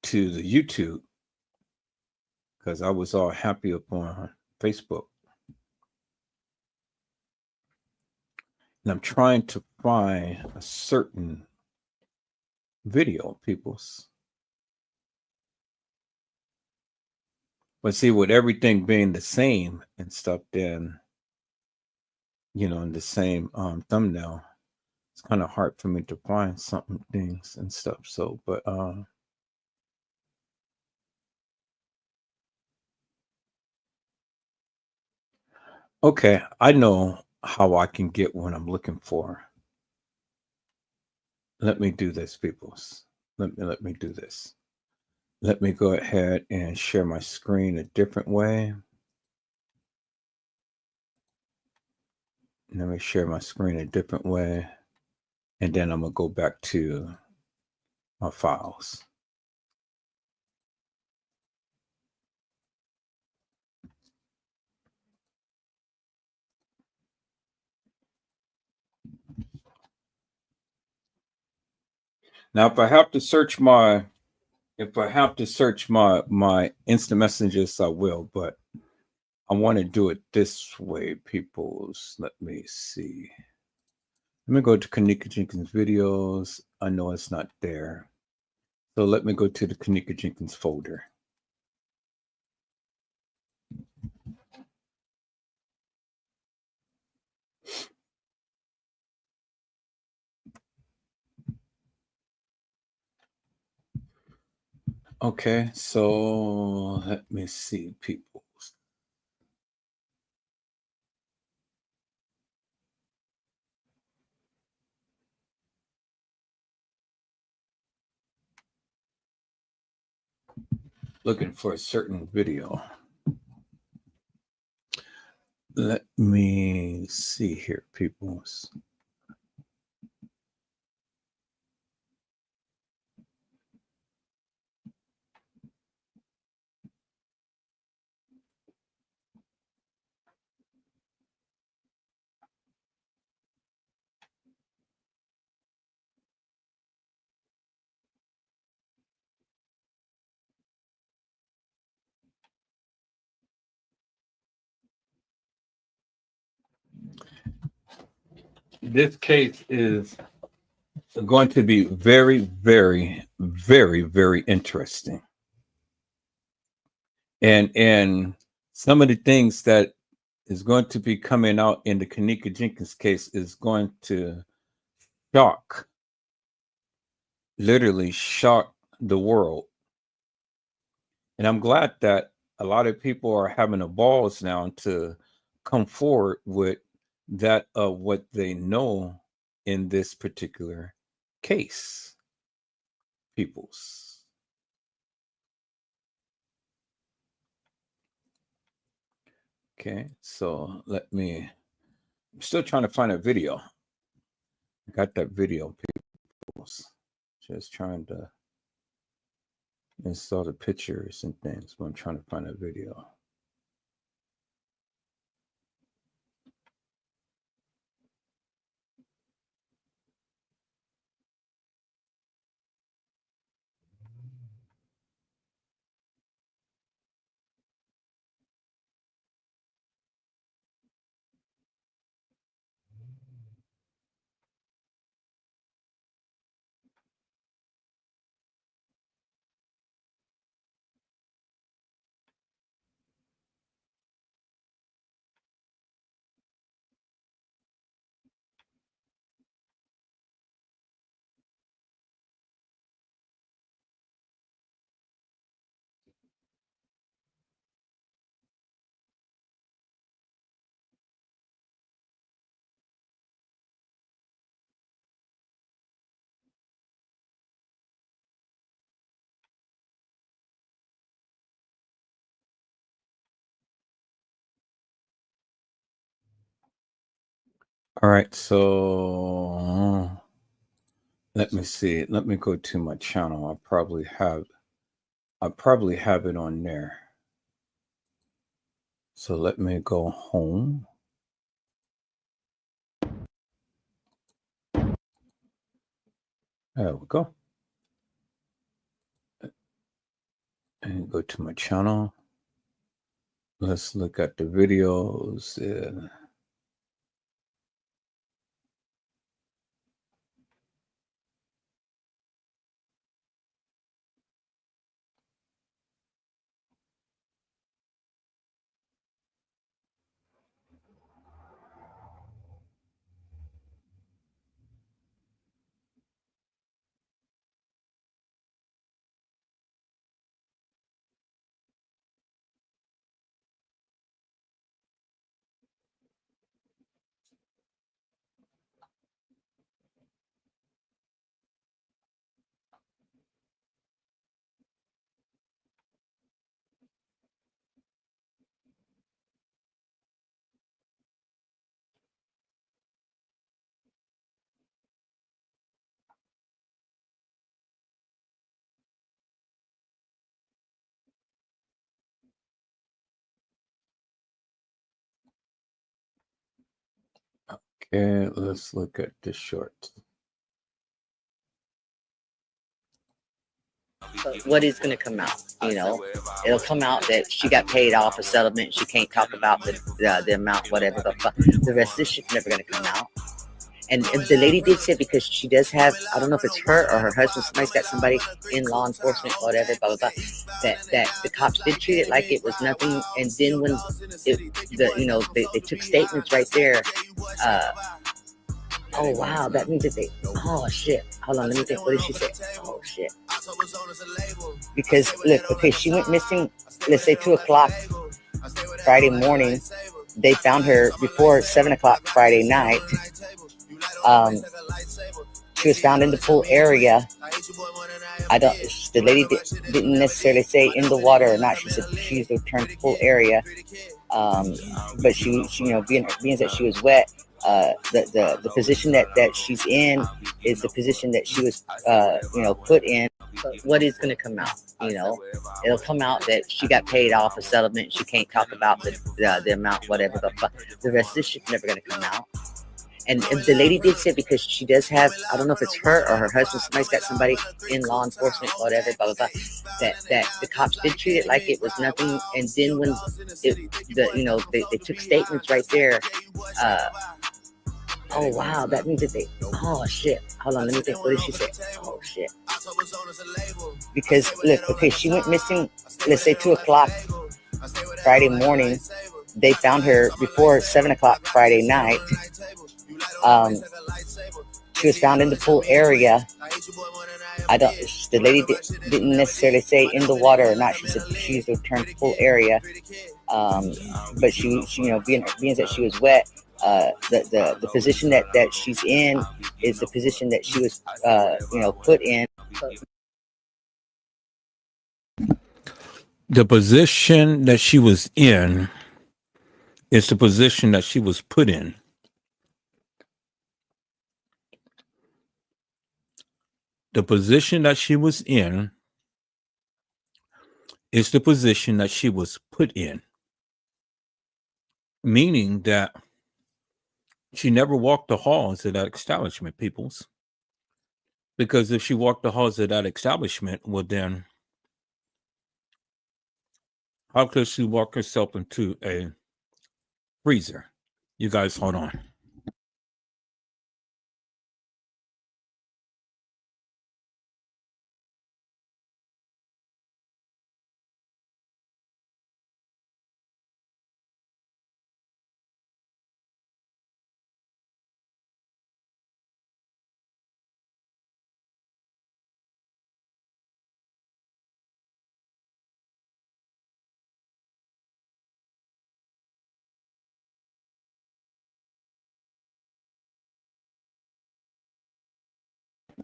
YouTube, because I was all happy up on Facebook. And I'm trying to find a certain video, peoples. But see, with everything being the same and stuff, then, you know, in the same thumbnail, it's kind of hard for me to find something things and stuff. So, but okay, I know how I can get what I'm looking for. Let me do this, peoples. Let me do this. Let me go ahead and share my screen a different way. Let me share my screen a different way. And then I'm going to go back to my files. Now, if I have to search my instant messages, I will, but I want to do it this way, peoples. Let me see. Let me go to Kanika Jenkins videos. I know it's not there. So let me go to the Kanika Jenkins folder. Okay, so let me see, peoples. Looking for a certain video. Let me see here, peoples. This case is going to be very, very, very, very interesting. And some of the things that is going to be coming out in the Kanika Jenkins case is going to shock, literally shock the world. And I'm glad that a lot of people are having the balls now to come forward with that of what they know in this particular case, peoples. Okay, so I'm still trying to find a video. I got that video, peoples. Just trying to install the pictures and things, but I'm trying to find a video. All right, so let me see. Let me go to my channel. I probably have it on there. So let me go home. There we go. And go to my channel. Let's look at the videos. Okay, let's look at the short. What is going to come out? It'll come out that she got paid off a settlement. She can't talk about the amount, whatever the fuck. The rest of this shit's never going to come out. And the lady did say, because she does have, I don't know if it's her or her husband, somebody's got somebody in law enforcement, whatever, blah, blah, blah, that the cops did treat it like it was nothing. And then when they took statements right there, oh, wow, that means that oh, shit. Hold on, let me think. What did she say? Oh, shit. Because, look, okay, she went missing, let's say 2 o'clock Friday morning. They found her before 7 o'clock Friday night. She was found in the pool area. The lady didn't necessarily say in the water or not. She said she used the term pool area. But she being that she was wet, the position that she's in is the position that she was, put in. What is going to come out? It'll come out that she got paid off a settlement. She can't talk about the amount, whatever the fuck. The rest of this shit's never going to come out. And the lady did say, because she does have, I don't know if it's her or her husband, somebody's got somebody in law enforcement, whatever, blah, blah, blah, that the cops did treat it like it was nothing. And then when they took statements right there, oh, wow, that means that oh, shit. Hold on, let me think. What did she say? Oh, shit. Because, look, okay, she went missing, let's say 2 o'clock Friday morning. They found her before 7 o'clock Friday night. She was found in the pool area. The lady didn't necessarily say in the water or not. She said she used the term pool area. But she being that she was wet, the position that she's in is the position that she was, put in. The position that she was in is the position that she was put in. The position that she was in is the position that she was put in. Meaning that she never walked the halls of that establishment, peoples. Because if she walked the halls of that establishment, well then, how could she walk herself into a freezer? You guys hold on.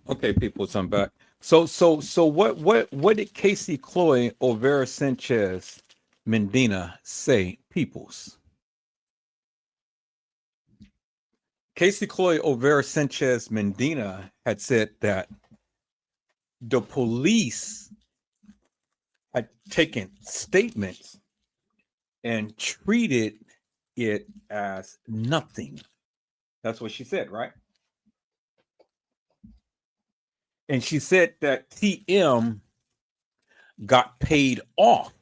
Okay, people, so I'm back. So what did Casey Cloy or Vera Sanchez Medina say, peoples? Casey Chloe O'Vera Sanchez Mendina had said that the police had taken statements and treated it as nothing. That's what she said, right? And she said that TM got paid off.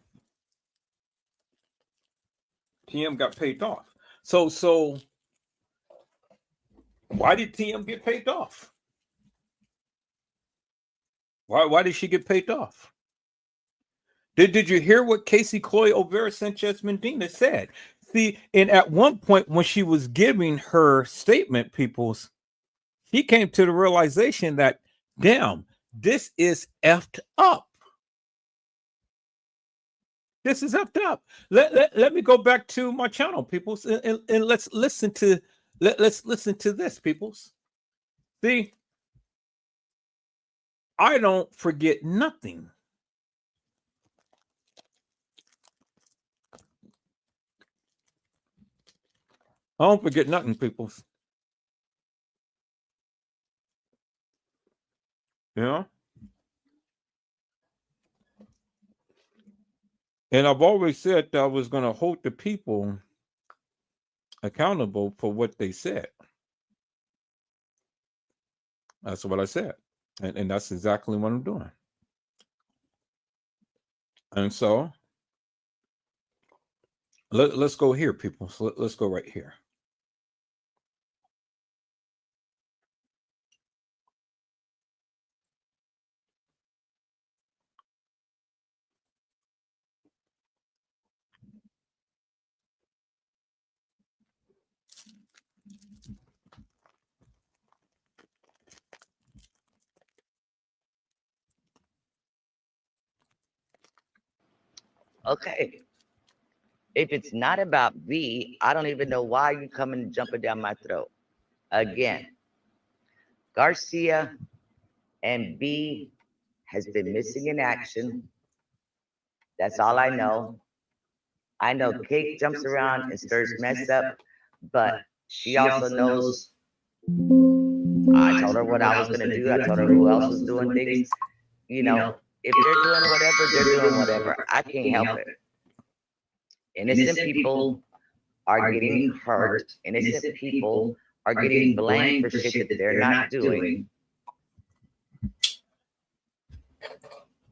TM got paid off. So why did TM get paid off? Why did she get paid off? Did you hear what Casey Chloe O'Vera Sanchez Mendina said? See, and at one point when she was giving her statement, peoples, she came to the realization that, damn, this is effed up. This is effed up. Let me go back to my channel, peoples, and let's listen to this, peoples. See, I don't forget nothing. I don't forget nothing, peoples. Yeah. And I've always said that I was going to hold the people accountable for what they said. That's what I said. And that's exactly what I'm doing. And so let's go here, people. So let's go right here. Okay. If it's not about V, I don't even know why you coming and jumping down my throat. Again, Garcia and B has been missing in action. That's all I know. I know Kate jumps around and stirs mess up, but she also knows. I told her what I was going to do. I told her who else was doing things. You know, if they're doing whatever, they're doing whatever. I can't help it. Innocent people are getting hurt. Innocent people are getting blamed for shit that they're not doing.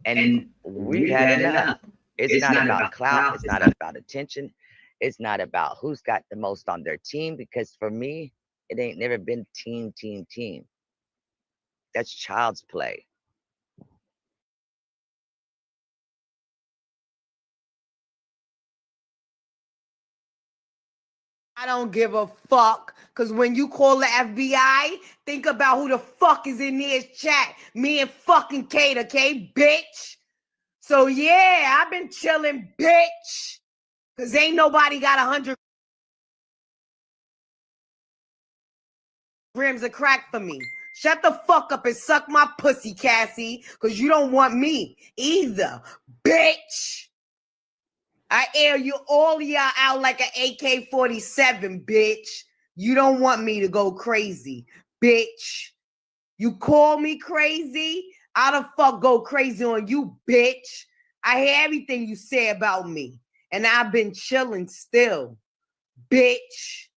And we've had enough. It's not about clout. It's not about attention. It's not about who's got the most on their team, because for me, it ain't never been team. That's child's play. I don't give a fuck. Because when you call the FBI, think about who the fuck is in this chat. Me and fucking Kate, okay, bitch? So yeah, I've been chilling, bitch. Because ain't nobody got 100 grams of crack for me. Shut the fuck up and suck my pussy, Cassie. Because you don't want me either, bitch. I air you all y'all out like an AK-47, bitch. You don't want me to go crazy, bitch. You call me crazy, I'll the fuck go crazy on you, bitch. I hear everything you say about me, and I've been chilling still, bitch.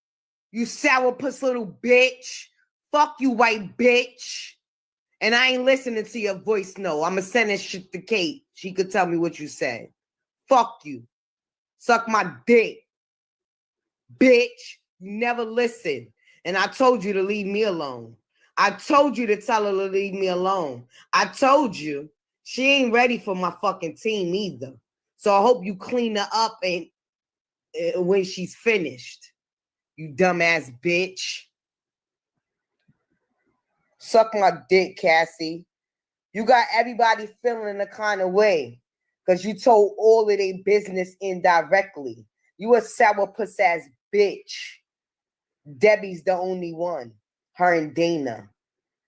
You sourpuss little bitch. Fuck you, white bitch. And I ain't listening to your voice, no. I'ma send this shit to Kate. She could tell me what you said. Fuck you. Suck my dick. Bitch, you never listen. And I told you to leave me alone. I told you to tell her to leave me alone. I told you she ain't ready for my fucking team either. So I hope you clean her up and when she's finished. You dumbass bitch. Suck my dick, Cassie. You got everybody feeling the kind of way because you told all of their business indirectly. You a sourpuss ass bitch. Debbie's the only one. Her and Dana.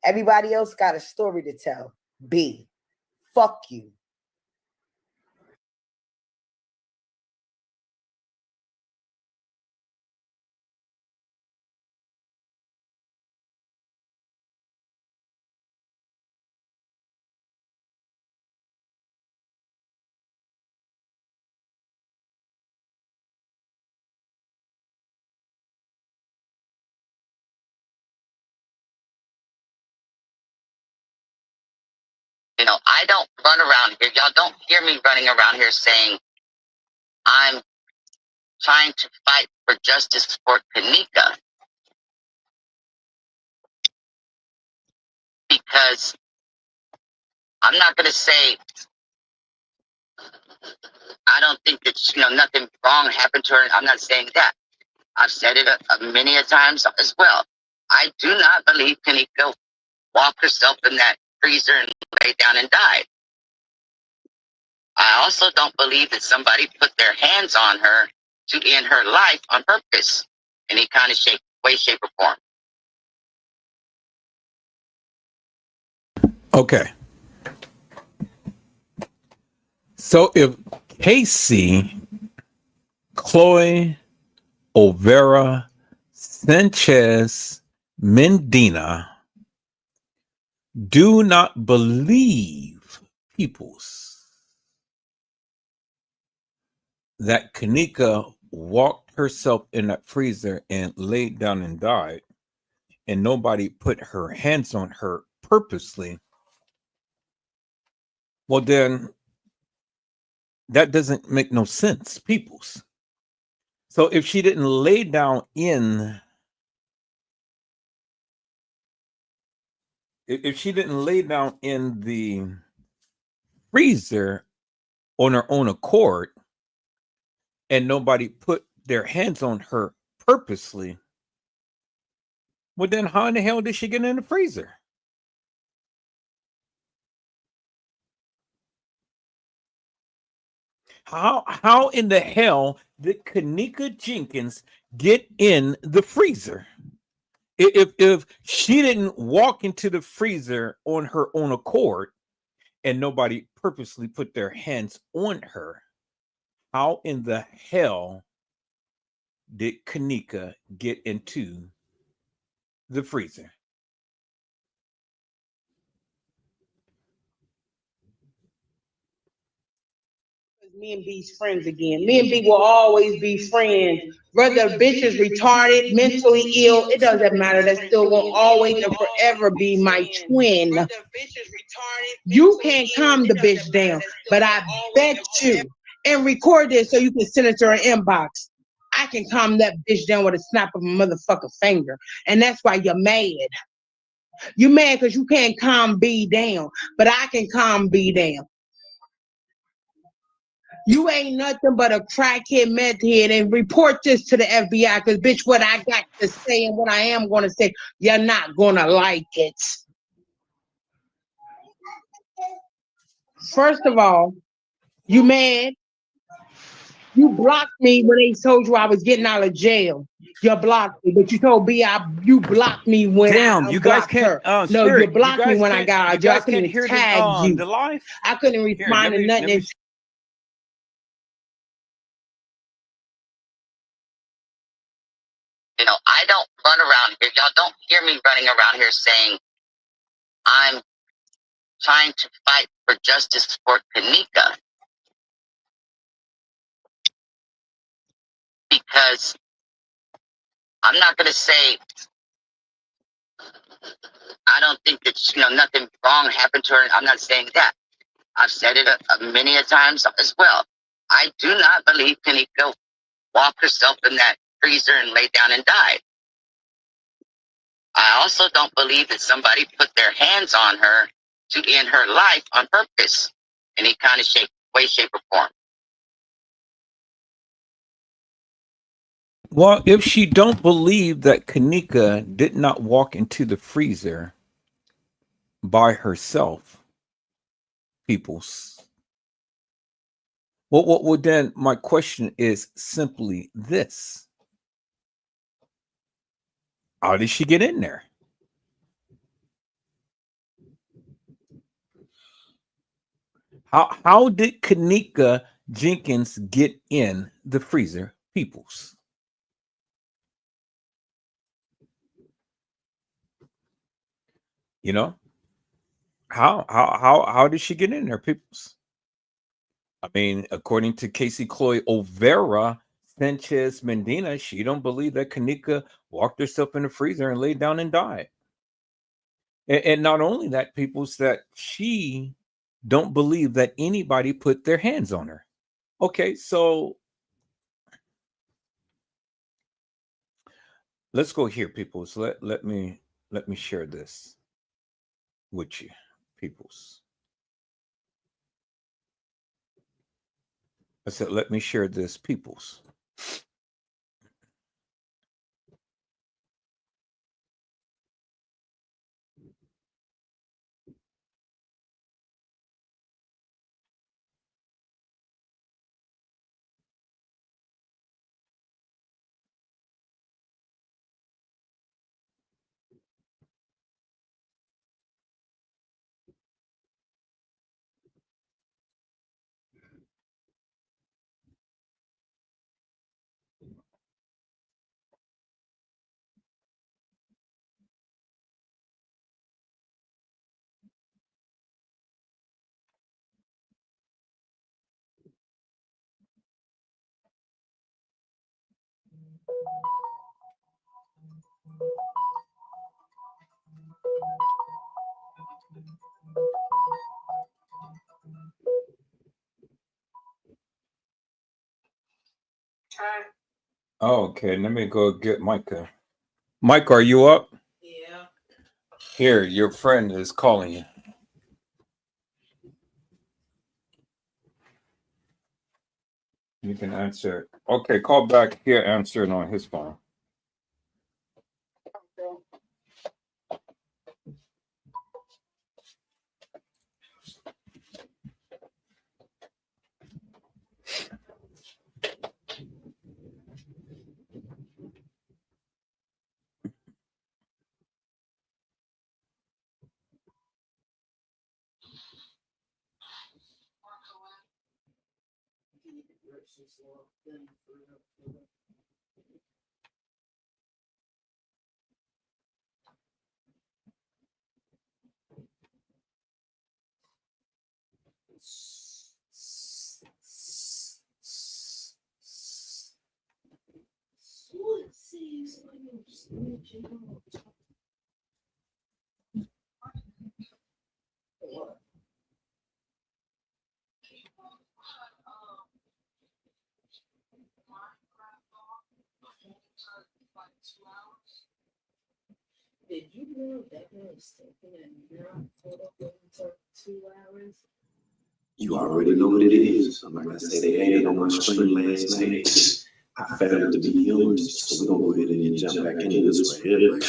Everybody else got a story to tell. B. Fuck you. You know, I don't run around here. Y'all don't hear me running around here saying I'm trying to fight for justice for Kanika, because I'm not going to say I don't think that, you know, nothing wrong happened to her. I'm not saying that. I've said it many a times as well. I do not believe Kanika walked herself in that freezer and lay down and died. I also don't believe that somebody put their hands on her to end her life on purpose, in any kind of way, shape, or form. Okay. So if Casey, Chloe, Olvera, Sanchez, Mendina do not believe Peoples that Kanika walked herself in that freezer and laid down and died, and nobody put her hands on her purposely, well, then that doesn't make no sense, Peoples. So if she didn't lay down in, if she didn't lay down in the freezer on her own accord, and nobody put their hands on her purposely, well, then how in the hell did she get in the freezer? How in the hell did Kanika Jenkins get in the freezer? If she didn't walk into the freezer on her own accord and nobody purposely put their hands on her, how in the hell did Kanika get into the freezer? Me and B's friends again. Me and B will always be friends. Whether a bitch is retarded, mentally ill, it doesn't matter. That still will always and forever be my twin. You can't calm the bitch down, but I bet you, and record this so you can send it to her inbox, I can calm that bitch down with a snap of a motherfucking finger. And that's why you're mad. You're mad because you can't calm B down, but I can calm B down. You ain't nothing but a crackhead, meth head, and report this to the FBI, because, bitch, what I got to say and what I am going to say, you're not going to like it. First of all, you mad? You blocked me when they told you I was getting out of jail. You blocked me, but you told B you blocked me when I you guys can't. her. No, Spirit, you blocked me when I got out of jail. I couldn't hear tag you. the live. I couldn't respond to nothing. You know, I don't run around here. Y'all don't hear me running around here saying I'm trying to fight for justice for Kanika, because I'm not going to say I don't think that, you know, nothing wrong happened to her. I'm not saying that. I've said it many a times as well. I do not believe Kanika walked herself in that freezer and lay down and died. I also don't believe that somebody put their hands on her to end her life on purpose, in any kind of way, shape, or form. Well, if she don't believe that Kanika did not walk into the freezer by herself, Peoples, well, then my question is simply this: how did she get in there? How did Kanika Jenkins get in the freezer, Peoples? You know, how did she get in there, Peoples? I mean, according to Casey Chloe Olvera, Sanchez Mendina, she don't believe that Kanika walked herself in the freezer and laid down and died. And not only that, Peoples, that she don't believe that anybody put their hands on her. Okay, so let's go here, people. So let me share this with you, peoples. I said, let me share this, peoples. Okay, let me go get Micah. Mike, are you up? Yeah. Here, your friend is calling you. You can answer. Okay, call back here, answer it on his phone. Did you know that was taking a mirror photo for 2 hours? You already know what it is. Like I said, they had it on my screen last night. I found it to be humorous, so we're gonna go ahead and jump back into this right here.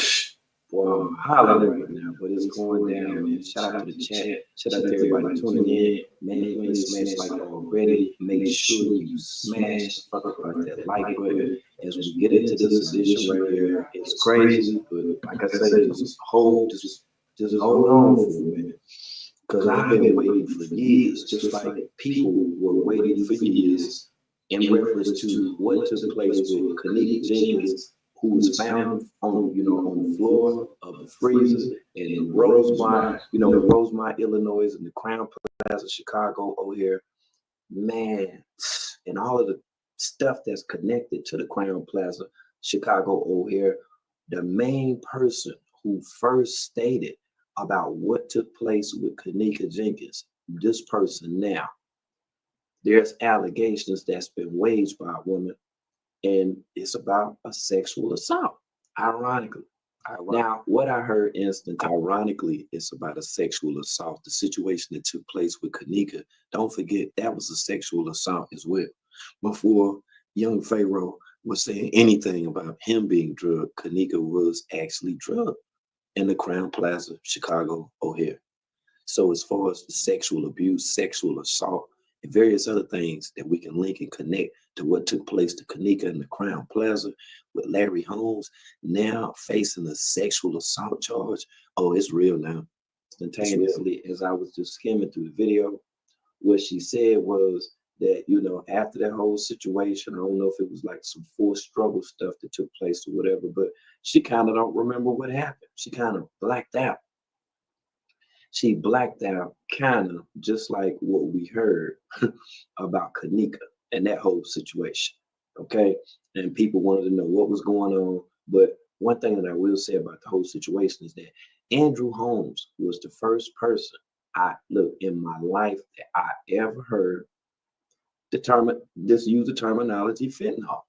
Boy, I'm hollering right now, but it's going down, man. Shout out to the chat. Shout out to everybody tuning in. Man, if you ain't smashed like already, make sure you smash the fuck up that like button as we get into this edition right here. It's crazy, but like I said, just hold on for a minute. Because I've been waiting for years, just like people were waiting for years in reference to what took place with Kenneka Jenkins, who was found on the floor of the freezer in Rosemont, Illinois, and the Crown Plaza, Chicago, O'Hare. Man, and all of the stuff that's connected to the Crown Plaza, Chicago, O'Hare, the main person who first stated about what took place with Kenneka Jenkins, this person now, there's allegations that's been waged by a woman, and it's about a sexual assault, ironically. Now, what I heard ironically, it's about a sexual assault. The situation that took place with Kenneka, don't forget, that was a sexual assault as well. Before young Pharaoh was saying anything about him being drugged, Kenneka was actually drugged in the Crown Plaza, Chicago, O'Hare. So as far as the sexual abuse, sexual assault, and various other things that we can link and connect to what took place to Kenneka in the Crown Plaza with Larry Holmes, now facing a sexual assault charge. Oh, it's real now. Instantaneously, as I was just skimming through the video, what she said was that, after that whole situation, I don't know if it was like some forced struggle stuff that took place or whatever, but she kind of don't remember what happened. She kind of blacked out. She blacked out kind of just like what we heard about Kenneka and that whole situation, okay? And people wanted to know what was going on, but one thing that I will say about the whole situation is that Andrew Holmes was the first person I look in my life that I ever heard use the terminology fentanyl.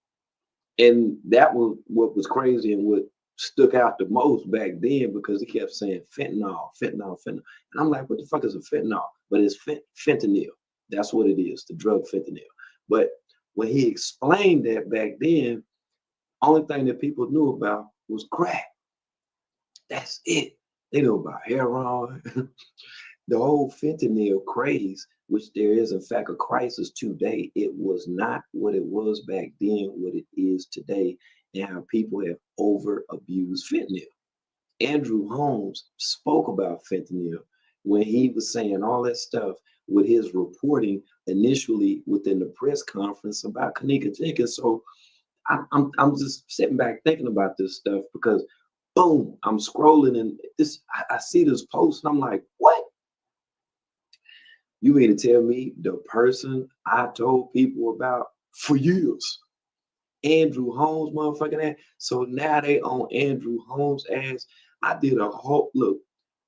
And that was what was crazy and what stuck out the most back then, because he kept saying fentanyl, fentanyl, fentanyl. And I'm like, what the fuck is a fentanyl? But it's fentanyl. That's what it is, the drug fentanyl. But when he explained that back then, only thing that people knew about was crack. That's it. They knew about heroin. The whole fentanyl craze, which there is in fact a crisis today, it was not what it was back then, what it is today, and how people have over abused fentanyl. Andrew Holmes spoke about fentanyl when he was saying all that stuff with his reporting initially within the press conference about Kenneka Jenkins. So I'm just sitting back thinking about this stuff because boom, I'm scrolling and I see this post and I'm like, what? You mean to tell me the person I told people about for years, Andrew Holmes, motherfucking ass? So now they on Andrew Holmes' ass. I did a whole, look,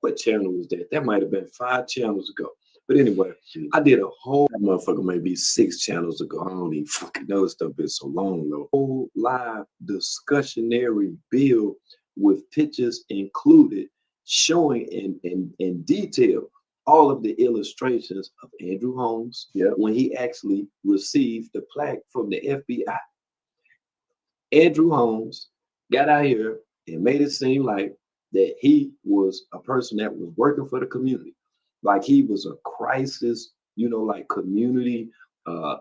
what channel was that? That might have been 5 channels ago. But anyway, I did a whole, motherfucker, maybe 6 channels ago. I don't even fucking know, this stuff been so long though. Whole live discussionary bill with pictures included showing in detail all of the illustrations of Andrew Holmes when he actually received the plaque from the FBI. Andrew Holmes got out here and made it seem like that he was a person that was working for the community. Like he was a crisis, like community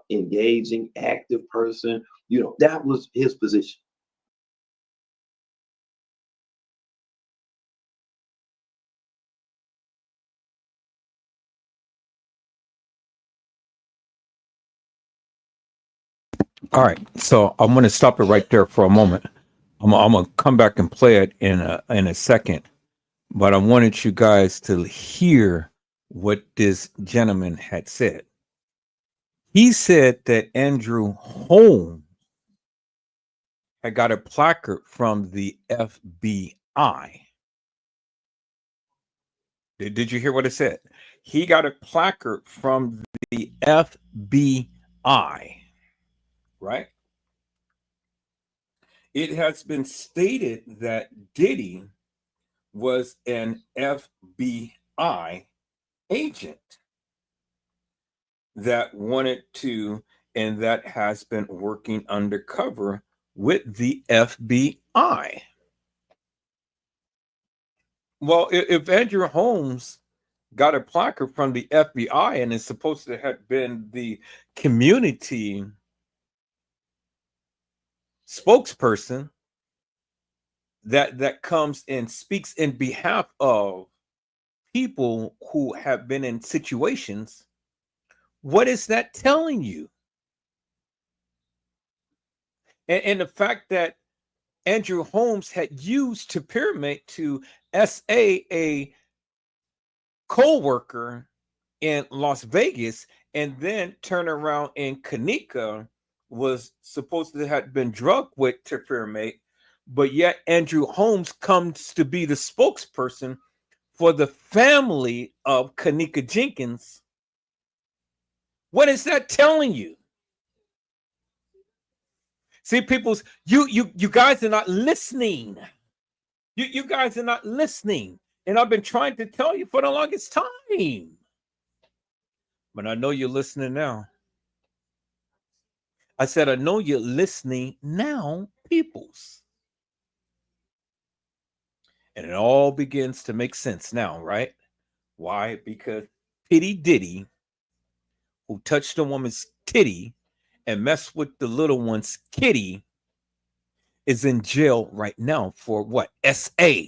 engaging, active person. That was his position. All right, so I'm going to stop it right there for a moment. I'm going to come back and play it in a second, but I wanted you guys to hear what this gentleman had said. He said that Andrew Holmes had got a placard from the FBI. Did you hear what it said? He got a placard from the FBI. Right? It has been stated that Diddy was an FBI agent that wanted to, and that has been working undercover with the FBI. Well, if Andrew Holmes got a placard from the FBI and is supposed to have been the community spokesperson that comes and speaks in behalf of people who have been in situations, what is that telling you? And the fact that Andrew Holmes had used to pyramid to SA a co-worker in Las Vegas and then turn around in Kenneka was supposed to have been drugged with pyramid, but yet Andrew Holmes comes to be the spokesperson for the family of Kenneka Jenkins. What is that telling you? See, people's you guys are not listening. You guys are not listening. And I've been trying to tell you for the longest time. But I know you're listening now. I said, I know you're listening now, peoples. And it all begins to make sense now, right? Why? Because P. Diddy, who touched a woman's titty and messed with the little one's kitty, is in jail right now for what? SA.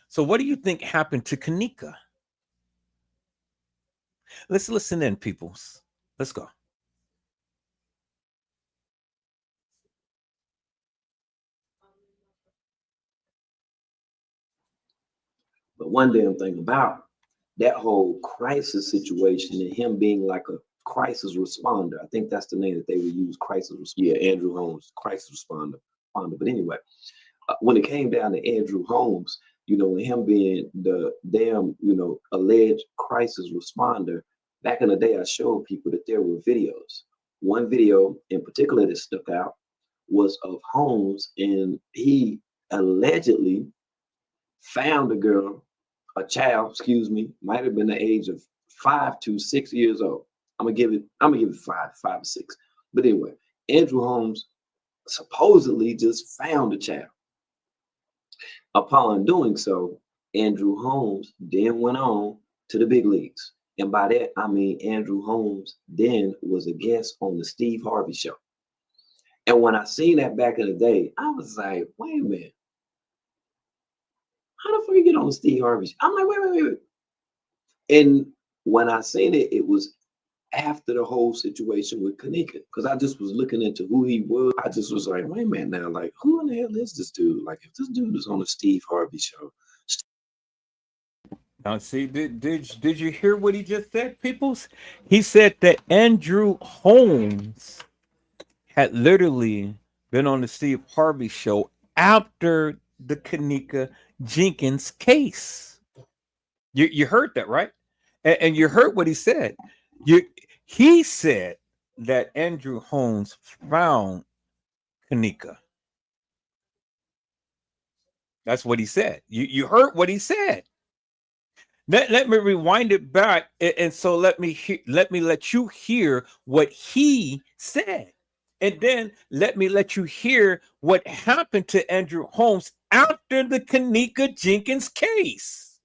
So what do you think happened to Kenneka? Let's listen in, peoples. Let's go. But one damn thing about that whole crisis situation and him being like a crisis responder, I think that's the name that they would use, crisis responder. Yeah, Andrew Holmes, crisis responder. But anyway, when it came down to Andrew Holmes, you know, with him being the damn, you know, alleged crisis responder, back in the day, I showed people that there were videos. One video in particular that stuck out was of Holmes, and he allegedly found a girl, a child, excuse me, might have been the age of 5 to 6 years old. I'm gonna give it 5 or 6. But anyway, Andrew Holmes supposedly just found a child. Upon doing so, Andrew Holmes then went on to the big leagues. And by that, I mean Andrew Holmes then was a guest on the Steve Harvey Show. And when I seen that back in the day, I was like, wait a minute. How the fuck you get on the Steve Harvey Show? I'm like, wait. And when I seen it, it was after the whole situation with Kanika, because I just was looking into who he was. I just was like, wait a minute now, like, who in the hell is this dude? Like, if this dude is on the Steve Harvey Show. Now, see, did you hear what he just said, peoples? He said that Andrew Holmes had literally been on the Steve Harvey Show after the Kanika Jenkins case. You heard that, right? And you heard what he said. He said that Andrew Holmes found Kanika. That's what he said. You heard what he said. Let me rewind it back, and so let me let you hear what he said, and then let me let you hear what happened to Andrew Holmes after the Kanika Jenkins case.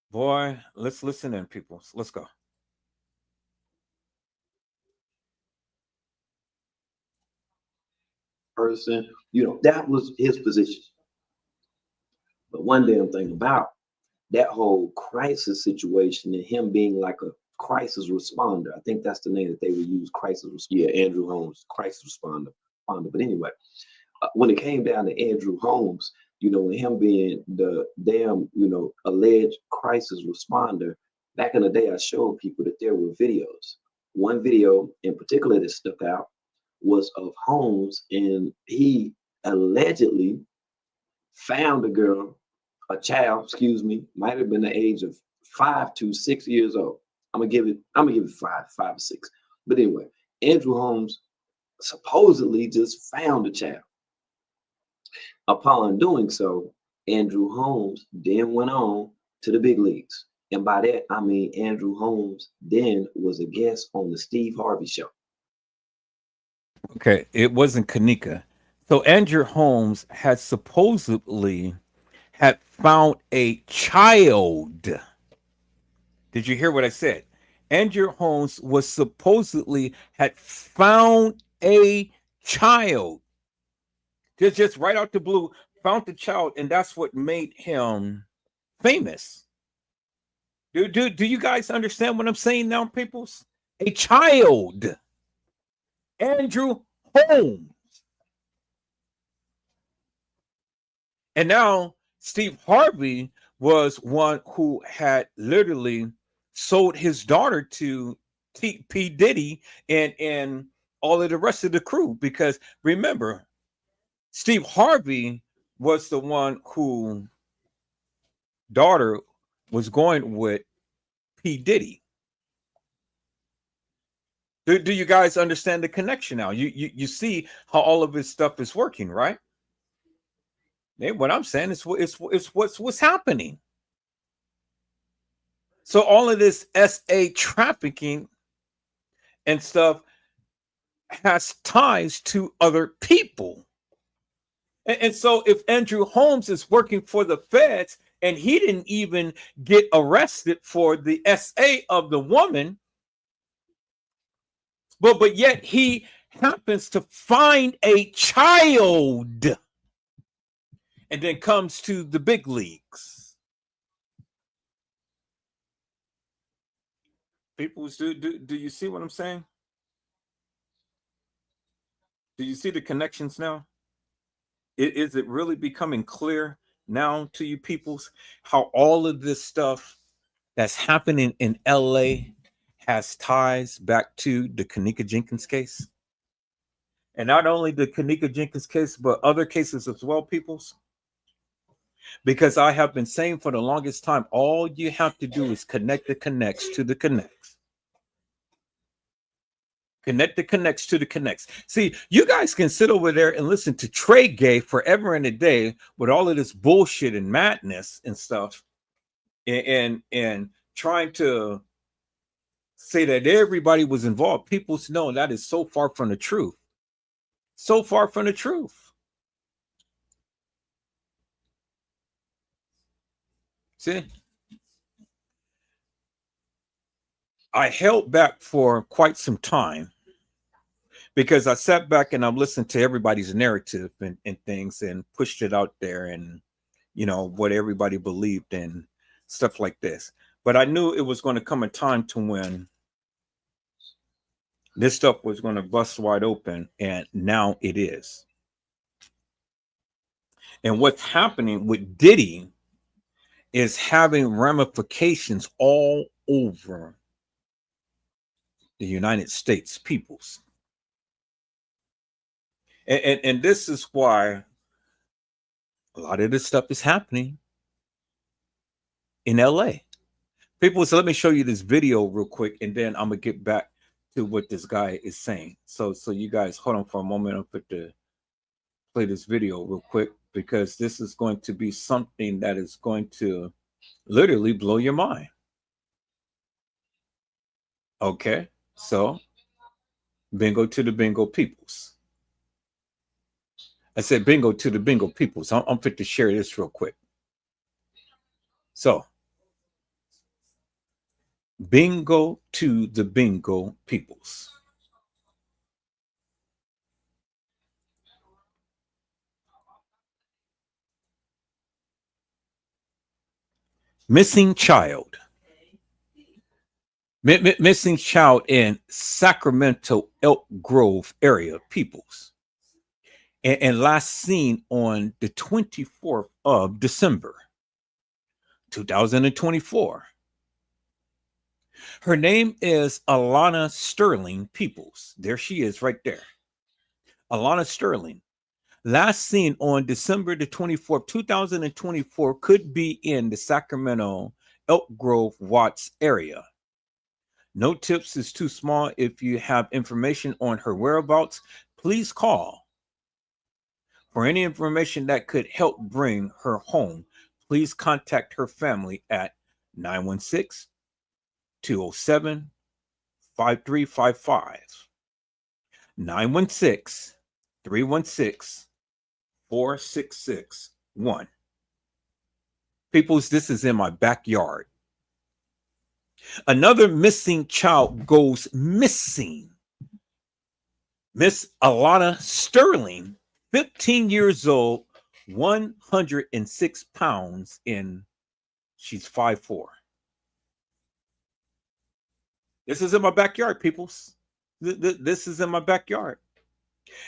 Boy, let's listen in, people. Let's go. Person, you know, that was his position. But one damn thing about that whole crisis situation and him being like a crisis responder, I think that's the name that they would use, crisis. Yeah, Andrew Holmes, crisis responder. But anyway, when it came down to Andrew Holmes, you know, and him being the damn, you know, alleged crisis responder, back in the day, I showed people that there were videos. One video in particular that stuck out was of Holmes, and he allegedly found a girl, a child, excuse me, might have been the age of 5 to 6 years old. I'm gonna give it 5 or 6. But anyway, Andrew Holmes supposedly just found a child. Upon doing so, Andrew Holmes then went on to the big leagues. And by that, I mean Andrew Holmes then was a guest on the Steve Harvey Show. Okay, it wasn't Kanika. So Andrew Holmes had supposedly had found a child. Did you hear what I said? Andrew Holmes was supposedly had found a child. Just right out the blue, found the child, and that's what made him famous. Do you guys understand what I'm saying now, peoples? A child. Andrew Holmes. And now Steve Harvey was one who had literally sold his daughter to P. Diddy and all of the rest of the crew. Because remember, Steve Harvey was the one who daughter was going with P. Diddy. Do you guys understand the connection now? You see how all of this stuff is working, right? What I'm saying is what's happening. So all of this SA trafficking and stuff has ties to other people. And so if Andrew Holmes is working for the feds and he didn't even get arrested for the SA of the woman, but yet he happens to find a child and then comes to the big leagues. People, do you see what I'm saying? Do you see the connections now? Is it really becoming clear now to you peoples how all of this stuff that's happening in LA has ties back to the Kanika Jenkins case? And not only the Kanika Jenkins case, but other cases as well, peoples. Because I have been saying for the longest time, all you have to do is connect the connects to the connects. Connect the connects to the connects. See, you guys can sit over there and listen to Trey Gay forever and a day with all of this bullshit and madness and stuff, and trying to say that everybody was involved. People know that is so far from the truth. So far from the truth. See, I held back for quite some time because I sat back and I'm listening to everybody's narrative and things and pushed it out there and, you know, what everybody believed and stuff like this. But I knew it was going to come a time to when this stuff was going to bust wide open, and now it is. And what's happening with Diddy is having ramifications all over the United States peoples. And this is why a lot of this stuff is happening in LA. People, so let me show you this video real quick, and then I'm gonna get back to what this guy is saying. So you guys hold on for a moment. I'll put the play this video real quick, because this is going to be something that is going to literally blow your mind. Okay, so bingo to the bingo peoples. I said bingo to the bingo peoples. I'm fit to share this real quick. So bingo to the bingo peoples. Missing child. Missing child in Sacramento Elk Grove area peoples. And last seen on the 24th of December, 2024. Her name is Alana Sterling Peoples. There she is right there. Alana Sterling. Last seen on December the 24th, 2024, could be in the Sacramento Elk Grove Watts area. No tips is too small. If you have information on her whereabouts, please call. For any information that could help bring her home, please contact her family at 916-207-5355. 916-316-4661. Peoples, this is in my backyard. Another missing child goes missing. Miss Alana Sterling, 15 years old, 106 pounds, and she's 5'4". This is in my backyard, peoples. This is in my backyard.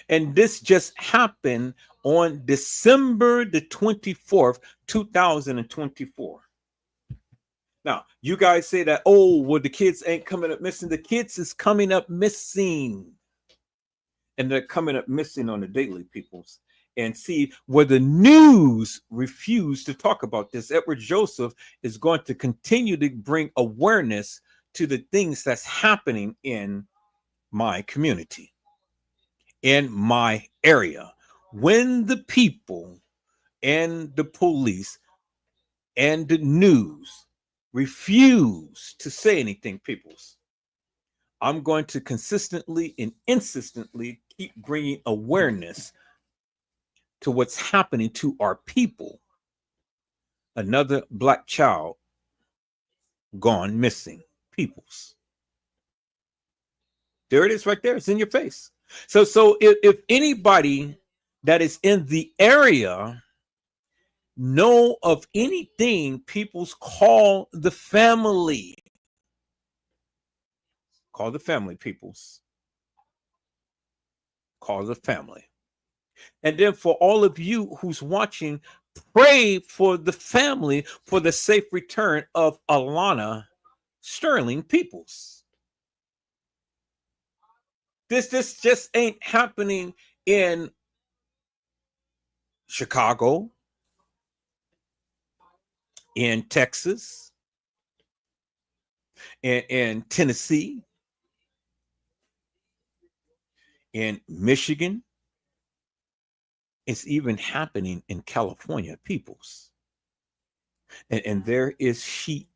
And this just happened on December the 24th, 2024. Now, you guys say that, oh, well, the kids ain't coming up missing. The kids is coming up missing. And they're coming up missing on the daily, peoples. And see, where the news refused to talk about this, Edward Joseph is going to continue to bring awareness to the things that's happening in my community, in my area. When the people and the police and the news refuse to say anything, peoples, I'm going to consistently and insistently keep bringing awareness to what's happening to our people. Another Black child gone missing, peoples. There it is right there. It's in your face. So if anybody that is in the area know of anything, peoples, call the family. Call the family, peoples. Call the family. And then for all of you who's watching, pray for the family for the safe return of Alana Sterling Peoples. This just ain't happening in Chicago, in Texas, in Tennessee, in Michigan. It's even happening in California, peoples. And there is she,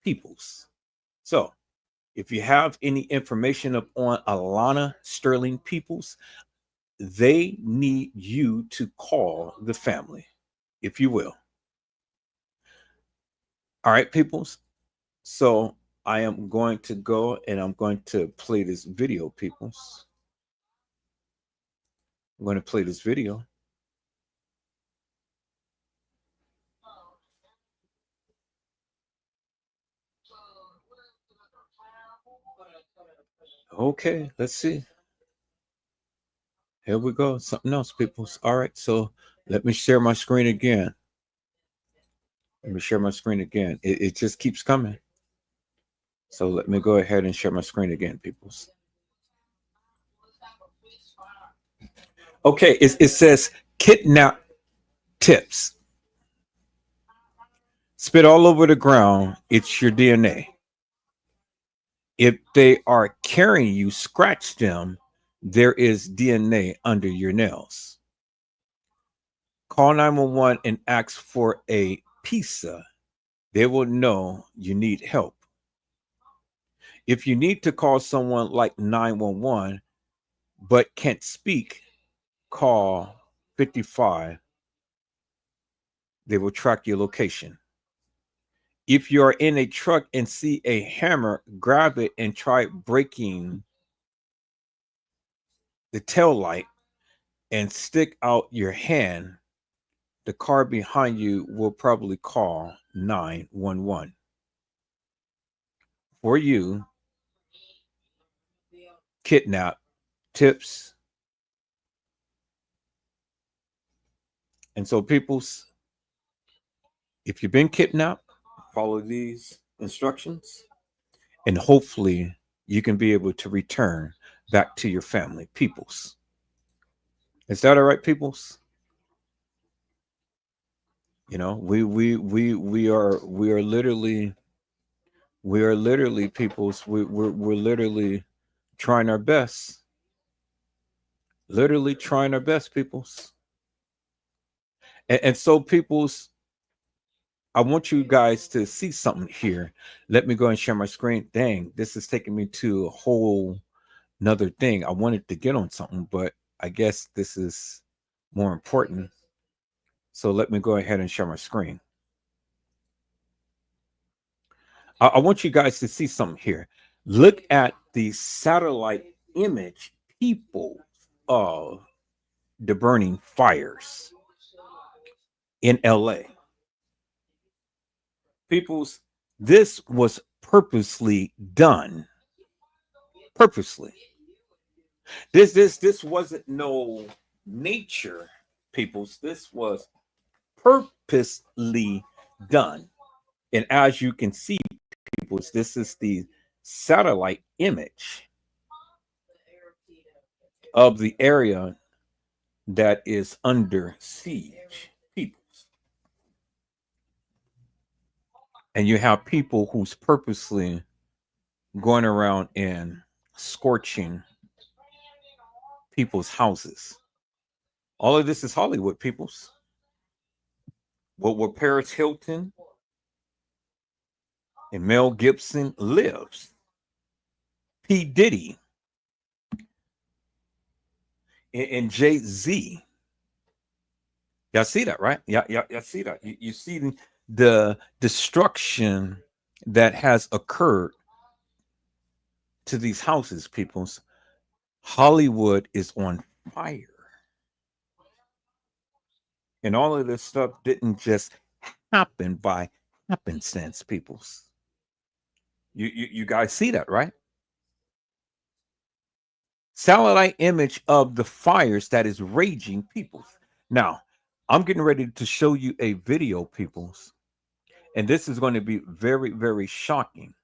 peoples. So if you have any information up on Alana Sterling, peoples, they need you to call the family, if you will. All right, peoples. So I am going to go and I'm going to play this video, peoples. I'm going to play this video. Okay, let's see. Here we go. Something else, people. All right, so let me share my screen again. Let me share my screen again. It just keeps coming. So let me go ahead and share my screen again, peoples. Okay, it says kidnap tips. Spit all over the ground. It's your DNA. If they are carrying you, scratch them. There is DNA under your nails. Call 911 and ask for a pizza. They will know you need help. If you need to call someone like 911 but can't speak, call 55. They will track your location. If you're in a truck and see a hammer, grab it and try breaking the tail light and stick out your hand. The car behind you will probably call 911. For you, kidnap tips. And so, peoples, if you've been kidnapped, follow these instructions, and hopefully you can be able to return back to your family, peoples. Is that all right, peoples? You know, we are literally peoples. We're literally trying our best. Literally trying our best, peoples. And so, peoples, I want you guys to see something here. Let me go and share my screen. Dang, this is taking me to a whole nother thing. I wanted to get on something, but I guess this is more important. So let me go ahead and share my screen. I want you guys to see something here. Look at the satellite image, people, of the burning fires in LA. Peoples, this was purposely done. Purposely. This wasn't no nature, peoples. This was purposely done. And as you can see, peoples, this is the satellite image of the area that is under siege, peoples. And you have people who's purposely going around and scorching people's houses. All of this is Hollywood, peoples. Where Paris Hilton and Mel Gibson lives. P. Diddy and Jay-Z. Y'all see that, right? Y'all see that. You see the destruction that has occurred to these houses, peoples. Hollywood is on fire. And all of this stuff didn't just happen by happenstance, peoples. You guys see that, right? Satellite image of the fires that is raging, peoples. Now, I'm getting ready to show you a video, peoples. And this is going to be very, very shocking.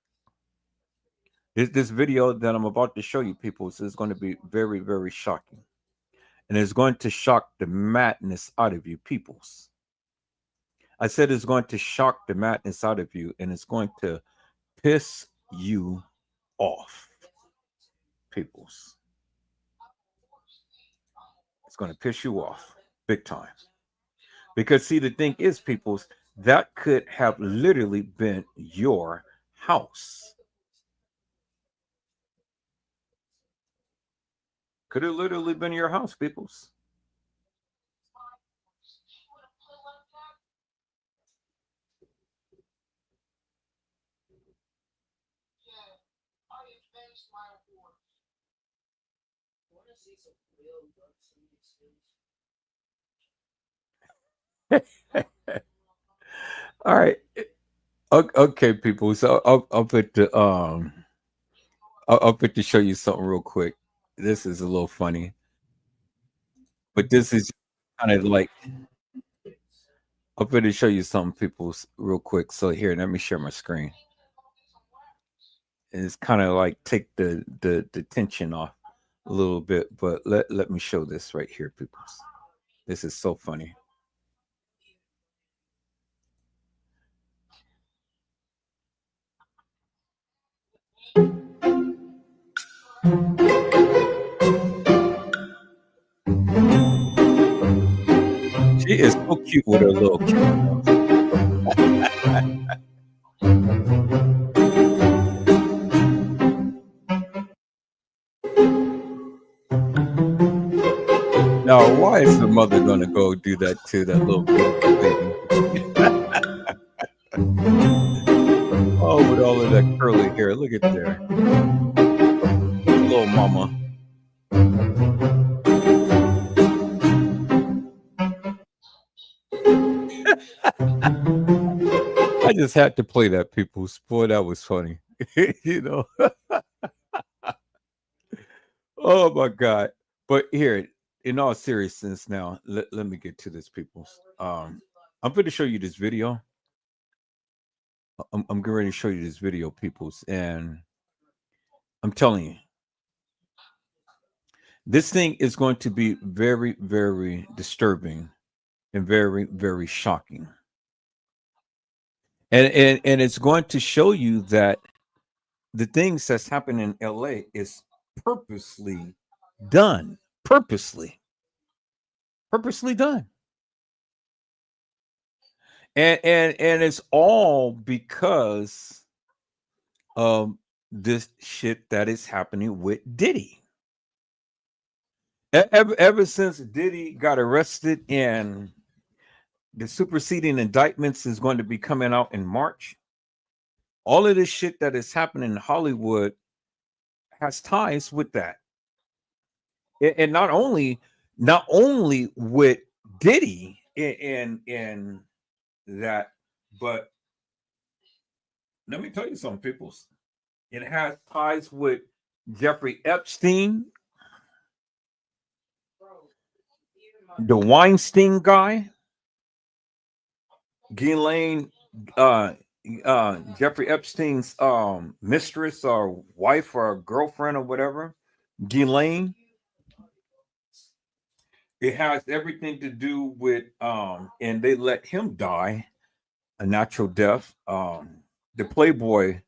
This video that I'm about to show you, people, is going to be very, very shocking. And it's going to shock the madness out of you, peoples. I said it's going to shock the madness out of you, and it's going to piss you off, peoples. It's going to piss you off big time. Because, see, the thing is, peoples, that could have literally been your house. Could have literally been your house, peoples. All right. Okay, people. So I'll put the I'll put to show you something real quick. This is a little funny, but this is kind of like I'll put to show you something, people, real quick. So here, let me share my screen. And it's kind of like take the tension off a little bit, but let me show this right here, people. This is so funny. She is so cute with her little camera. Now, why is the mother gonna go do that to that little baby? Oh, with all of that curly hair, look at there, little mama. I just had to play that, people. Boy, that was funny. You know. Oh my God. But here, in all seriousness now, let me get to this, people. I'm going to show you this video. I'm getting ready to show you this video, peoples, and I'm telling you, this thing is going to be very, very disturbing and very, very shocking. And it's going to show you that the things that's happening in LA is purposely done. Purposely done. And it's all because of this shit that is happening with Diddy. Ever since Diddy got arrested and the superseding indictments is going to be coming out in March, all of this shit that is happening in Hollywood has ties with that. And not only with Diddy in that, but let me tell you something, people. It has ties with Jeffrey Epstein, the Weinstein guy, Ghislaine, Jeffrey Epstein's mistress or wife or girlfriend or whatever, Ghislaine. It has everything to do with and they let him die a natural death. The Playboy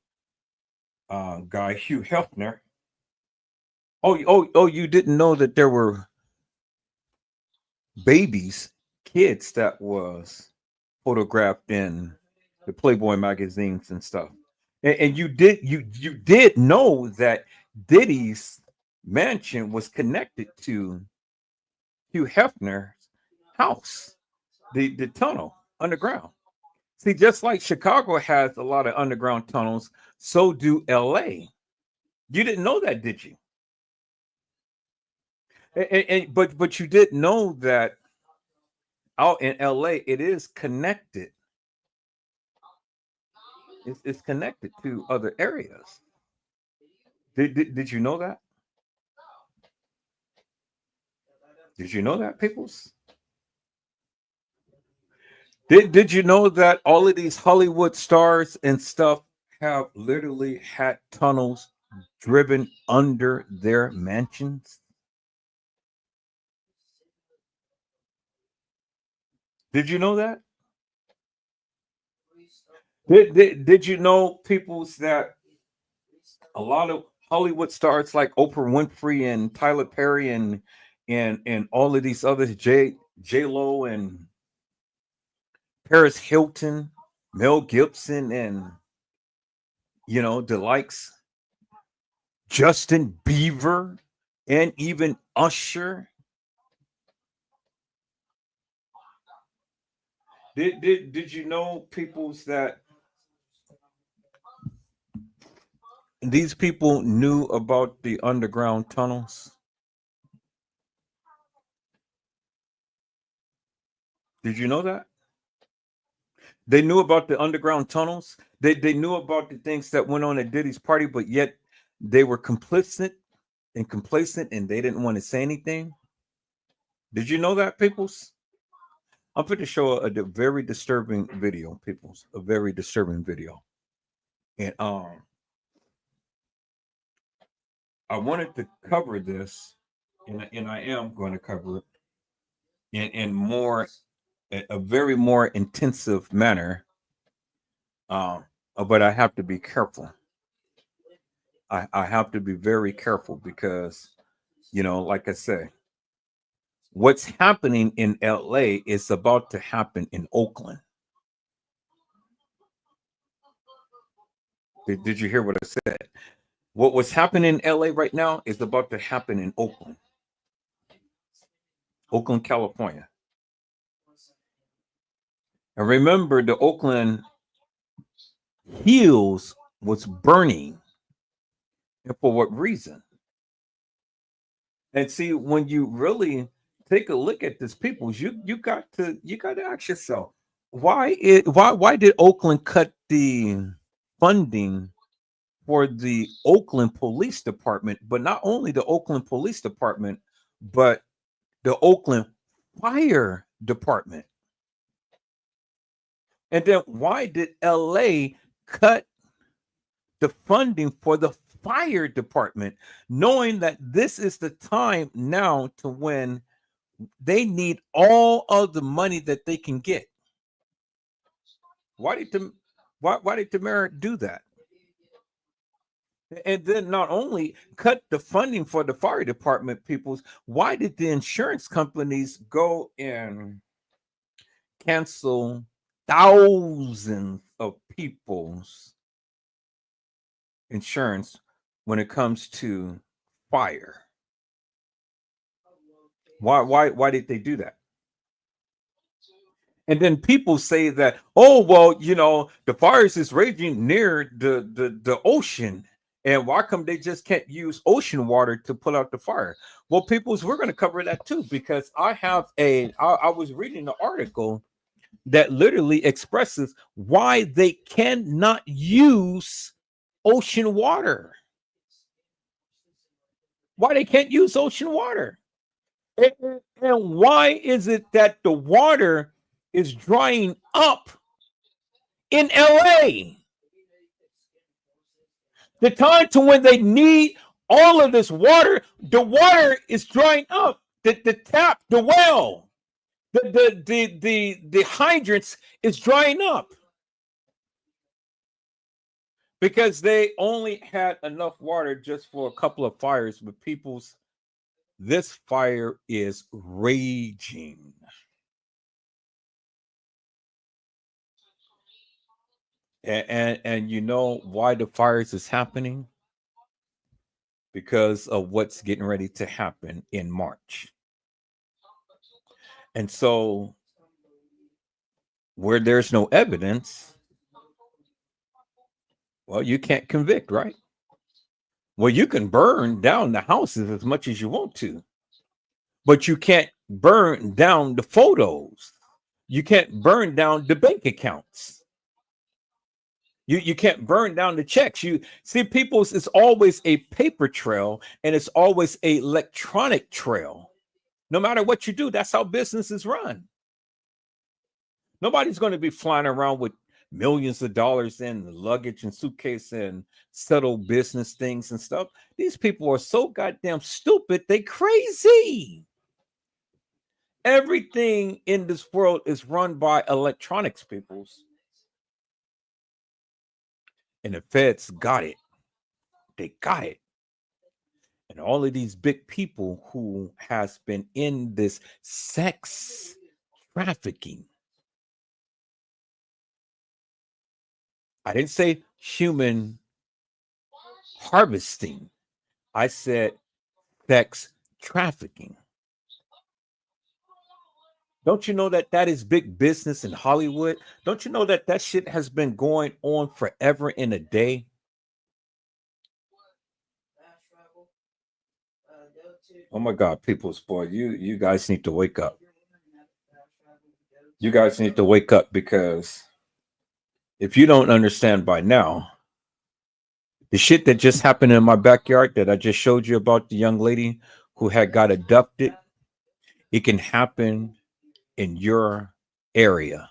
guy, Hugh Hefner. Oh, you didn't know that there were kids that was photographed in the Playboy magazines and stuff. And you did know that Diddy's mansion was connected to Hugh Hefner's house, the tunnel underground. See, just like Chicago has a lot of underground tunnels, so do LA. You didn't know that, did you? But you did know that out in LA, it is connected. It's connected to other areas. Did you know that? Did you know that, peoples? Did you know that all of these Hollywood stars and stuff have literally had tunnels driven under their mansions? Did you know that? Did you know, peoples, that a lot of Hollywood stars like Oprah Winfrey and Tyler Perry and all of these others, J Lo and Paris Hilton, Mel Gibson, and the likes, Justin Bieber, and even Usher. Did you know, peoples, that these people knew about the underground tunnels? Did you know that? They knew about the underground tunnels. They knew about the things that went on at Diddy's party, but yet they were complicit and complacent, and they didn't want to say anything. Did you know that, peoples? I'm going to show a very disturbing video, peoples. A very disturbing video. And I wanted to cover this, and I am going to cover it in a very more intensive manner. But I have to be careful. I have to be very careful because, like I say, what's happening in LA is about to happen in Oakland. Did you hear what I said? What was happening in LA right now is about to happen in Oakland, California. And remember, the Oakland Hills was burning. And for what reason? And see, when you really take a look at this, people, you got to ask yourself, why did Oakland cut the funding for the Oakland Police Department, but not only the Oakland Police Department, but the Oakland Fire Department? And then why did LA cut the funding for the fire department, knowing that this is the time now to when they need all of the money that they can get? Why did the mayor do that? And then not only cut the funding for the fire department, peoples, why did the insurance companies go and cancel thousands of people's insurance when it comes to fire? Why did they do that? And then people say that, oh, well, the fires is raging near the ocean, and why come they just can't use ocean water to put out the fire? Well, peoples, we're going to cover that too, because I was reading an article that literally expresses why they cannot use ocean water. Why they can't use ocean water. And why is it that the water is drying up in LA? The time to when they need all of this water, the water is drying up. The tap, the well, the hydrants is drying up because they only had enough water just for a couple of fires. But people's, this fire is raging. And you know why the fires is happening? Because of what's getting ready to happen in March. And so where there's no evidence, well, you can't convict, right? Well, you can burn down the houses as much as you want to, but you can't burn down the photos. You can't burn down the bank accounts. You can't burn down the checks. You see, people's, it's always a paper trail, and it's always a electronic trail. No matter what you do, that's how businesses run. Nobody's going to be flying around with millions of dollars in luggage and suitcase and settle business things and stuff. These people are so goddamn stupid, they crazy. Everything in this world is run by electronics, peoples. And the feds got it. They got it. And all of these big people who has been in this sex trafficking. I didn't say human harvesting. I said sex trafficking. Don't you know that that is big business in Hollywood? Don't you know that that shit has been going on forever and a day? Oh my God, people's boy, you guys need to wake up. You guys need to wake up, because if you don't understand by now, the shit that just happened in my backyard that I just showed you about the young lady who had got abducted, it can happen in your area.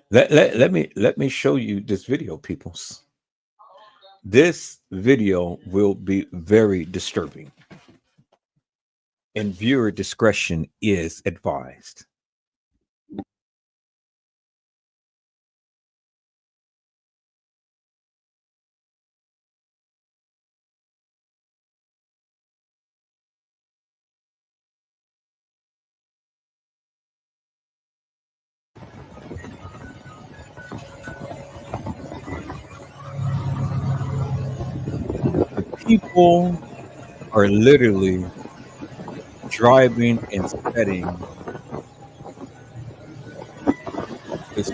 Let me show you this video, peoples. This video will be very disturbing, and viewer discretion is advised. People are literally driving and setting this.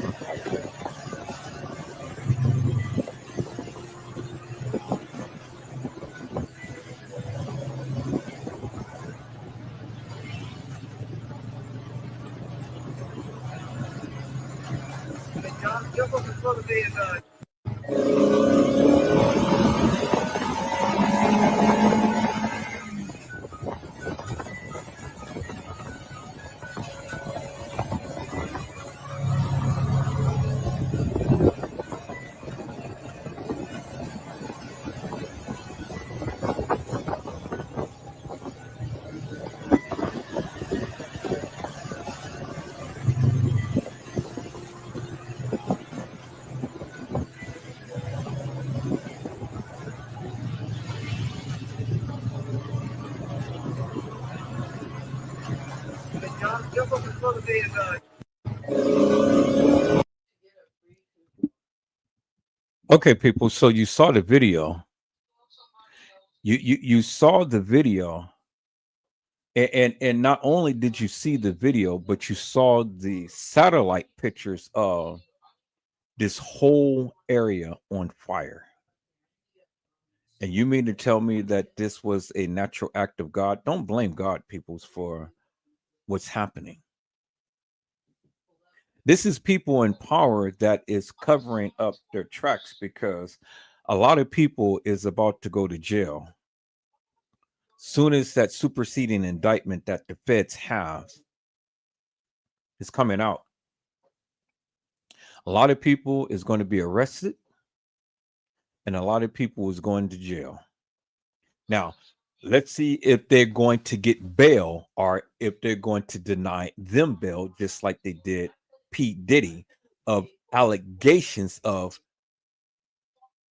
Okay, people. So you saw the video. You saw the video, and not only did you see the video, but you saw the satellite pictures of this whole area on fire. And you mean to tell me that this was a natural act of God? Don't blame God, peoples, for what's happening. This is people in power that is covering up their tracks, because a lot of people is about to go to jail. Soon as that superseding indictment that the feds have is coming out, a lot of people is going to be arrested, and a lot of people is going to jail. Now, let's see if they're going to get bail, or if they're going to deny them bail, just like they did P. Diddy, of allegations of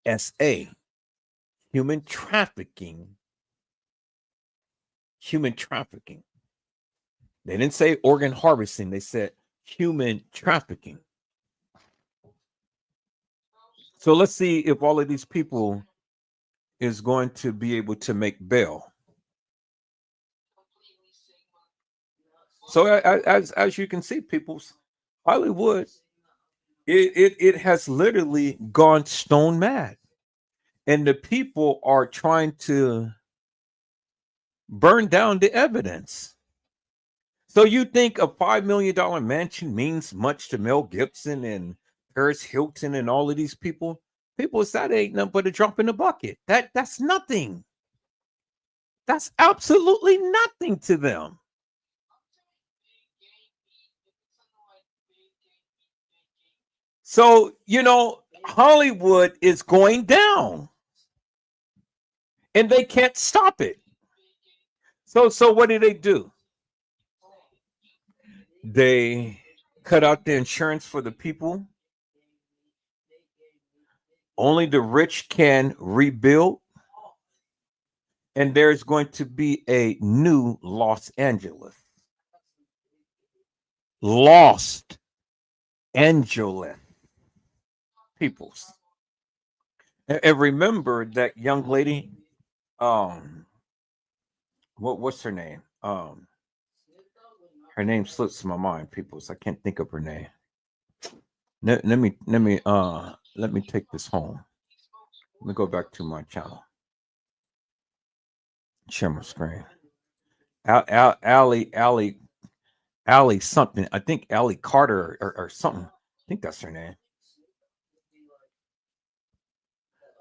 SA, human trafficking. Human trafficking. They didn't say organ harvesting, they said human trafficking. So let's see if all of these people is going to be able to make bail. So as you can see, people's Hollywood, it has literally gone stone mad, and the people are trying to burn down the evidence. So you think a $5 million mansion means much to Mel Gibson and Paris Hilton and all of these people? People say that ain't nothing but a drop in the bucket. That's nothing. That's absolutely nothing to them. So, Hollywood is going down and they can't stop it. So what do? They cut out the insurance for the people. Only the rich can rebuild. And there's going to be a new Los Angeles. Lost Angeles peoples. And remember that young lady, what's her name? Her name slips my mind, peoples. I can't think of her name. Let me take this home. Let me go back to my channel. Share my screen. Allie something. I think Allie Carter or something. I think that's her name.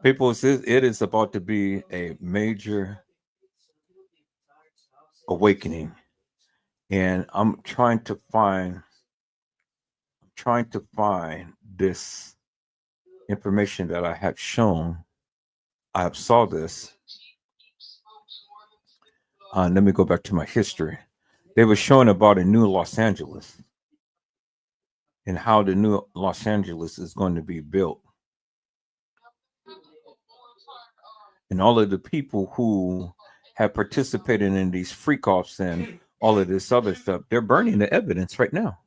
People, it is about to be a major awakening. And I'm trying to find this information that I have shown. I have saw this. Let me go back to my history. They were showing about a new Los Angeles and how the new Los Angeles is going to be built. And all of the people who have participated in these freak-offs and all of this other stuff, they're burning the evidence right now.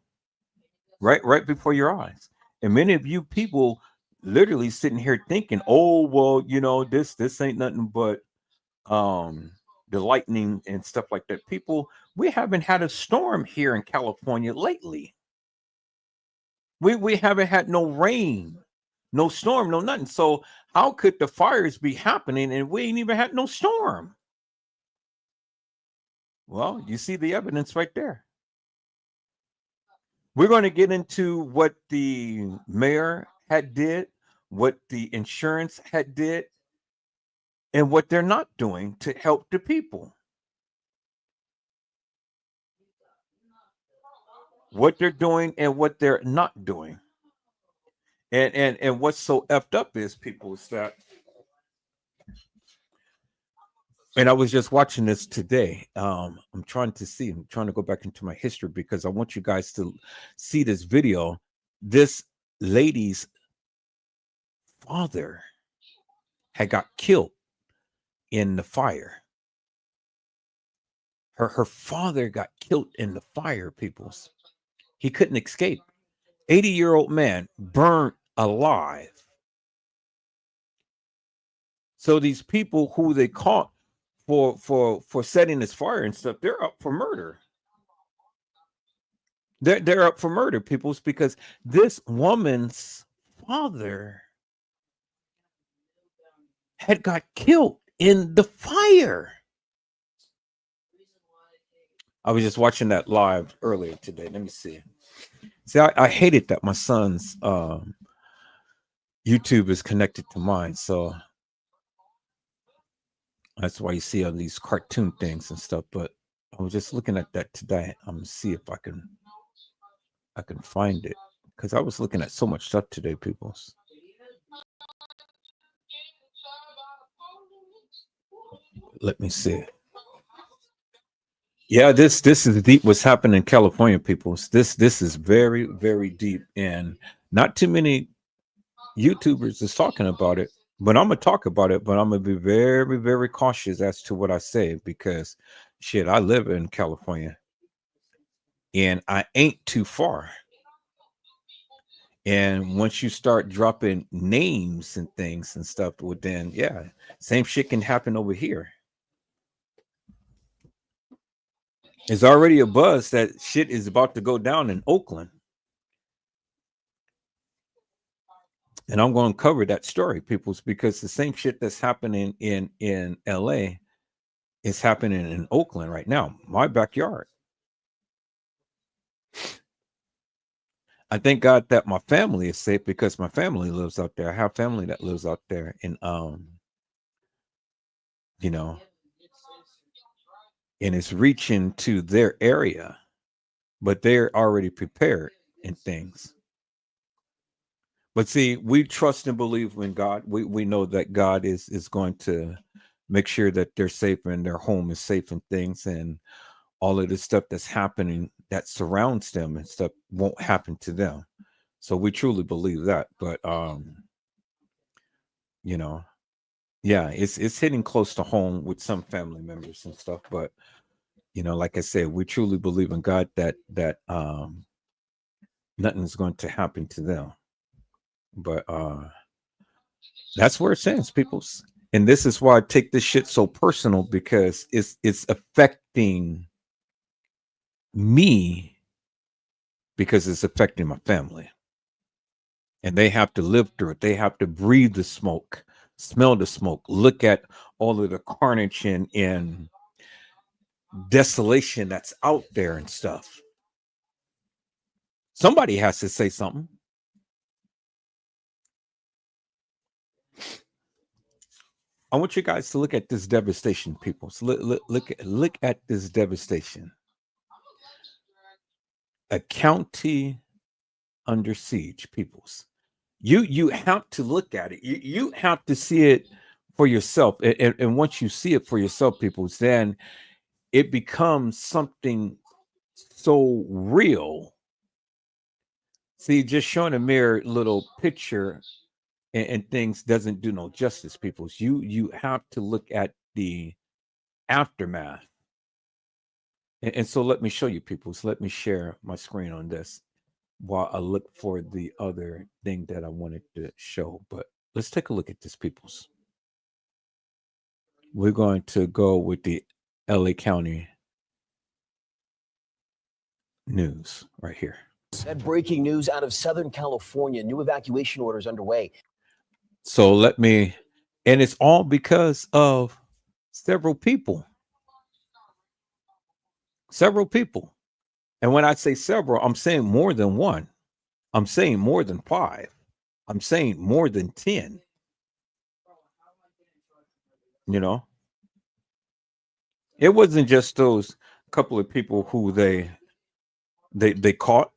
Right before your eyes. And many of you people literally sitting here thinking, oh, well, this ain't nothing but the lightning and stuff like that. People, we haven't had a storm here in California lately. We haven't had no rain, no storm, no nothing. So how could the fires be happening and we ain't even had no storm? Well, you see the evidence right there. We're going to get into what the mayor had did, what the insurance had did, and what they're not doing to help the people. What they're doing and what they're not doing. And what's so effed up is, people, is that, and I was just watching this today. I'm trying to go back into my history because I want you guys to see this video. This lady's father had got killed in the fire. Her father got killed in the fire, peoples. He couldn't escape. 80-year-old man burned alive. So these people who they caught for setting this fire and stuff, they're up for murder. They're up for murder, peoples, because this woman's father had got killed in the fire. I was just watching that live earlier today. Let me see. See, I hated that my son's YouTube is connected to mine, so that's why you see all these cartoon things and stuff. But I was just looking at that today. I'm gonna see if I can find it, because I was looking at so much stuff today, peoples. Let me see. Yeah, this is deep. What's happening in California, peoples. This is very, very deep, and not too many YouTubers is talking about it. But I'm gonna talk about it. But I'm gonna be very, very cautious as to what I say, because shit, I live in California, and I ain't too far. And once you start dropping names and things and stuff, well, then yeah, same shit can happen over here. There's already a buzz that shit is about to go down in Oakland. And I'm going to cover that story, peoples, because the same shit that's happening in LA is happening in Oakland right now, my backyard. I thank God that my family is safe, because my family lives out there. I have family that lives out there in, and it's reaching to their area, but they're already prepared in things. But see, we trust and believe in God. We know that God is going to make sure that they're safe and their home is safe and things, and all of the stuff that's happening that surrounds them and stuff won't happen to them. So we truly believe that. But you know, yeah, it's hitting close to home with some family members and stuff. But you know, like I said, we truly believe in God that nothing's going to happen to them. But that's where it stands, peoples. And this is why I take this shit so personal, because it's affecting me, because it's affecting my family. And they have to live through it. They have to breathe the smoke, smell the smoke, look at all of the carnage and desolation that's out there and stuff. Somebody has to say something. I want you guys to look at this devastation, people. So look at this devastation. A county under siege, peoples. You have to look at it. You have to see it for yourself. And once you see it for yourself, peoples, then it becomes something so real. See, just showing a mere little picture and things doesn't do no justice, peoples. You have to look at the aftermath. And so let me show you, peoples. Let me share my screen on this while I look for the other thing that I wanted to show. But let's take a look at this, peoples. We're going to go with the LA County news right here. That breaking news out of Southern California, new evacuation orders underway. So and it's all because of several people. Several people. And when I say several, I'm saying more than one. I'm saying more than 5. I'm saying more than 10. You know, it wasn't just those couple of people who they caught.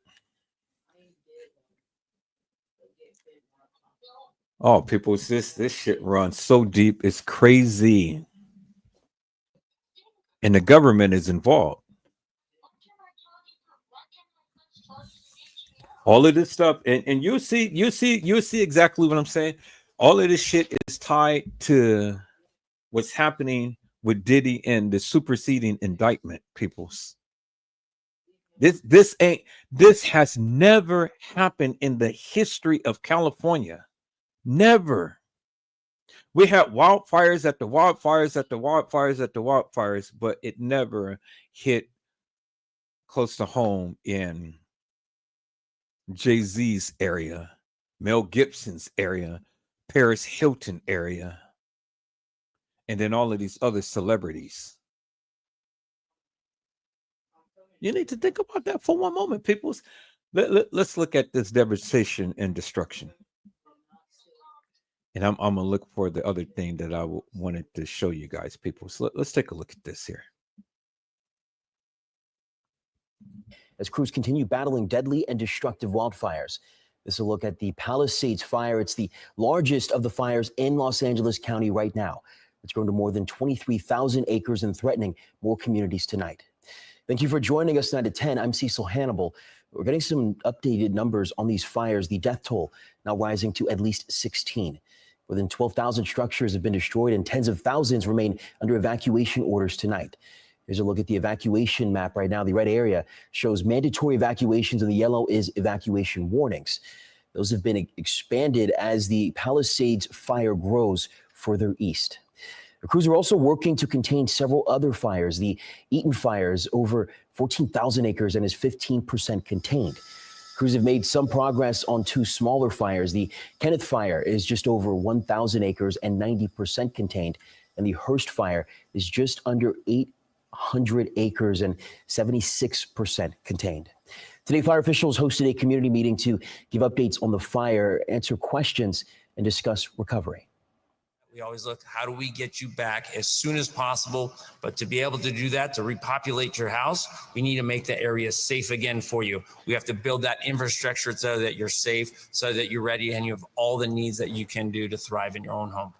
Oh, people, this shit runs so deep, it's crazy. And the government is involved. All of this stuff, and you'll see exactly what I'm saying. All of this shit is tied to what's happening with Diddy and the superseding indictment, peoples. This has never happened in the history of California. Never. We had wildfires at the wildfires at the wildfires at the wildfires, but it never hit close to home in Jay-Z's area, Mel Gibson's area, Paris Hilton area, and then all of these other celebrities. You need to think about that for one moment, peoples. Let's look at this devastation and destruction. And I'm going to look for the other thing that I wanted to show you guys, people. So let's take a look at this here. As crews continue battling deadly and destructive wildfires. This is a look at the Palisades fire. It's the largest of the fires in Los Angeles County right now. It's grown to more than 23,000 acres and threatening more communities tonight. Thank you for joining us tonight at 10. I'm Cecil Hannibal. We're getting some updated numbers on these fires. The death toll now rising to at least 16. More than 12,000 structures have been destroyed and tens of thousands remain under evacuation orders tonight. Here's a look at the evacuation map right now. The red area shows mandatory evacuations and the yellow is evacuation warnings. Those have been expanded as the Palisades fire grows further east. The crews are also working to contain several other fires. The Eaton fire is over 14,000 acres and is 15% contained. Crews have made some progress on 2 smaller fires. The Kenneth fire is just over 1,000 acres and 90% contained. And the Hearst fire is just under 800 acres and 76% contained. Today, fire officials hosted a community meeting to give updates on the fire, answer questions, and discuss recovery. We always look, how do we get you back as soon as possible? But to be able to do that, to repopulate your house, we need to make the area safe again for you. We have to build that infrastructure so that you're safe, so that you're ready and you have all the needs that you can do to thrive in your own home.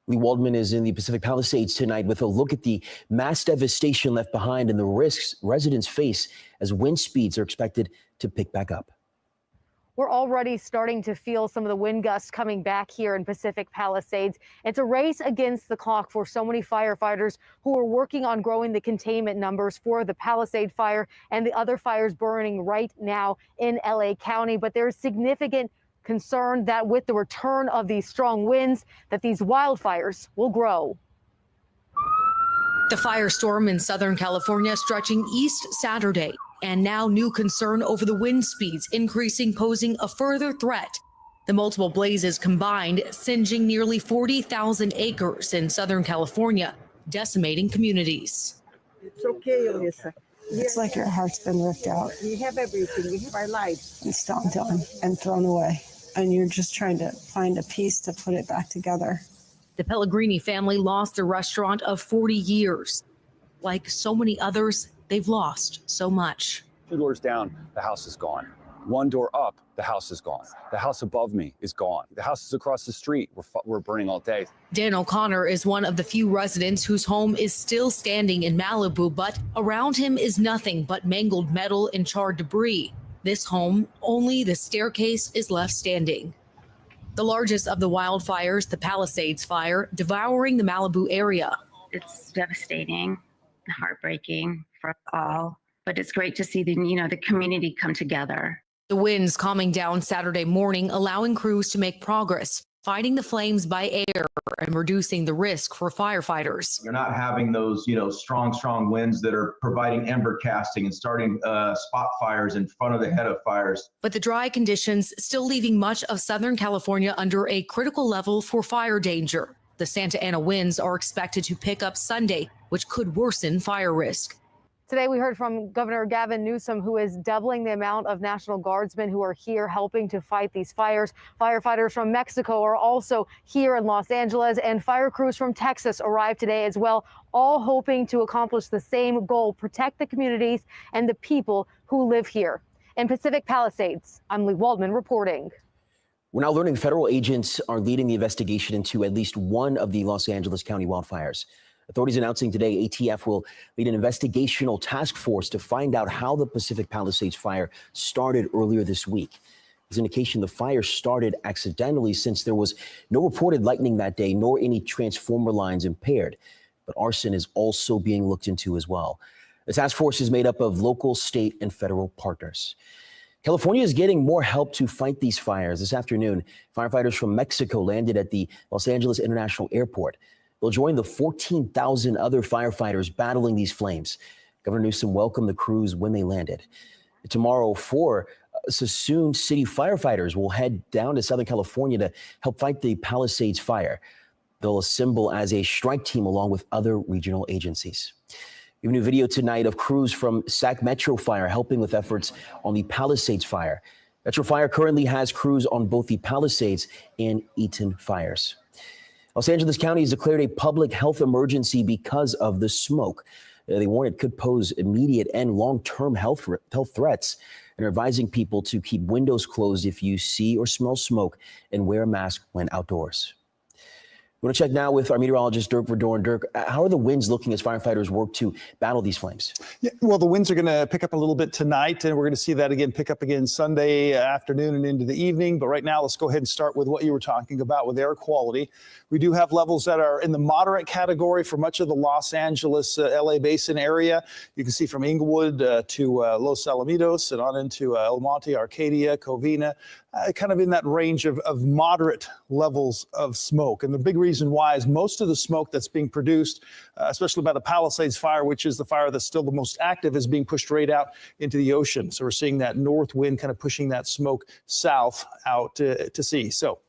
Lee Waldman is in the Pacific Palisades tonight with a look at the mass devastation left behind and the risks residents face as wind speeds are expected to pick back up. We're already starting to feel some of the wind gusts coming back here in Pacific Palisades. It's a race against the clock for so many firefighters who are working on growing the containment numbers for the Palisade fire and the other fires burning right now in LA County. But there's significant concern that with the return of these strong winds, that these wildfires will grow. The firestorm in Southern California stretching east Saturday, and now new concern over the wind speeds increasing, posing a further threat. The multiple blazes combined singeing nearly 40,000 acres in Southern California, decimating communities. It's okay, Alyssa. It's like your heart's been ripped out. We have everything. We have our lives. And stomped on and thrown away. And you're just trying to find a piece to put it back together. The Pellegrini family lost a restaurant of 40 years. Like so many others, they've lost so much. 2 doors down, the house is gone. 1 door up, the house is gone. The house above me is gone. The houses across the street were burning all day. Dan O'Connor is one of the few residents whose home is still standing in Malibu, but around him is nothing but mangled metal and charred debris. This home, only the staircase is left standing. The largest of the wildfires, the Palisades fire, devouring the Malibu area. It's devastating, heartbreaking for us all, but it's great to see the community come together. The winds calming down Saturday morning, allowing crews to make progress, fighting the flames by air and reducing the risk for firefighters. You're not having those, strong winds that are providing ember casting and starting spot fires in front of the head of fires. But the dry conditions still leaving much of Southern California under a critical level for fire danger. The Santa Ana winds are expected to pick up Sunday, which could worsen fire risk. Today, we heard from Governor Gavin Newsom, who is doubling the amount of National Guardsmen who are here helping to fight these fires. Firefighters from Mexico are also here in Los Angeles, and fire crews from Texas arrived today as well, all hoping to accomplish the same goal: protect the communities and the people who live here. In Pacific Palisades, I'm Lee Waldman reporting. We're now learning federal agents are leading the investigation into at least one of the Los Angeles County wildfires. Authorities announcing today ATF will lead an investigational task force to find out how the Pacific Palisades fire started earlier this week. There's indication the fire started accidentally since there was no reported lightning that day, nor any transformer lines impaired. But arson is also being looked into as well. The task force is made up of local, state, and federal partners. California is getting more help to fight these fires. This afternoon, firefighters from Mexico landed at the Los Angeles International Airport. They'll join the 14,000 other firefighters battling these flames. Governor Newsom welcomed the crews when they landed. Tomorrow, 4 Sassoon City firefighters will head down to Southern California to help fight the Palisades fire. They'll assemble as a strike team along with other regional agencies. We have a new video tonight of crews from Sac Metro Fire helping with efforts on the Palisades fire. Metro Fire currently has crews on both the Palisades and Eaton fires. Los Angeles County has declared a public health emergency because of the smoke. They warn it could pose immediate and long-term health threats and are advising people to keep windows closed if you see or smell smoke and wear a mask when outdoors. We're going to check now with our meteorologist, Dirk Verdorn. Dirk, how are the winds looking as firefighters work to battle these flames? Yeah, well, the winds are going to pick up a little bit tonight, and we're going to see that again pick up again Sunday afternoon and into the evening. But right now, let's go ahead and start with what you were talking about with air quality. We do have levels that are in the moderate category for much of the Los Angeles, LA Basin area. You can see from Inglewood to Los Alamitos and on into El Monte, Arcadia, Covina, kind of in that range of moderate levels of smoke. And the big reason why is most of the smoke that's being produced, especially by the Palisades fire, which is the fire that's still the most active, is being pushed right out into the ocean. So we're seeing that north wind kind of pushing that smoke south out to sea. So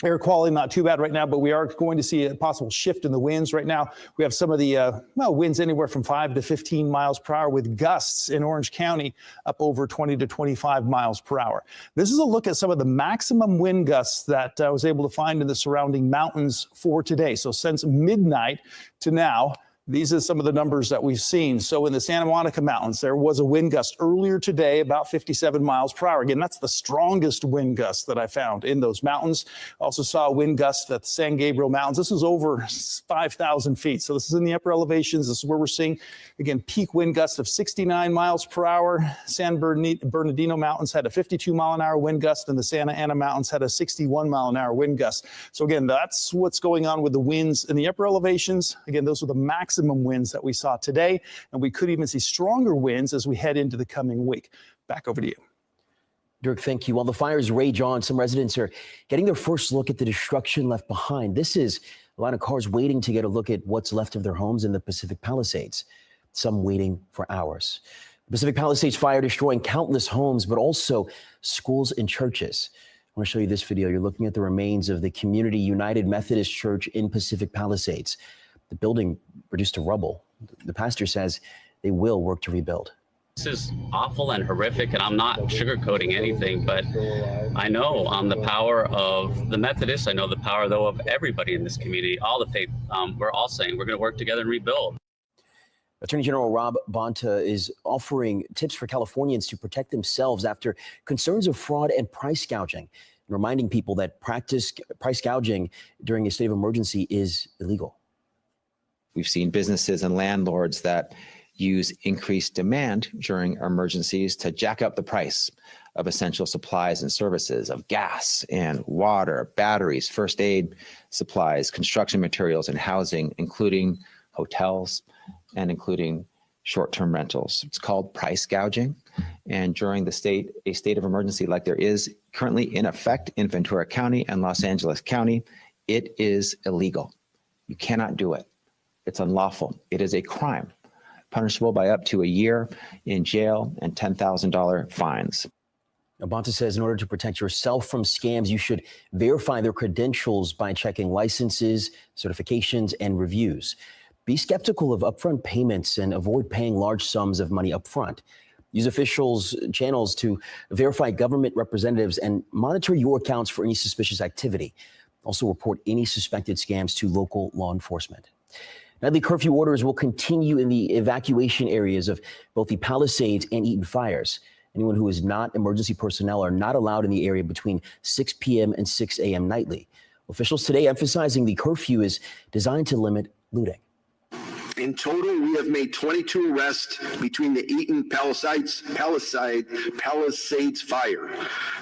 Air quality not too bad right now, but we are going to see a possible shift in the winds right now. We have some of the winds anywhere from 5 to 15 miles per hour with gusts in Orange County up over 20 to 25 miles per hour. This is a look at some of the maximum wind gusts that I was able to find in the surrounding mountains for today. So since midnight to now, these are some of the numbers that we've seen. So in the Santa Monica Mountains, there was a wind gust earlier today, about 57 miles per hour. Again, that's the strongest wind gust that I found in those mountains. Also saw a wind gust at the San Gabriel Mountains. This is over 5,000 feet. So this is in the upper elevations. This is where we're seeing, again, peak wind gusts of 69 miles per hour. San Bernardino Mountains had a 52 mile an hour wind gust, and the Santa Ana Mountains had a 61 mile an hour wind gust. So again, that's what's going on with the winds in the upper elevations. Again, those are the maximum winds that we saw today, and we could even see stronger winds as we head into the coming week. Back over to you. Dirk, thank you. While the fires rage on, some residents are getting their first look at the destruction left behind. This is a lot of cars waiting to get a look at what's left of their homes in the Pacific Palisades, some waiting for hours. The Pacific Palisades fire destroying countless homes, but also schools and churches. I want to show you this video. You're looking at the remains of the Community United Methodist Church in Pacific Palisades. The building reduced to rubble. The pastor says they will work to rebuild. This is awful and horrific, and I'm not sugarcoating anything, but I know the power of the Methodists. I know the power, though, of everybody in this community, all the faith. We're all saying we're going to work together and rebuild. Attorney General Rob Bonta is offering tips for Californians to protect themselves after concerns of fraud and price gouging, and reminding people that price gouging during a state of emergency is illegal. We've seen businesses and landlords that use increased demand during emergencies to jack up the price of essential supplies and services, of gas and water, batteries, first aid supplies, construction materials, and housing, including hotels and including short-term rentals. It's called price gouging. And during a state of emergency like there is currently in effect in Ventura County and Los Angeles County, it is illegal. You cannot do it. It's unlawful. It is a crime, punishable by up to a year in jail and $10,000 fines. Bonta says in order to protect yourself from scams, you should verify their credentials by checking licenses, certifications, and reviews. Be skeptical of upfront payments and avoid paying large sums of money upfront. Use officials' channels to verify government representatives and monitor your accounts for any suspicious activity. Also report any suspected scams to local law enforcement. Nightly curfew orders will continue in the evacuation areas of both the Palisades and Eaton fires. Anyone who is not emergency personnel are not allowed in the area between 6 p.m. and 6 a.m. nightly. Officials today emphasizing the curfew is designed to limit looting. In total, we have made 22 arrests between the Eaton Palisades fire,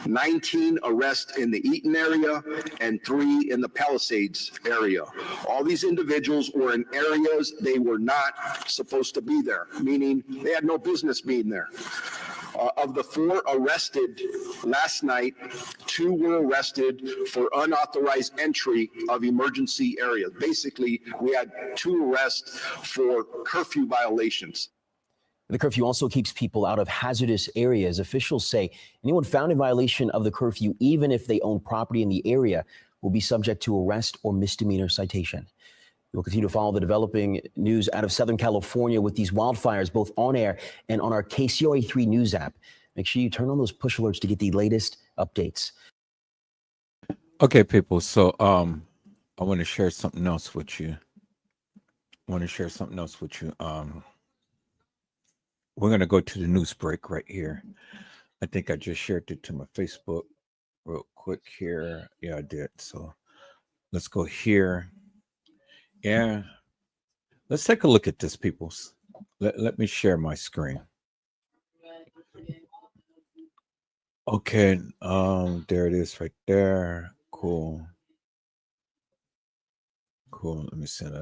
19 arrests in the Eaton area and 3 in the Palisades area. All these individuals were in areas they were not supposed to be there, meaning they had no business being there. Of the 4 arrested last night, 2 were arrested for unauthorized entry of emergency areas. Basically, we had 2 arrests for curfew violations. The curfew also keeps people out of hazardous areas. Officials say anyone found in violation of the curfew, even if they own property in the area, will be subject to arrest or misdemeanor citation. We'll continue to follow the developing news out of Southern California with these wildfires, both on air and on our KCRA3 News app. Make sure you turn on those push alerts to get the latest updates. Okay, people. So I want to share something else with you. We're going to go to the news break right here. I think I just shared it to my Facebook real quick here. Yeah, I did. So let's go here. Yeah, let's take a look at this, peoples. Let me share my screen. Okay, there it is right there. Cool. Let me send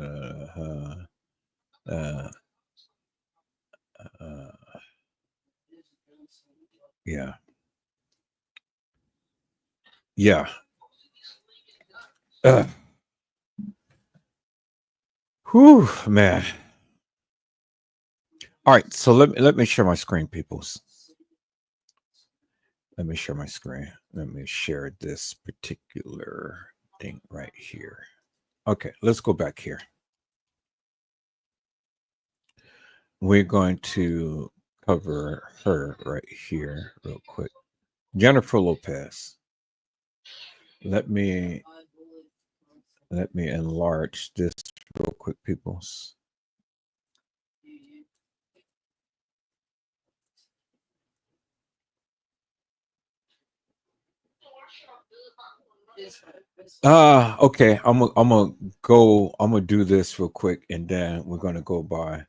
yeah. Whew, man. All right, so let me share my screen, peoples. Let me share my screen. Let me share this particular thing right here. Okay, let's go back here. We're going to cover her right here real quick. Jennifer Lopez. Let me enlarge this real quick, peoples. Okay. I'm gonna do this real quick, and then we're gonna go by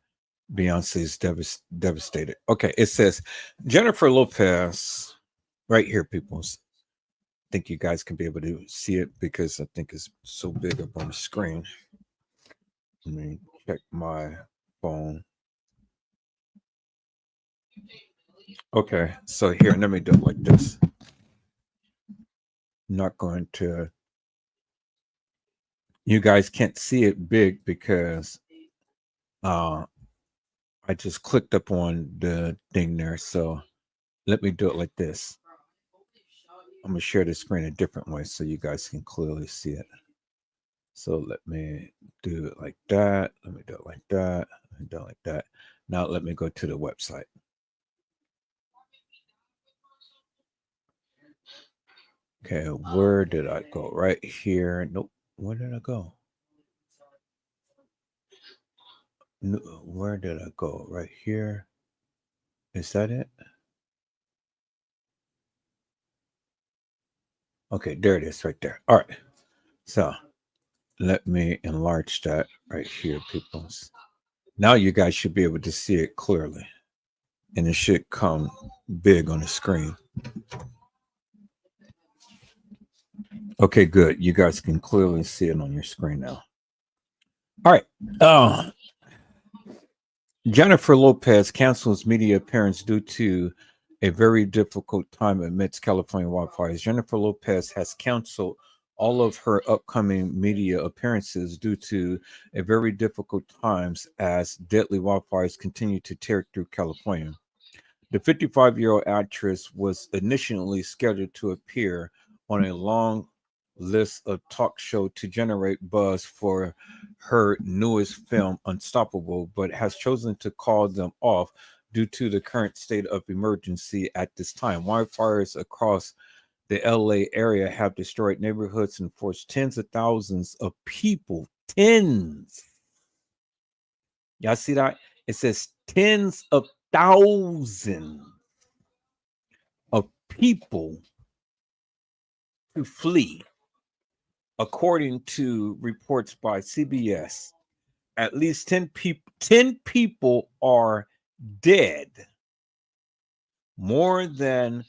Beyonce's Devastated. Okay, it says Jennifer Lopez right here, peoples. I think you guys can be able to see it because I think it's so big up on the screen. Let me check my phone. Okay, so here, let me do it like this. Not going to, you guys can't see it big because I just clicked up on the thing there. So let me do it like this. I'm gonna share the screen a different way so you guys can clearly see it. So let me do it like that. Let me do it like that. Let me do it like that. Now let me go to the website. Okay, where did I go? Right here. Nope. Where did I go? No, where did I go? Right here. Is that it? Okay, there it is right there. All right. So let me enlarge that right here, people. Now you guys should be able to see it clearly. And it should come big on the screen. Okay, good. You guys can clearly see it on your screen now. All right. Jennifer Lopez cancels media appearance due to a very difficult time amidst California wildfires. Jennifer Lopez has canceled all of her upcoming media appearances due to a very difficult times as deadly wildfires continue to tear through California. The 55-year-old actress was initially scheduled to appear on a long list of talk show to generate buzz for her newest film, Unstoppable, but has chosen to call them off due to the current state of emergency at this time. Wildfires across the LA area have destroyed neighborhoods and forced tens of thousands of people. Tens. Y'all see that? It says tens of thousands of people to flee. According to reports by CBS, at least 10 people are dead. More than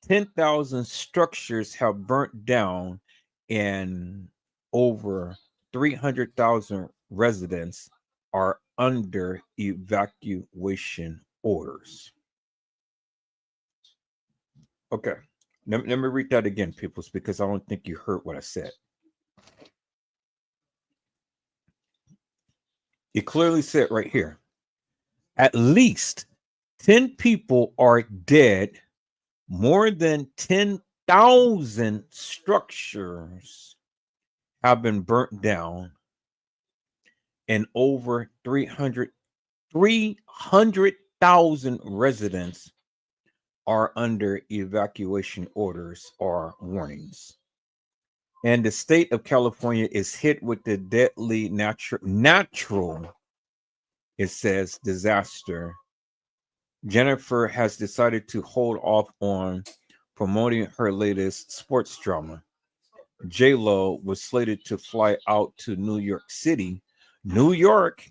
10,000 structures have burnt down, and over 300,000 residents are under evacuation orders. Okay, let me read that again, peoples, because I don't think you heard what I said. It clearly said right here, at least 10 people are dead, more than 10,000 structures have been burnt down, and over 300,000 residents are under evacuation orders or warnings. And the state of California is hit with the deadly natural, it says, disaster. Jennifer has decided to hold off on promoting her latest sports drama. J-Lo was slated to fly out to New York City, New York,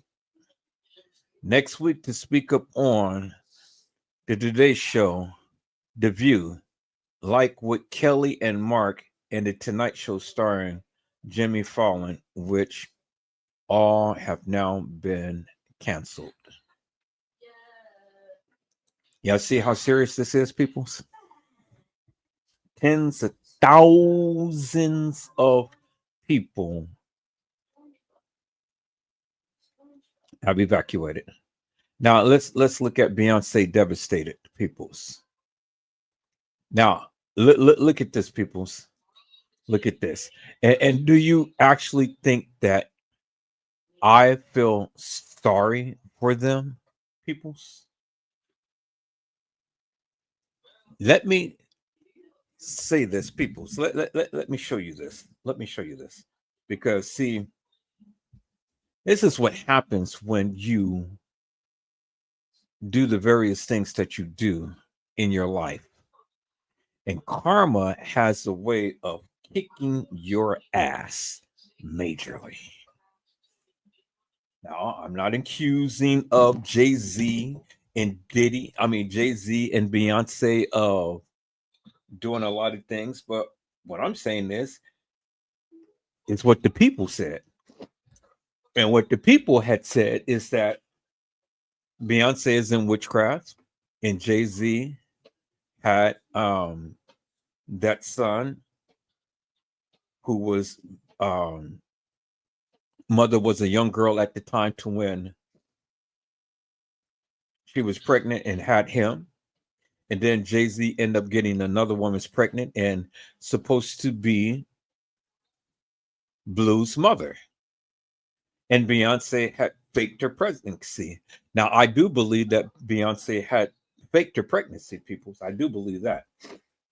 next week to speak up on the Today Show, The View, like with Kelly and Mark and the Tonight Show starring Jimmy Fallon, which all have now been canceled. Y'all see how serious this is, people? Tens of thousands of people have evacuated. Now let's look at Beyonce Devastated, peoples. Now look at this, peoples. Look at this. And do you actually think that I feel sorry for them, peoples? Let me say this, peoples. Let me show you this. Let me show you this. Because, see, this is what happens when you do the various things that you do in your life. And karma has a way of kicking your ass majorly. Now, I'm not accusing of Jay-Z and Jay-Z and Beyonce of doing a lot of things, but what I'm saying is what the people said. And what the people had said is that Beyonce is in witchcraft and Jay-Z had that son who was mother was a young girl at the time to when she was pregnant and had him. And then Jay-Z ended up getting another woman's pregnant and supposed to be Blue's mother. And Beyonce had faked her pregnancy. Now, I do believe that Beyonce had faked her pregnancy, people. I do believe that.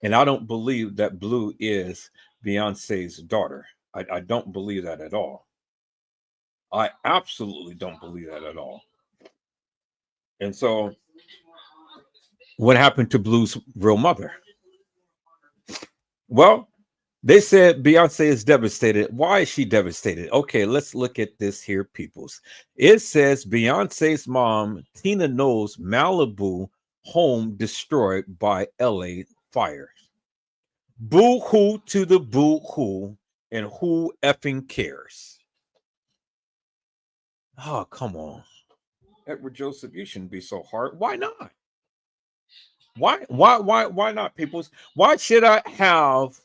And I don't believe that Blue is Beyonce's daughter. I don't believe that at all. I absolutely don't believe that at all. And so, what happened to Blue's real mother? Well, they said Beyonce is devastated. Why is she devastated? Okay, let's look at this here, peoples. It says Beyonce's mom, Tina Knowles' Malibu home destroyed by LA fires. Boo-hoo to the boo-hoo, and who effing cares? Oh, come on. Edward Joseph, you shouldn't be so hard. Why not? Why not, peoples? Why should I have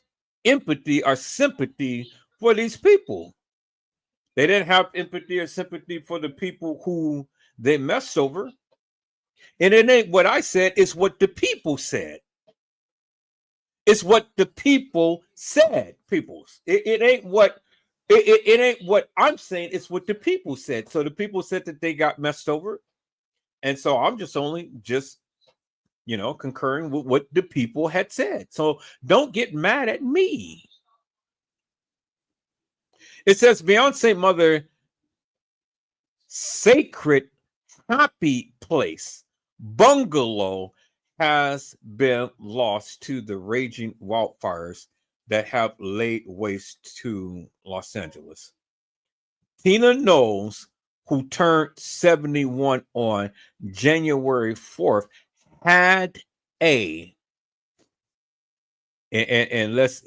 empathy or sympathy for these people? They didn't have empathy or sympathy for the people who they messed over. And it ain't what I said, it's what the people said. It's what the people said, peoples. It ain't what it ain't what I'm saying, it's what the people said. So the people said that they got messed over. And so I'm just concurring with what the people had said. So don't get mad at me. It says Beyonce mother sacred happy place bungalow has been lost to the raging wildfires that have laid waste to Los Angeles. Tina Knowles, who turned 71 on January 4th, had and let's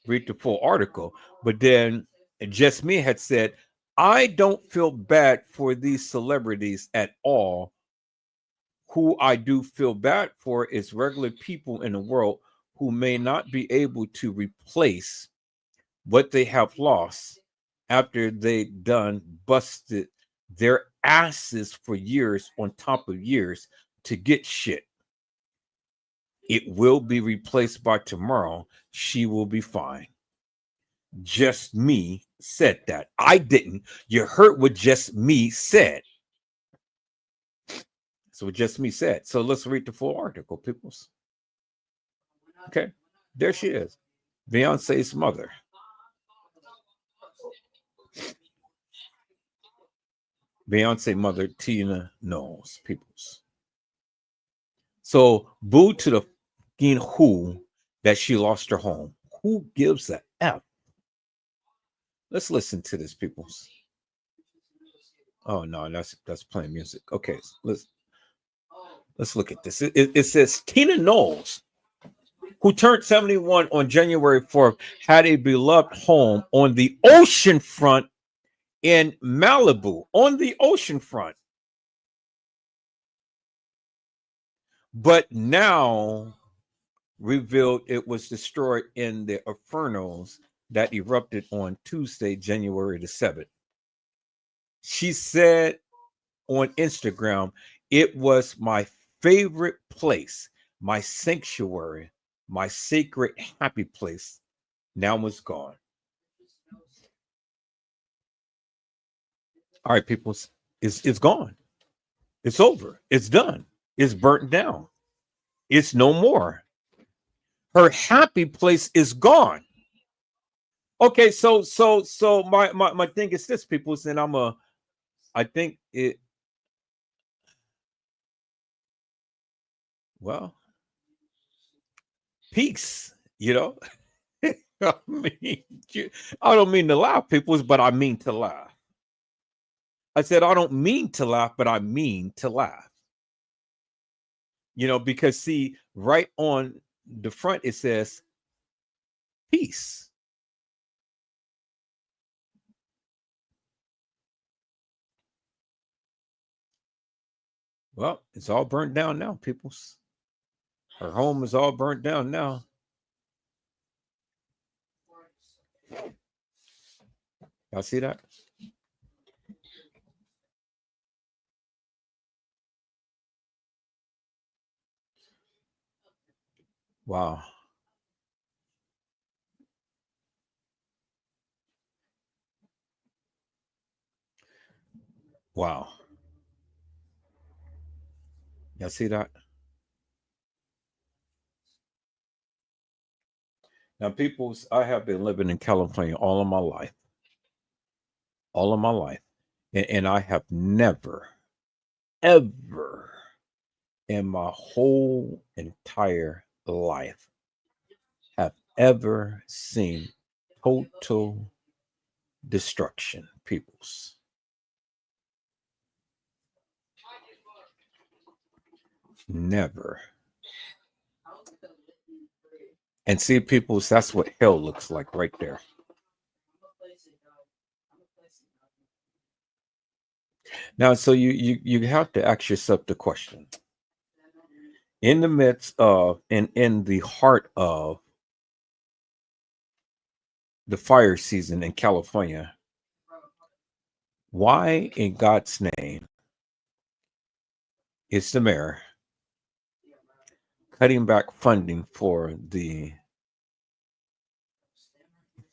read the full article. But then Just Me had said, I don't feel bad for these celebrities at all. Who I do feel bad for is regular people in the world who may not be able to replace what they have lost after they done busted their asses for years on top of years to get shit. It will be replaced by tomorrow. She will be fine. Just Me said that. I didn't. You heard what Just Me said. So what Just Me said. So let's read the full article, peoples. Okay. There she is. Beyonce's mother. Beyonce mother, Tina Knowles, peoples. So boo to the fucking who that she lost her home. Who gives a F? Let's listen to this, peoples. Oh no, that's playing music. Okay, let's look at this. It says Tina Knowles, who turned 71 on January 4th, had a beloved home on the ocean front in Malibu, on the ocean front. But now revealed it was destroyed in the infernos that erupted on Tuesday, January the 7th. She said on Instagram, it was my favorite place, my sanctuary, my sacred happy place. Now it's gone. All right, people, it's gone. It's over. It's done. It's burnt down. It's no more. Her happy place is gone. Okay, so my thing is this, people, and I think it, well, peace, you know. I mean, I don't mean to laugh, peoples, but I mean to laugh. I said I don't mean to laugh, but I mean to laugh. You know, because see, right on the front it says peace. Well, it's all burnt down now, peoples. Her home is all burnt down now. Y'all see that? Wow. Wow. Y'all see that? Now, peoples, I have been living in California all of my life. All of my life. And I have never, ever in my whole entire life have ever seen total destruction, peoples. Never. And see, peoples, that's what hell looks like right there. Now, so you have to ask yourself the question. In the midst of and in the heart of the fire season in California, why in God's name is the mayor cutting back funding for the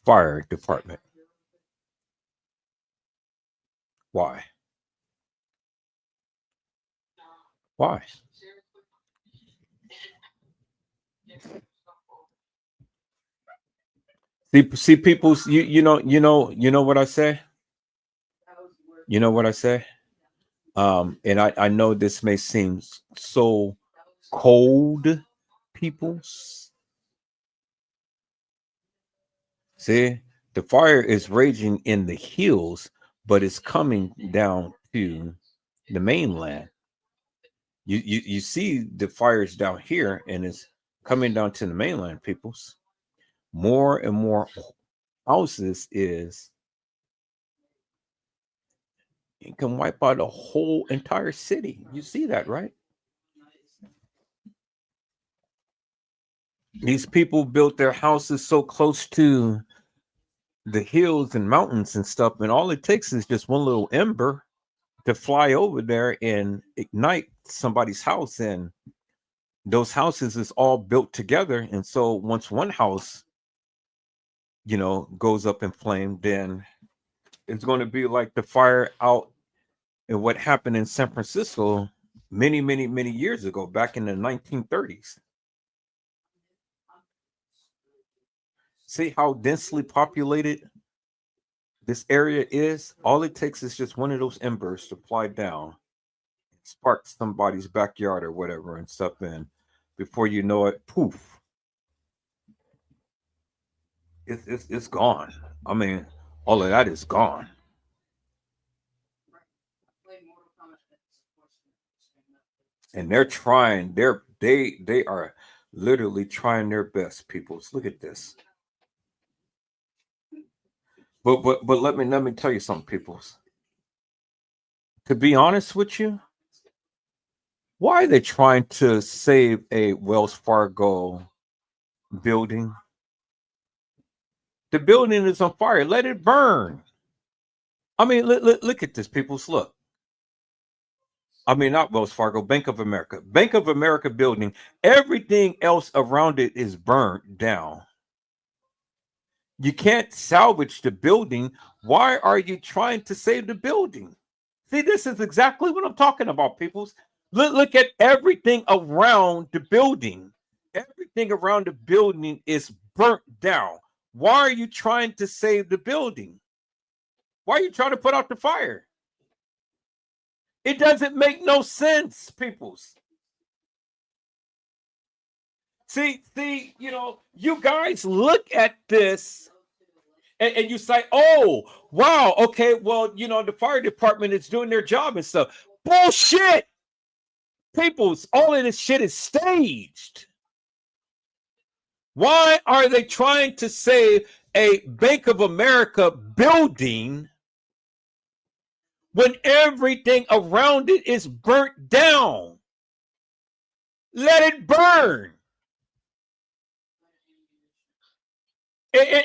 fire department? Why? Why? See, people, you know what I say? You know what I say? And I know this may seem so cold, peoples. See, the fire is raging in the hills, but it's coming down to the mainland. You see the fires down here, and it's coming down to the mainland, peoples. More and more houses is it can wipe out a whole entire city. You see that, right? These people built their houses so close to the hills and mountains and stuff, and all it takes is just one little ember to fly over there and ignite somebody's house, and those houses is all built together. And so once one house, goes up in flame, then it's going to be like the fire out and what happened in San Francisco many, many, many years ago, back in the 1930s. See how densely populated this area is? All it takes is just one of those embers to fly down, spark somebody's backyard or whatever and stuff, and before you know it, poof. It's gone. I mean, all of that is gone. And they're trying. They are literally trying their best. People, look at this. But let me tell you something, people. To be honest with you, why are they trying to save a Wells Fargo building? The building is on fire. Let it burn. I mean, look at this, people. Look. I mean, not Wells Fargo, Bank of America. Bank of America building. Everything else around it is burned down. You can't salvage the building. Why are you trying to save the building? See, this is exactly what I'm talking about, peoples. Look at everything around the building. Everything around the building is burnt down. Why are you trying to save the building? Why are you trying to put out the fire? It doesn't make no sense, peoples. See, you guys look at this and you say, oh, wow, okay, well, the fire department is doing their job and stuff. Bullshit! Peoples, all of this shit is staged. Why are they trying to save a Bank of America building when everything around it is burnt down? Let it burn.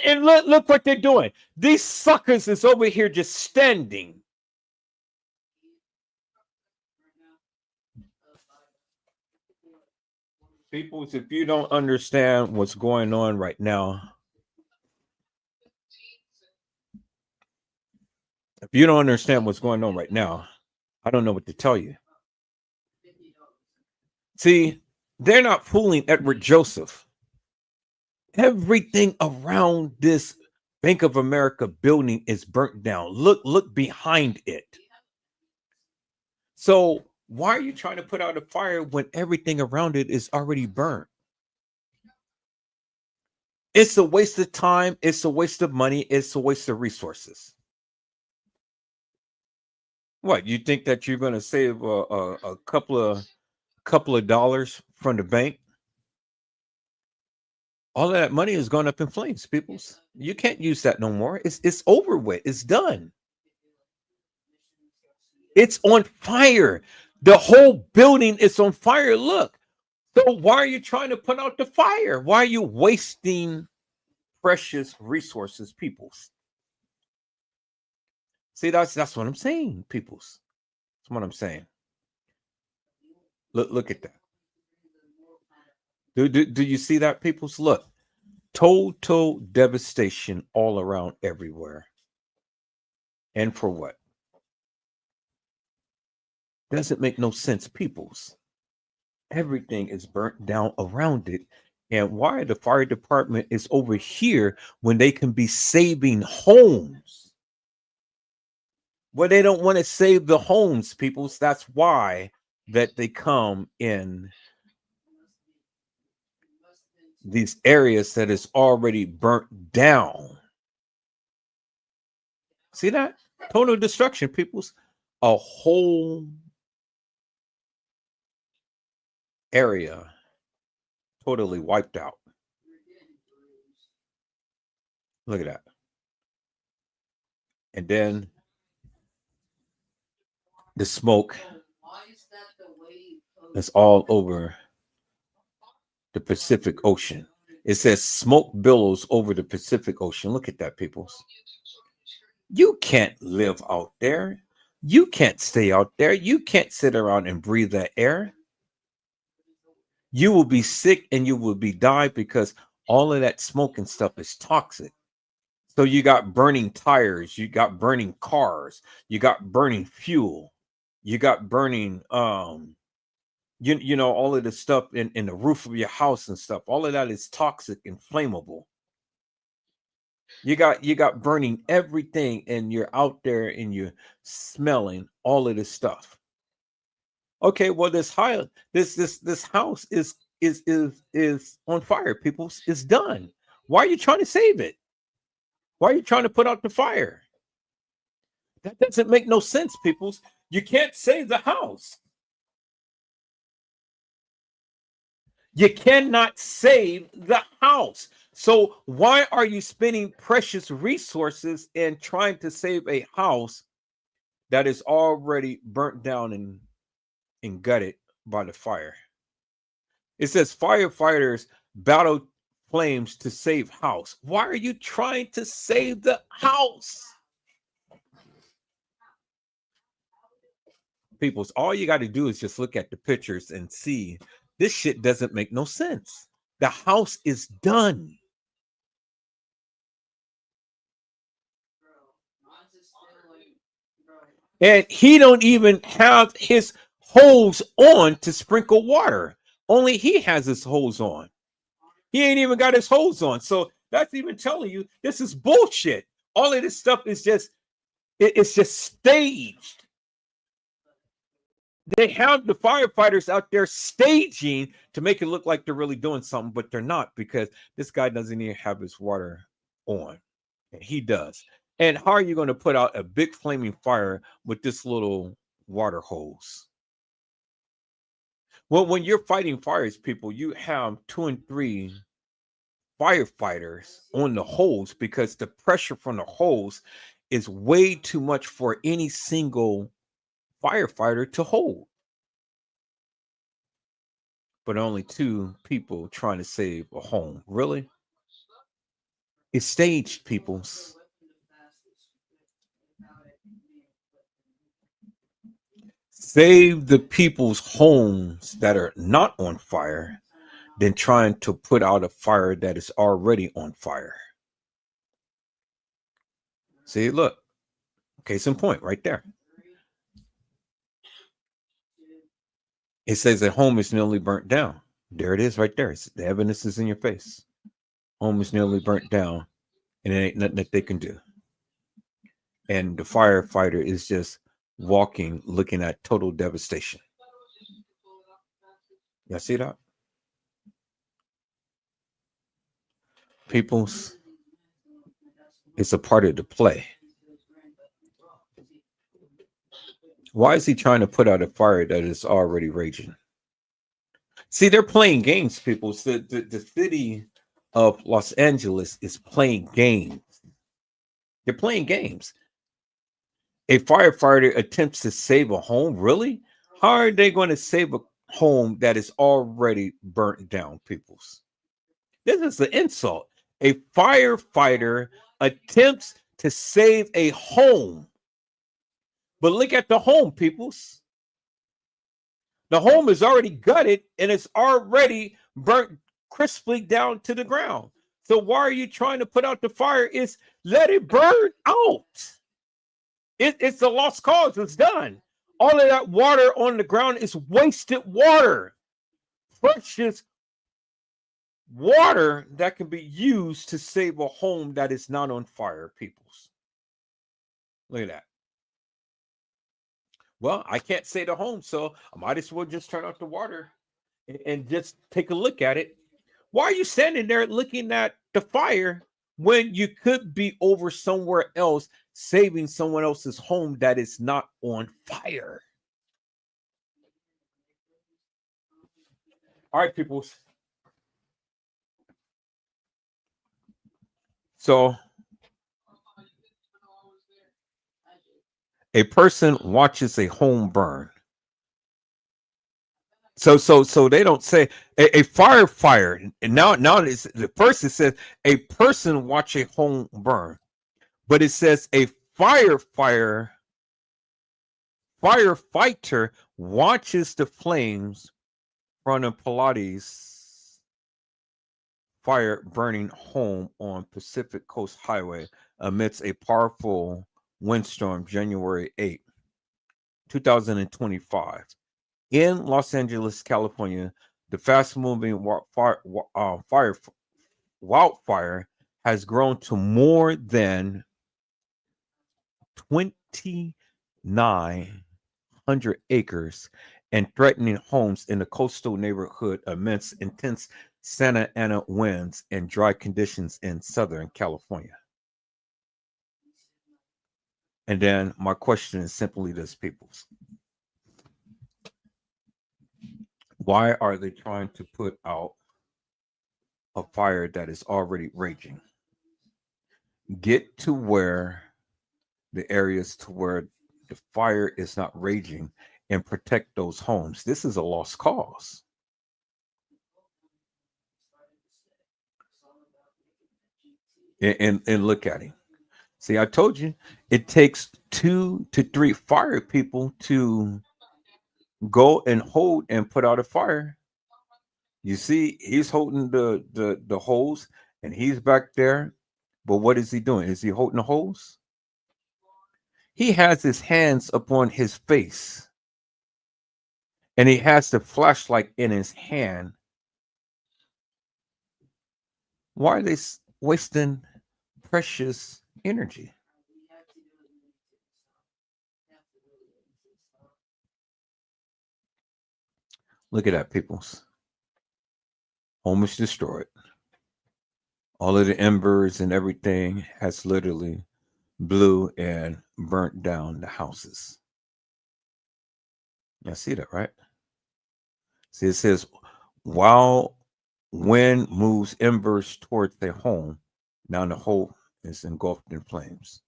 And look what they're doing. These suckers is over here just standing. People, if you don't understand what's going on right now, I don't know what to tell you. See, they're not fooling Edward Joseph. Everything around this Bank of America building is burnt down. Look behind it. So why are you trying to put out a fire when everything around it is already burnt? It's a waste of time. It's a waste of money. It's a waste of resources. What, you think that you're going to save a couple of dollars from the bank? All of that money is going up in flames, peoples. You can't use that no more. It's over with. It's done. It's on fire. The whole building is on fire. Look. So why are you trying to put out the fire? Why are you wasting precious resources, peoples? See, that's what I'm saying, peoples. That's what I'm saying. Look at that. Do you see that, peoples? Look, total devastation all around everywhere. And for what? Doesn't make no sense, peoples. Everything is burnt down around it. And why the fire department is over here when they can be saving homes? Well, they don't want to save the homes, peoples. That's why that they come in these areas that is already burnt down. See that? Total destruction, peoples. A whole area totally wiped out. Look at that. And then the smoke is all over the Pacific Ocean. It says smoke billows over the Pacific Ocean. Look at that, peoples. You can't live out there. You can't stay out there. You can't sit around and breathe that air. You will be sick and you will be die because all of that smoke and stuff is toxic. So you got burning tires, you got burning cars, you got burning fuel, you got burning you know, all of the stuff in the roof of your house and stuff. All of that is toxic and flammable. You got burning everything, and you're out there and you're smelling all of this stuff. Okay, well, this house is on fire, people. It's done. Why are you trying to save it? Why are you trying to put out the fire? That doesn't make no sense, people. You can't save the house. You cannot save the house. So why are you spending precious resources in trying to save a house that is already burnt down and gutted by the fire? It says firefighters battle flames to save house. Why are you trying to save the house? Peoples, all you got to do is just look at the pictures and see this shit doesn't make no sense. The house is done. And he don't even have his hose on to sprinkle water. Only he has his hose on. He ain't even got his hose on. So that's even telling you this is bullshit. All of this stuff is just, it's just staged. They have the firefighters out there staging to make it look like they're really doing something, but they're not, because this guy doesn't even have his water on, and he does. And how are you going to put out a big flaming fire with this little water hose? Well, when you're fighting fires, people, you have 2 and 3 firefighters on the hose, because the pressure from the hose is way too much for any single firefighter to hold. But only 2 people trying to save a home. Really? It's staged, peoples. Save the people's homes that are not on fire than trying to put out a fire that is already on fire. See, look. Case in point right there. It says that home is nearly burnt down. There it is right there. The evidence is in your face. Home is nearly burnt down, and it ain't nothing that they can do. And the firefighter is just walking, looking at total devastation. Y'all see that? Peoples, it's a part of the play. Why is he trying to put out a fire that is already raging? See, they're playing games, people. The city of Los Angeles is playing games. They're playing games. A firefighter attempts to save a home. Really? How are they going to save a home that is already burnt down, peoples? This is an insult. A firefighter attempts to save a home. But look at the home, peoples. The home is already gutted and it's already burnt crisply down to the ground. So why are you trying to put out the fire? Is let it burn out. It's a lost cause. It's done. All of that water on the ground is wasted water. Precious water that can be used to save a home that is not on fire, peoples. Look at that. Well, I can't say the home, so I might as well just turn off the water and just take a look at it. Why are you standing there looking at the fire when you could be over somewhere else saving someone else's home that is not on fire? All right, people. So a person watches a home burn. So they don't say a firefighter. And now it's the first it says a person watch a home burn, but it says a firefighter watches the flames from a Pilates fire burning home on Pacific Coast Highway amidst a powerful windstorm January 8, 2025. In Los Angeles, California, the fast-moving wildfire has grown to more than 2,900 acres and threatening homes in the coastal neighborhood amidst intense Santa Ana winds and dry conditions in Southern California. And then my question is simply this, peoples. Why are they trying to put out a fire that is already raging? Get to where the areas to where the fire is not raging and protect those homes. This is a lost cause. And look at him. See, I told you it takes 2 to 3 fire people to go and hold and put out a fire. You see, he's holding the hose and he's back there. But what is he doing? Is he holding the hose? He has his hands upon his face, and he has the flashlight in his hand. Why are they wasting precious energy? Look at that, peoples. Home is destroyed. All of the embers and everything has literally blew and burnt down the houses. You see that, right? See, it says, while wind moves embers towards their home, now the whole is engulfed in flames.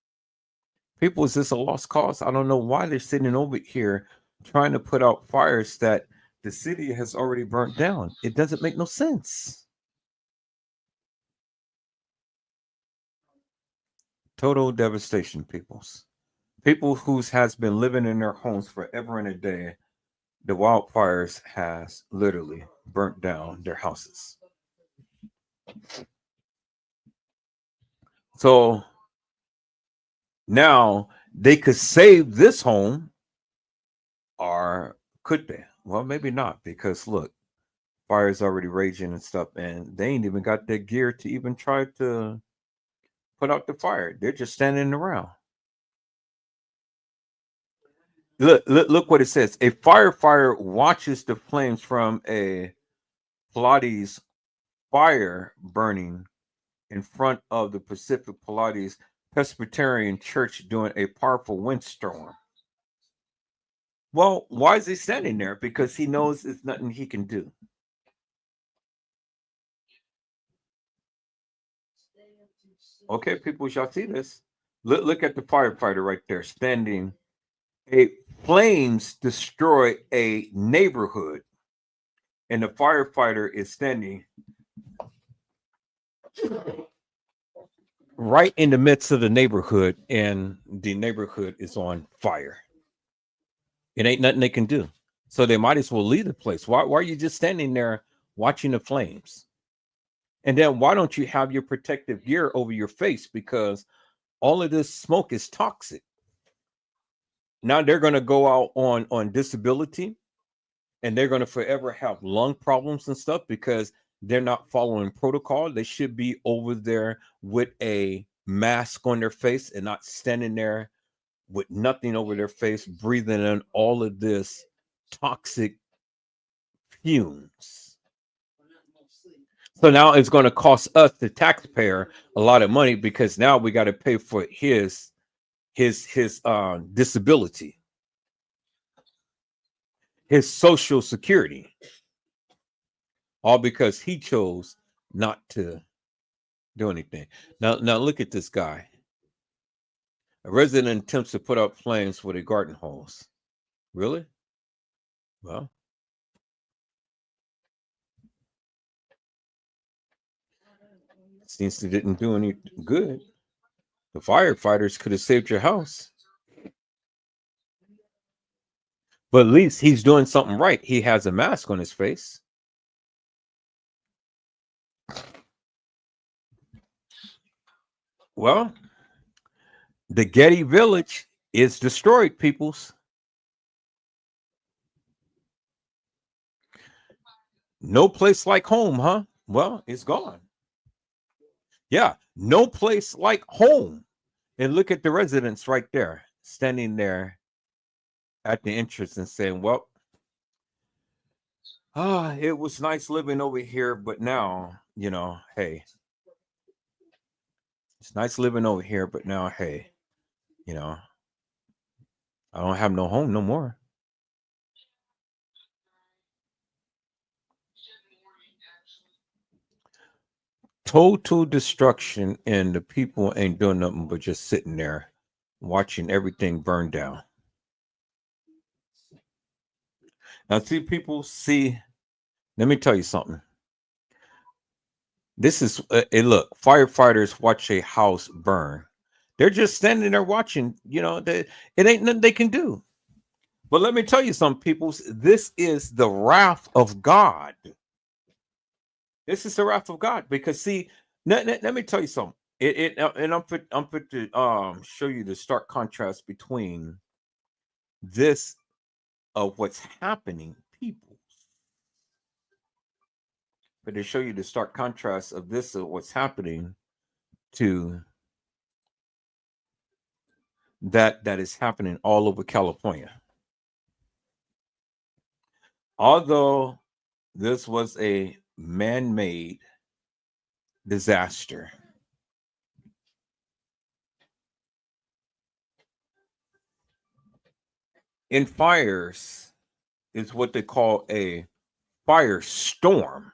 People, is this a lost cause? I don't know why they're sitting over here trying to put out fires that the city has already burnt down. It doesn't make no sense. Total devastation, peoples. People who has been living in their homes forever and a day, the wildfires has literally burnt down their houses. So now they could save this home, or could they? Well, maybe not, because look, fire's already raging and stuff, and they ain't even got their gear to even try to put out the fire. They're just standing around. Look what it says. A firefighter watches the flames from a Pilates fire burning in front of the Pacific Pilates Presbyterian Church during a powerful windstorm. Well, why is he standing there? Because he knows there's nothing he can do. Okay, people, y'all see this? Look at the firefighter right there standing. Flames destroy a neighborhood, and the firefighter is standing right in the midst of the neighborhood, and the neighborhood is on fire. It ain't nothing they can do. So they might as well leave the place. Why are you just standing there watching the flames? And then why don't you have your protective gear over your face? Because all of this smoke is toxic. Now they're going to go out on disability, and they're going to forever have lung problems and stuff because they're not following protocol. They should be over there with a mask on their face and not standing there with nothing over their face, breathing in all of this toxic fumes. So now it's going to cost us, the taxpayer, a lot of money, because now we got to pay for his disability, his Social Security, all because he chose not to do anything. Now look at this guy. A resident attempts to put out flames with a garden hose. Really? Well, seems it didn't do any good. The firefighters could have saved your house. But at least he's doing something right. He has a mask on his face. Well, the Getty Village is destroyed, peoples. No place like home, huh? Well, it's gone. Yeah, no place like home. And look at the residents right there, standing there at the entrance and saying, well, it was nice living over here, but now, hey, it's nice living over here, but now, hey, I don't have no home no more. Total destruction, and the people ain't doing nothing but just sitting there watching everything burn down. Now, let me tell you something. This is look, firefighters watch a house burn. They're just standing there watching, it ain't nothing they can do. But let me tell you something, people. This is the wrath of God. This is the wrath of God, because see, let me tell you something. And I'm put to show you the stark contrast between this of what's happening, people. But to show you the stark contrast of this of what's happening to that is happening all over California. Although this was a man-made disaster, in fires is what they call a firestorm,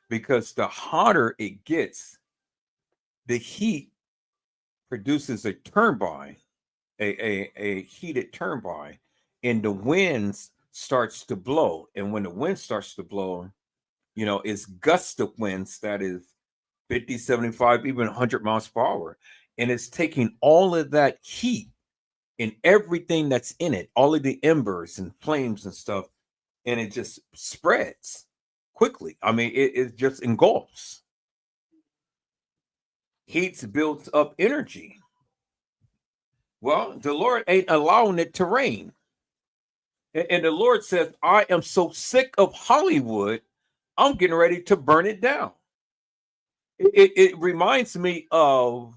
because the hotter it gets, the heat produces a turbine, a heated turbine, and the winds starts to blow. And when the wind starts to blow, you know, it's gust of winds that is 50, 75, even 100 miles per hour. And it's taking all of that heat and everything that's in it, all of the embers and flames and stuff, and it just spreads quickly. I mean, it just engulfs. Heat builds up energy. Well, the Lord ain't allowing it to rain. And the Lord says, I am so sick of Hollywood, I'm getting ready to burn it down. It reminds me of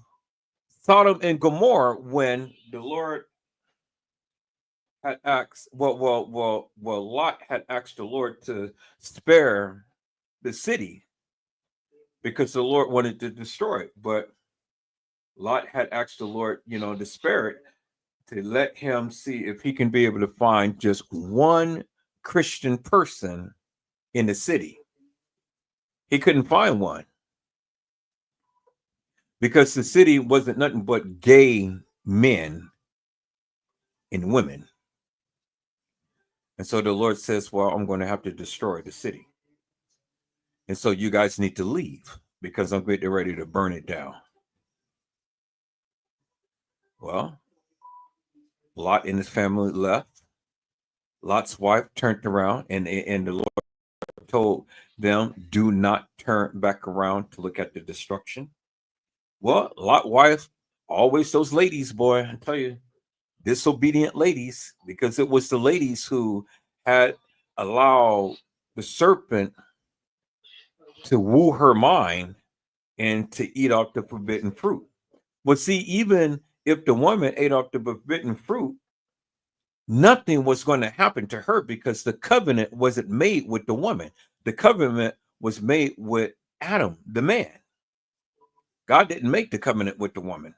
Sodom and Gomorrah, when the Lord had asked, Lot had asked the Lord to spare the city because the Lord wanted to destroy it. But Lot had asked the Lord, you know, to spare it, to let him see if he can be able to find just one Christian person in the city. He couldn't find one, because the city wasn't nothing but gay men and women. And so the Lord says, well, I'm going to have to destroy the city. And so you guys need to leave, because I'm getting ready to burn it down. Well, Lot and his family left. Lot's wife turned around, and the Lord told them, do not turn back around to look at the destruction. Well, Lot's wife, always those ladies, boy, I tell you, disobedient ladies, because it was the ladies who had allowed the serpent to woo her mind and to eat off the forbidden fruit. Well, see, even if the woman ate off the forbidden fruit, nothing was going to happen to her, because the covenant wasn't made with the woman. The covenant was made with Adam, the man. God didn't make the covenant with the woman.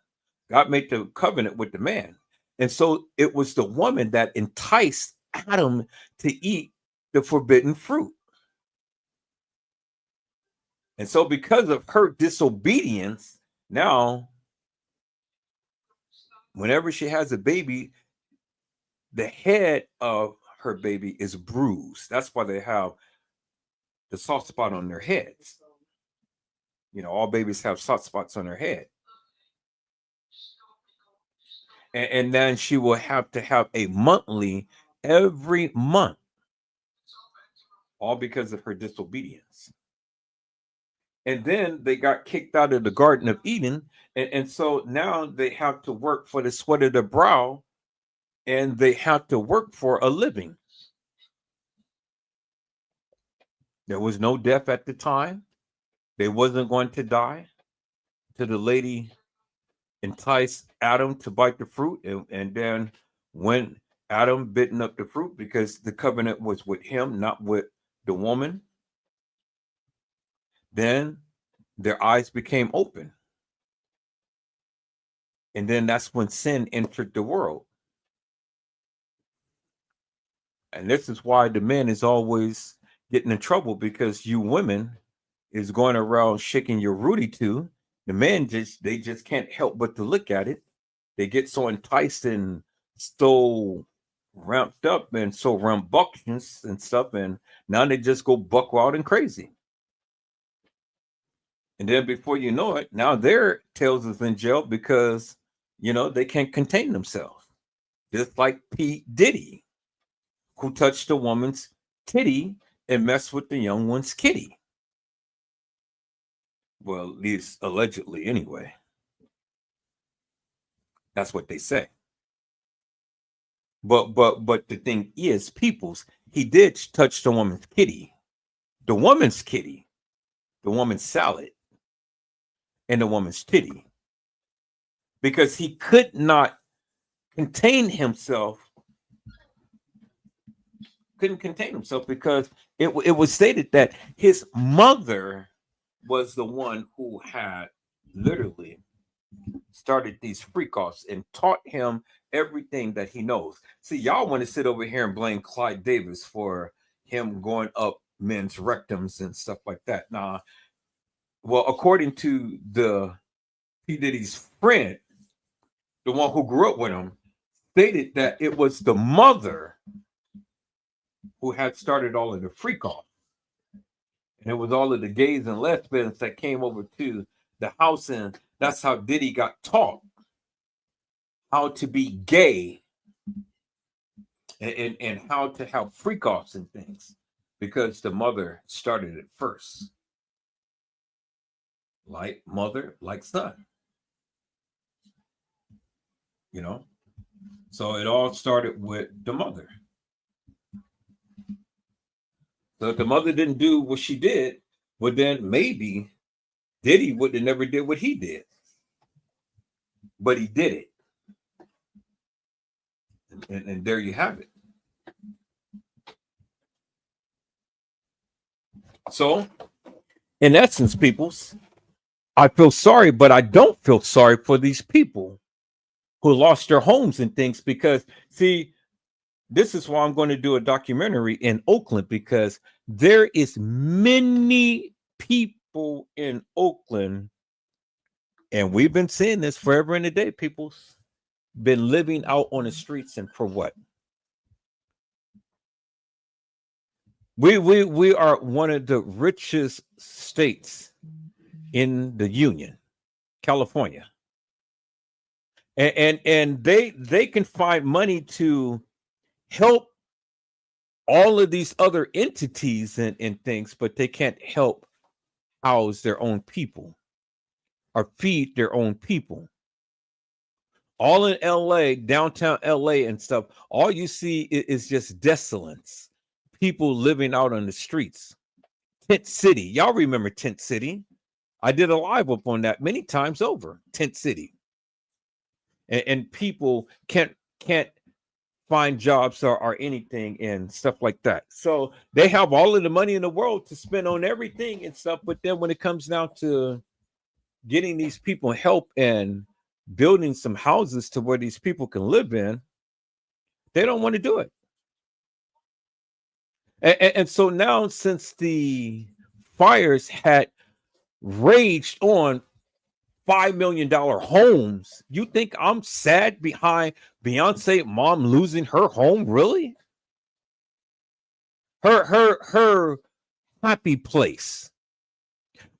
God made the covenant with the man. And so it was the woman that enticed Adam to eat the forbidden fruit. And so because of her disobedience, now, whenever she has a baby, the head of her baby is bruised. That's why they have the soft spot on their heads. You know, all babies have soft spots on their head. And then she will have to have a monthly every month, all because of her disobedience. And then they got kicked out of the Garden of Eden. And so now they have to work for the sweat of their brow, and they have to work for a living. There was no death at the time. They wasn't going to die till the lady enticed Adam to bite the fruit. And then when Adam bitten up the fruit, because the covenant was with him, not with the woman, then their eyes became open. And then that's when sin entered the world. And this is why the men is always getting in trouble, because you women is going around shaking your Rudy too. The men they just can't help but to look at it. They get so enticed and so ramped up and so rambunctious and stuff, and now they just go buck wild and crazy. And then before you know it, now their tails is in jail, because you know they can't contain themselves. Just like P. Diddy, who touched a woman's titty and messed with the young one's kitty. Well, at least allegedly, anyway. That's what they say. But the thing is, peoples, he did touch the woman's kitty, the woman's kitty, the woman's salad, and the woman's titty, because he could not contain himself. Couldn't contain himself because it was stated that his mother was the one who had literally started these freak-offs and taught him everything that he knows. See, y'all want to sit over here and blame Clyde Davis for him going up men's rectums and stuff like that. Nah, well, according to P. Diddy's friend, the one who grew up with him, stated that it was the mother who had started all of the freak-off. And it was all of the gays and lesbians that came over to the house, and that's how Diddy got taught how to be gay and how to have freak-offs and things, because the mother started it first. Like mother, like son. You know? So it all started with the mother. So if the mother didn't do what she did, well, then maybe Diddy would have never did what he did. But he did it. And there you have it. So, in essence, peoples, I feel sorry, but I don't feel sorry for these people who lost their homes and things, because, see, this is why I'm going to do a documentary in Oakland, because there is many people in Oakland, and we've been seeing this forever and a day, people's been living out on the streets, and for what? We are one of the richest states in the Union, California. And they can find money to help all of these other entities and things, but they can't help house their own people or feed their own people. All in LA, downtown LA and stuff, all you see is just desolence. People living out on the streets. Tent City. Y'all remember Tent City? I did a live up on that many times over. Tent City. And people can't find jobs or anything and stuff like that. So they have all of the money in the world to spend on everything and stuff. But then when it comes down to getting these people help and building some houses to where these people can live in, they don't want to do it. And so now, since the fires had raged on $5 million homes, you think I'm sad behind Beyonce mom losing her home? Really? Her happy place.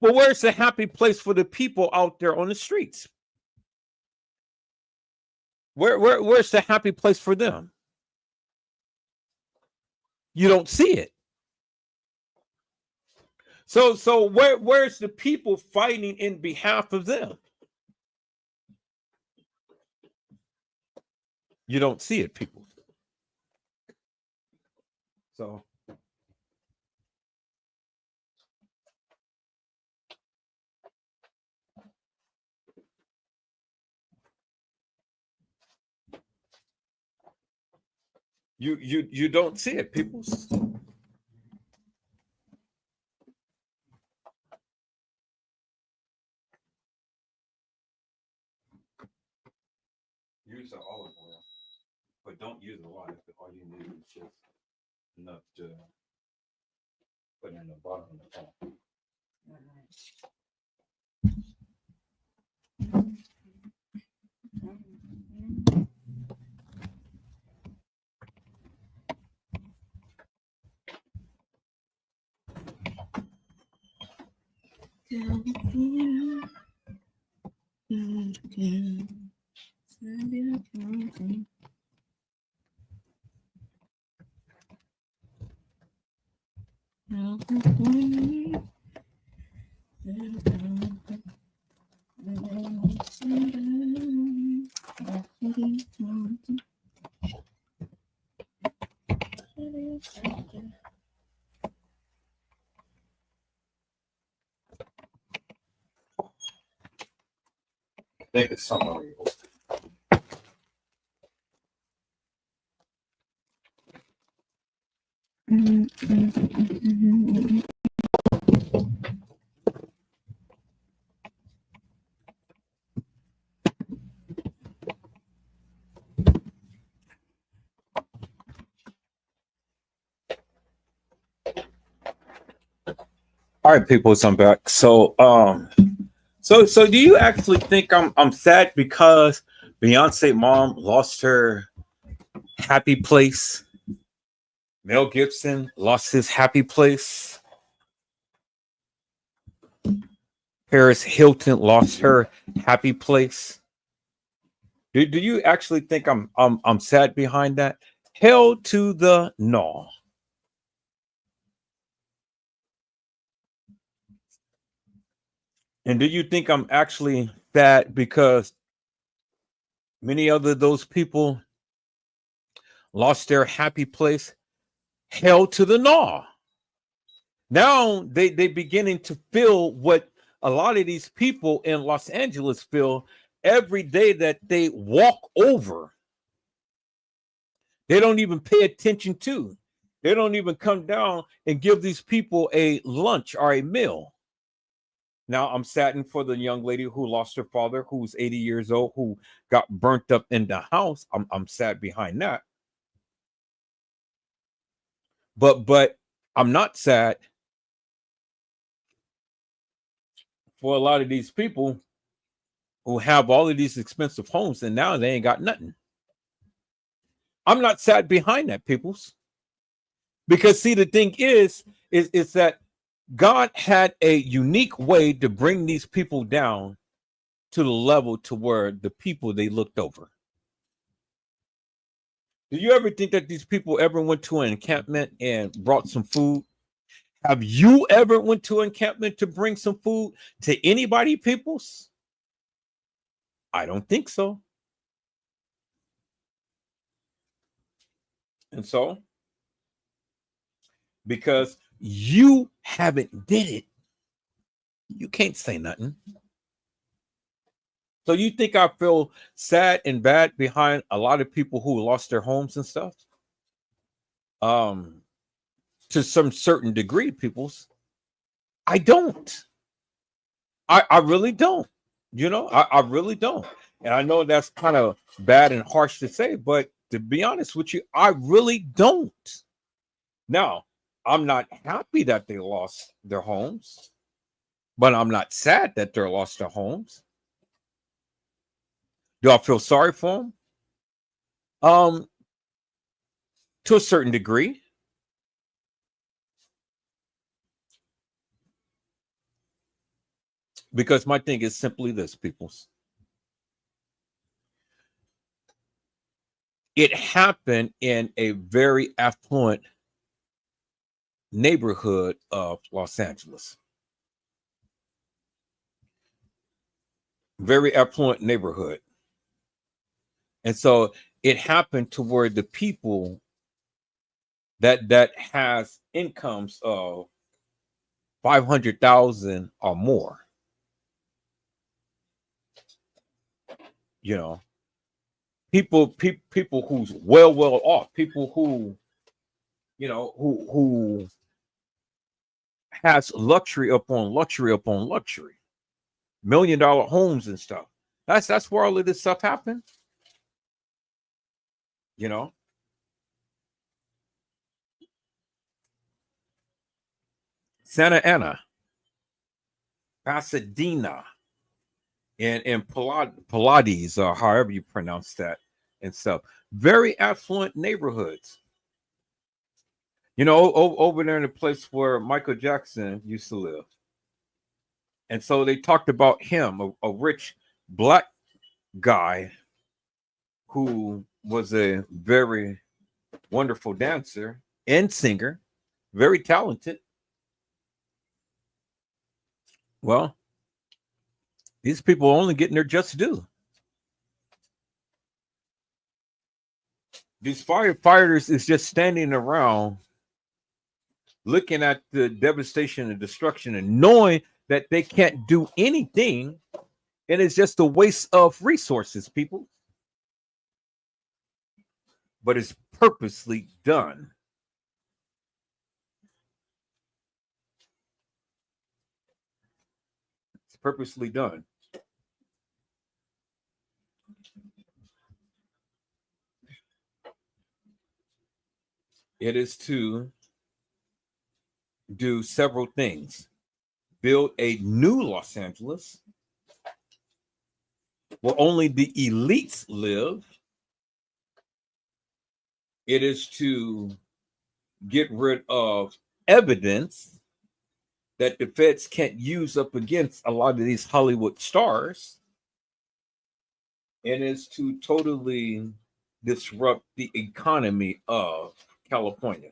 Well, where's the happy place for the people out there on the streets? Where's the happy place for them? You don't see it. So where's the people fighting in behalf of them? You don't see it, people. So you don't see it, people. Use the olive oil, but don't use a lot. All you need is just enough to put in the bottom of the pot. think it's somewhere. All right, people, so I'm back. So so do you actually think I'm sad because Beyonce mom lost her happy place? Mel Gibson lost his happy place. Paris Hilton lost her happy place. Do you actually think I'm sad behind that? Hell to the no. And do you think I'm actually sad because many other those people lost their happy place? Hell to the no. Now they beginning to feel what a lot of these people in Los Angeles feel every day that they walk over. They don't even pay attention to. They don't even come down and give these people a lunch or a meal. Now, I'm saddened for the young lady who lost her father, who's 80 years old, who got burnt up in the house. I'm sad behind that. But I'm not sad for a lot of these people who have all of these expensive homes and now they ain't got nothing. I'm not sad behind that, peoples. Because see, the thing is that God had a unique way to bring these people down to the level to where the people they looked over. Do you ever think that these people ever went to an encampment and brought some food? Have you ever went to an encampment to bring some food to anybody, peoples? I don't think so. And so, because you haven't did it, you can't say nothing. So you think I feel sad and bad behind a lot of people who lost their homes and stuff? To some certain degree, peoples. I don't. I really don't. You know, I really don't. And I know that's kind of bad and harsh to say, but to be honest with you, I really don't. Now, I'm not happy that they lost their homes, but I'm not sad that they lost their homes. Do I feel sorry for them? To a certain degree. Because my thing is simply this, peoples. It happened in a very affluent neighborhood of Los Angeles. Very affluent neighborhood. And so it happened to where the people that has incomes of 500,000 or more, you know, people who's well off, people who, you know, who has luxury upon luxury upon luxury, $1 million homes and stuff. That's where all of this stuff happened. You know, Santa Ana, Pasadena, and Pilates, or however you pronounce that, and stuff. Very affluent neighborhoods. You know, over there in the place where Michael Jackson used to live. And so they talked about him, a rich black guy who was a very wonderful dancer and singer, very talented. Well, these people are only getting their just due. These firefighters is just standing around looking at the devastation and destruction and knowing that they can't do anything And it's just a waste of resources, people. But it's purposely done. It's purposely done. It is to do several things. Build a new Los Angeles where only the elites live. It is to get rid of evidence that the feds can't use up against a lot of these Hollywood stars. And is to totally disrupt the economy of California.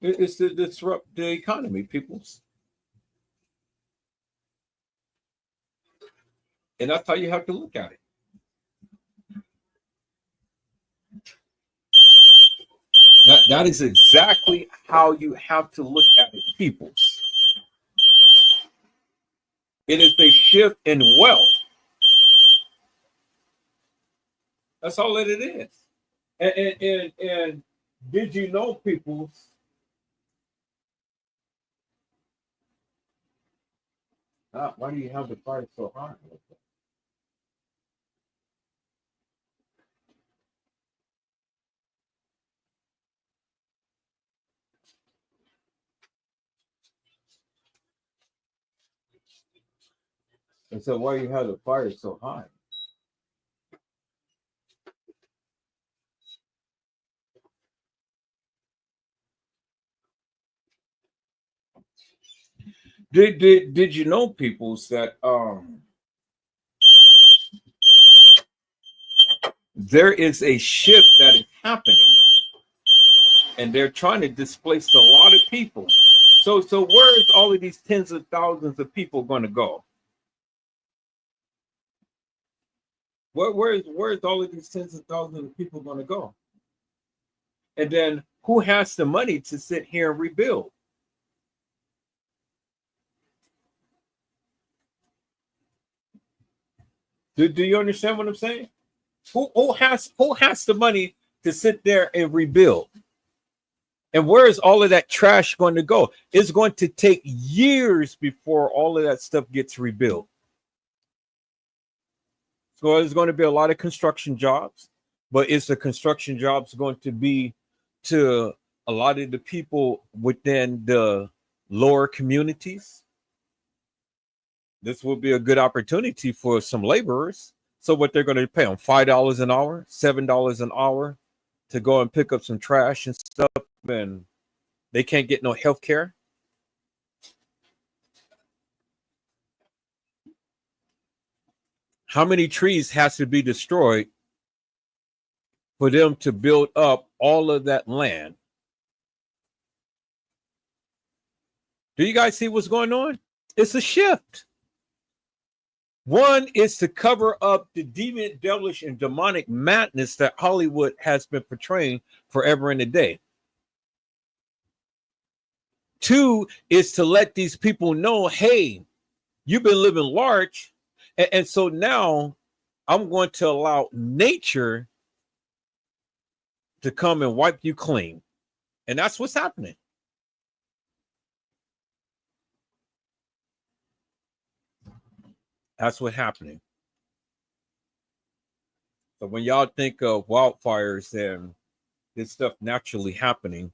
It's to disrupt the economy, peoples. And that's how you have to look at it. That is exactly how you have to look at it, peoples. It is a shift in wealth. That's all that it is. And did you know, peoples, why do you have the price so high? And so why you have the fire so high? Did you know, peoples, that there is a shift that is happening, and they're trying to displace a lot of people. So where is all of these tens of thousands of people going to go? Where's all of these tens of thousands of people going to go? And then who has the money to sit here and rebuild? Do you understand what I'm saying? Who has the money to sit there and rebuild? And where is all of that trash going to go? It's going to take years before all of that stuff gets rebuilt. So there's going to be a lot of construction jobs, but is the construction jobs going to be to a lot of the people within the lower communities? This will be a good opportunity for some laborers. So what they're going to pay them $5 an hour, $7 an hour to go and pick up some trash and stuff, and they can't get no health care. How many trees has to be destroyed for them to build up all of that land? Do you guys see what's going on? It's a shift. One is to cover up the deviant, devilish, and demonic madness that Hollywood has been portraying forever and a day. Two is to let these people know, hey, you've been living large, and so now I'm going to allow nature to come and wipe you clean. And that's what's happening. That's what's happening. So when y'all think of wildfires and this stuff naturally happening,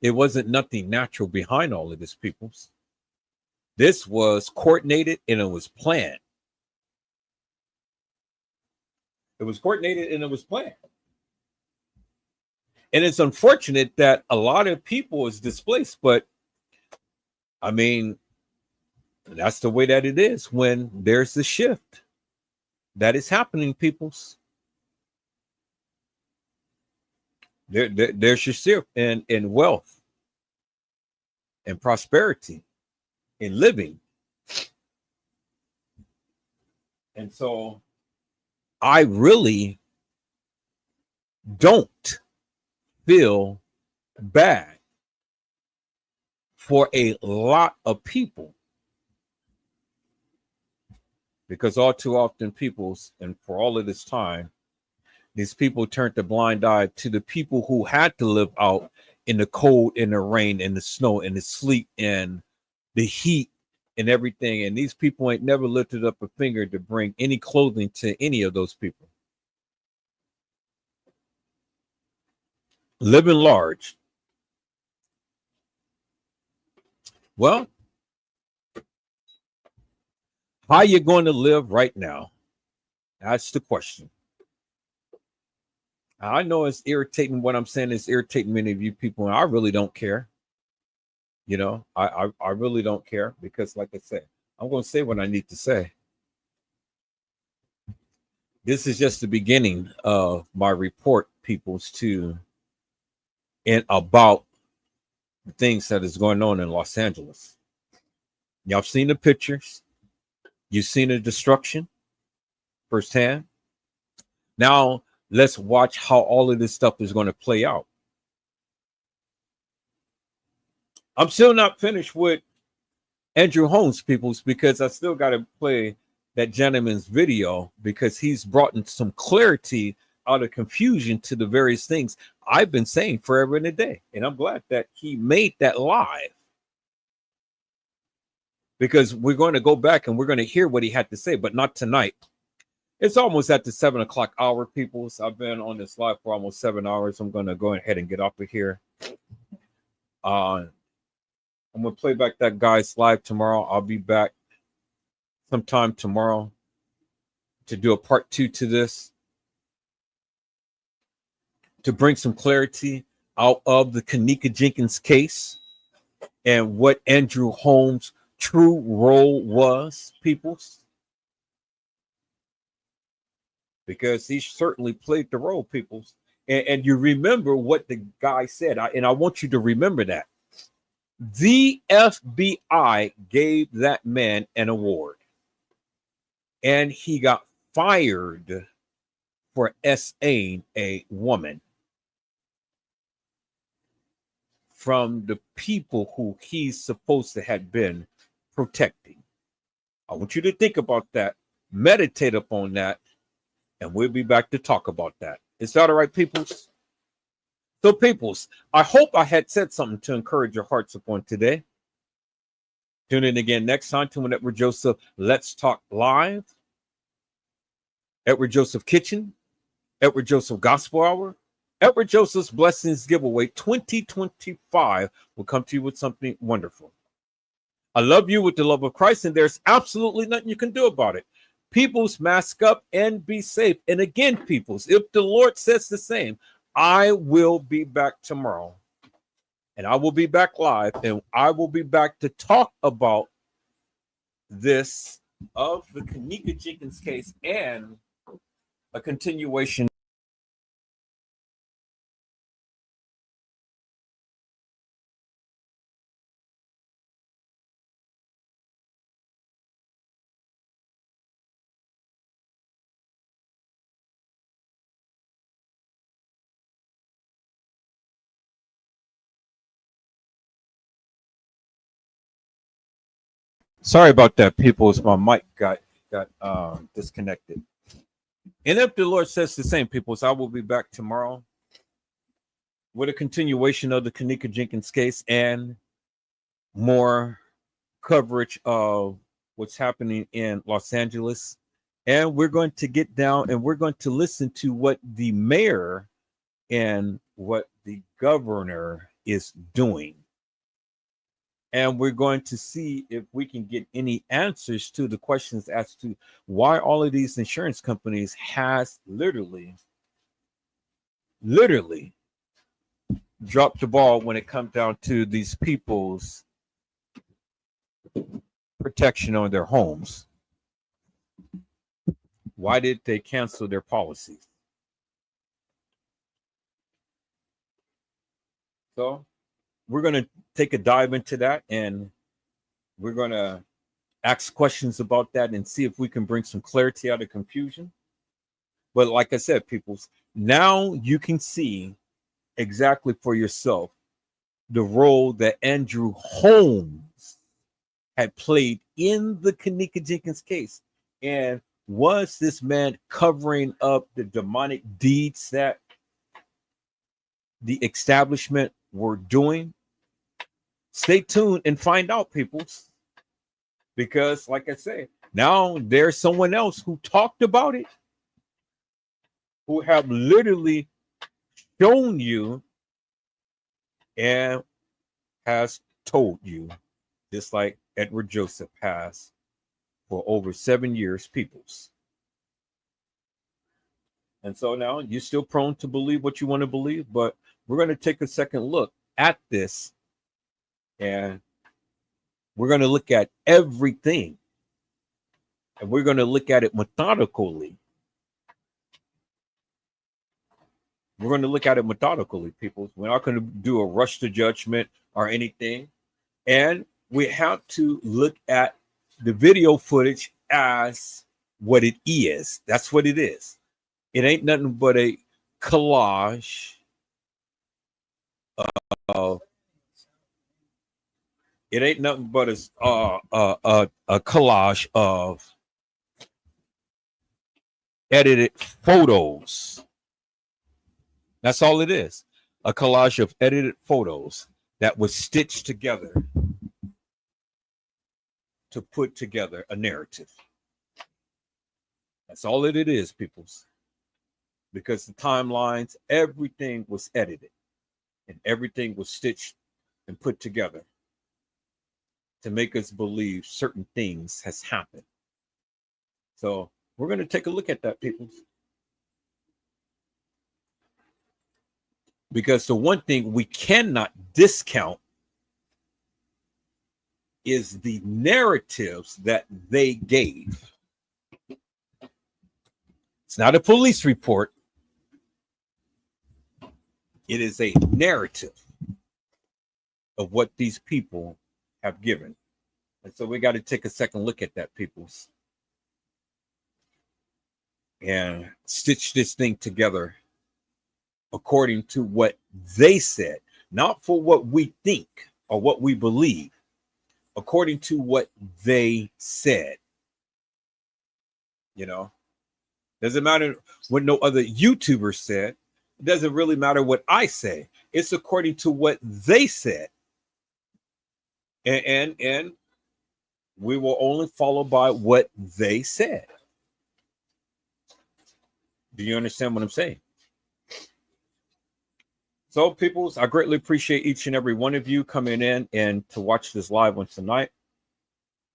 it wasn't nothing natural behind all of this, peoples. This was coordinated and it was planned. It was coordinated and it was planned. And it's unfortunate that a lot of people is displaced, but I mean, that's the way that it is when there's a shift that is happening, peoples. There's your shift in wealth and prosperity in living. And so I really don't feel bad for a lot of people, because all too often people's, and for all of this time, these people turned a blind eye to the people who had to live out in the cold, in the rain, in the snow, in the sleet, and the heat and everything. And these people ain't never lifted up a finger to bring any clothing to any of those people. Living large. Well, how you going to live right now? That's the question. I know it's irritating. What I'm saying is irritating many of you people, and I really don't care. You know, I really don't care, because like I said, I'm going to say what I need to say. This is just the beginning of my report, peoples, to and about the things that is going on in Los Angeles. Y'all seen the pictures. You've seen the destruction firsthand. Now, let's watch how all of this stuff is going to play out. I'm still not finished with Andrew Holmes, peoples, because I still got to play that gentleman's video, because he's brought in some clarity out of confusion to the various things I've been saying forever and a day. And I'm glad that he made that live, because we're going to go back and we're going to hear what he had to say, but not tonight. It's almost at the 7 o'clock hour, people. So I've been on this live for almost 7 hours. I'm going to go ahead and get off of here. I'm going to play back that guy's live tomorrow. I'll be back sometime tomorrow to do a part 2 to this, to bring some clarity out of the Kenneka Jenkins case and what Andrew Holmes' true role was, peoples. Because he certainly played the role, peoples. And you remember what the guy said, and I want you to remember that. The FBI gave that man an award, and he got fired for SAing a woman from the people who he's supposed to have been protecting. I want you to think about that, meditate upon that, and we'll be back to talk about that. Is that all right, peoples? So, peoples, I hope I had said something to encourage your hearts upon today. Tune in again next time to Edward Joseph Let's Talk Live, Edward Joseph Kitchen, Edward Joseph Gospel Hour, Edward Joseph's Blessings Giveaway 2025 will come to you with something wonderful. I love you with the love of Christ, and there's absolutely nothing you can do about it. Peoples, mask up and be safe. And again, peoples, if the Lord says the same, I will be back tomorrow, and I will be back live, and I will be back to talk about this of the Kenneka Jenkins case and a continuation. Sorry about that, people. My mic got disconnected. And if the Lord says the same, people, I will be back tomorrow with a continuation of the Kenneka Jenkins case and more coverage of what's happening in Los Angeles. And we're going to get down and we're going to listen to what the mayor and what the governor is doing. And we're going to see if we can get any answers to the questions as to why all of these insurance companies has literally dropped the ball when it comes down to these people's protection on their homes. Why did they cancel their policies? So we're going to take a dive into that, and we're going to ask questions about that and see if we can bring some clarity out of confusion. But like I said, people, now you can see exactly for yourself the role that Andrew Holmes had played in the Kenneka Jenkins case. And was this man covering up the demonic deeds that the establishment were doing? Stay tuned and find out, peoples. Because, like I said, now there's someone else who talked about it, who have literally shown you and has told you, just like Edward Joseph has for over 7 years, peoples. And so now you're still prone to believe what you want to believe, but we're going to take a second look at this, and we're going to look at everything, and we're going to look at it methodically. We're going to look at it methodically, people. We're not going to do a rush to judgment or anything. And we have to look at the video footage as what it is. That's what it is. It ain't nothing but a collage of. It ain't nothing but a collage of edited photos. That's all it is. A collage of edited photos that was stitched together to put together a narrative. That's all it is, peoples. Because the timelines, everything was edited and everything was stitched and put together to make us believe certain things has happened. So we're going to take a look at that, peoples. Because the one thing we cannot discount is the narratives that they gave. It's not a police report. It is a narrative of what these people have given. And so we got to take a second look at that, peoples, and stitch this thing together according to what they said, not for what we think or what we believe, according to what they said. You know, doesn't matter what no other YouTuber said. It doesn't really matter what I say. It's according to what they said. And we will only follow by what they said. Do you understand what I'm saying? So, peoples, I greatly appreciate each and every one of you coming in and to watch this live one tonight.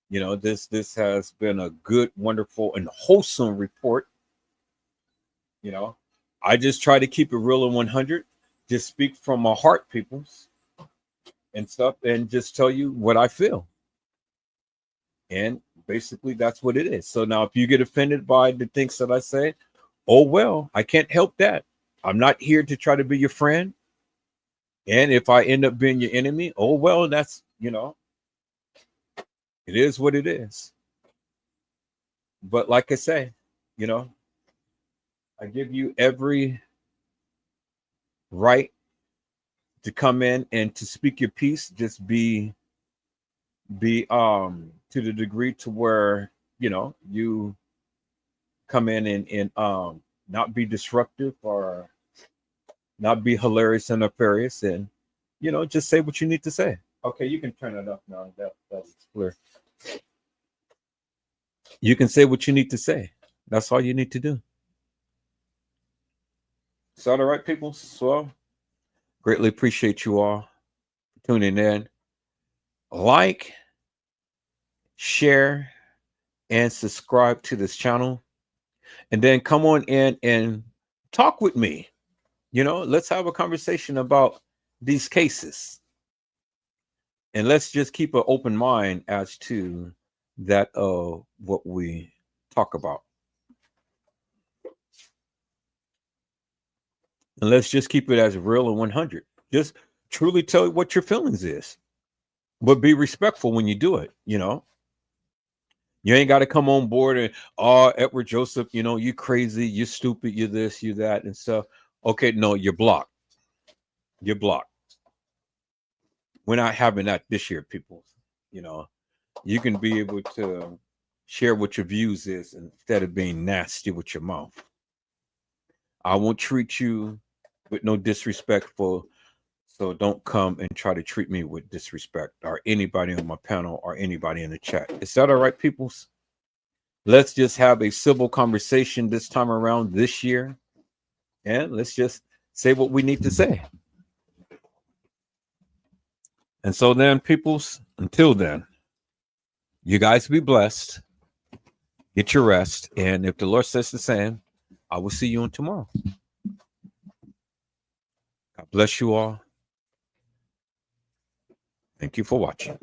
You know, this has been a good, wonderful, and wholesome report. You know, I just try to keep it real and 100. Just speak from my heart, peoples, and stuff, and just tell you what I feel. And basically, that's what it is. So now, if you get offended by the things that I say, oh well, I can't help that. I'm not here to try to be your friend. And if I end up being your enemy, oh well, that's, you know, it is what it is. But like I say, you know, I give you every right to come in and to speak your piece. Just be to the degree to where, you know, you come in and not be disruptive or not be hilarious and nefarious, and, you know, just say what you need to say. Okay, you can turn it up now. That's clear. You can say what you need to say. That's all you need to do. Is that all right, people? So, greatly appreciate you all tuning in. Like, share, and subscribe to this channel. And then come on in and talk with me. You know, let's have a conversation about these cases. And let's just keep an open mind as to that what we talk about. And let's just keep it as real and 100. Just truly tell what your feelings is. But be respectful when you do it, you know. You ain't got to come on board and, oh, Edward Joseph, you know, you crazy, you stupid, you this, you that, and stuff. Okay, no, you're blocked. You're blocked. We're not having that this year, people. You know, you can be able to share what your views is instead of being nasty with your mouth. I won't treat you with no disrespectful, so don't come and try to treat me with disrespect, or anybody on my panel or anybody in the chat. Is that all right, peoples? Let's just have a civil conversation this time around this year, and let's just say what we need to say. And so then, peoples, until then, you guys be blessed. Get your rest. And if the Lord says the same, I will see you on tomorrow. God bless you all. Thank you for watching.